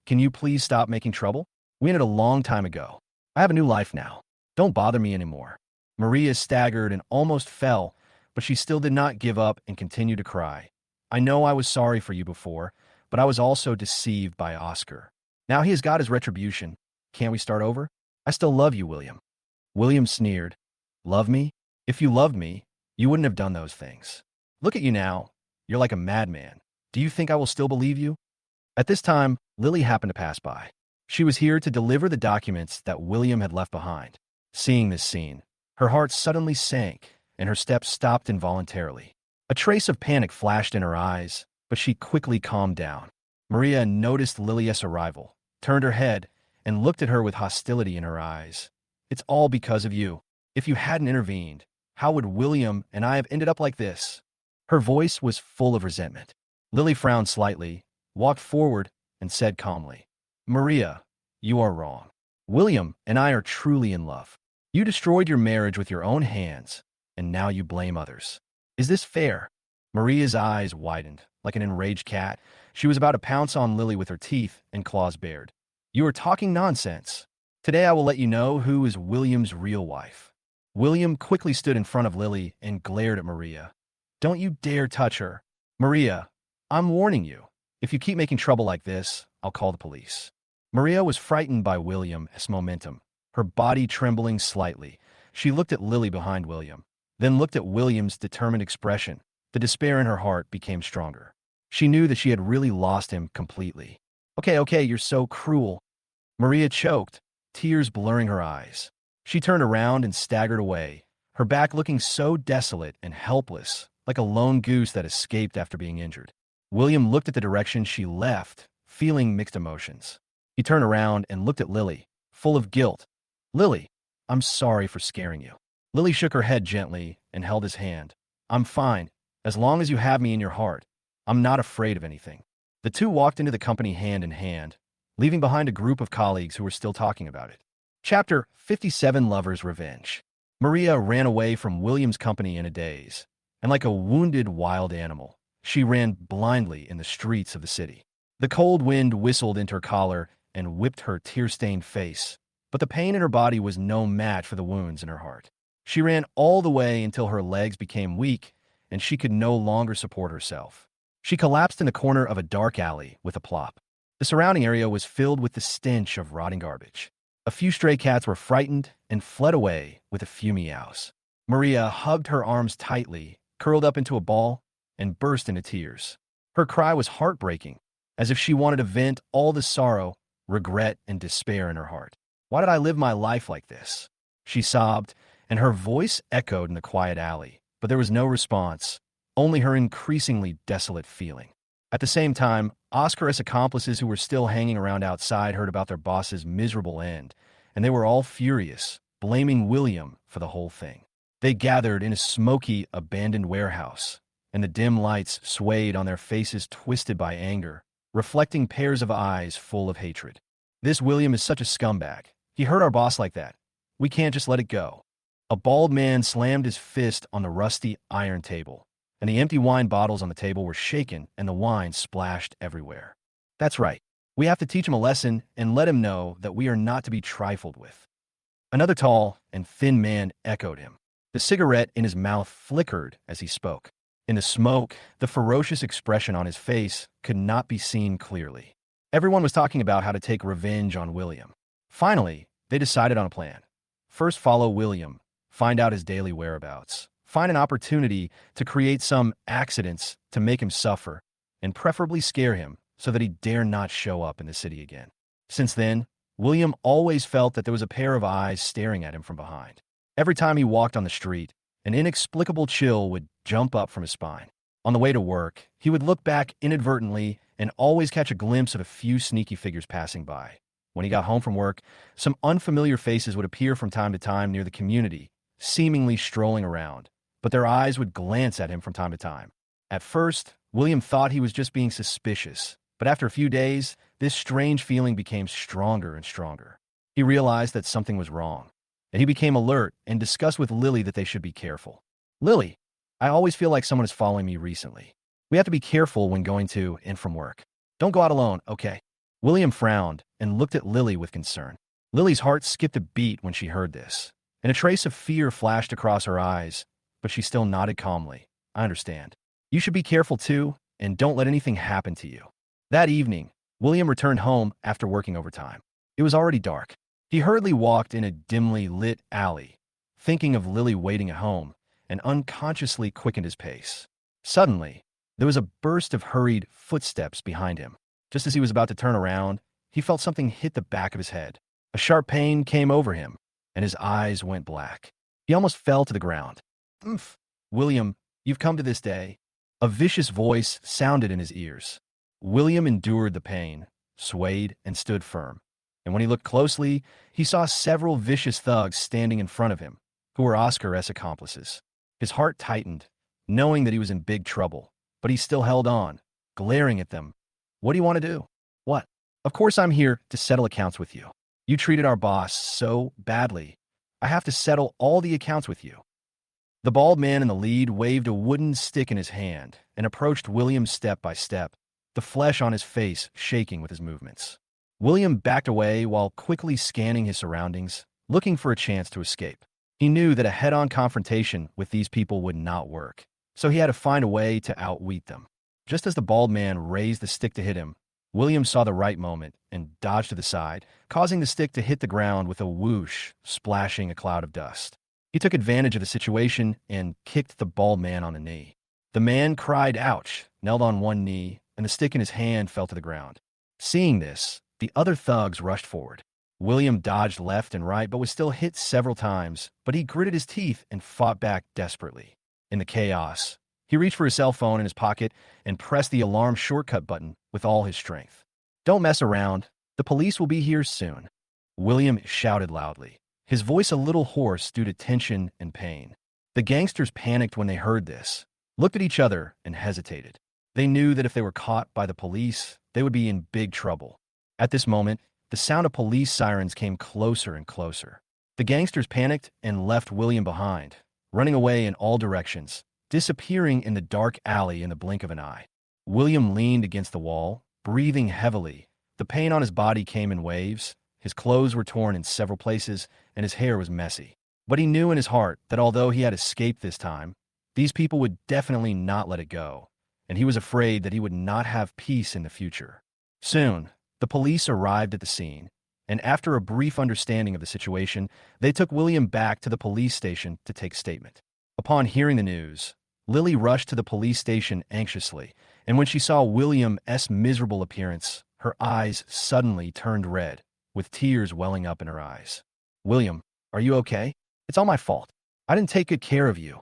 can you please stop making trouble? We ended a long time ago. I have a new life now. Don't bother me anymore." Maria staggered and almost fell, but she still did not give up and continued to cry. "I know I was sorry for you before, but I was also deceived by Oscar. Now he has got his retribution. Can't we start over? I still love you, William." William sneered. "Love me? If you loved me, you wouldn't have done those things. Look at you now. You're like a madman. Do you think I will still believe you?" At this time, Lily happened to pass by. She was here to deliver the documents that William had left behind. Seeing this scene, her heart suddenly sank, and her steps stopped involuntarily. A trace of panic flashed in her eyes, but she quickly calmed down. Maria noticed Lily's arrival, turned her head, and looked at her with hostility in her eyes. "It's all because of you. If you hadn't intervened, how would William and I have ended up like this?" Her voice was full of resentment. Lily frowned slightly, walked forward, and said calmly, "Maria, you are wrong. William and I are truly in love. You destroyed your marriage with your own hands, and now you blame others. Is this fair?" Maria's eyes widened. Like an enraged cat, she was about to pounce on Lily with her teeth and claws bared. "You are talking nonsense. Today I will let you know who is William's real wife." William quickly stood in front of Lily and glared at Maria. "Don't you dare touch her. Maria, I'm warning you. If you keep making trouble like this, I'll call the police." Maria was frightened by William's momentum, her body trembling slightly. She looked at Lily behind William, then looked at William's determined expression. The despair in her heart became stronger. She knew that she had really lost him completely. Okay, you're so cruel." Maria choked, tears blurring her eyes. She turned around and staggered away, her back looking so desolate and helpless, like a lone goose that escaped after being injured. William looked at the direction she left, feeling mixed emotions. He turned around and looked at Lily, full of guilt. "Lily, I'm sorry for scaring you." Lily shook her head gently and held his hand. "I'm fine. As long as you have me in your heart, I'm not afraid of anything." The two walked into the company hand in hand, leaving behind a group of colleagues who were still talking about it. Chapter 57: Lover's Revenge. Maria ran away from William's company in a daze, and like a wounded wild animal, she ran blindly in the streets of the city. The cold wind whistled into her collar and whipped her tear-stained face, but the pain in her body was no match for the wounds in her heart. She ran all the way until her legs became weak and she could no longer support herself. She collapsed in the corner of a dark alley with a plop. The surrounding area was filled with the stench of rotting garbage. A few stray cats were frightened and fled away with a few meows. Maria hugged her arms tightly, curled up into a ball, and burst into tears. Her cry was heartbreaking, as if she wanted to vent all the sorrow, regret, and despair in her heart. Why did I live my life like this? She sobbed, and her voice echoed in the quiet alley, but there was no response, only her increasingly desolate feeling. At the same time, Oscar's accomplices who were still hanging around outside heard about their boss's miserable end, and they were all furious, blaming William for the whole thing. They gathered in a smoky, abandoned warehouse, and the dim lights swayed on their faces twisted by anger, reflecting pairs of eyes full of hatred. This William is such a scumbag. He hurt our boss like that. We can't just let it go. A bald man slammed his fist on the rusty iron table, and the empty wine bottles on the table were shaken and the wine splashed everywhere. That's right. We have to teach him a lesson and let him know that we are not to be trifled with. Another tall and thin man echoed him. The cigarette in his mouth flickered as he spoke. In the smoke, the ferocious expression on his face could not be seen clearly. Everyone was talking about how to take revenge on William. Finally, they decided on a plan. First, follow William, find out his daily whereabouts, find an opportunity to create some accidents to make him suffer, and preferably scare him so that he dare not show up in the city again. Since then, William always felt that there was a pair of eyes staring at him from behind. Every time he walked on the street, an inexplicable chill would jump up from his spine. On the way to work, he would look back inadvertently and always catch a glimpse of a few sneaky figures passing by. When he got home from work, some unfamiliar faces would appear from time to time near the community, seemingly strolling around, but their eyes would glance at him from time to time. At first, William thought he was just being suspicious, but after a few days, this strange feeling became stronger and stronger. He realized that something was wrong, and he became alert and discussed with Lily that they should be careful. Lily, I always feel like someone is following me recently. We have to be careful when going to and from work. Don't go out alone, okay? William frowned and looked at Lily with concern. Lily's heart skipped a beat when she heard this, and a trace of fear flashed across her eyes, but she still nodded calmly. I understand. You should be careful too, and don't let anything happen to you. That evening, William returned home after working overtime. It was already dark. He hurriedly walked in a dimly lit alley, thinking of Lily waiting at home, and unconsciously quickened his pace. Suddenly, there was a burst of hurried footsteps behind him. Just as he was about to turn around, he felt something hit the back of his head. A sharp pain came over him, and his eyes went black. He almost fell to the ground. "Umph, William, you've come to this day." A vicious voice sounded in his ears. William endured the pain, swayed, and stood firm. And when he looked closely, he saw several vicious thugs standing in front of him, who were Oscar's accomplices. His heart tightened, knowing that he was in big trouble, but he still held on, glaring at them. "What do you want to do?" "What?" "Of course I'm here to settle accounts with you. You treated our boss so badly. I have to settle all the accounts with you." The bald man in the lead waved a wooden stick in his hand and approached William step by step, the flesh on his face shaking with his movements. William backed away while quickly scanning his surroundings, looking for a chance to escape. He knew that a head-on confrontation with these people would not work, so he had to find a way to outwit them. Just as the bald man raised the stick to hit him, William saw the right moment and dodged to the side, causing the stick to hit the ground with a whoosh, splashing a cloud of dust. He took advantage of the situation and kicked the bald man on the knee. The man cried ouch, knelt on one knee, and the stick in his hand fell to the ground. Seeing this, the other thugs rushed forward. William dodged left and right but was still hit several times, but he gritted his teeth and fought back desperately. In the chaos, he reached for his cell phone in his pocket and pressed the alarm shortcut button with all his strength. "Don't mess around. The police will be here soon," William shouted loudly, his voice a little hoarse due to tension and pain. The gangsters panicked when they heard this, looked at each other, and hesitated. They knew that if they were caught by the police, they would be in big trouble. At this moment, the sound of police sirens came closer and closer. The gangsters panicked and left William behind, running away in all directions, disappearing in the dark alley in the blink of an eye. William leaned against the wall, breathing heavily. The pain on his body came in waves. His clothes were torn in several places, and his hair was messy. But he knew in his heart that although he had escaped this time, these people would definitely not let it go, and he was afraid that he would not have peace in the future. Soon, The police arrived at the scene, and after a brief understanding of the situation, they took William back to the police station to take statement. Upon hearing the news, Lily rushed to the police station anxiously, and when she saw William's miserable appearance, her eyes suddenly turned red, with tears welling up in her eyes. "William, are you okay? It's all my fault. I didn't take good care of you."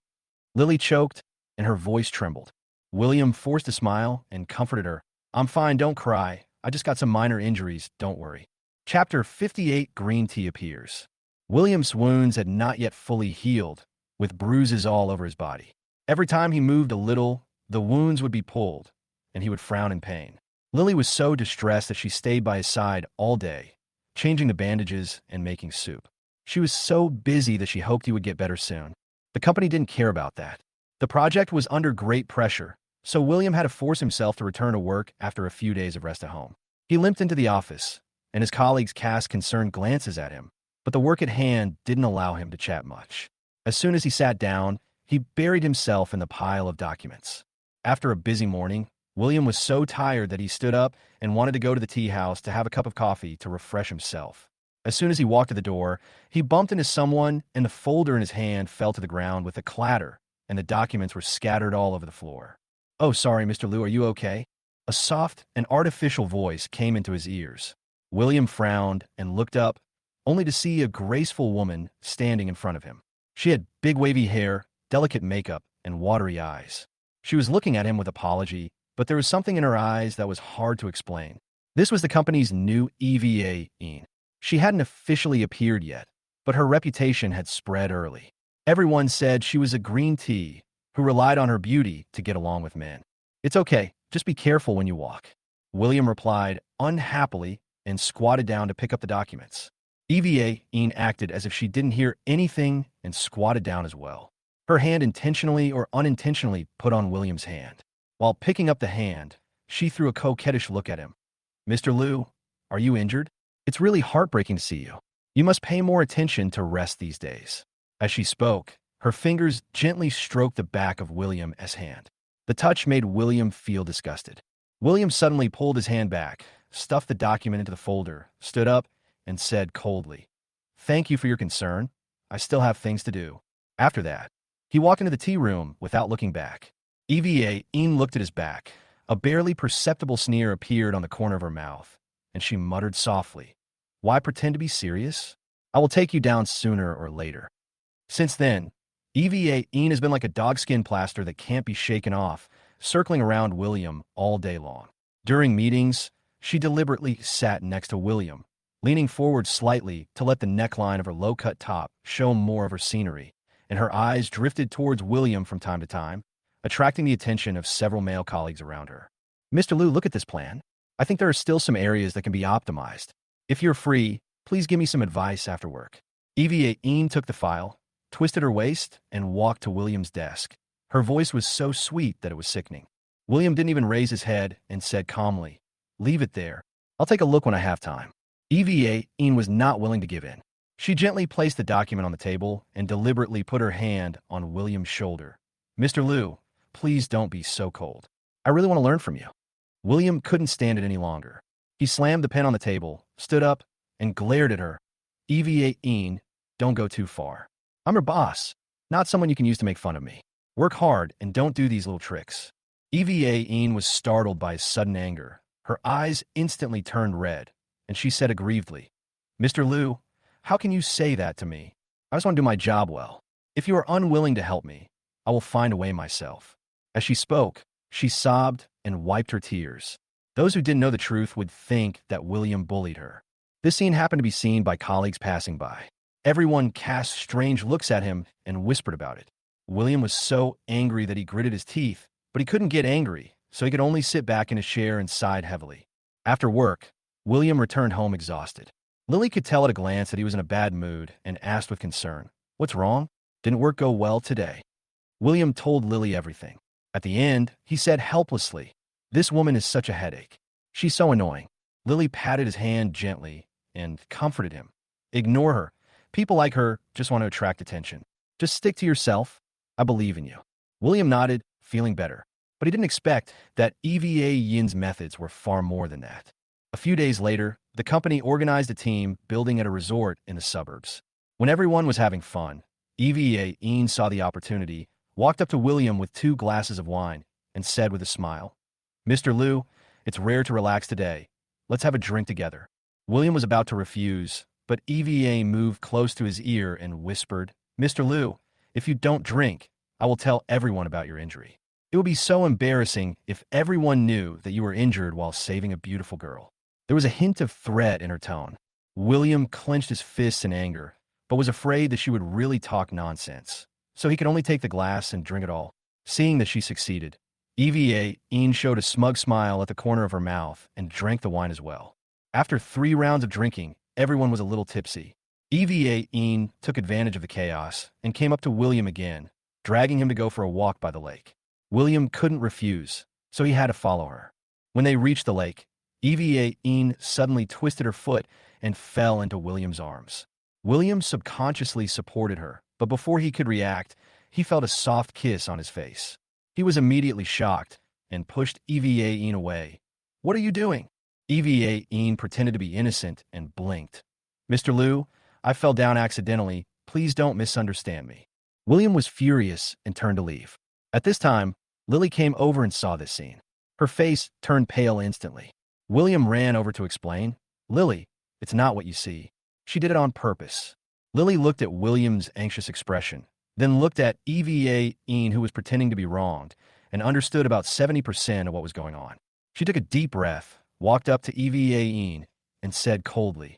Lily choked, and her voice trembled. William forced a smile and comforted her. "I'm fine, don't cry. I just got some minor injuries, don't worry." Chapter 58. Green Tea appears. William's wounds had not yet fully healed, with bruises all over his body. Every time he moved a little, the wounds would be pulled, and he would frown in pain. Lily was so distressed that she stayed by his side all day, changing the bandages and making soup. She was so busy that she hoped he would get better soon. The company didn't care about that. The project was under great pressure, so William had to force himself to return to work after a few days of rest at home. He limped into the office, and his colleagues cast concerned glances at him, but the work at hand didn't allow him to chat much. As soon as he sat down, he buried himself in the pile of documents. After a busy morning, William was so tired that he stood up and wanted to go to the tea house to have a cup of coffee to refresh himself. As soon as he walked to the door, he bumped into someone, and the folder in his hand fell to the ground with a clatter, and the documents were scattered all over the floor. "Oh, sorry, Mr. Liu, are you okay?" A soft and artificial voice came into his ears. William frowned and looked up, only to see a graceful woman standing in front of him. She had big wavy hair, delicate makeup, and watery eyes. She was looking at him with apology, but there was something in her eyes that was hard to explain. This was the company's new EVA. She hadn't officially appeared yet, but her reputation had spread early. Everyone said she was a green tea who relied on her beauty to get along with men. "It's okay, just be careful when you walk," William replied unhappily and squatted down to pick up the documents. EVA acted as if she didn't hear anything and squatted down as well. Her hand intentionally or unintentionally put on William's hand. While picking up the hand, she threw a coquettish look at him. "Mr. Liu, are you injured? It's really heartbreaking to see you. You must pay more attention to rest these days." As she spoke, her fingers gently stroked the back of William's hand. The touch made William feel disgusted. William suddenly pulled his hand back, stuffed the document into the folder, stood up, and said coldly, "Thank you for your concern. I still have things to do." After that, he walked into the tea room without looking back. EVA looked at his back. A barely perceptible sneer appeared on the corner of her mouth, and she muttered softly, "Why pretend to be serious? I will take you down sooner or later." Since then, EVA has been like a dogskin plaster that can't be shaken off, circling around William all day long. During meetings, she deliberately sat next to William, leaning forward slightly to let the neckline of her low-cut top show more of her scenery, and her eyes drifted towards William from time to time, attracting the attention of several male colleagues around her. "Mr. Liu, look at this plan. I think there are still some areas that can be optimized. If you're free, please give me some advice after work." EVA took the file, twisted her waist, and walked to William's desk. Her voice was so sweet that it was sickening. William didn't even raise his head and said calmly, "Leave it there. I'll take a look when I have time." EVA was not willing to give in. She gently placed the document on the table and deliberately put her hand on William's shoulder. "Mr. Liu, please don't be so cold. I really want to learn from you." William couldn't stand it any longer. He slammed the pen on the table, stood up, and glared at her. "EVA, don't go too far. I'm your boss, not someone you can use to make fun of me. Work hard and don't do these little tricks." EVA was startled by his sudden anger. Her eyes instantly turned red, and she said aggrievedly, "Mr. Liu, how can you say that to me? I just want to do my job well. If you are unwilling to help me, I will find a way myself." As she spoke, she sobbed and wiped her tears. Those who didn't know the truth would think that William bullied her. This scene happened to be seen by colleagues passing by. Everyone cast strange looks at him and whispered about it. William was so angry that he gritted his teeth, but he couldn't get angry, so he could only sit back in his chair and sighed heavily. After work, William returned home exhausted. Lily could tell at a glance that he was in a bad mood and asked with concern, "What's wrong? Didn't work go well today?" William told Lily everything. At the end, he said helplessly, "This woman is such a headache. She's so annoying." Lily patted his hand gently and comforted him. "Ignore her. People like her just want to attract attention. Just stick to yourself. I believe in you." William nodded, feeling better. But he didn't expect that EVA Yin's methods were far more than that. A few days later, the company organized a team building at a resort in the suburbs. When everyone was having fun, Ian saw the opportunity, walked up to William with 2 glasses of wine, and said with a smile, "Mr. Liu, it's rare to relax today. Let's have a drink together." William was about to refuse, but Eva moved close to his ear and whispered, "Mr. Liu, if you don't drink, I will tell everyone about your injury. It would be so embarrassing if everyone knew that you were injured while saving a beautiful girl." There was a hint of threat in her tone. William clenched his fists in anger, but was afraid that she would really talk nonsense, so he could only take the glass and drink it all. Seeing that she succeeded, Ian showed a smug smile at the corner of her mouth and drank the wine as well. After 3 rounds of drinking, everyone was a little tipsy. Ian took advantage of the chaos and came up to William again, dragging him to go for a walk by the lake. William couldn't refuse, so he had to follow her. When they reached the lake, Ian suddenly twisted her foot and fell into William's arms. William subconsciously supported her, but before he could react, he felt a soft kiss on his face. He was immediately shocked and pushed Ian away. "What are you doing?" Ian pretended to be innocent and blinked. "Mr. Liu, I fell down accidentally. Please don't misunderstand me." William was furious and turned to leave. At this time, Lily came over and saw this scene. Her face turned pale instantly. William ran over to explain, "Lily, it's not what you see. She did it on purpose." Lily looked at William's anxious expression, then looked at Ian, who was pretending to be wronged, and understood about 70% of what was going on. She took a deep breath, walked up to Ian, and said coldly,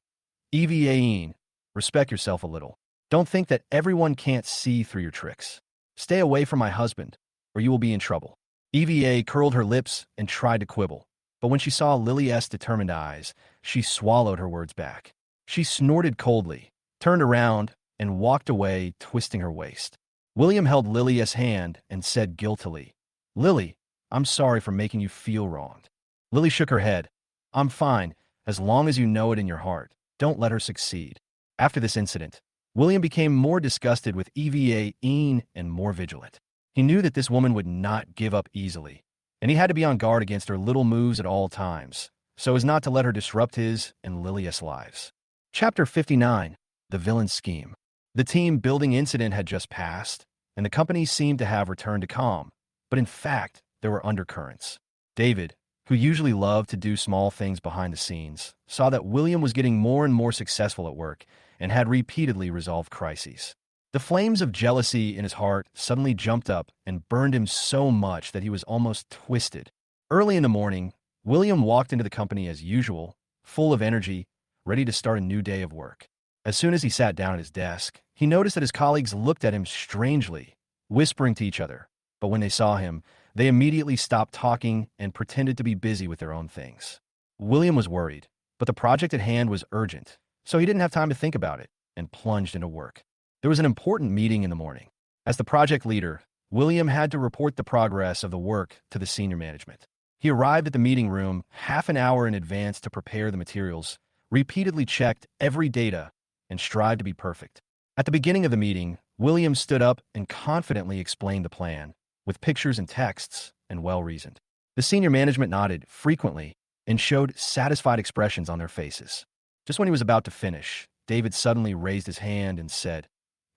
"Ian, respect yourself a little. Don't think that everyone can't see through your tricks. Stay away from my husband, or you will be in trouble." Eva curled her lips and tried to quibble, but when she saw Lily's determined eyes, she swallowed her words back. She snorted coldly, turned around, and walked away, twisting her waist. William held Lily's hand and said guiltily, "Lily, I'm sorry for making you feel wronged." Lily shook her head. "I'm fine, as long as you know it in your heart. Don't let her succeed." After this incident, William became more disgusted with Ian and more vigilant. He knew that this woman would not give up easily, and he had to be on guard against her little moves at all times, so as not to let her disrupt his and Lily's lives. Chapter 59. The Villain's Scheme. The team building incident had just passed, and the company seemed to have returned to calm, but in fact, there were undercurrents. David, who usually loved to do small things behind the scenes, saw that William was getting more and more successful at work and had repeatedly resolved crises. The flames of jealousy in his heart suddenly jumped up and burned him so much that he was almost twisted. Early in the morning, William walked into the company as usual, full of energy, ready to start a new day of work. As soon as he sat down at his desk, he noticed that his colleagues looked at him strangely, whispering to each other. But when they saw him, they immediately stopped talking and pretended to be busy with their own things. William was worried, but the project at hand was urgent, so he didn't have time to think about it and plunged into work. There was an important meeting in the morning. As the project leader, William had to report the progress of the work to the senior management. He arrived at the meeting room half an hour in advance to prepare the materials, repeatedly checked every data, and strived to be perfect. At the beginning of the meeting, William stood up and confidently explained the plan, with pictures and texts, and well-reasoned. The senior management nodded frequently and showed satisfied expressions on their faces. Just when he was about to finish, David suddenly raised his hand and said,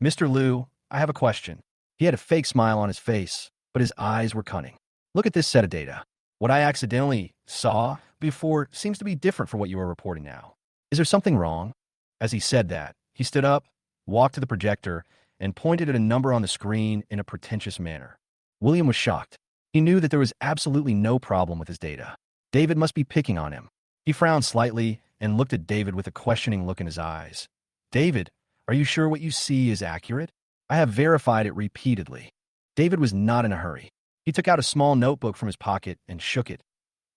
"Mr. Liu, I have a question." He had a fake smile on his face, but his eyes were cunning. "Look at this set of data. What I accidentally saw before seems to be different from what you are reporting now. Is there something wrong?" As he said that, he stood up, walked to the projector, and pointed at a number on the screen in a pretentious manner. William was shocked. He knew that there was absolutely no problem with his data. David must be picking on him. He frowned slightly and looked at David with a questioning look in his eyes. "David, are you sure what you see is accurate? I have verified it repeatedly." David was not in a hurry. He took out a small notebook from his pocket and shook it.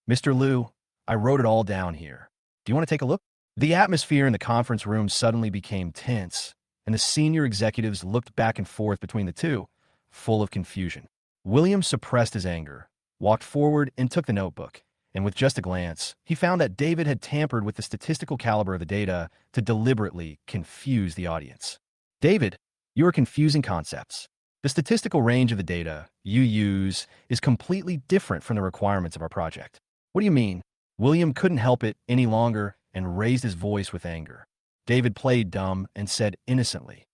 "Mr. Liu, I wrote it all down here. Do you want to take a look?" The atmosphere in the conference room suddenly became tense, and the senior executives looked back and forth between the two, full of confusion. William suppressed his anger, walked forward and took the notebook, and with just a glance, he found that David had tampered with the statistical caliber of the data to deliberately confuse the audience. "David, you are confusing concepts. The statistical range of the data you use is completely different from the requirements of our project." "What do you mean?" William couldn't help it any longer and raised his voice with anger. David played dumb and said innocently,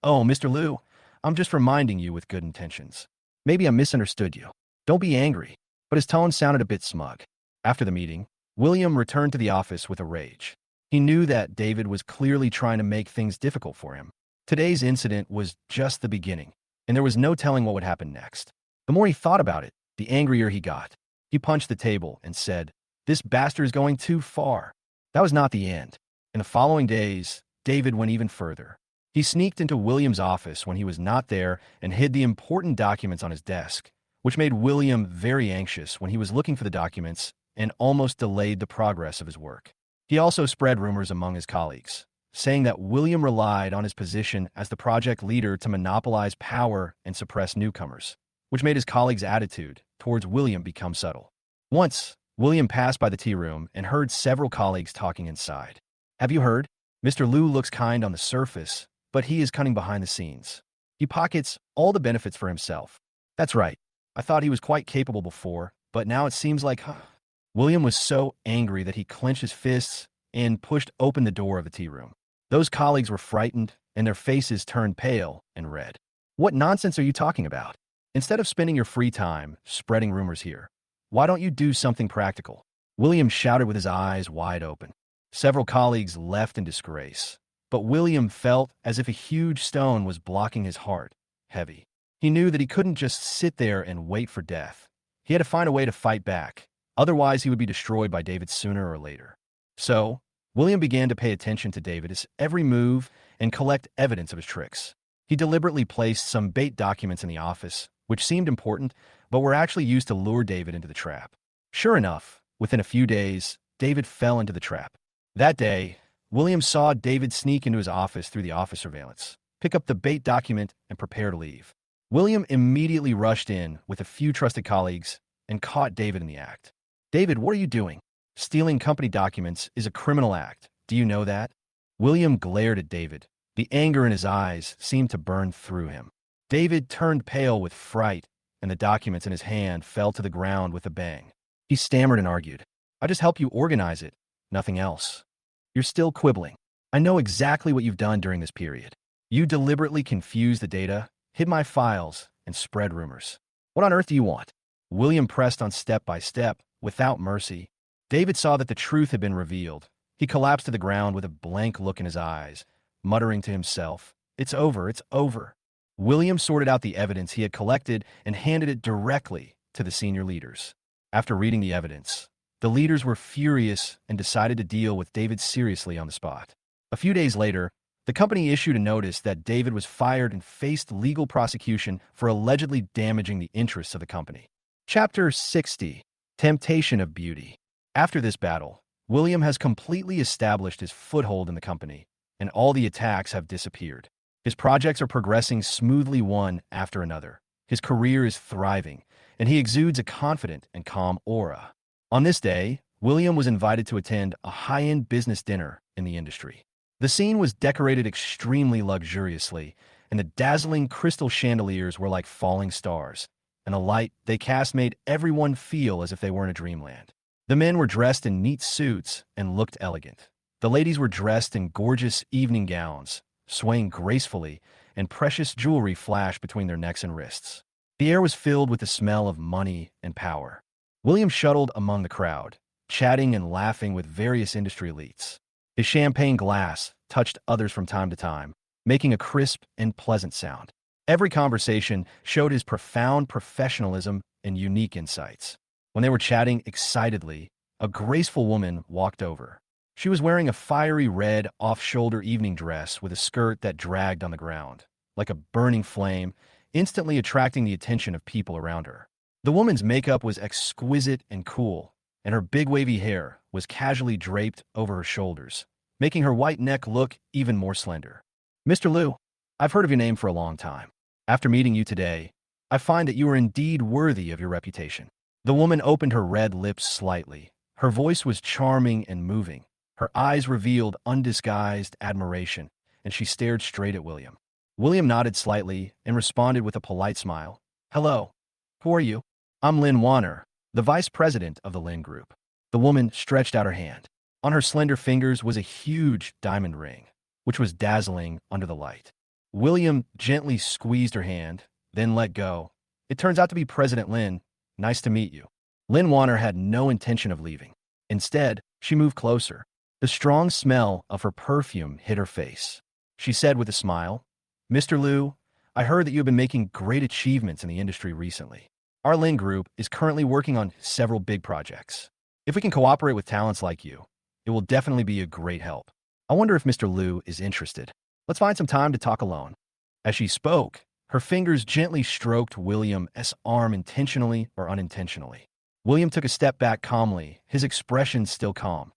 "Oh, Mr. Liu, I'm just reminding you with good intentions. Maybe I misunderstood you. Don't be angry." But his tone sounded a bit smug. After the meeting, William returned to the office with a rage. He knew that David was clearly trying to make things difficult for him. Today's incident was just the beginning, and there was no telling what would happen next. The more he thought about it, the angrier he got. He punched the table and said, "This bastard is going too far." That was not the end. In the following days, David went even further. He sneaked into William's office when he was not there and hid the important documents on his desk, which made William very anxious when he was looking for the documents and almost delayed the progress of his work. He also spread rumors among his colleagues, saying that William relied on his position as the project leader to monopolize power and suppress newcomers, which made his colleagues' attitude towards William become subtle. Once, William passed by the tea room and heard several colleagues talking inside. "Have you heard? Mr. Liu looks kind on the surface, but he is cunning behind the scenes. He pockets all the benefits for himself." "That's right. I thought he was quite capable before, but now it seems like..." William was so angry that he clenched his fists and pushed open the door of the tea room. Those colleagues were frightened, and their faces turned pale and red. "What nonsense are you talking about? Instead of spending your free time spreading rumors here, why don't you do something practical?" William shouted with his eyes wide open. Several colleagues left in disgrace, but William felt as if a huge stone was blocking his heart, heavy. He knew that he couldn't just sit there and wait for death. He had to find a way to fight back, otherwise he would be destroyed by David sooner or later. So, William began to pay attention to David's every move and collect evidence of his tricks. He deliberately placed some bait documents in the office, which seemed important, but were actually used to lure David into the trap. Sure enough, within a few days, David fell into the trap. That day, William saw David sneak into his office through the office surveillance, pick up the bait document, and prepare to leave. William immediately rushed in with a few trusted colleagues and caught David in the act. "David, what are you doing? Stealing company documents is a criminal act. Do you know that?" William glared at David. The anger in his eyes seemed to burn through him. David turned pale with fright, and the documents in his hand fell to the ground with a bang. He stammered and argued, "I just help you organize it, nothing else. You're still quibbling. I know exactly what you've done during this period. You deliberately confused the data, hid my files, and spread rumors. What on earth do you want?" William pressed on step by step, without mercy. David saw that the truth had been revealed. He collapsed to the ground with a blank look in his eyes, muttering to himself, "It's over, it's over." William sorted out the evidence he had collected and handed it directly to the senior leaders. After reading the evidence, the leaders were furious and decided to deal with David seriously on the spot. A few days later, the company issued a notice that David was fired and faced legal prosecution for allegedly damaging the interests of the company. Chapter 60. Temptation of Beauty. After this battle, William has completely established his foothold in the company, and all the attacks have disappeared. His projects are progressing smoothly one after another. His career is thriving, and he exudes a confident and calm aura. On this day, William was invited to attend a high-end business dinner in the industry. The scene was decorated extremely luxuriously, and the dazzling crystal chandeliers were like falling stars, and the light they cast made everyone feel as if they were in a dreamland. The men were dressed in neat suits and looked elegant. The ladies were dressed in gorgeous evening gowns, swaying gracefully, and precious jewelry flashed between their necks and wrists. The air was filled with the smell of money and power. William shuttled among the crowd, chatting and laughing with various industry elites. His champagne glass touched others from time to time, making a crisp and pleasant sound. Every conversation showed his profound professionalism and unique insights. When they were chatting excitedly, a graceful woman walked over. She was wearing a fiery red off-shoulder evening dress with a skirt that dragged on the ground, like a burning flame, instantly attracting the attention of people around her. The woman's makeup was exquisite and cool, and her big wavy hair was casually draped over her shoulders, making her white neck look even more slender. "Mr. Liu, I've heard of your name for a long time. After meeting you today, I find that you are indeed worthy of your reputation." The woman opened her red lips slightly. Her voice was charming and moving. Her eyes revealed undisguised admiration, and she stared straight at William. William nodded slightly and responded with a polite smile. "Hello. Who are you?" "I'm Lin Warner, the vice president of the Lin Group." The woman stretched out her hand. On her slender fingers was a huge diamond ring, which was dazzling under the light. William gently squeezed her hand, then let go. It turns out to be President Lin. Nice to meet you. Lin Wanner had no intention of leaving. Instead, she moved closer. The strong smell of her perfume hit her face. She said with a smile, Mr. Liu, I heard that you have been making great achievements in the industry recently. Our Lin Group is currently working on several big projects. If we can cooperate with talents like you, it will definitely be a great help. I wonder if Mr. Liu is interested. Let's find some time to talk alone. As she spoke, her fingers gently stroked William's arm intentionally or unintentionally. William took a step back calmly, his expression still calm.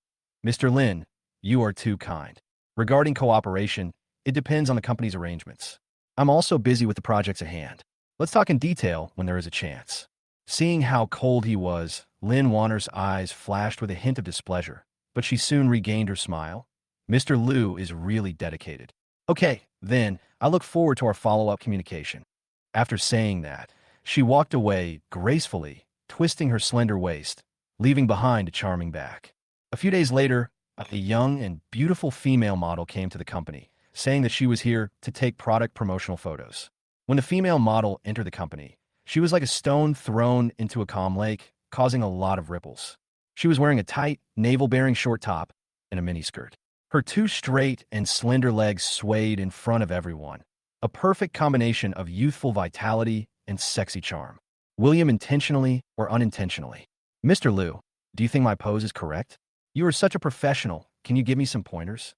Mr. Lin, you are too kind. Regarding cooperation, it depends on the company's arrangements. I'm also busy with the projects at hand. Let's talk in detail when there is a chance. Seeing how cold he was, Lin Wanner's eyes flashed with a hint of displeasure, but she soon regained her smile. Mr. Liu is really dedicated. Okay, then, I look forward to our follow-up communication. After saying that, she walked away gracefully, twisting her slender waist, leaving behind a charming back. A few days later, a young and beautiful female model came to the company, saying that she was here to take product promotional photos. When the female model entered the company, she was like a stone thrown into a calm lake, causing a lot of ripples. She was wearing a tight, navel-bearing short top and a miniskirt. Her two straight and slender legs swayed in front of everyone, a perfect combination of youthful vitality and sexy charm. William intentionally or unintentionally. Mr. Liu, do you think my pose is correct? You are such a professional. Can you give me some pointers?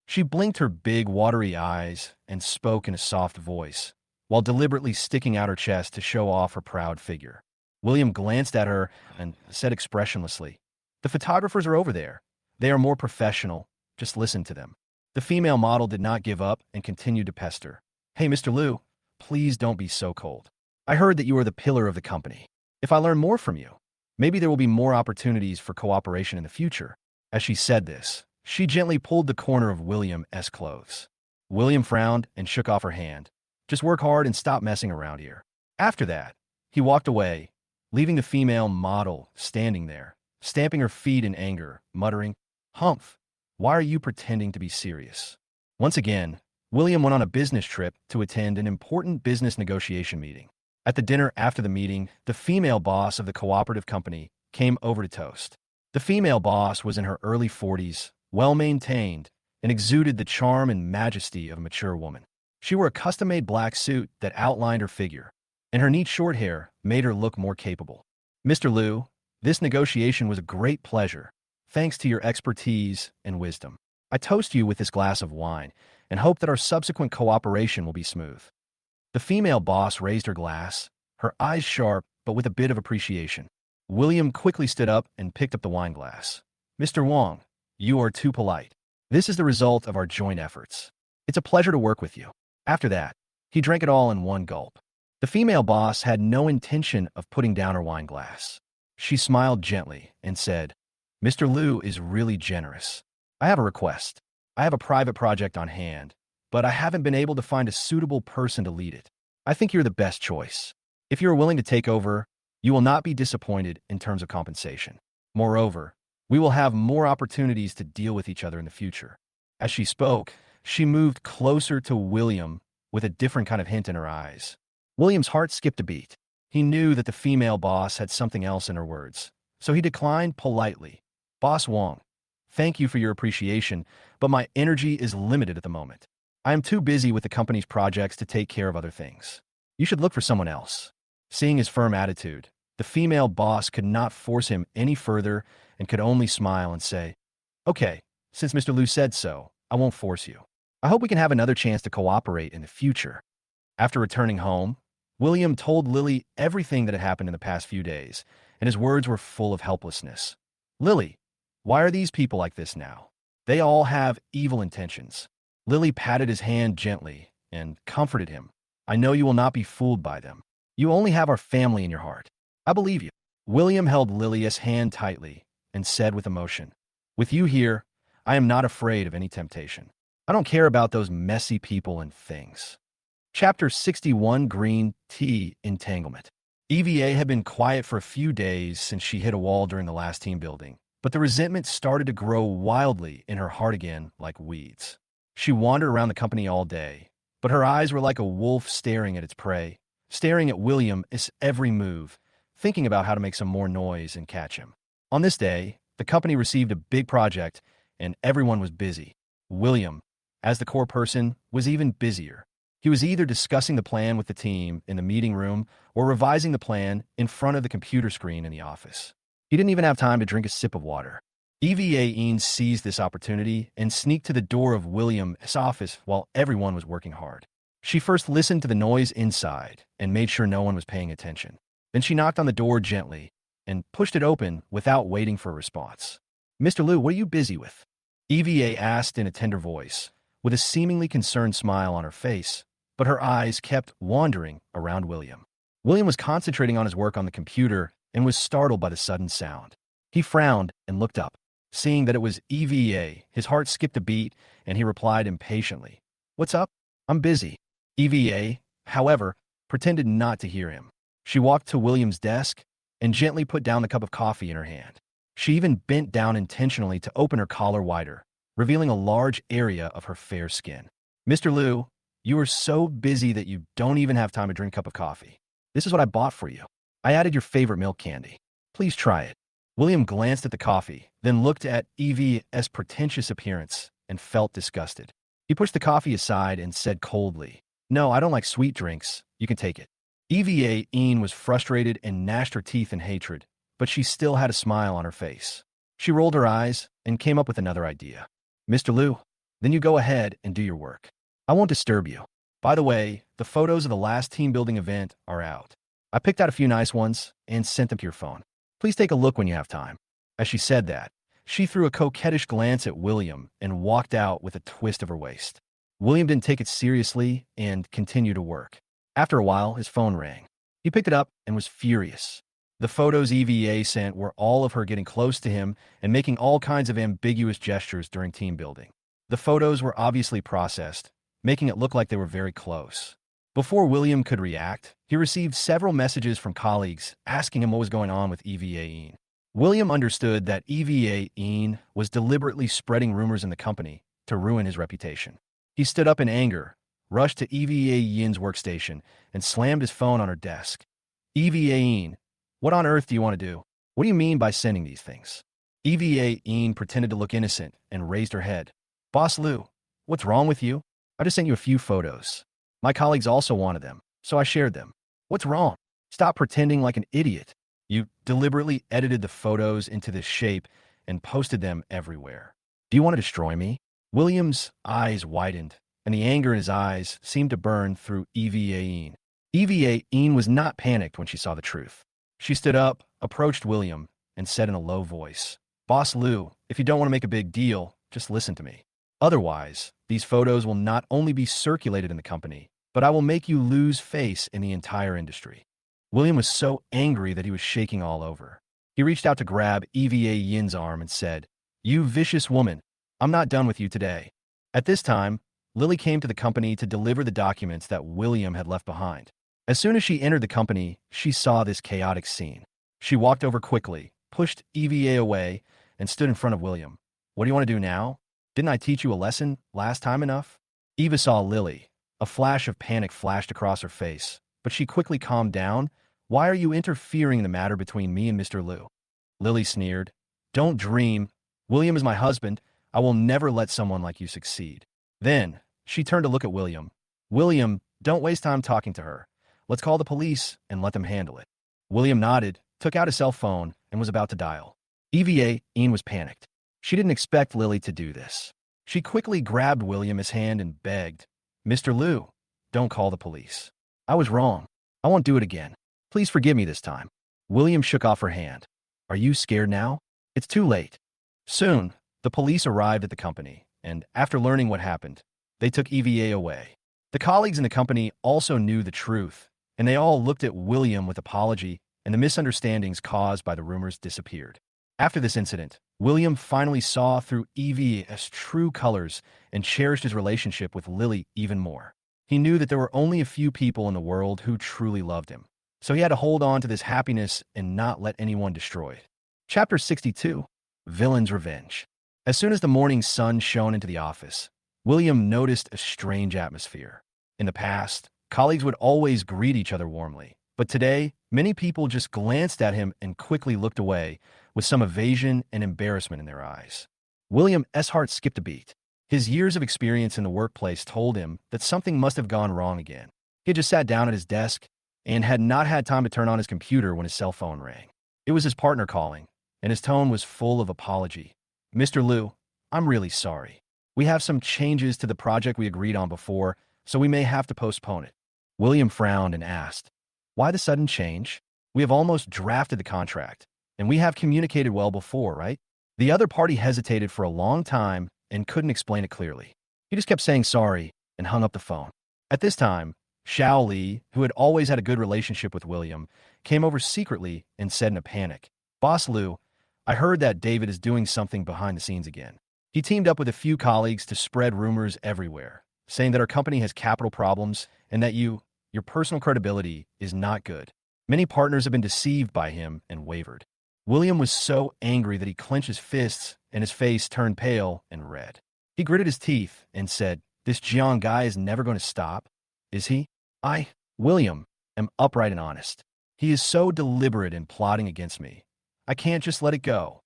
She blinked her big, watery eyes and spoke in a soft voice, while deliberately sticking out her chest to show off her proud figure. William glanced at her and said expressionlessly, The photographers are over there. They are more professional. Just listen to them. The female model did not give up and continued to pester. Hey, Mr. Liu, please don't be so cold. I heard that you are the pillar of the company. If I learn more from you, maybe there will be more opportunities for cooperation in the future. As she said this, she gently pulled the corner of William's clothes. William frowned and shook off her hand. Just work hard and stop messing around here. After that, he walked away, leaving the female model standing there, stamping her feet in anger, muttering, Humph, why are you pretending to be serious? Once again, William went on a business trip to attend an important business negotiation meeting. At the dinner after the meeting, the female boss of the cooperative company came over to toast. The female boss was in her early 40s, well-maintained, and exuded the charm and majesty of a mature woman. She wore a custom-made black suit that outlined her figure, and her neat short hair made her look more capable. Mr. Liu, this negotiation was a great pleasure, thanks to your expertise and wisdom. I toast you with this glass of wine and hope that our subsequent cooperation will be smooth. The female boss raised her glass, her eyes sharp but with a bit of appreciation. William quickly stood up and picked up the wine glass. Mr. Wang, you are too polite. This is the result of our joint efforts. It's a pleasure to work with you. After that, he drank it all in one gulp. The female boss had no intention of putting down her wine glass. She smiled gently and said, Mr. Liu is really generous. I have a request. I have a private project on hand, but I haven't been able to find a suitable person to lead it. I think you're the best choice. If you are willing to take over, you will not be disappointed in terms of compensation. Moreover, we will have more opportunities to deal with each other in the future. As she spoke, she moved closer to William with a different kind of hint in her eyes. William's heart skipped a beat. He knew that the female boss had something else in her words, so he declined politely. Boss Wang, thank you for your appreciation, but my energy is limited at the moment. I am too busy with the company's projects to take care of other things. You should look for someone else. Seeing his firm attitude, the female boss could not force him any further and could only smile and say, Okay, since Mr. Liu said so, I won't force you. I hope we can have another chance to cooperate in the future. After returning home, William told Lily everything that had happened in the past few days, and his words were full of helplessness. Lily, why are these people like this now? They all have evil intentions. Lily patted his hand gently and comforted him. I know you will not be fooled by them. You only have our family in your heart. I believe you. William held Lily's hand tightly and said with emotion, With you here, I am not afraid of any temptation. I don't care about those messy people and things. Chapter 61, Green Tea Entanglement. EVA had been quiet for a few days since she hit a wall during the last team building, But the resentment started to grow wildly in her heart again like weeds. She wandered around the company all day, but her eyes were like a wolf staring at its prey, staring at William's every move, thinking about how to make some more noise and catch him. On this day, the company received a big project, and everyone was busy. William, as the core person, was even busier. He was either discussing the plan with the team in the meeting room or revising the plan in front of the computer screen in the office. He didn't even have time to drink a sip of water. Eva seized this opportunity and sneaked to the door of William's office while everyone was working hard. She first listened to the noise inside and made sure no one was paying attention. Then she knocked on the door gently and pushed it open without waiting for a response. "Mr. Liu, what are you busy with?" Eva asked in a tender voice, with a seemingly concerned smile on her face, but her eyes kept wandering around William. William was concentrating on his work on the computer and was startled by the sudden sound. He frowned and looked up. Seeing that it was Eva, his heart skipped a beat, and he replied impatiently, "What's up? I'm busy." Eva, however, pretended not to hear him. She walked to William's desk and gently put down the cup of coffee in her hand. She even bent down intentionally to open her collar wider, revealing a large area of her fair skin. "Mr. Liu, you are so busy that you don't even have time to drink a cup of coffee. This is what I bought for you. I added your favorite milk candy. Please try it." William glanced at the coffee, then looked at Eva's pretentious appearance and felt disgusted. He pushed the coffee aside and said coldly, "No, I don't like sweet drinks. You can take it." Eva was frustrated and gnashed her teeth in hatred, but she still had a smile on her face. She rolled her eyes and came up with another idea. "Mr. Liu, then you go ahead and do your work. I won't disturb you. By the way, the photos of the last team building event are out. I picked out a few nice ones and sent them to your phone. Please take a look when you have time." As she said that, she threw a coquettish glance at William and walked out with a twist of her waist. William didn't take it seriously and continued to work. After a while, his phone rang. He picked it up and was furious. The photos Eva sent were all of her getting close to him and making all kinds of ambiguous gestures during team building. The photos were obviously processed, making it look like they were very close. Before William could react, he received several messages from colleagues asking him what was going on with Eva. William understood that Eva was deliberately spreading rumors in the company to ruin his reputation. He stood up in anger, rushed to Eva's workstation, and slammed his phone on her desk. "Eva, what on earth do you want to do? What do you mean by sending these things?" Eva pretended to look innocent and raised her head. "Boss Liu, what's wrong with you? I just sent you a few photos. My colleagues also wanted them, so I shared them. What's wrong? Stop pretending like an idiot. You deliberately edited the photos into this shape and posted them everywhere. Do you want to destroy me?" William's eyes widened, and the anger in his eyes seemed to burn through Eva. Eva was not panicked when she saw the truth. She stood up, approached William, and said in a low voice, "Boss Liu, if you don't want to make a big deal, just listen to me. Otherwise, these photos will not only be circulated in the company, but I will make you lose face in the entire industry." William was so angry that he was shaking all over. He reached out to grab Eva's arm and said, "You vicious woman, I'm not done with you today." At this time, Lily came to the company to deliver the documents that William had left behind. As soon as she entered the company, she saw this chaotic scene. She walked over quickly, pushed Eva away, and stood in front of William. "What do you want to do now? Didn't I teach you a lesson last time enough?" Eva saw Lily. A flash of panic flashed across her face, but she quickly calmed down. "Why are you interfering in the matter between me and Mr. Liu?" Lily sneered. "Don't dream. William is my husband. I will never let someone like you succeed." Then, she turned to look at William. "William, don't waste time talking to her. Let's call the police and let them handle it." William nodded, took out his cell phone, and was about to dial. Eva was panicked. She didn't expect Lily to do this. She quickly grabbed William's hand and begged, "Mr. Liu, don't call the police. I was wrong. I won't do it again. Please forgive me this time." William shook off her hand. "Are you scared now? It's too late." Soon, the police arrived at the company, and after learning what happened, they took Eva away. The colleagues in the company also knew the truth, and they all looked at William with apology, and the misunderstandings caused by the rumors disappeared. After this incident, William finally saw through Eva's true colors and cherished his relationship with Lily even more. He knew that there were only a few people in the world who truly loved him, so he had to hold on to this happiness and not let anyone destroy it. Chapter 62. Villain's Revenge. As soon as the morning sun shone into the office, William noticed a strange atmosphere. In the past, colleagues would always greet each other warmly, but today, many people just glanced at him and quickly looked away with some evasion and embarrassment in their eyes. William S. Hart skipped a beat. His years of experience in the workplace told him that something must have gone wrong again. He had just sat down at his desk and had not had time to turn on his computer when his cell phone rang. It was his partner calling, and his tone was full of apology. "Mr. Liu, I'm really sorry. We have some changes to the project we agreed on before, so we may have to postpone it." William frowned and asked, "Why the sudden change? We have almost drafted the contract, and we have communicated well before, right?" The other party hesitated for a long time and couldn't explain it clearly. He just kept saying sorry and hung up the phone. At this time, Xiao Li, who had always had a good relationship with William, came over secretly and said in a panic, "Boss Liu, I heard that David is doing something behind the scenes again. He teamed up with a few colleagues to spread rumors everywhere, saying that our company has capital problems and that your personal credibility is not good. Many partners have been deceived by him and wavered." William was so angry that he clenched his fists and his face turned pale and red. He gritted his teeth and said, "This Jiang guy is never going to stop, is he? William, am upright and honest. He is so deliberate in plotting against me. I can't just let it go."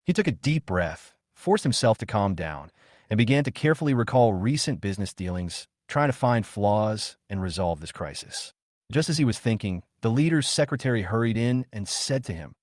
He took a deep breath, forced himself to calm down, and began to carefully recall recent business dealings, trying to find flaws and resolve this crisis. Just as he was thinking, the leader's secretary hurried in and said to him,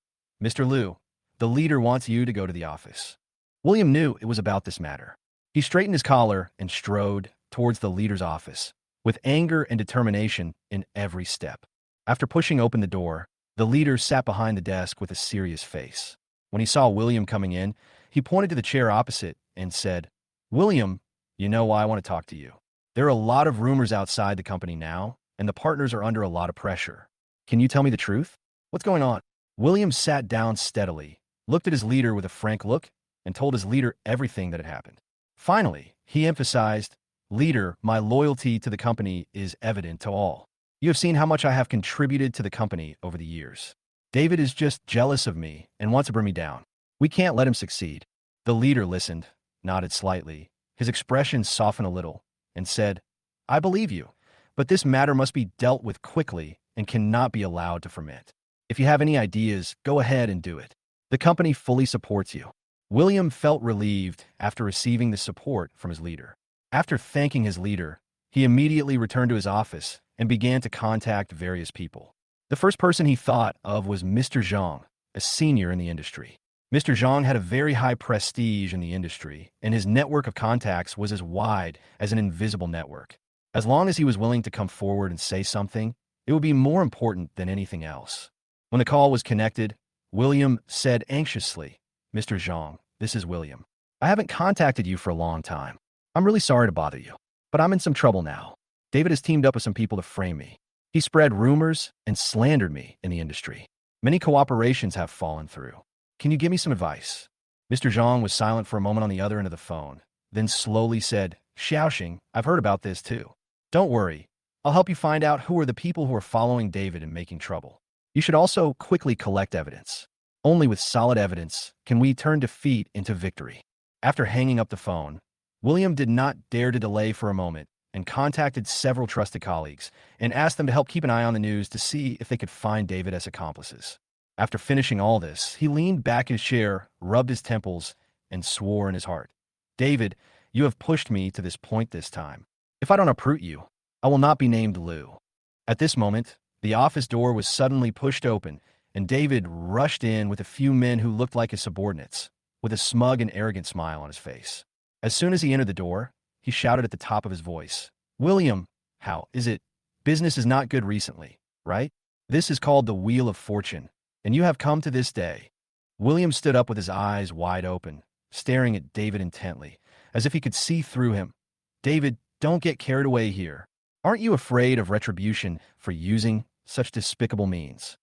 "Mr. Liu, the leader wants you to go to the office." William knew it was about this matter. He straightened his collar and strode towards the leader's office, with anger and determination in every step. After pushing open the door, the leader sat behind the desk with a serious face. When he saw William coming in, he pointed to the chair opposite and said, "William, you know why I want to talk to you. There are a lot of rumors outside the company now, and the partners are under a lot of pressure. Can you tell me the truth? What's going on?" William sat down steadily, looked at his leader with a frank look, and told his leader everything that had happened. Finally, he emphasized, "Leader, my loyalty to the company is evident to all. You have seen how much I have contributed to the company over the years. David is just jealous of me and wants to bring me down. We can't let him succeed." The leader listened, nodded slightly, his expression softened a little, and said, "I believe you, but this matter must be dealt with quickly and cannot be allowed to ferment. If you have any ideas, go ahead and do it. The company fully supports you." William felt relieved after receiving the support from his leader. After thanking his leader, he immediately returned to his office and began to contact various people. The first person he thought of was Mr. Zhang, a senior in the industry. Mr. Zhang had a very high prestige in the industry, and his network of contacts was as wide as an invisible network. As long as he was willing to come forward and say something, it would be more important than anything else. When the call was connected, William said anxiously, "Mr. Zhang, this is William. I haven't contacted you for a long time. I'm really sorry to bother you, but I'm in some trouble now. David has teamed up with some people to frame me. He spread rumors and slandered me in the industry. Many cooperations have fallen through. Can you give me some advice?" Mr. Zhang was silent for a moment on the other end of the phone, then slowly said, "Xiaoxing, I've heard about this too. Don't worry. I'll help you find out who are the people who are following David and making trouble. You should also quickly collect evidence. Only with solid evidence can we turn defeat into victory." After hanging up the phone, William did not dare to delay for a moment and contacted several trusted colleagues and asked them to help keep an eye on the news to see if they could find David as accomplices. After finishing all this, he leaned back in his chair, rubbed his temples, and swore in his heart, "David, you have pushed me to this point this time. If I don't uproot you, I will not be named Liu." At this moment, the office door was suddenly pushed open, and David rushed in with a few men who looked like his subordinates, with a smug and arrogant smile on his face. As soon as he entered the door, he shouted at the top of his voice, "William, how is it? Business is not good recently, right? This is called the Wheel of Fortune, and you have come to this day." William stood up with his eyes wide open, staring at David intently, as if he could see through him. "David, don't get carried away here. Aren't you afraid of retribution for using such despicable means?"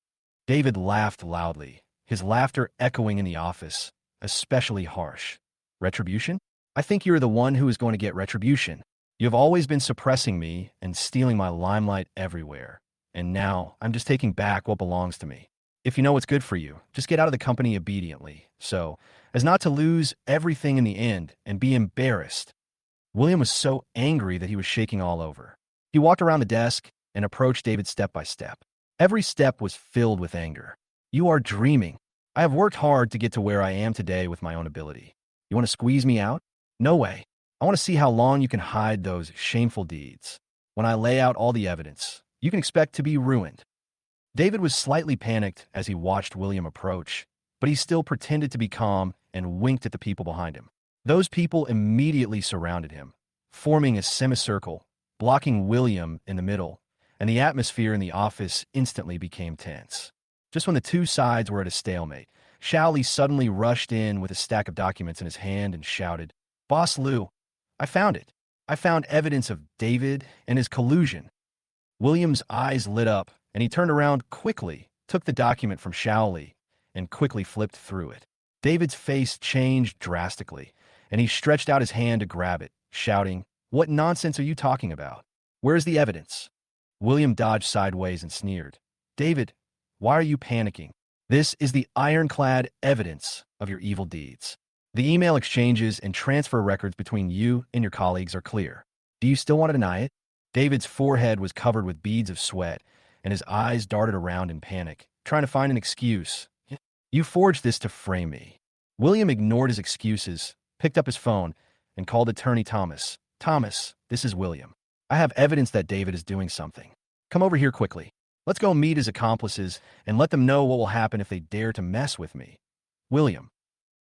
David laughed loudly, his laughter echoing in the office, especially harsh. "Retribution? I think you're the one who is going to get retribution. You have always been suppressing me and stealing my limelight everywhere, and now I'm just taking back what belongs to me. If you know what's good for you, just get out of the company obediently, so as not to lose everything in the end and be embarrassed. William was so angry that he was shaking all over. He walked around the desk and approached David step by step. Every step was filled with anger. You are dreaming. I have worked hard to get to where I am today with my own ability. You want to squeeze me out? No way. I want to see how long you can hide those shameful deeds. When I lay out all the evidence, you can expect to be ruined. David was slightly panicked as he watched William approach, but he still pretended to be calm and winked at the people behind him. Those people immediately surrounded him, forming a semicircle, blocking William in the middle, and the atmosphere in the office instantly became tense. Just when the two sides were at a stalemate, Shaoli suddenly rushed in with a stack of documents in his hand and shouted, "Boss Liu, I found it. I found evidence of David and his collusion." William's eyes lit up, and he turned around quickly, took the document from Shaoli, and quickly flipped through it. David's face changed drastically, and he stretched out his hand to grab it, shouting, "What nonsense are you talking about? Where's the evidence?" William dodged sideways and sneered, "David, why are you panicking? This is the ironclad evidence of your evil deeds. The email exchanges and transfer records between you and your colleagues are clear. Do you still want to deny it?" David's forehead was covered with beads of sweat, and his eyes darted around in panic, trying to find an excuse. "You forged this to frame me." William ignored his excuses, picked up his phone, and called attorney Thomas. "Thomas, this is William. I have evidence that David is doing something. Come over here quickly. Let's go meet his accomplices and let them know what will happen if they dare to mess with me." William.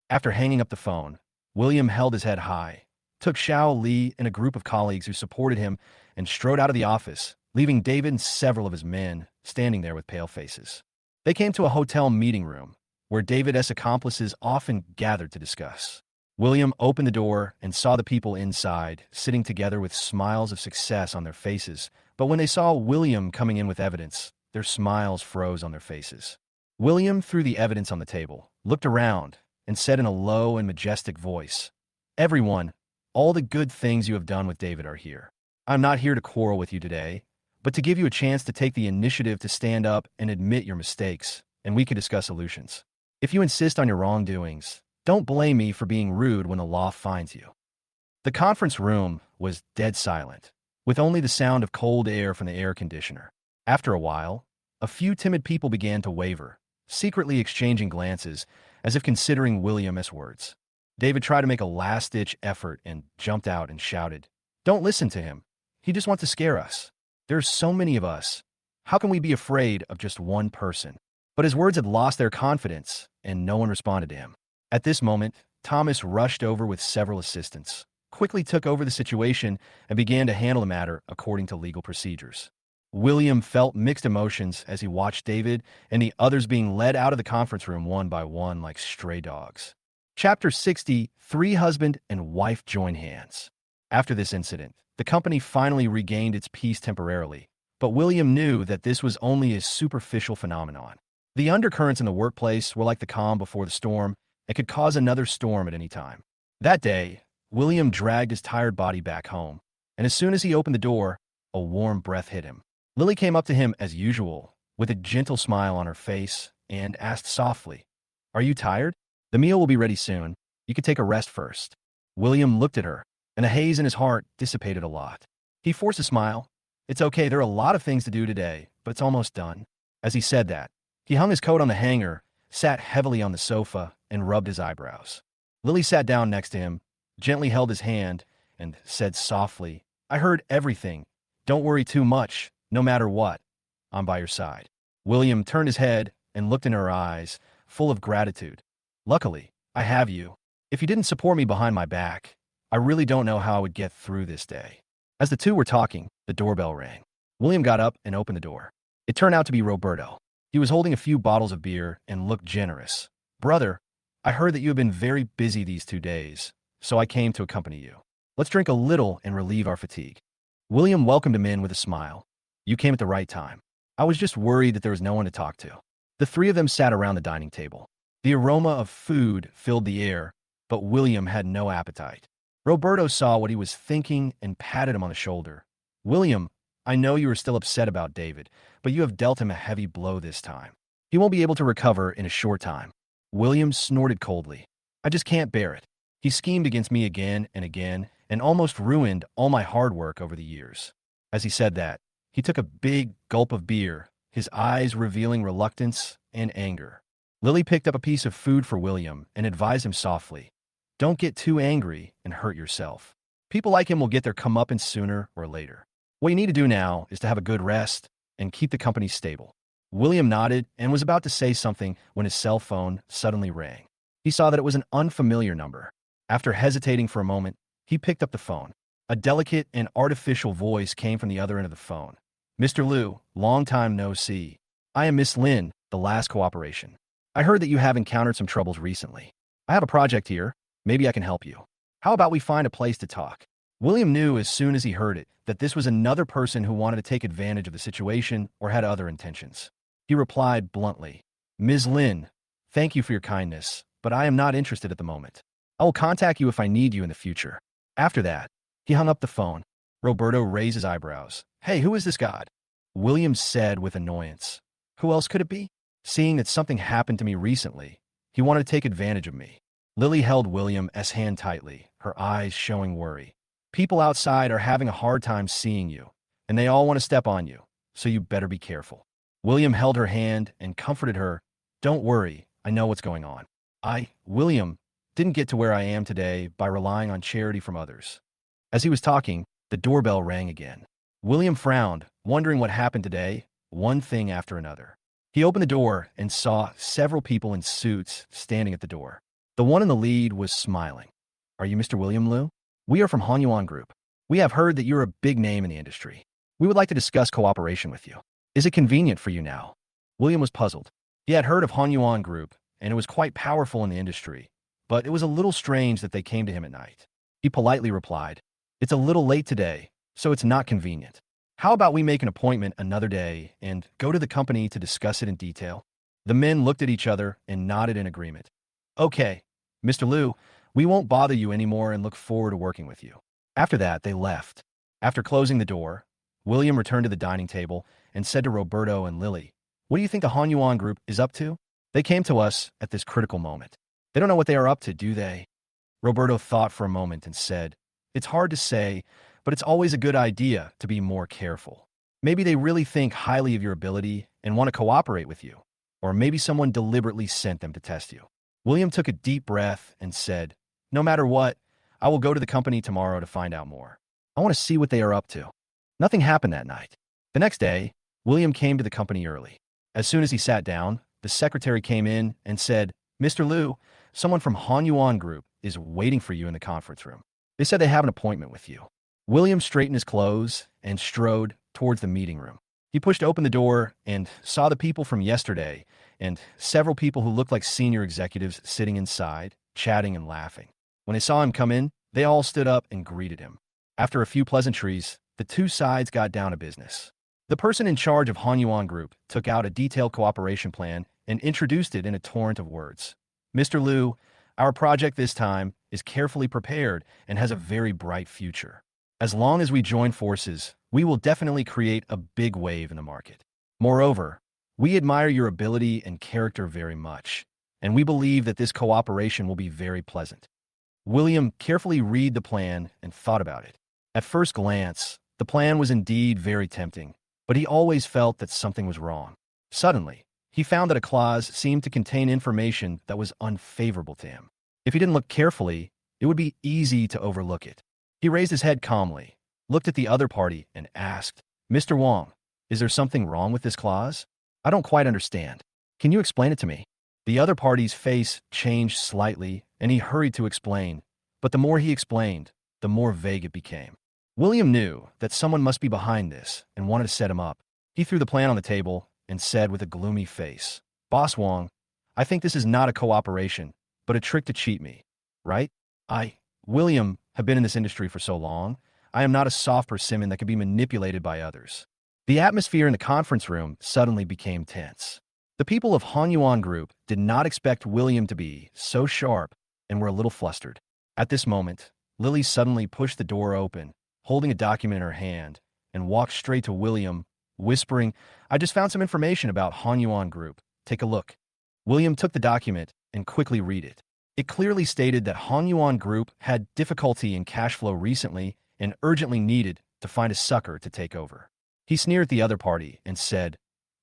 After hanging up the phone, William held his head high, took Xiao Li and a group of colleagues who supported him, and strode out of the office, leaving David and several of his men standing there with pale faces. They came to a hotel meeting room, where David's accomplices often gathered to discuss. William opened the door and saw the people inside, sitting together with smiles of success on their faces, but when they saw William coming in with evidence, their smiles froze on their faces. William threw the evidence on the table, looked around, and said in a low and majestic voice, "Everyone, all the good things you have done with David are here. I'm not here to quarrel with you today, but to give you a chance to take the initiative to stand up and admit your mistakes, and we can discuss solutions. If you insist on your wrongdoings, don't blame me for being rude when the law finds you." The conference room was dead silent, with only the sound of cold air from the air conditioner. After a while, a few timid people began to waver, secretly exchanging glances, as if considering William's words. David tried to make a last-ditch effort and jumped out and shouted, "Don't listen to him. He just wants to scare us. There are so many of us. How can we be afraid of just one person?" But his words had lost their confidence, and no one responded to him. At this moment, Thomas rushed over with several assistants, quickly took over the situation, and began to handle the matter according to legal procedures. William felt mixed emotions as he watched David and the others being led out of the conference room one by one like stray dogs. Chapter 60, Three Husband and Wife Join Hands. After this incident, the company finally regained its peace temporarily, but William knew that this was only a superficial phenomenon. The undercurrents in the workplace were like the calm before the storm and could cause another storm at any time. That day, William dragged his tired body back home, and as soon as he opened the door, a warm breath hit him. Lily came up to him as usual, with a gentle smile on her face, and asked softly, "Are you tired? The meal will be ready soon. You could take a rest first." William looked at her, and the haze in his heart dissipated a lot. He forced a smile. "It's okay, there are a lot of things to do today, but it's almost done." As he said that, he hung his coat on the hanger, sat heavily on the sofa, and rubbed his eyebrows. Lily sat down next to him, gently held his hand, and said softly, "I heard everything. Don't worry too much. No matter what, I'm by your side." William turned his head and looked in her eyes, full of gratitude. "Luckily, I have you. If you didn't support me behind my back, I really don't know how I would get through this day." As the two were talking, the doorbell rang. William got up and opened the door. It turned out to be Roberto. He was holding a few bottles of beer and looked generous. "Brother, I heard that you have been very busy these 2 days, so I came to accompany you. Let's drink a little and relieve our fatigue." William welcomed him in with a smile. "You came at the right time. I was just worried that there was no one to talk to." The three of them sat around the dining table. The aroma of food filled the air, but William had no appetite. Roberto saw what he was thinking and patted him on the shoulder. "William, I know you are still upset about David, but you have dealt him a heavy blow this time. He won't be able to recover in a short time. William snorted coldly. I just can't bear it. He schemed against me again and almost ruined all my hard work over the years. As he said that, he took a big gulp of beer, his eyes revealing reluctance and anger. Lily picked up a piece of food for William and advised him softly, don't get too angry and hurt yourself. People like him will get their comeuppance sooner or later. What you need to do now is to have a good rest and keep the company stable. William nodded and was about to say something when his cell phone suddenly rang. He saw that it was an unfamiliar number. After hesitating for a moment, he picked up the phone. A delicate and artificial voice came from the other end of the phone. Mr. Liu, long time no see. I am Miss Lin, the last cooperation. I heard that you have encountered some troubles recently. I have a project here. Maybe I can help you. How about we find a place to talk? William knew as soon as he heard it that this was another person who wanted to take advantage of the situation or had other intentions. He replied bluntly, Ms. Lin, thank you for your kindness, but I am not interested at the moment. I will contact you if I need you in the future. After that, he hung up the phone. Roberto raised his eyebrows. Hey, who is this god? William said with annoyance. Who else could it be? Seeing that something happened to me recently, he wanted to take advantage of me. Lily held William's hand tightly, her eyes showing worry. People outside are having a hard time seeing you, and they all want to step on you, so you better be careful. William held her hand and comforted her. Don't worry, I know what's going on. William, didn't get to where I am today by relying on charity from others. As he was talking, the doorbell rang again. William frowned, wondering what happened today, one thing after another. He opened the door and saw several people in suits standing at the door. The one in the lead was smiling. Are you Mr. William Liu? We are from MANHUA Group. We have heard that you're a big name in the industry. We would like to discuss cooperation with you. Is it convenient for you now? William was puzzled. He had heard of MANHUA Group, and it was quite powerful in the industry, but it was a little strange that they came to him at night. He politely replied, It's a little late today, so it's not convenient. How about we make an appointment another day and go to the company to discuss it in detail? The men looked at each other and nodded in agreement. Okay, Mr. Liu, we won't bother you anymore and look forward to working with you. After that, they left. After closing the door, William returned to the dining table and said to Roberto and Lily, What do you think the MANHUA Group is up to? They came to us at this critical moment. They don't know what they are up to, do they? Roberto thought for a moment and said, It's hard to say, but it's always a good idea to be more careful. Maybe they really think highly of your ability and want to cooperate with you. Or maybe someone deliberately sent them to test you. William took a deep breath and said, No matter what, I will go to the company tomorrow to find out more. I want to see what they are up to. Nothing happened that night. The next day, William came to the company early. As soon as he sat down, the secretary came in and said, Mr. Liu, someone from MANHUA Group is waiting for you in the conference room. They said they have an appointment with you. William straightened his clothes and strode towards the meeting room. He pushed open the door and saw the people from yesterday and several people who looked like senior executives sitting inside, chatting and laughing. When they saw him come in, they all stood up and greeted him. After a few pleasantries, the two sides got down to business. The person in charge of MANHUA Group took out a detailed cooperation plan and introduced it in a torrent of words. Mr. Liu, our project this time is carefully prepared and has a very bright future. As long as we join forces, we will definitely create a big wave in the market. Moreover, we admire your ability and character very much, and we believe that this cooperation will be very pleasant. William carefully read the plan and thought about it. At first glance, the plan was indeed very tempting, but he always felt that something was wrong. Suddenly, he found that a clause seemed to contain information that was unfavorable to him. If he didn't look carefully, it would be easy to overlook it. He raised his head calmly, looked at the other party, and asked, Mr. Wang, is there something wrong with this clause? I don't quite understand. Can you explain it to me? The other party's face changed slightly, and he hurried to explain, but the more he explained, the more vague it became. William knew that someone must be behind this and wanted to set him up. He threw the plan on the table and said with a gloomy face, Boss Wang, I think this is not a cooperation, but a trick to cheat me, right? William, have been in this industry for so long. I am not a soft persimmon that can be manipulated by others. The atmosphere in the conference room suddenly became tense. The people of MANHUA Group did not expect William to be so sharp and were a little flustered. At this moment, Lily suddenly pushed the door open, holding a document in her hand, and walked straight to William, whispering, I just found some information about MANHUA Group. Take a look. William took the document and quickly read it. It clearly stated that MANHUA Group had difficulty in cash flow recently and urgently needed to find a sucker to take over. He sneered at the other party and said,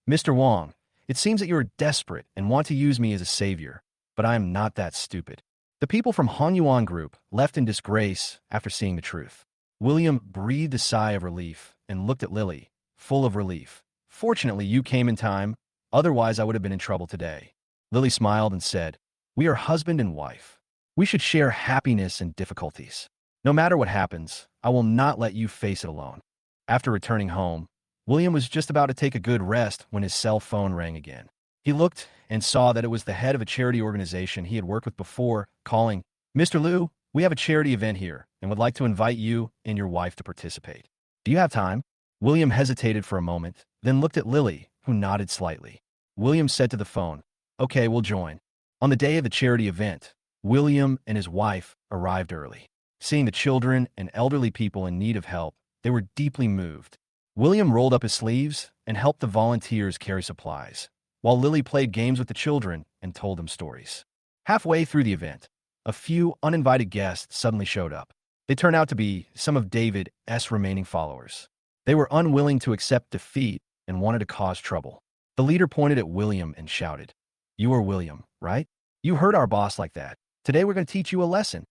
"Mr. Wong, it seems that you are desperate and want to use me as a savior, but I am not that stupid." The people from MANHUA Group left in disgrace after seeing the truth. William breathed a sigh of relief and looked at Lily, full of relief. "Fortunately, you came in time. Otherwise, I would have been in trouble today." Lily smiled and said, "We are husband and wife. We should share happiness and difficulties. No matter what happens, I will not let you face it alone." After returning home, William was just about to take a good rest when his cell phone rang again. He looked and saw that it was the head of a charity organization he had worked with before, calling, "Mr. Liu, we have a charity event here and would like to invite you and your wife to participate. Do you have time?" William hesitated for a moment, then looked at Lily, who nodded slightly. William said to the phone, "Okay, we'll join." On the day of the charity event, William and his wife arrived early. Seeing the children and elderly people in need of help, they were deeply moved. William rolled up his sleeves and helped the volunteers carry supplies, while Lily played games with the children and told them stories. Halfway through the event, a few uninvited guests suddenly showed up. They turned out to be some of David's remaining followers. They were unwilling to accept defeat and wanted to cause trouble. The leader pointed at William and shouted, "You are William, right? You hurt our boss like that. Today we're going to teach you a lesson."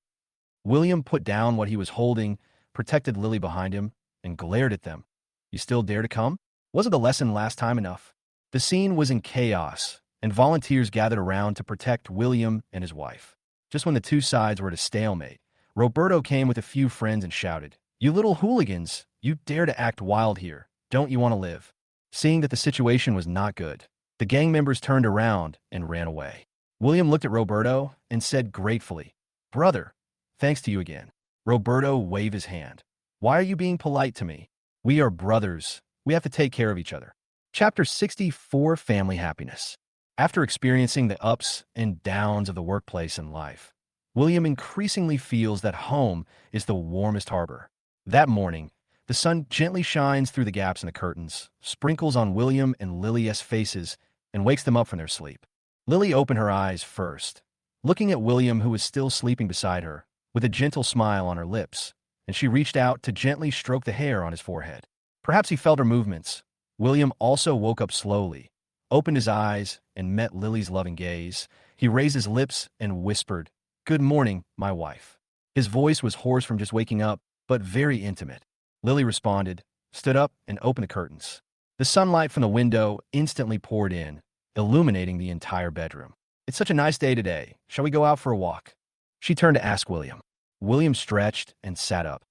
William put down what he was holding, protected Lily behind him, and glared at them. "You still dare to come? Wasn't the lesson last time enough?" The scene was in chaos, and volunteers gathered around to protect William and his wife. Just when the two sides were at a stalemate, Roberto came with a few friends and shouted, "You little hooligans, you dare to act wild here. Don't you want to live?" Seeing that the situation was not good, the gang members turned around and ran away. William looked at Roberto and said gratefully, "Brother, thanks to you again." Roberto waved his hand. "Why are you being polite to me? We are brothers. We have to take care of each other." Chapter 64, Family Happiness. After experiencing the ups and downs of the workplace and life, William increasingly feels that home is the warmest harbor. That morning, the sun gently shines through the gaps in the curtains, sprinkles on William and Lily's faces, and wakes them up from their sleep. Lily opened her eyes first, looking at William, who was still sleeping beside her, with a gentle smile on her lips, and she reached out to gently stroke the hair on his forehead. Perhaps he felt her movements. William also woke up slowly, opened his eyes, and met Lily's loving gaze. He raised his lips and whispered, "Good morning, my wife." His voice was hoarse from just waking up, but very intimate. Lily responded, stood up, and opened the curtains. The sunlight from the window instantly poured in, illuminating the entire bedroom. "It's such a nice day today. Shall we go out for a walk?" She turned to ask William. William stretched and sat up.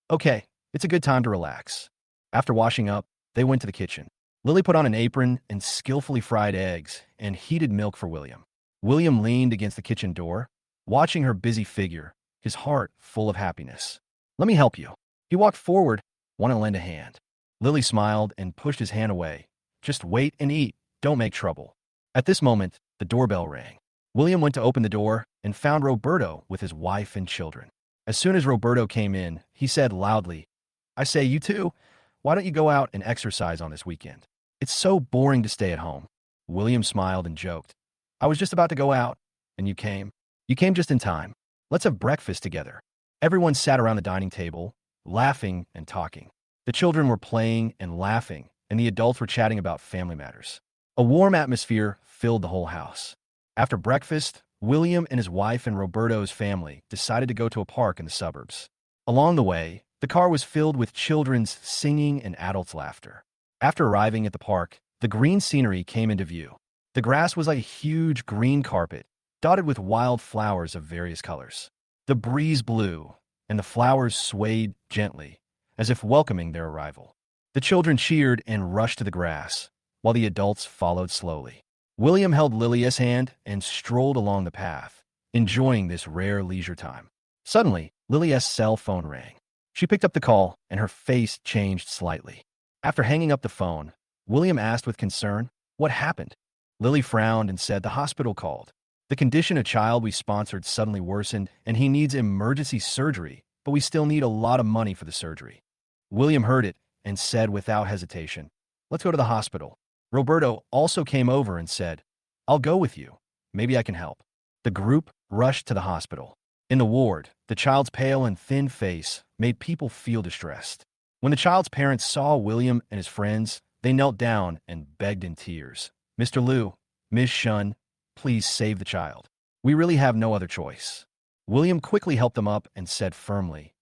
"Okay, it's a good time to relax." After washing up, they went to the kitchen. Lily put on an apron and skillfully fried eggs and heated milk for William. William leaned against the kitchen door, watching her busy figure, his heart full of happiness. "Let me help you." He walked forward, wanting to lend a hand. Lily smiled and pushed his hand away. "Just wait and eat. Don't make trouble." At this moment, the doorbell rang. William went to open the door and found Roberto with his wife and children. As soon as Roberto came in, he said loudly, "I say, you two, why don't you go out and exercise on this weekend? It's so boring to stay at home." William smiled and joked, "I was just about to go out, and you came. You came just in time. Let's have breakfast together." Everyone sat around the dining table, laughing and talking. The children were playing and laughing, and the adults were chatting about family matters. A warm atmosphere filled the whole house. After breakfast, William and his wife and Roberto's family decided to go to a park in the suburbs. Along the way, the car was filled with children's singing and adults' laughter. After arriving at the park, the green scenery came into view. The grass was like a huge green carpet, dotted with wild flowers of various colors. The breeze blew, and the flowers swayed gently, as if welcoming their arrival. The children cheered and rushed to the grass, while the adults followed slowly. William held Lily's hand and strolled along the path, enjoying this rare leisure time. Suddenly, Lily's cell phone rang. She picked up the call, and her face changed slightly. After hanging up the phone, William asked with concern, "What happened?" Lily frowned and said, "The hospital called. The condition of child we sponsored suddenly worsened, and he needs emergency surgery, but we still need a lot of money for the surgery." William heard it and said without hesitation, "Let's go to the hospital." Roberto also came over and said, I'll go with you. Maybe I can help. The group rushed to the hospital. In the ward, the child's pale and thin face made people feel distressed. When the child's parents saw William and his friends, they knelt down and begged in tears. Mr. Liu, Ms. Shun, please save the child. We really have no other choice. William quickly helped them up and said firmly,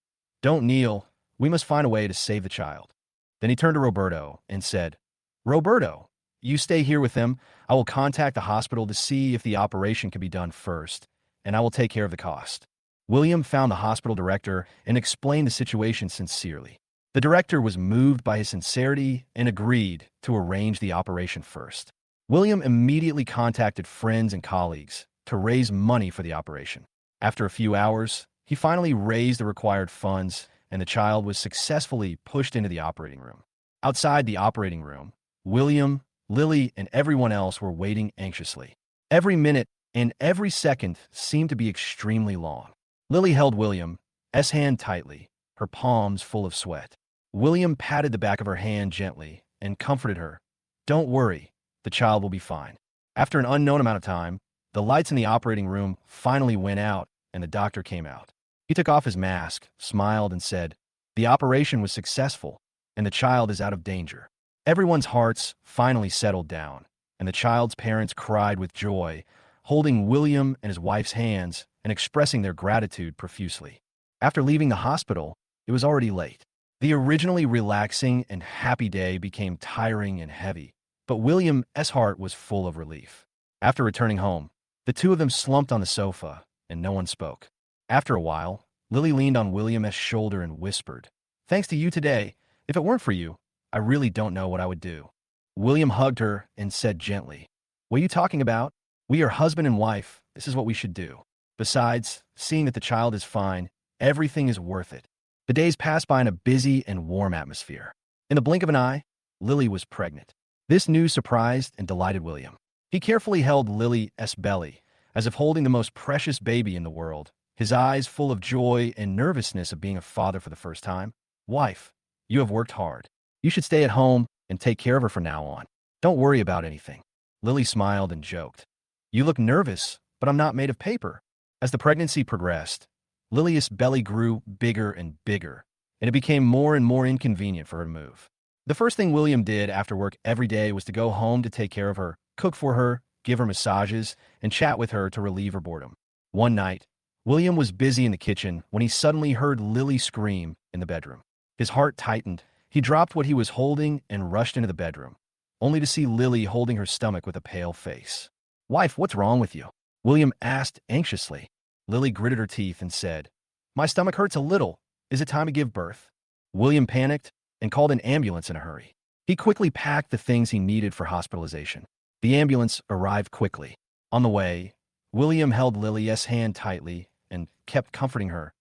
Don't kneel. We must find a way to save the child. Then he turned to Roberto and said, Roberto, you stay here with them. I will contact the hospital to see if the operation can be done first, and I will take care of the cost. William found the hospital director and explained the situation sincerely. The director was moved by his sincerity and agreed to arrange the operation first. William immediately contacted friends and colleagues to raise money for the operation. After a few hours, he finally raised the required funds, and the child was successfully pushed into the operating room. Outside the operating room, William, Lily, and everyone else were waiting anxiously. Every minute and every second seemed to be extremely long. Lily held William's hand tightly, her palms full of sweat. William patted the back of her hand gently and comforted her. Don't worry, the child will be fine. After an unknown amount of time, the lights in the operating room finally went out and the doctor came out. He took off his mask, smiled, and said, The operation was successful, and the child is out of danger. Everyone's hearts finally settled down, and the child's parents cried with joy, holding William and his wife's hands and expressing their gratitude profusely. After leaving the hospital, it was already late. The originally relaxing and happy day became tiring and heavy, but William's heart was full of relief. After returning home, the two of them slumped on the sofa, and no one spoke. After a while, Lily leaned on William's shoulder and whispered, Thanks to you today. If it weren't for you, I really don't know what I would do. William hugged her and said gently, What are you talking about? We are husband and wife. This is what we should do. Besides, seeing that the child is fine, everything is worth it. The days passed by in a busy and warm atmosphere. In the blink of an eye, Lily was pregnant. This news surprised and delighted William. He carefully held Lily's belly, as if holding the most precious baby in the world, his eyes full of joy and nervousness of being a father for the first time. Wife, you have worked hard. You should stay at home and take care of her from now on. Don't worry about anything. Lily smiled and joked. You look nervous, but I'm not made of paper. As the pregnancy progressed, Lily's belly grew bigger and bigger, and it became more and more inconvenient for her to move. The first thing William did after work every day was to go home to take care of her, cook for her, give her massages, and chat with her to relieve her boredom. One night, William was busy in the kitchen when he suddenly heard Lily scream in the bedroom. His heart tightened. He dropped what he was holding and rushed into the bedroom, only to see Lily holding her stomach with a pale face. Wife, what's wrong with you? William asked anxiously. Lily gritted her teeth and said, My stomach hurts a little. Is it time to give birth? William panicked and called an ambulance in a hurry. He quickly packed the things he needed for hospitalization. The ambulance arrived quickly. On the way, William held Lily's hand tightly and kept comforting her.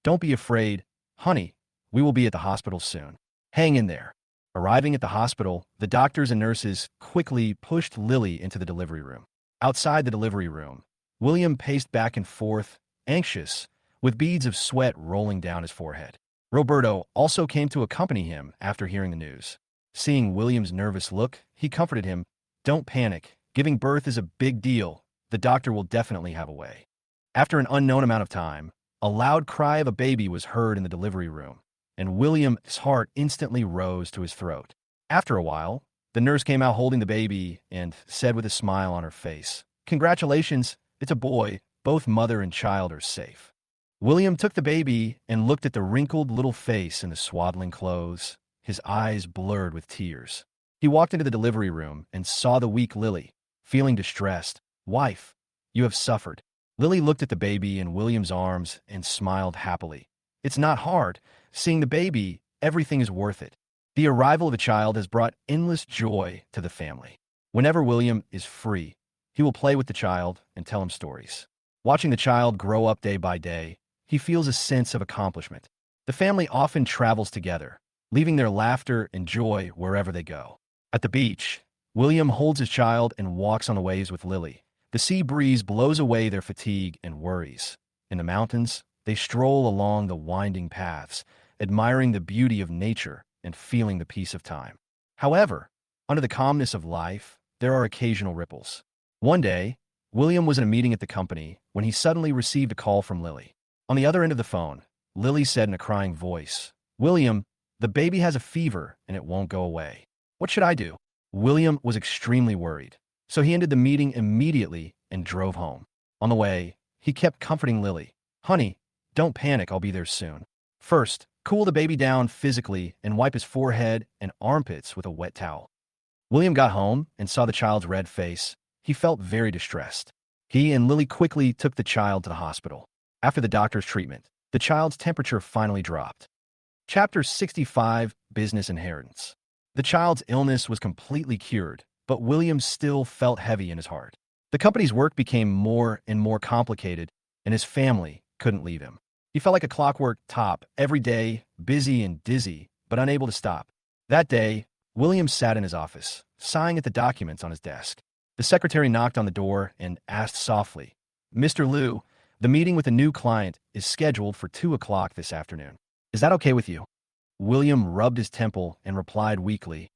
Don't be afraid, honey. We will be at the hospital soon. Hang in there. Arriving at the hospital, the doctors and nurses quickly pushed Lily into the delivery room. Outside the delivery room, William paced back and forth, anxious, with beads of sweat rolling down his forehead. Roberto also came to accompany him after hearing the news. Seeing William's nervous look, he comforted him. Don't panic. Giving birth is a big deal. The doctor will definitely have a way. After an unknown amount of time, a loud cry of a baby was heard in the delivery room, and William's heart instantly rose to his throat. After a while, the nurse came out holding the baby and said with a smile on her face, Congratulations, it's a boy. Both mother and child are safe. William took the baby and looked at the wrinkled little face in the swaddling clothes, his eyes blurred with tears. He walked into the delivery room and saw the weak Lily, feeling distressed. Wife, you have suffered. Lily looked at the baby in William's arms and smiled happily. It's not hard. Seeing the baby, everything is worth it. The arrival of a child has brought endless joy to the family. Whenever William is free, he will play with the child and tell him stories. Watching the child grow up day by day, he feels a sense of accomplishment. The family often travels together, leaving their laughter and joy wherever they go. At the beach, William holds his child and walks on the waves with Lily. The sea breeze blows away their fatigue and worries. In the mountains, they stroll along the winding paths, admiring the beauty of nature and feeling the peace of time. However, under the calmness of life, there are occasional ripples. One day, William was in a meeting at the company when he suddenly received a call from Lily. On the other end of the phone, Lily said in a crying voice, "William, the baby has a fever and it won't go away. What should I do?" William was extremely worried, so he ended the meeting immediately and drove home. On the way, he kept comforting Lily. "Honey, don't panic, I'll be there soon. First, cool the baby down physically and wipe his forehead and armpits with a wet towel." William got home and saw the child's red face. He felt very distressed. He and Lily quickly took the child to the hospital. After the doctor's treatment, the child's temperature finally dropped. Chapter 65, Business Inheritance. The child's illness was completely cured, but William still felt heavy in his heart. The company's work became more and more complicated, and his family couldn't leave him. He felt like a clockwork top every day, busy and dizzy, but unable to stop. That day, William sat in his office, sighing at the documents on his desk. The secretary knocked on the door and asked softly, "Mr. Liu, the meeting with a new client is scheduled for 2 o'clock this afternoon. Is that okay with you?" William rubbed his temple and replied weakly,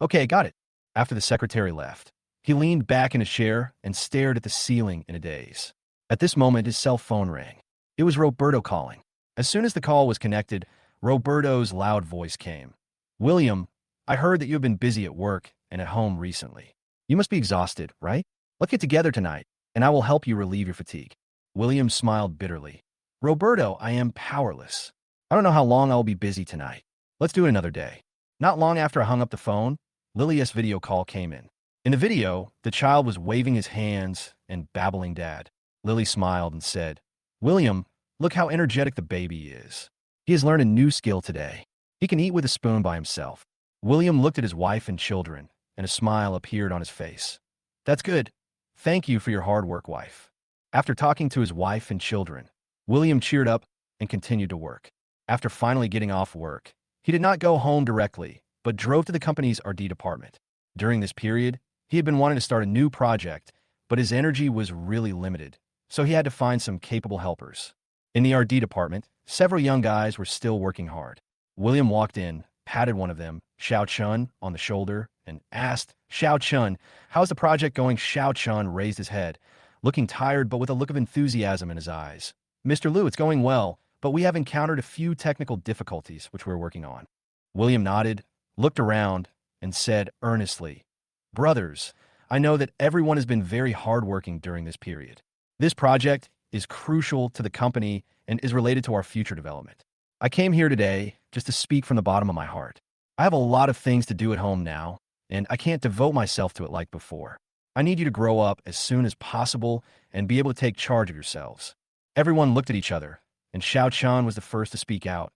"Okay, got it." After the secretary left, he leaned back in his chair and stared at the ceiling in a daze. At this moment, his cell phone rang. It was Roberto calling. As soon as the call was connected, Roberto's loud voice came. "William, I heard that you have been busy at work and at home recently. You must be exhausted, right? Let's get together tonight, and I will help you relieve your fatigue." William smiled bitterly. "Roberto, I am powerless. I don't know how long I will be busy tonight. Let's do it another day." Not long after I hung up the phone, Lily's video call came in. In the video, the child was waving his hands and babbling dad. Lily smiled and said, "William, look how energetic the baby is. He has learned a new skill today. He can eat with a spoon by himself." William looked at his wife and children, and a smile appeared on his face. "That's good. Thank you for your hard work, wife." After talking to his wife and children, William cheered up and continued to work. After finally getting off work, he did not go home directly, but drove to the company's R&D department. During this period, he had been wanting to start a new project, but his energy was really limited, so he had to find some capable helpers. In the R&D department, several young guys were still working hard. William walked in, patted one of them, Xiao Chun, on the shoulder, and asked, "Xiao Chun, how's the project going?" Xiao Chun raised his head, looking tired but with a look of enthusiasm in his eyes. "Mr. Liu, it's going well, but we have encountered a few technical difficulties which we're working on." William nodded, looked around, and said earnestly, "Brothers, I know that everyone has been very hardworking during this period. This project is crucial to the company and is related to our future development. I came here today just to speak from the bottom of my heart. I have a lot of things to do at home now, and I can't devote myself to it like before. I need you to grow up as soon as possible and be able to take charge of yourselves." Everyone looked at each other, and Xiao Chan was the first to speak out.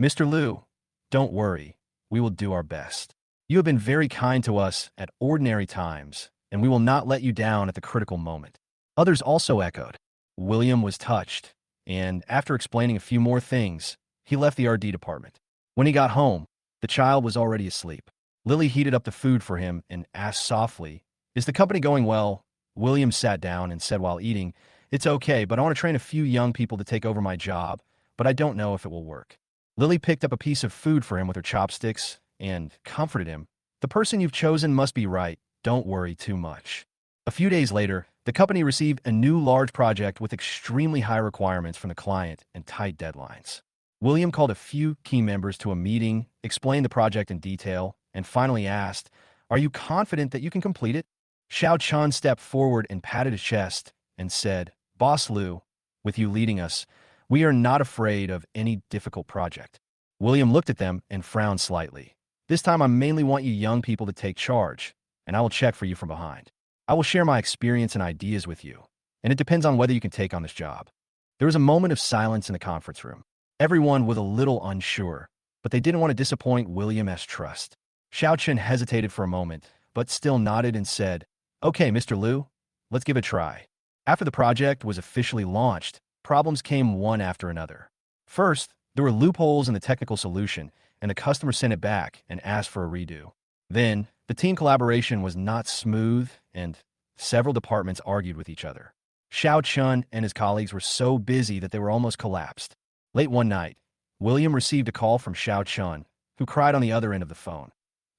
"Mr. Liu, don't worry. We will do our best. You have been very kind to us at ordinary times, and we will not let you down at the critical moment." Others also echoed. William was touched, and after explaining a few more things, he left the R&D department. When he got home, the child was already asleep. Lily heated up the food for him and asked softly, "Is the company going well?" William sat down and said while eating, "It's okay, but I want to train a few young people to take over my job, but I don't know if it will work." Lily picked up a piece of food for him with her chopsticks and comforted him. "The person you've chosen must be right. Don't worry too much." A few days later, the company received a new large project with extremely high requirements from the client and tight deadlines. William called a few key members to a meeting, explained the project in detail, and finally asked, "Are you confident that you can complete it?" Xiao Chan stepped forward and patted his chest and said, "Boss Liu, with you leading us, we are not afraid of any difficult project." William looked at them and frowned slightly. "This time I mainly want you young people to take charge, and I will check for you from behind. I will share my experience and ideas with you, and it depends on whether you can take on this job." There was a moment of silence in the conference room. Everyone was a little unsure, but they didn't want to disappoint William's trust. Xiao Chen hesitated for a moment, but still nodded and said, "Okay, Mr. Liu, let's give it a try." After the project was officially launched, problems came one after another. First, there were loopholes in the technical solution, and the customer sent it back and asked for a redo. Then, the team collaboration was not smooth, and several departments argued with each other. Xiao Chun and his colleagues were so busy that they were almost collapsed. Late one night, William received a call from Xiao Chun, who cried on the other end of the phone.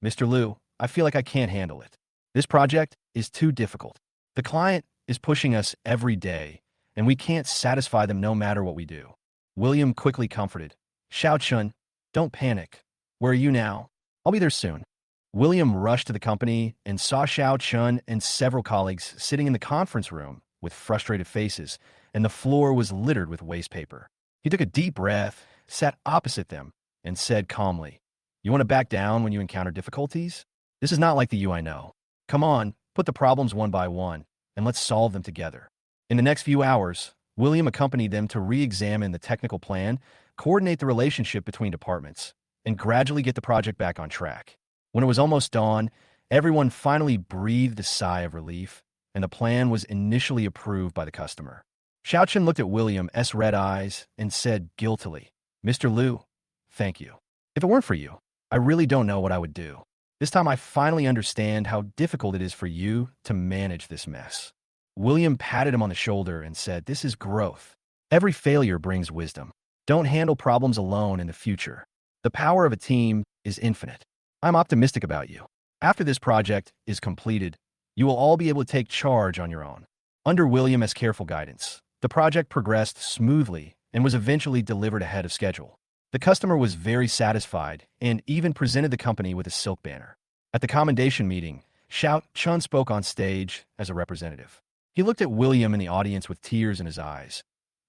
"Mr. Liu, I feel like I can't handle it. This project is too difficult. The client is pushing us every day, and we can't satisfy them no matter what we do. William quickly comforted. Xiao Chun, don't panic. Where are you now? I'll be there soon. William rushed to the company and saw Xiao Chun and several colleagues sitting in the conference room with frustrated faces, and the floor was littered with waste paper. He took a deep breath, sat opposite them, and said calmly, "You want to back down when you encounter difficulties? This is not like the you I know. Come on, put the problems one by one, and let's solve them together." In the next few hours, William accompanied them to re-examine the technical plan, coordinate the relationship between departments, and gradually get the project back on track. When it was almost dawn, everyone finally breathed a sigh of relief, and the plan was initially approved by the customer. Xiaochen looked at William's red eyes and said guiltily, "Mr. Liu, thank you. If it weren't for you, I really don't know what I would do. This time I finally understand how difficult it is for you to manage this mess." William patted him on the shoulder and said, "This is growth. Every failure brings wisdom. Don't handle problems alone in the future. The power of a team is infinite. I'm optimistic about you. After this project is completed, you will all be able to take charge on your own." Under William's careful guidance, the project progressed smoothly and was eventually delivered ahead of schedule. The customer was very satisfied and even presented the company with a silk banner. At the commendation meeting, Xiao Chun spoke on stage as a representative. He looked at William in the audience with tears in his eyes.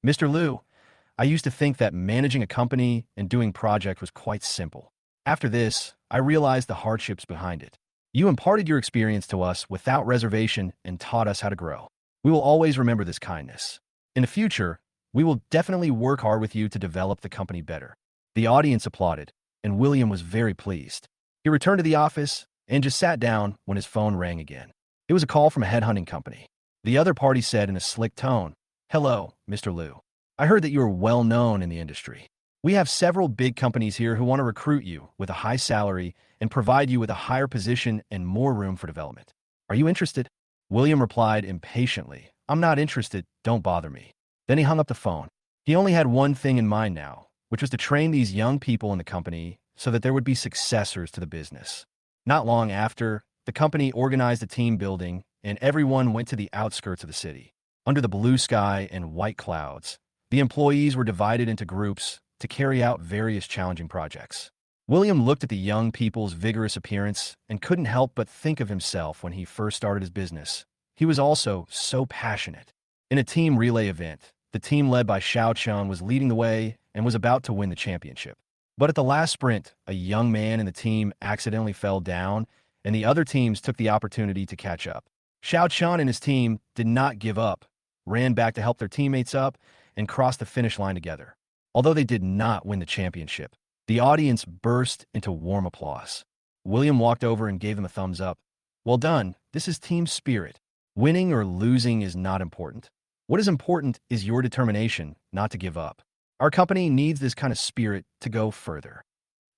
"Mr. Liu, I used to think that managing a company and doing project was quite simple. After this, I realized the hardships behind it. You imparted your experience to us without reservation and taught us how to grow. We will always remember this kindness. In the future, we will definitely work hard with you to develop the company better." The audience applauded, and William was very pleased. He returned to the office and just sat down when his phone rang again. It was a call from a headhunting company. The other party said in a slick tone, "Hello, Mr. Liu. I heard that you are well known in the industry. We have several big companies here who want to recruit you with a high salary and provide you with a higher position and more room for development. Are you interested?" William replied impatiently, "I'm not interested, don't bother me." Then he hung up the phone. He only had one thing in mind now, which was to train these young people in the company so that there would be successors to the business. Not long after, the company organized a team building and everyone went to the outskirts of the city. Under the blue sky and white clouds, the employees were divided into groups to carry out various challenging projects. William looked at the young people's vigorous appearance and couldn't help but think of himself when he first started his business. He was also so passionate. In a team relay event, the team led by Xiao Chun was leading the way and was about to win the championship. But at the last sprint, a young man in the team accidentally fell down, and the other teams took the opportunity to catch up. Xiao Chun and his team did not give up, ran back to help their teammates up, and crossed the finish line together. Although they did not win the championship, the audience burst into warm applause. William walked over and gave them a thumbs up. "Well done, this is team spirit. Winning or losing is not important. What is important is your determination not to give up. Our company needs this kind of spirit to go further."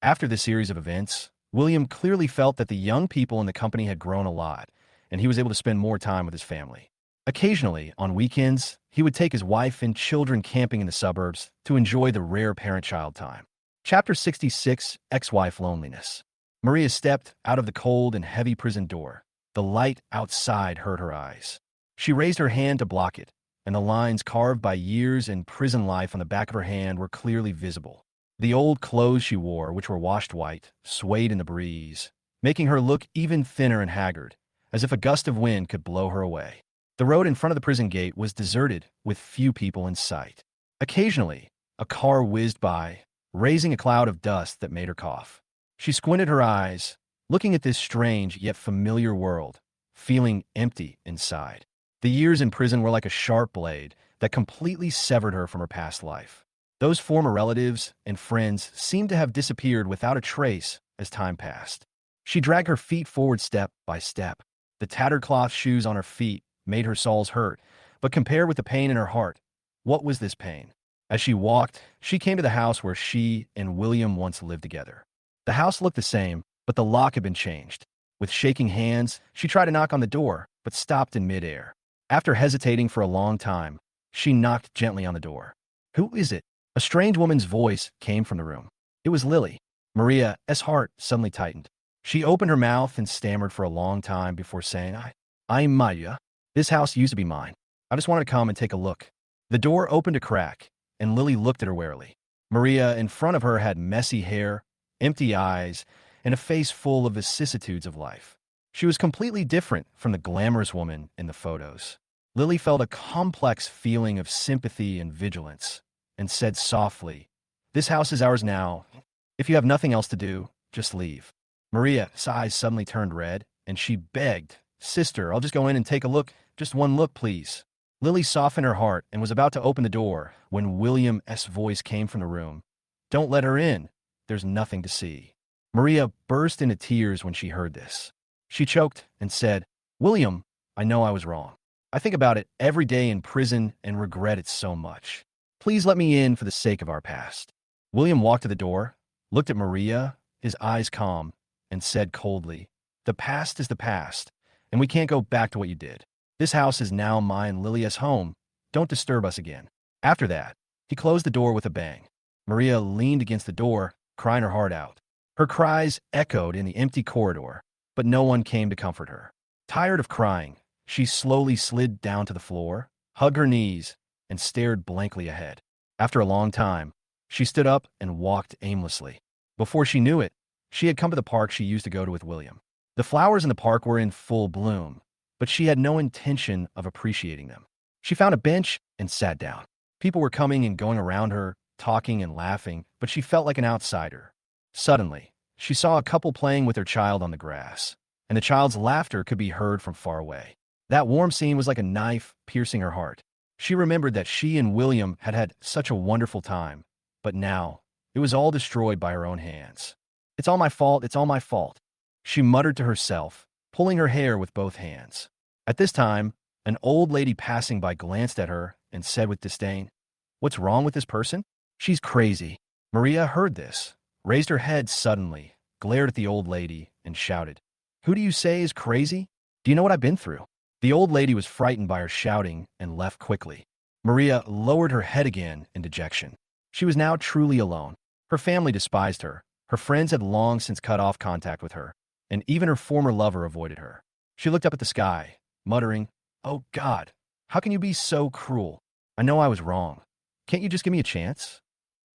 After the series of events, William clearly felt that the young people in the company had grown a lot, and he was able to spend more time with his family. Occasionally, on weekends, he would take his wife and children camping in the suburbs to enjoy the rare parent-child time. Chapter 66, Ex-Wife Loneliness. Maria stepped out of the cold and heavy prison door. The light outside hurt her eyes. She raised her hand to block it, and the lines carved by years and prison life on the back of her hand were clearly visible. The old clothes she wore, which were washed white, swayed in the breeze, making her look even thinner and haggard, as if a gust of wind could blow her away. The road in front of the prison gate was deserted, with few people in sight. Occasionally, a car whizzed by, raising a cloud of dust that made her cough. She squinted her eyes, looking at this strange yet familiar world, feeling empty inside. The years in prison were like a sharp blade that completely severed her from her past life. Those former relatives and friends seemed to have disappeared without a trace as time passed. She dragged her feet forward step by step. The tattered cloth shoes on her feet made her soles hurt, but compared with the pain in her heart, what was this pain? As she walked, she came to the house where she and William once lived together. The house looked the same, but the lock had been changed. With shaking hands, she tried to knock on the door, but stopped in midair. After hesitating for a long time, she knocked gently on the door. "Who is it?" A strange woman's voice came from the room. It was Lily. Maria's heart suddenly tightened. She opened her mouth and stammered for a long time before saying, I'm Maya. This house used to be mine. I just wanted to come and take a look. The door opened a crack, and Lily looked at her warily. Maria in front of her had messy hair, empty eyes, and a face full of vicissitudes of life. She was completely different from the glamorous woman in the photos. Lily felt a complex feeling of sympathy and vigilance, and said softly, "This house is ours now. If you have nothing else to do, just leave." Maria's eyes suddenly turned red, and she begged, "Sister, I'll just go in and take a look. Just one look, please." Lily softened her heart and was about to open the door when William's voice came from the room. "Don't let her in. There's nothing to see." Maria burst into tears when she heard this. She choked and said, "William, I know I was wrong. I think about it every day in prison and regret it so much. Please let me in for the sake of our past." William walked to the door, looked at Maria, his eyes calm, and said coldly, "The past is the past, and we can't go back to what you did. This house is now mine and Lilia's home. Don't disturb us again." After that, he closed the door with a bang. Maria leaned against the door, crying her heart out. Her cries echoed in the empty corridor, but no one came to comfort her. Tired of crying, she slowly slid down to the floor, hugged her knees, and stared blankly ahead. After a long time, she stood up and walked aimlessly. Before she knew it, she had come to the park she used to go to with William. The flowers in the park were in full bloom, but she had no intention of appreciating them. She found a bench and sat down. People were coming and going around her, talking and laughing, but she felt like an outsider. Suddenly, she saw a couple playing with their child on the grass, and the child's laughter could be heard from far away. That warm scene was like a knife piercing her heart. She remembered that she and William had had such a wonderful time, but now it was all destroyed by her own hands. "It's all my fault, it's all my fault," she muttered to herself, pulling her hair with both hands. At this time, an old lady passing by glanced at her and said with disdain, "What's wrong with this person? She's crazy." Maria heard this, raised her head suddenly, glared at the old lady, and shouted, "Who do you say is crazy? Do you know what I've been through?" The old lady was frightened by her shouting and left quickly. Maria lowered her head again in dejection. She was now truly alone. Her family despised her. Her friends had long since cut off contact with her, and even her former lover avoided her. She looked up at the sky, muttering, "Oh God, how can you be so cruel? I know I was wrong. Can't you just give me a chance?"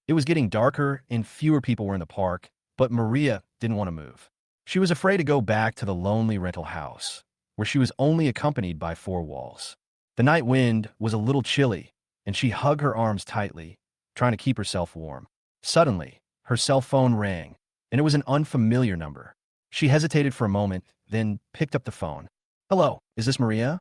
It was getting darker and fewer people were in the park, but Maria didn't want to move. She was afraid to go back to the lonely rental house, where she was only accompanied by four walls. The night wind was a little chilly, and she hugged her arms tightly, trying to keep herself warm. Suddenly, her cell phone rang, and it was an unfamiliar number. She hesitated for a moment, then picked up the phone. "Hello, is this Maria?"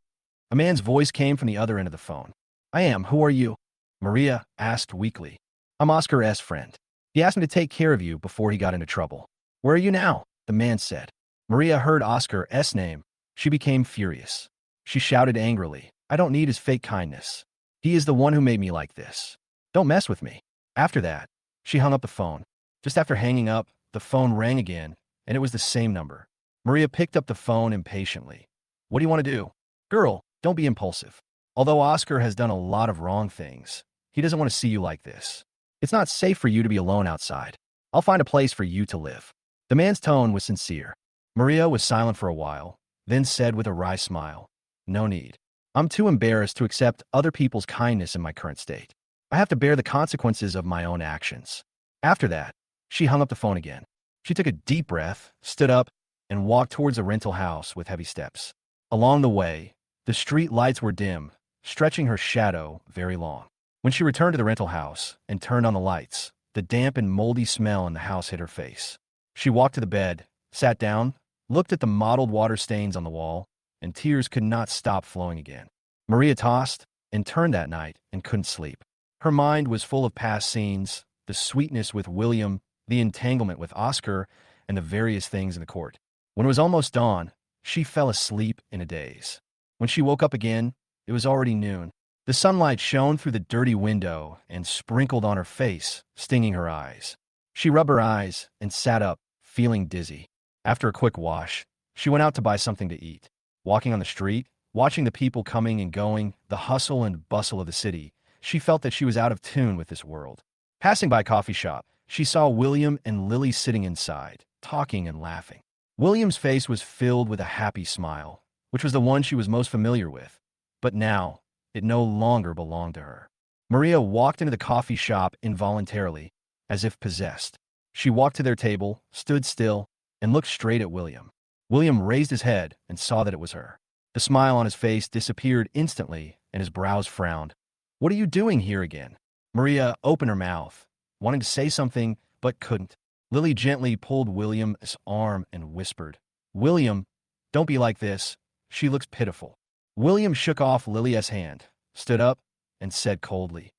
A man's voice came from the other end of the phone. "I am. Who are you?" Maria asked weakly. "I'm Oscar's friend. He asked me to take care of you before he got into trouble." "Where are you now?" the man said. Maria heard Oscar's name. She became furious. She shouted angrily, "I don't need his fake kindness. He is the one who made me like this. Don't mess with me." After that, she hung up the phone. Just after hanging up, the phone rang again, and it was the same number. Maria picked up the phone impatiently. "What do you want to do?" "Girl, don't be impulsive. Although Oscar has done a lot of wrong things, he doesn't want to see you like this. It's not safe for you to be alone outside. I'll find a place for you to live." The man's tone was sincere. Maria was silent for a while, then said with a wry smile, "No need. I'm too embarrassed to accept other people's kindness in my current state. I have to bear the consequences of my own actions." After that, she hung up the phone again. She took a deep breath, stood up, and walked towards a rental house with heavy steps. Along the way, the street lights were dim, stretching her shadow very long. When she returned to the rental house and turned on the lights, the damp and moldy smell in the house hit her face. She walked to the bed, sat down, looked at the mottled water stains on the wall, and tears could not stop flowing again. Maria tossed and turned that night and couldn't sleep. Her mind was full of past scenes, the sweetness with William, the entanglement with Oscar, and the various things in the court. When it was almost dawn, she fell asleep in a daze. When she woke up again, it was already noon. The sunlight shone through the dirty window and sprinkled on her face, stinging her eyes. She rubbed her eyes and sat up, feeling dizzy. After a quick wash, she went out to buy something to eat. Walking on the street, watching the people coming and going, the hustle and bustle of the city, she felt that she was out of tune with this world. Passing by a coffee shop, she saw William and Lily sitting inside, talking and laughing. William's face was filled with a happy smile, which was the one she was most familiar with, But now, it no longer belonged to her. Maria walked into the coffee shop involuntarily, as if possessed. She walked to their table, stood still, and looked straight at William. William raised his head and saw that it was her. The smile on his face disappeared instantly, and his brows frowned. "What are you doing here again?" Maria opened her mouth, wanting to say something, but couldn't. Lily gently pulled William's arm and whispered, "William, don't be like this. She looks pitiful." William shook off Lily's hand, stood up, and said coldly,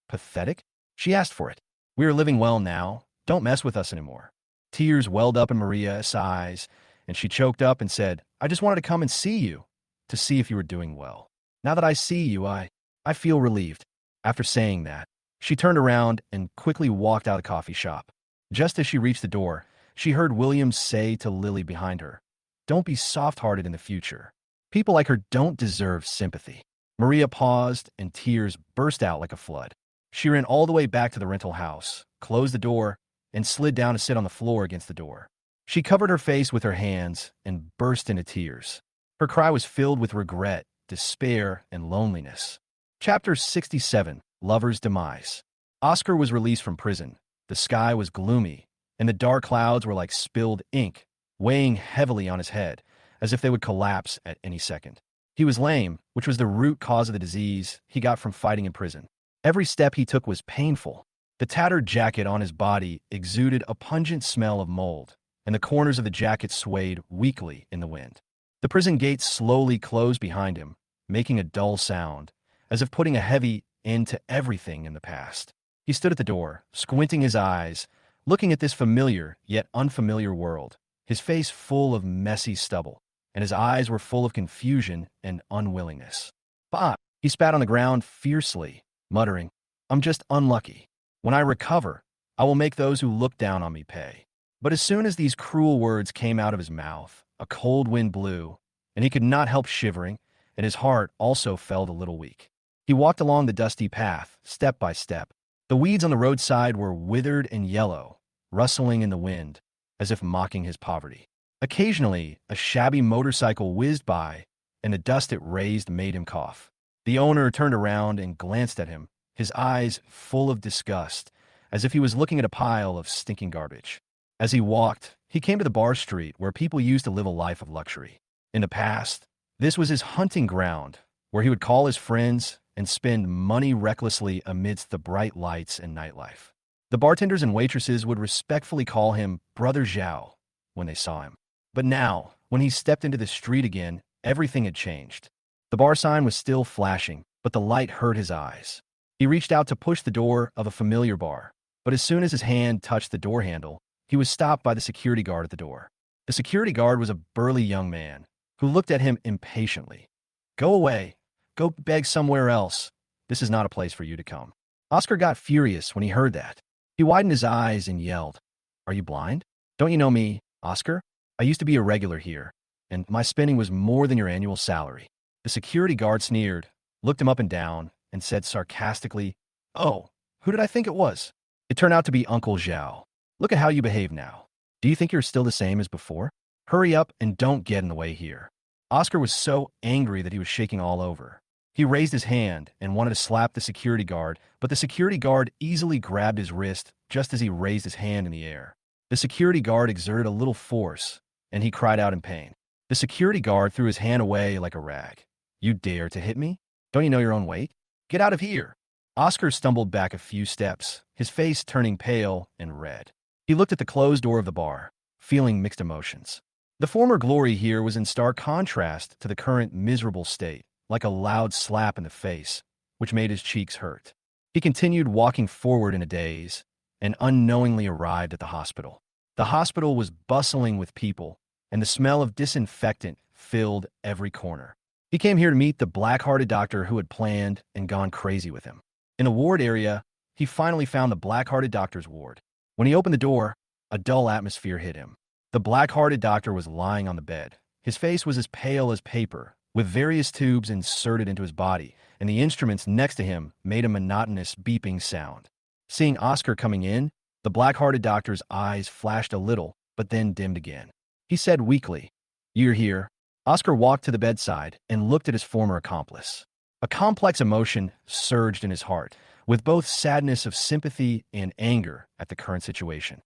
"Pathetic?" She asked for it. "We are living well now. Don't mess with us anymore." Tears welled up in Maria's eyes, and she choked up and said, "I just wanted to come and see you, to see if you were doing well. Now that I see you, I feel relieved." After saying that, she turned around and quickly walked out of the coffee shop. Just as she reached the door, she heard William say to Lily behind her, "Don't be soft-hearted in the future. People like her don't deserve sympathy." Maria paused, and tears burst out like a flood. She ran all the way back to the rental house, closed the door, and slid down to sit on the floor against the door. She covered her face with her hands and burst into tears. Her cry was filled with regret, despair, and loneliness. Chapter 67, Lover's Demise. Oscar was released from prison. The sky was gloomy, and the dark clouds were like spilled ink, weighing heavily on his head, as if they would collapse at any second. He was lame, which was the root cause of the disease he got from fighting in prison. Every step he took was painful. The tattered jacket on his body exuded a pungent smell of mold, and the corners of the jacket swayed weakly in the wind. The prison gates slowly closed behind him, making a dull sound, as if putting a heavy end to everything in the past. He stood at the door, squinting his eyes, looking at this familiar yet unfamiliar world, his face full of messy stubble, and his eyes were full of confusion and unwillingness. "Bob," he spat on the ground fiercely, muttering, "I'm just unlucky. When I recover, I will make those who look down on me pay." But as soon as these cruel words came out of his mouth, a cold wind blew, and he could not help shivering, and his heart also felt a little weak. He walked along the dusty path, step by step. The weeds on the roadside were withered and yellow, rustling in the wind, as if mocking his poverty. Occasionally, a shabby motorcycle whizzed by, and the dust it raised made him cough. The owner turned around and glanced at him, his eyes full of disgust, as if he was looking at a pile of stinking garbage. As he walked, he came to the bar street where people used to live a life of luxury. In the past, this was his hunting ground, where he would call his friends and spend money recklessly amidst the bright lights and nightlife. The bartenders and waitresses would respectfully call him Brother Zhao when they saw him. But now, when he stepped into the street again, everything had changed. The bar sign was still flashing, but the light hurt his eyes. He reached out to push the door of a familiar bar, but as soon as his hand touched the door handle, he was stopped by the security guard at the door. The security guard was a burly young man who looked at him impatiently. "Go away. Go beg somewhere else. This is not a place for you to come." Oscar got furious when he heard that. He widened his eyes and yelled, "Are you blind? Don't you know me, Oscar? I used to be a regular here, and my spending was more than your annual salary." The security guard sneered, looked him up and down, and said sarcastically, "Oh, who did I think it was? It turned out to be Uncle Zhao. Look at how you behave now. Do you think you're still the same as before? Hurry up and don't get in the way here." Oscar was so angry that he was shaking all over. He raised his hand and wanted to slap the security guard, but the security guard easily grabbed his wrist just as he raised his hand in the air. The security guard exerted a little force, and he cried out in pain. The security guard threw his hand away like a rag. "You dare to hit me? Don't you know your own weight? Get out of here." Oscar stumbled back a few steps, his face turning pale and red. He looked at the closed door of the bar, feeling mixed emotions. The former glory here was in stark contrast to the current miserable state, like a loud slap in the face, which made his cheeks hurt. He continued walking forward in a daze, and unknowingly arrived at the hospital. The hospital was bustling with people, and the smell of disinfectant filled every corner. He came here to meet the black-hearted doctor who had planned and gone crazy with him. In the ward area, he finally found the black-hearted doctor's ward. When he opened the door, a dull atmosphere hit him. The black-hearted doctor was lying on the bed. His face was as pale as paper, with various tubes inserted into his body, and the instruments next to him made a monotonous beeping sound. Seeing Oscar coming in, the black-hearted doctor's eyes flashed a little, but then dimmed again. He said weakly, "You're here." Oscar walked to the bedside and looked at his former accomplice. A complex emotion surged in his heart, with both sadness of sympathy and anger at the current situation.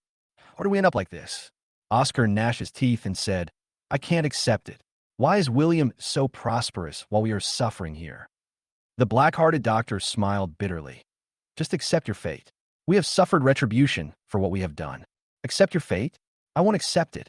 Why do we end up like this? Oscar gnashed his teeth and said, I can't accept it. Why is William so prosperous while we are suffering here? The black-hearted doctor smiled bitterly. Just accept your fate. We have suffered retribution for what we have done. Accept your fate? I won't accept it.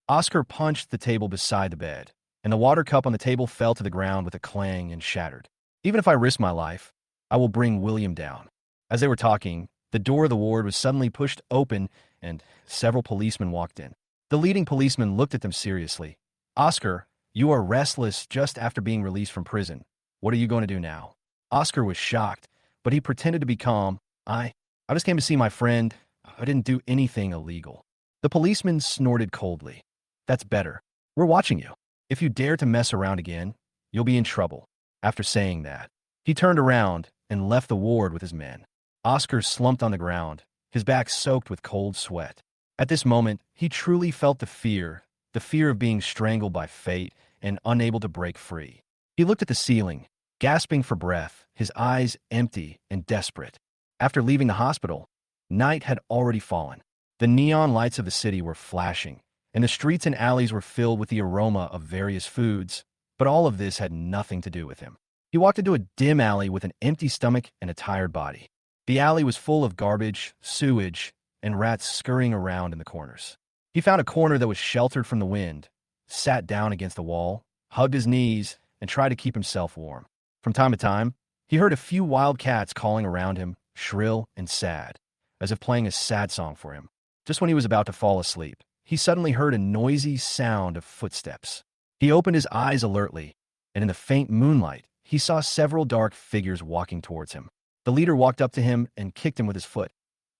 Oscar punched the table beside the bed, and the water cup on the table fell to the ground with a clang and shattered. Even if I risk my life, I will bring William down. As they were talking, the door of the ward was suddenly pushed open and several policemen walked in. The leading policeman looked at them seriously. Oscar, you are restless just after being released from prison. What are you going to do now? Oscar was shocked, but he pretended to be calm. I just came to see my friend. I didn't do anything illegal. The policeman snorted coldly. That's better. We're watching you. If you dare to mess around again, you'll be in trouble. After saying that, he turned around and left the ward with his men. Oscar slumped on the ground, his back soaked with cold sweat. At this moment, he truly felt the fear of being strangled by fate and unable to break free. He looked at the ceiling, gasping for breath, his eyes empty and desperate. After leaving the hospital, night had already fallen. The neon lights of the city were flashing, and the streets and alleys were filled with the aroma of various foods, but all of this had nothing to do with him. He walked into a dim alley with an empty stomach and a tired body. The alley was full of garbage, sewage, and rats scurrying around in the corners. He found a corner that was sheltered from the wind, sat down against the wall, hugged his knees, and tried to keep himself warm. From time to time, he heard a few wild cats calling around him, shrill and sad, as if playing a sad song for him. Just when he was about to fall asleep, he suddenly heard a noisy sound of footsteps. He opened his eyes alertly, and in the faint moonlight, he saw several dark figures walking towards him. The leader walked up to him and kicked him with his foot.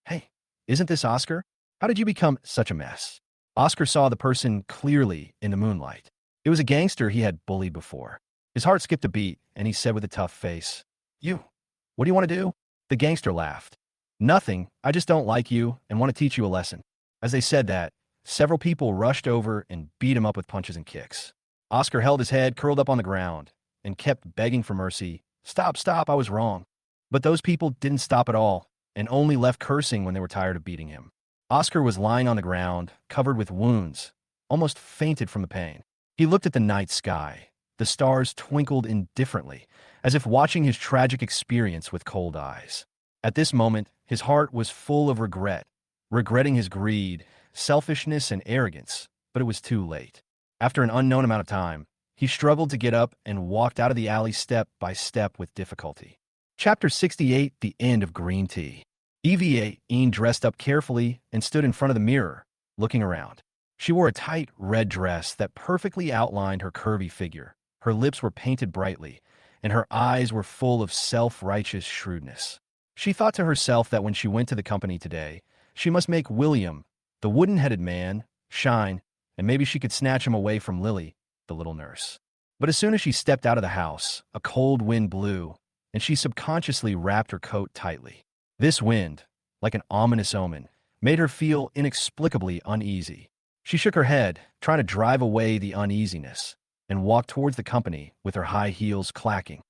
Hey, isn't this Oscar? How did you become such a mess? Oscar saw the person clearly in the moonlight. It was a gangster he had bullied before. His heart skipped a beat, and he said with a tough face, what do you want to do? The gangster laughed. Nothing, I just don't like you and want to teach you a lesson. As they said that, several people rushed over and beat him up with punches and kicks. Oscar held his head curled up on the ground and kept begging for mercy. Stop, I was wrong. But those people didn't stop at all and only left cursing when they were tired of beating him. Oscar was lying on the ground, covered with wounds, almost fainted from the pain. He looked at the night sky. The stars twinkled indifferently, as if watching his tragic experience with cold eyes. At this moment, his heart was full of regret, regretting his greed, selfishness, and arrogance, but it was too late. After an unknown amount of time, he struggled to get up and walked out of the alley step by step with difficulty. Chapter 68, The End of Green Tea. Eve dressed up carefully and stood in front of the mirror, looking around. She wore a tight red dress that perfectly outlined her curvy figure. Her lips were painted brightly, and her eyes were full of self-righteous shrewdness. She thought to herself that when she went to the company today, she must make William, the wooden-headed man, shine, and maybe she could snatch him away from Lily, the little nurse. But as soon as she stepped out of the house, a cold wind blew, and she subconsciously wrapped her coat tightly. This wind, like an ominous omen, made her feel inexplicably uneasy. She shook her head, trying to drive away the uneasiness, and walked towards the company with her high heels clacking.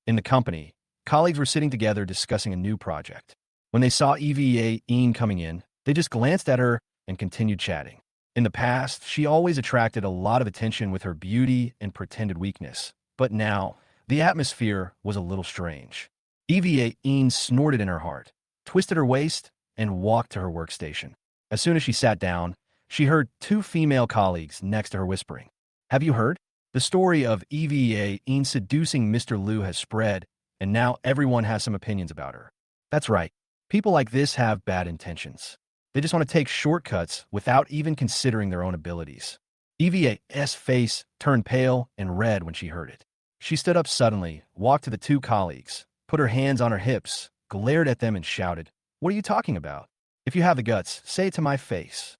In the company, colleagues were sitting together discussing a new project. When they saw Eva coming in, they just glanced at her and continued chatting. In the past, she always attracted a lot of attention with her beauty and pretended weakness, but now, the atmosphere was a little strange. Eva snorted in her heart, twisted her waist, and walked to her workstation. As soon as she sat down, she heard two female colleagues next to her whispering, "Have you heard? The story of Eva seducing Mr. Liu has spread, and now everyone has some opinions about her." That's right. People like this have bad intentions. They just want to take shortcuts without even considering their own abilities. Eva's face turned pale and red when she heard it. She stood up suddenly, walked to the two colleagues, put her hands on her hips, glared at them and shouted, "What are you talking about? If you have the guts, say it to my face."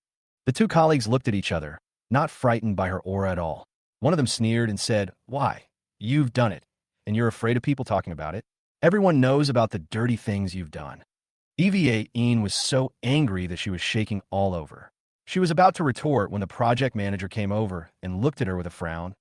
The two colleagues looked at each other, not frightened by her aura at all. One of them sneered and said, "Why? You've done it, and you're afraid of people talking about it? Everyone knows about the dirty things you've done." Eva was so angry that she was shaking all over. She was about to retort when the project manager came over and looked at her with a frown.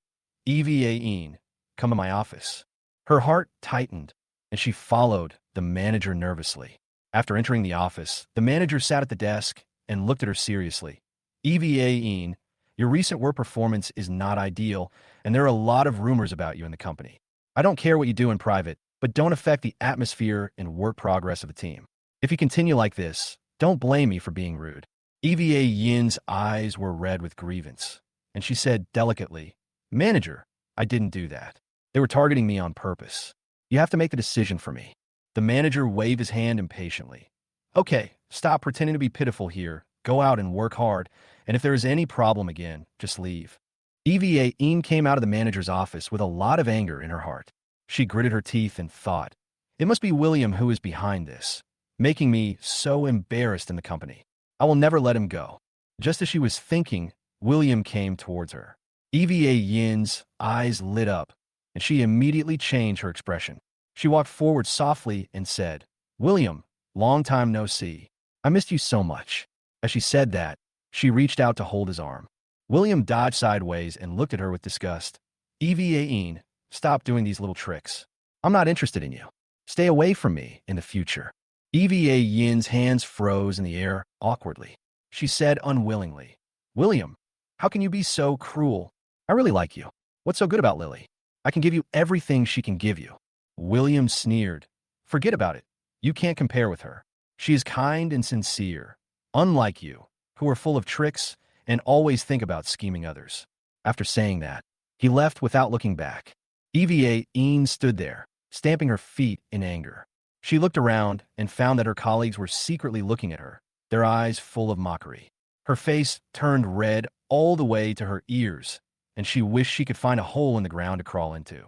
"Eva, come to my office." Her heart tightened, and she followed the manager nervously. After entering the office, the manager sat at the desk and looked at her seriously. Eva, your recent work performance is not ideal, and there are a lot of rumors about you in the company. I don't care what you do in private, but don't affect the atmosphere and work progress of the team. If you continue like this, don't blame me for being rude. Eva Yin's eyes were red with grievance, and she said delicately, Manager, I didn't do that. They were targeting me on purpose. You have to make the decision for me. The manager waved his hand impatiently. Okay, stop pretending to be pitiful here. Go out and work hard, and if there is any problem again, just leave. Eva came out of the manager's office with a lot of anger in her heart. She gritted her teeth and thought, it must be William who is behind this, making me so embarrassed in the company. I will never let him go. Just as she was thinking, William came towards her. Eva Yin's eyes lit up, and she immediately changed her expression. She walked forward softly and said, William, long time no see. I missed you so much. As she said that, she reached out to hold his arm. William dodged sideways and looked at her with disgust. Eva, stop doing these little tricks. I'm not interested in you. Stay away from me in the future. Eva Yin's hands froze in the air awkwardly. She said unwillingly, William, how can you be so cruel? I really like you. What's so good about Lily? I can give you everything she can give you. William sneered. Forget about it. You can't compare with her. She is kind and sincere, unlike you, who are full of tricks and always think about scheming others. After saying that, he left without looking back. Eva stood there, stamping her feet in anger. She looked around and found that her colleagues were secretly looking at her, their eyes full of mockery. Her face turned red all the way to her ears, and she wished she could find a hole in the ground to crawl into.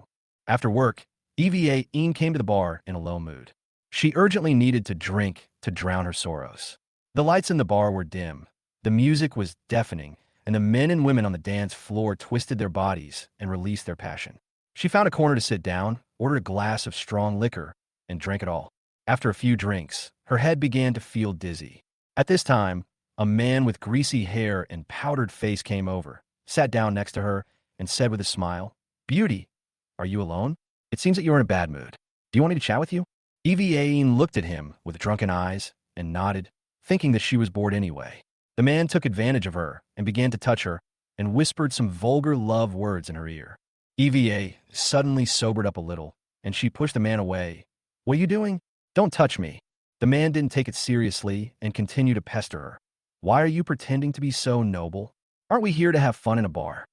After work, Eva came to the bar in a low mood. She urgently needed to drink to drown her sorrows. The lights in the bar were dim, the music was deafening, and the men and women on the dance floor twisted their bodies and released their passion. She found a corner to sit down, ordered a glass of strong liquor, and drank it all. After a few drinks, her head began to feel dizzy. At this time, a man with greasy hair and powdered face came over, sat down next to her, and said with a smile, Beauty, are you alone? It seems that you're in a bad mood. Do you want me to chat with you? Eva looked at him with drunken eyes and nodded, thinking that she was bored anyway. The man took advantage of her and began to touch her and whispered some vulgar love words in her ear. Eva suddenly sobered up a little, and she pushed the man away. What are you doing? Don't touch me. The man didn't take it seriously and continued to pester her. Why are you pretending to be so noble? Aren't we here to have fun in a bar?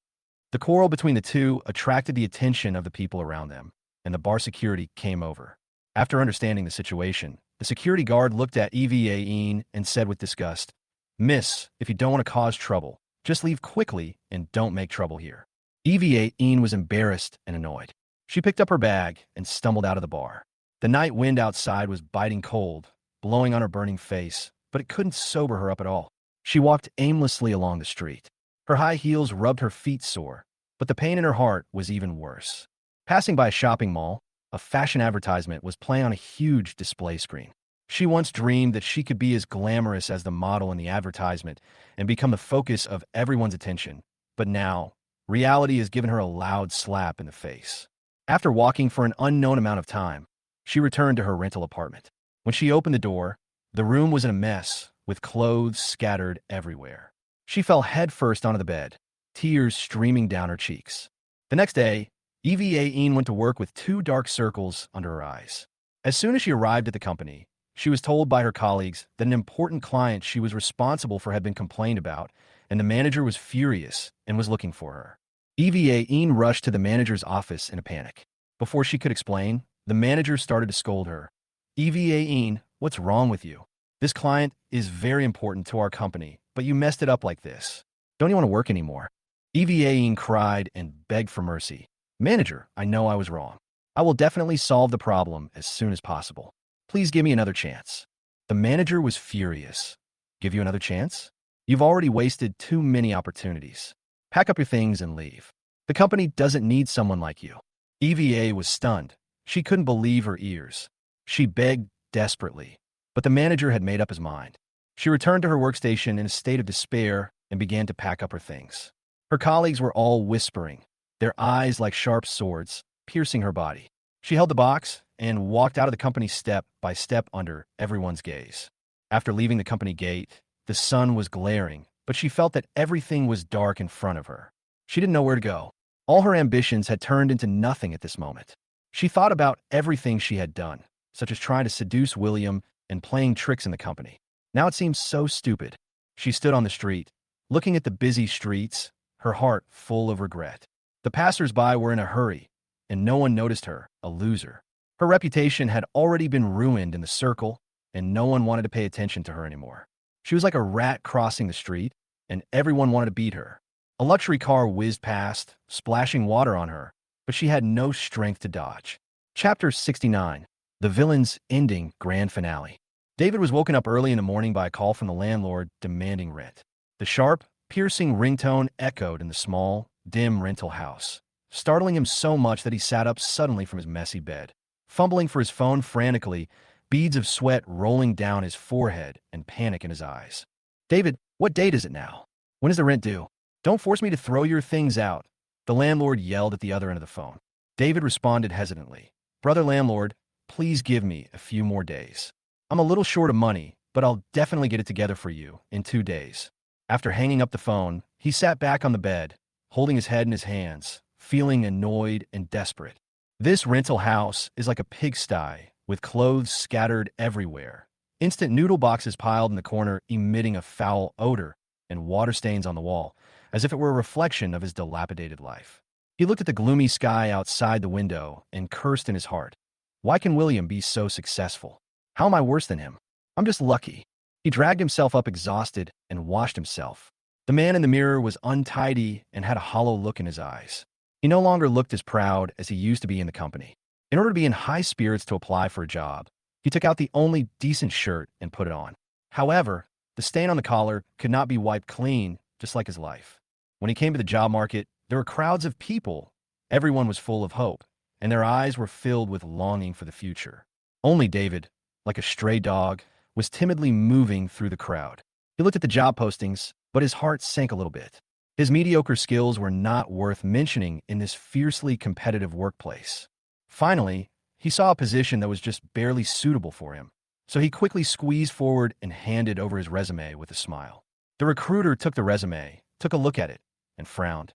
The quarrel between the two attracted the attention of the people around them, and the bar security came over. After understanding the situation, the security guard looked at Eva and said with disgust, Miss, if you don't want to cause trouble, just leave quickly and don't make trouble here. Eva was embarrassed and annoyed. She picked up her bag and stumbled out of the bar. The night wind outside was biting cold, blowing on her burning face, but it couldn't sober her up at all. She walked aimlessly along the street. Her high heels rubbed her feet sore, but the pain in her heart was even worse. Passing by a shopping mall, a fashion advertisement was playing on a huge display screen. She once dreamed that she could be as glamorous as the model in the advertisement and become the focus of everyone's attention, but now, reality has given her a loud slap in the face. After walking for an unknown amount of time, she returned to her rental apartment. When she opened the door, the room was in a mess, with clothes scattered everywhere. She fell headfirst onto the bed, tears streaming down her cheeks. The next day, Eva went to work with 2 dark circles under her eyes. As soon as she arrived at the company, she was told by her colleagues that an important client she was responsible for had been complained about, and the manager was furious and was looking for her. Eva rushed to the manager's office in a panic. Before she could explain, the manager started to scold her. Eva, what's wrong with you? This client is very important to our company, but you messed it up like this. Don't you want to work anymore? Eva cried and begged for mercy. Manager, I know I was wrong. I will definitely solve the problem as soon as possible. Please give me another chance. The manager was furious. Give you another chance? You've already wasted too many opportunities. Pack up your things and leave. The company doesn't need someone like you. Eva was stunned. She couldn't believe her ears. She begged desperately, but the manager had made up his mind. She returned to her workstation in a state of despair and began to pack up her things. Her colleagues were all whispering, their eyes like sharp swords, piercing her body. She held the box and walked out of the company step by step under everyone's gaze. After leaving the company gate, the sun was glaring, but she felt that everything was dark in front of her. She didn't know where to go. All her ambitions had turned into nothing at this moment. She thought about everything she had done, such as trying to seduce William and playing tricks in the company. Now it seemed so stupid. She stood on the street, looking at the busy streets, her heart full of regret. The passers-by were in a hurry, and no one noticed her, a loser. Her reputation had already been ruined in the circle, and no one wanted to pay attention to her anymore. She was like a rat crossing the street, and everyone wanted to beat her. A luxury car whizzed past, splashing water on her, but she had no strength to dodge. Chapter 69. The Villain's Ending Grand Finale. David was woken up early in the morning by a call from the landlord demanding rent. The sharp, piercing ringtone echoed in the small, dim rental house, startling him so much that he sat up suddenly from his messy bed. Fumbling for his phone frantically, beads of sweat rolling down his forehead and panic in his eyes. David, what date is it now? When is the rent due? Don't force me to throw your things out, the landlord yelled at the other end of the phone. David responded hesitantly. Brother landlord, please give me a few more days. I'm a little short of money, but I'll definitely get it together for you in 2 days. After hanging up the phone, he sat back on the bed, holding his head in his hands, feeling annoyed and desperate. This rental house is like a pigsty, with clothes scattered everywhere, instant noodle boxes piled in the corner emitting a foul odor, and water stains on the wall, as if it were a reflection of his dilapidated life. He looked at the gloomy sky outside the window and cursed in his heart. Why can William be so successful? How am I worse than him? I'm just lucky. He dragged himself up exhausted and washed himself. The man in the mirror was untidy and had a hollow look in his eyes. He no longer looked as proud as he used to be in the company. In order to be in high spirits to apply for a job, he took out the only decent shirt and put it on. However, the stain on the collar could not be wiped clean, just like his life. When he came to the job market, there were crowds of people. Everyone was full of hope, and their eyes were filled with longing for the future. Only David, like a stray dog, was timidly moving through the crowd. He looked at the job postings, but his heart sank a little bit. His mediocre skills were not worth mentioning in this fiercely competitive workplace. Finally, he saw a position that was just barely suitable for him, so he quickly squeezed forward and handed over his resume with a smile. The recruiter took the resume, took a look at it, and frowned.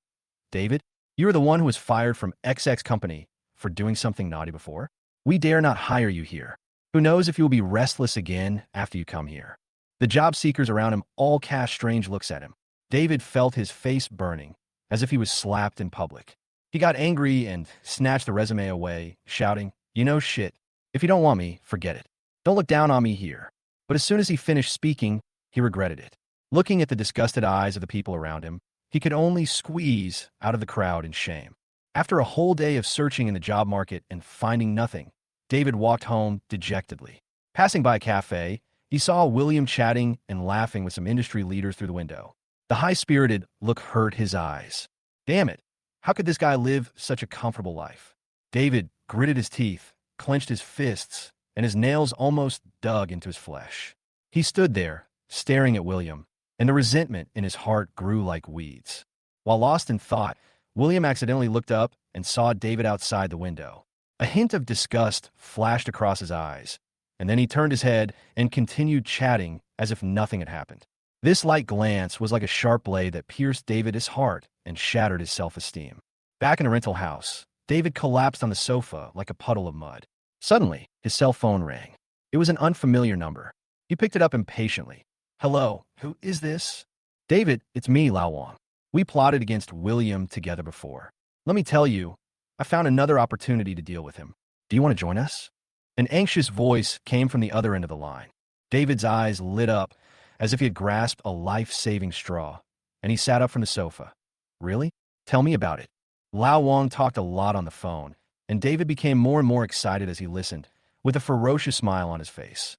David, you are the one who was fired from XX company for doing something naughty before? We dare not hire you here. Who knows if you will be restless again after you come here? The job seekers around him all cast strange looks at him. David felt his face burning, as if he was slapped in public. He got angry and snatched the resume away, shouting, You know shit. If you don't want me, forget it. Don't look down on me here. But as soon as he finished speaking, he regretted it. Looking at the disgusted eyes of the people around him, he could only squeeze out of the crowd in shame. After a whole day of searching in the job market and finding nothing, David walked home dejectedly. Passing by a cafe, he saw William chatting and laughing with some industry leaders through the window. The high-spirited look hurt his eyes. Damn it, how could this guy live such a comfortable life? David gritted his teeth, clenched his fists, and his nails almost dug into his flesh. He stood there, staring at William, and the resentment in his heart grew like weeds. While lost in thought, William accidentally looked up and saw David outside the window. A hint of disgust flashed across his eyes, and then he turned his head and continued chatting as if nothing had happened. This light glance was like a sharp blade that pierced David's heart and shattered his self-esteem. Back in a rental house, David collapsed on the sofa like a puddle of mud. Suddenly, his cell phone rang. It was an unfamiliar number. He picked it up impatiently. Hello, who is this? David, it's me, Lao Wang. We plotted against William together before. Let me tell you, I found another opportunity to deal with him. Do you want to join us? An anxious voice came from the other end of the line. David's eyes lit up as if he had grasped a life-saving straw, and he sat up from the sofa. Really? Tell me about it. Lao Wang talked a lot on the phone, and David became more and more excited as he listened, with a ferocious smile on his face.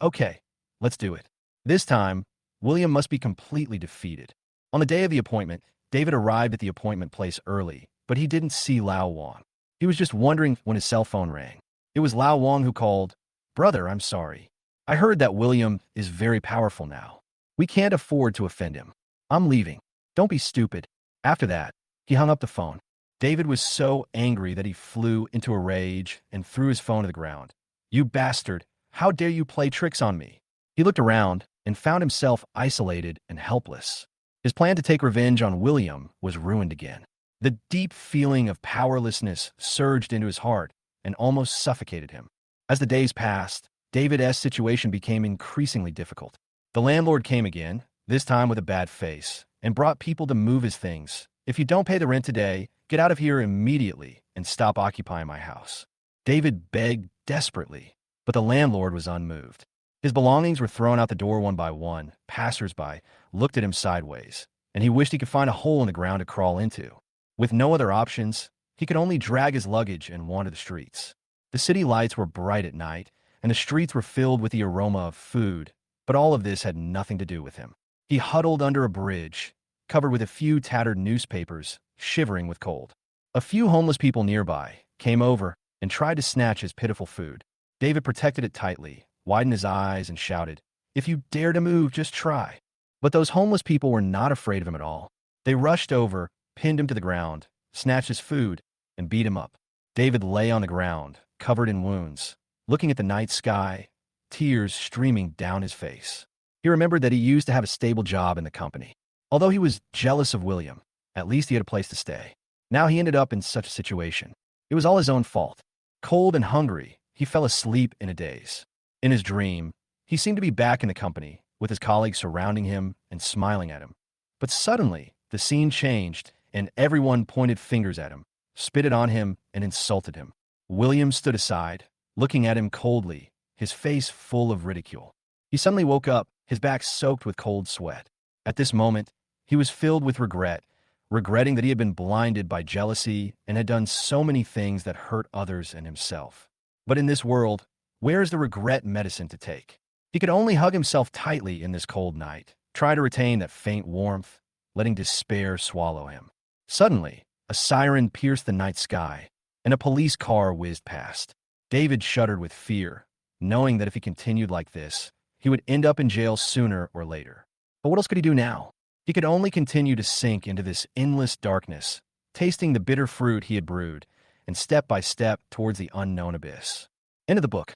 Okay, let's do it. This time, William must be completely defeated. On the day of the appointment, David arrived at the appointment place early, but he didn't see Lao Wang. He was just wondering when his cell phone rang. It was Lao Wang who called. Brother, I'm sorry. I heard that William is very powerful now. We can't afford to offend him. I'm leaving. Don't be stupid. After that, he hung up the phone. David was so angry that he flew into a rage and threw his phone to the ground. "You bastard! How dare you play tricks on me?" He looked around and found himself isolated and helpless. His plan to take revenge on William was ruined again. The deep feeling of powerlessness surged into his heart and almost suffocated him. As the days passed, David's situation became increasingly difficult. The landlord came again, this time with a bad face, and brought people to move his things. "If you don't pay the rent today, get out of here immediately and stop occupying my house." David begged desperately, but the landlord was unmoved. His belongings were thrown out the door one by one. Passers-by looked at him sideways, and he wished he could find a hole in the ground to crawl into. With no other options, he could only drag his luggage and wander the streets. The city lights were bright at night, and the streets were filled with the aroma of food, but all of this had nothing to do with him. He huddled under a bridge, covered with a few tattered newspapers, shivering with cold. A few homeless people nearby came over and tried to snatch his pitiful food. David protected it tightly, widened his eyes, and shouted, "If you dare to move, just try." But those homeless people were not afraid of him at all. They rushed over, pinned him to the ground, snatched his food, and beat him up. David lay on the ground, covered in wounds, looking at the night sky, tears streaming down his face. He remembered that he used to have a stable job in the company. Although he was jealous of William, at least he had a place to stay. Now he ended up in such a situation. It was all his own fault. Cold and hungry, he fell asleep in a daze. In his dream, he seemed to be back in the company, with his colleagues surrounding him and smiling at him. But suddenly, the scene changed, and everyone pointed fingers at him, spitted on him, and insulted him. William stood aside, looking at him coldly, his face full of ridicule. He suddenly woke up, his back soaked with cold sweat. At this moment, he was filled with regret, regretting that he had been blinded by jealousy and had done so many things that hurt others and himself. But in this world, where is the regret medicine to take? He could only hug himself tightly in this cold night, try to retain that faint warmth, letting despair swallow him. Suddenly, a siren pierced the night sky, and a police car whizzed past. David shuddered with fear, knowing that if he continued like this, he would end up in jail sooner or later. But what else could he do now? He could only continue to sink into this endless darkness, tasting the bitter fruit he had brewed, and step by step towards the unknown abyss. End of the book.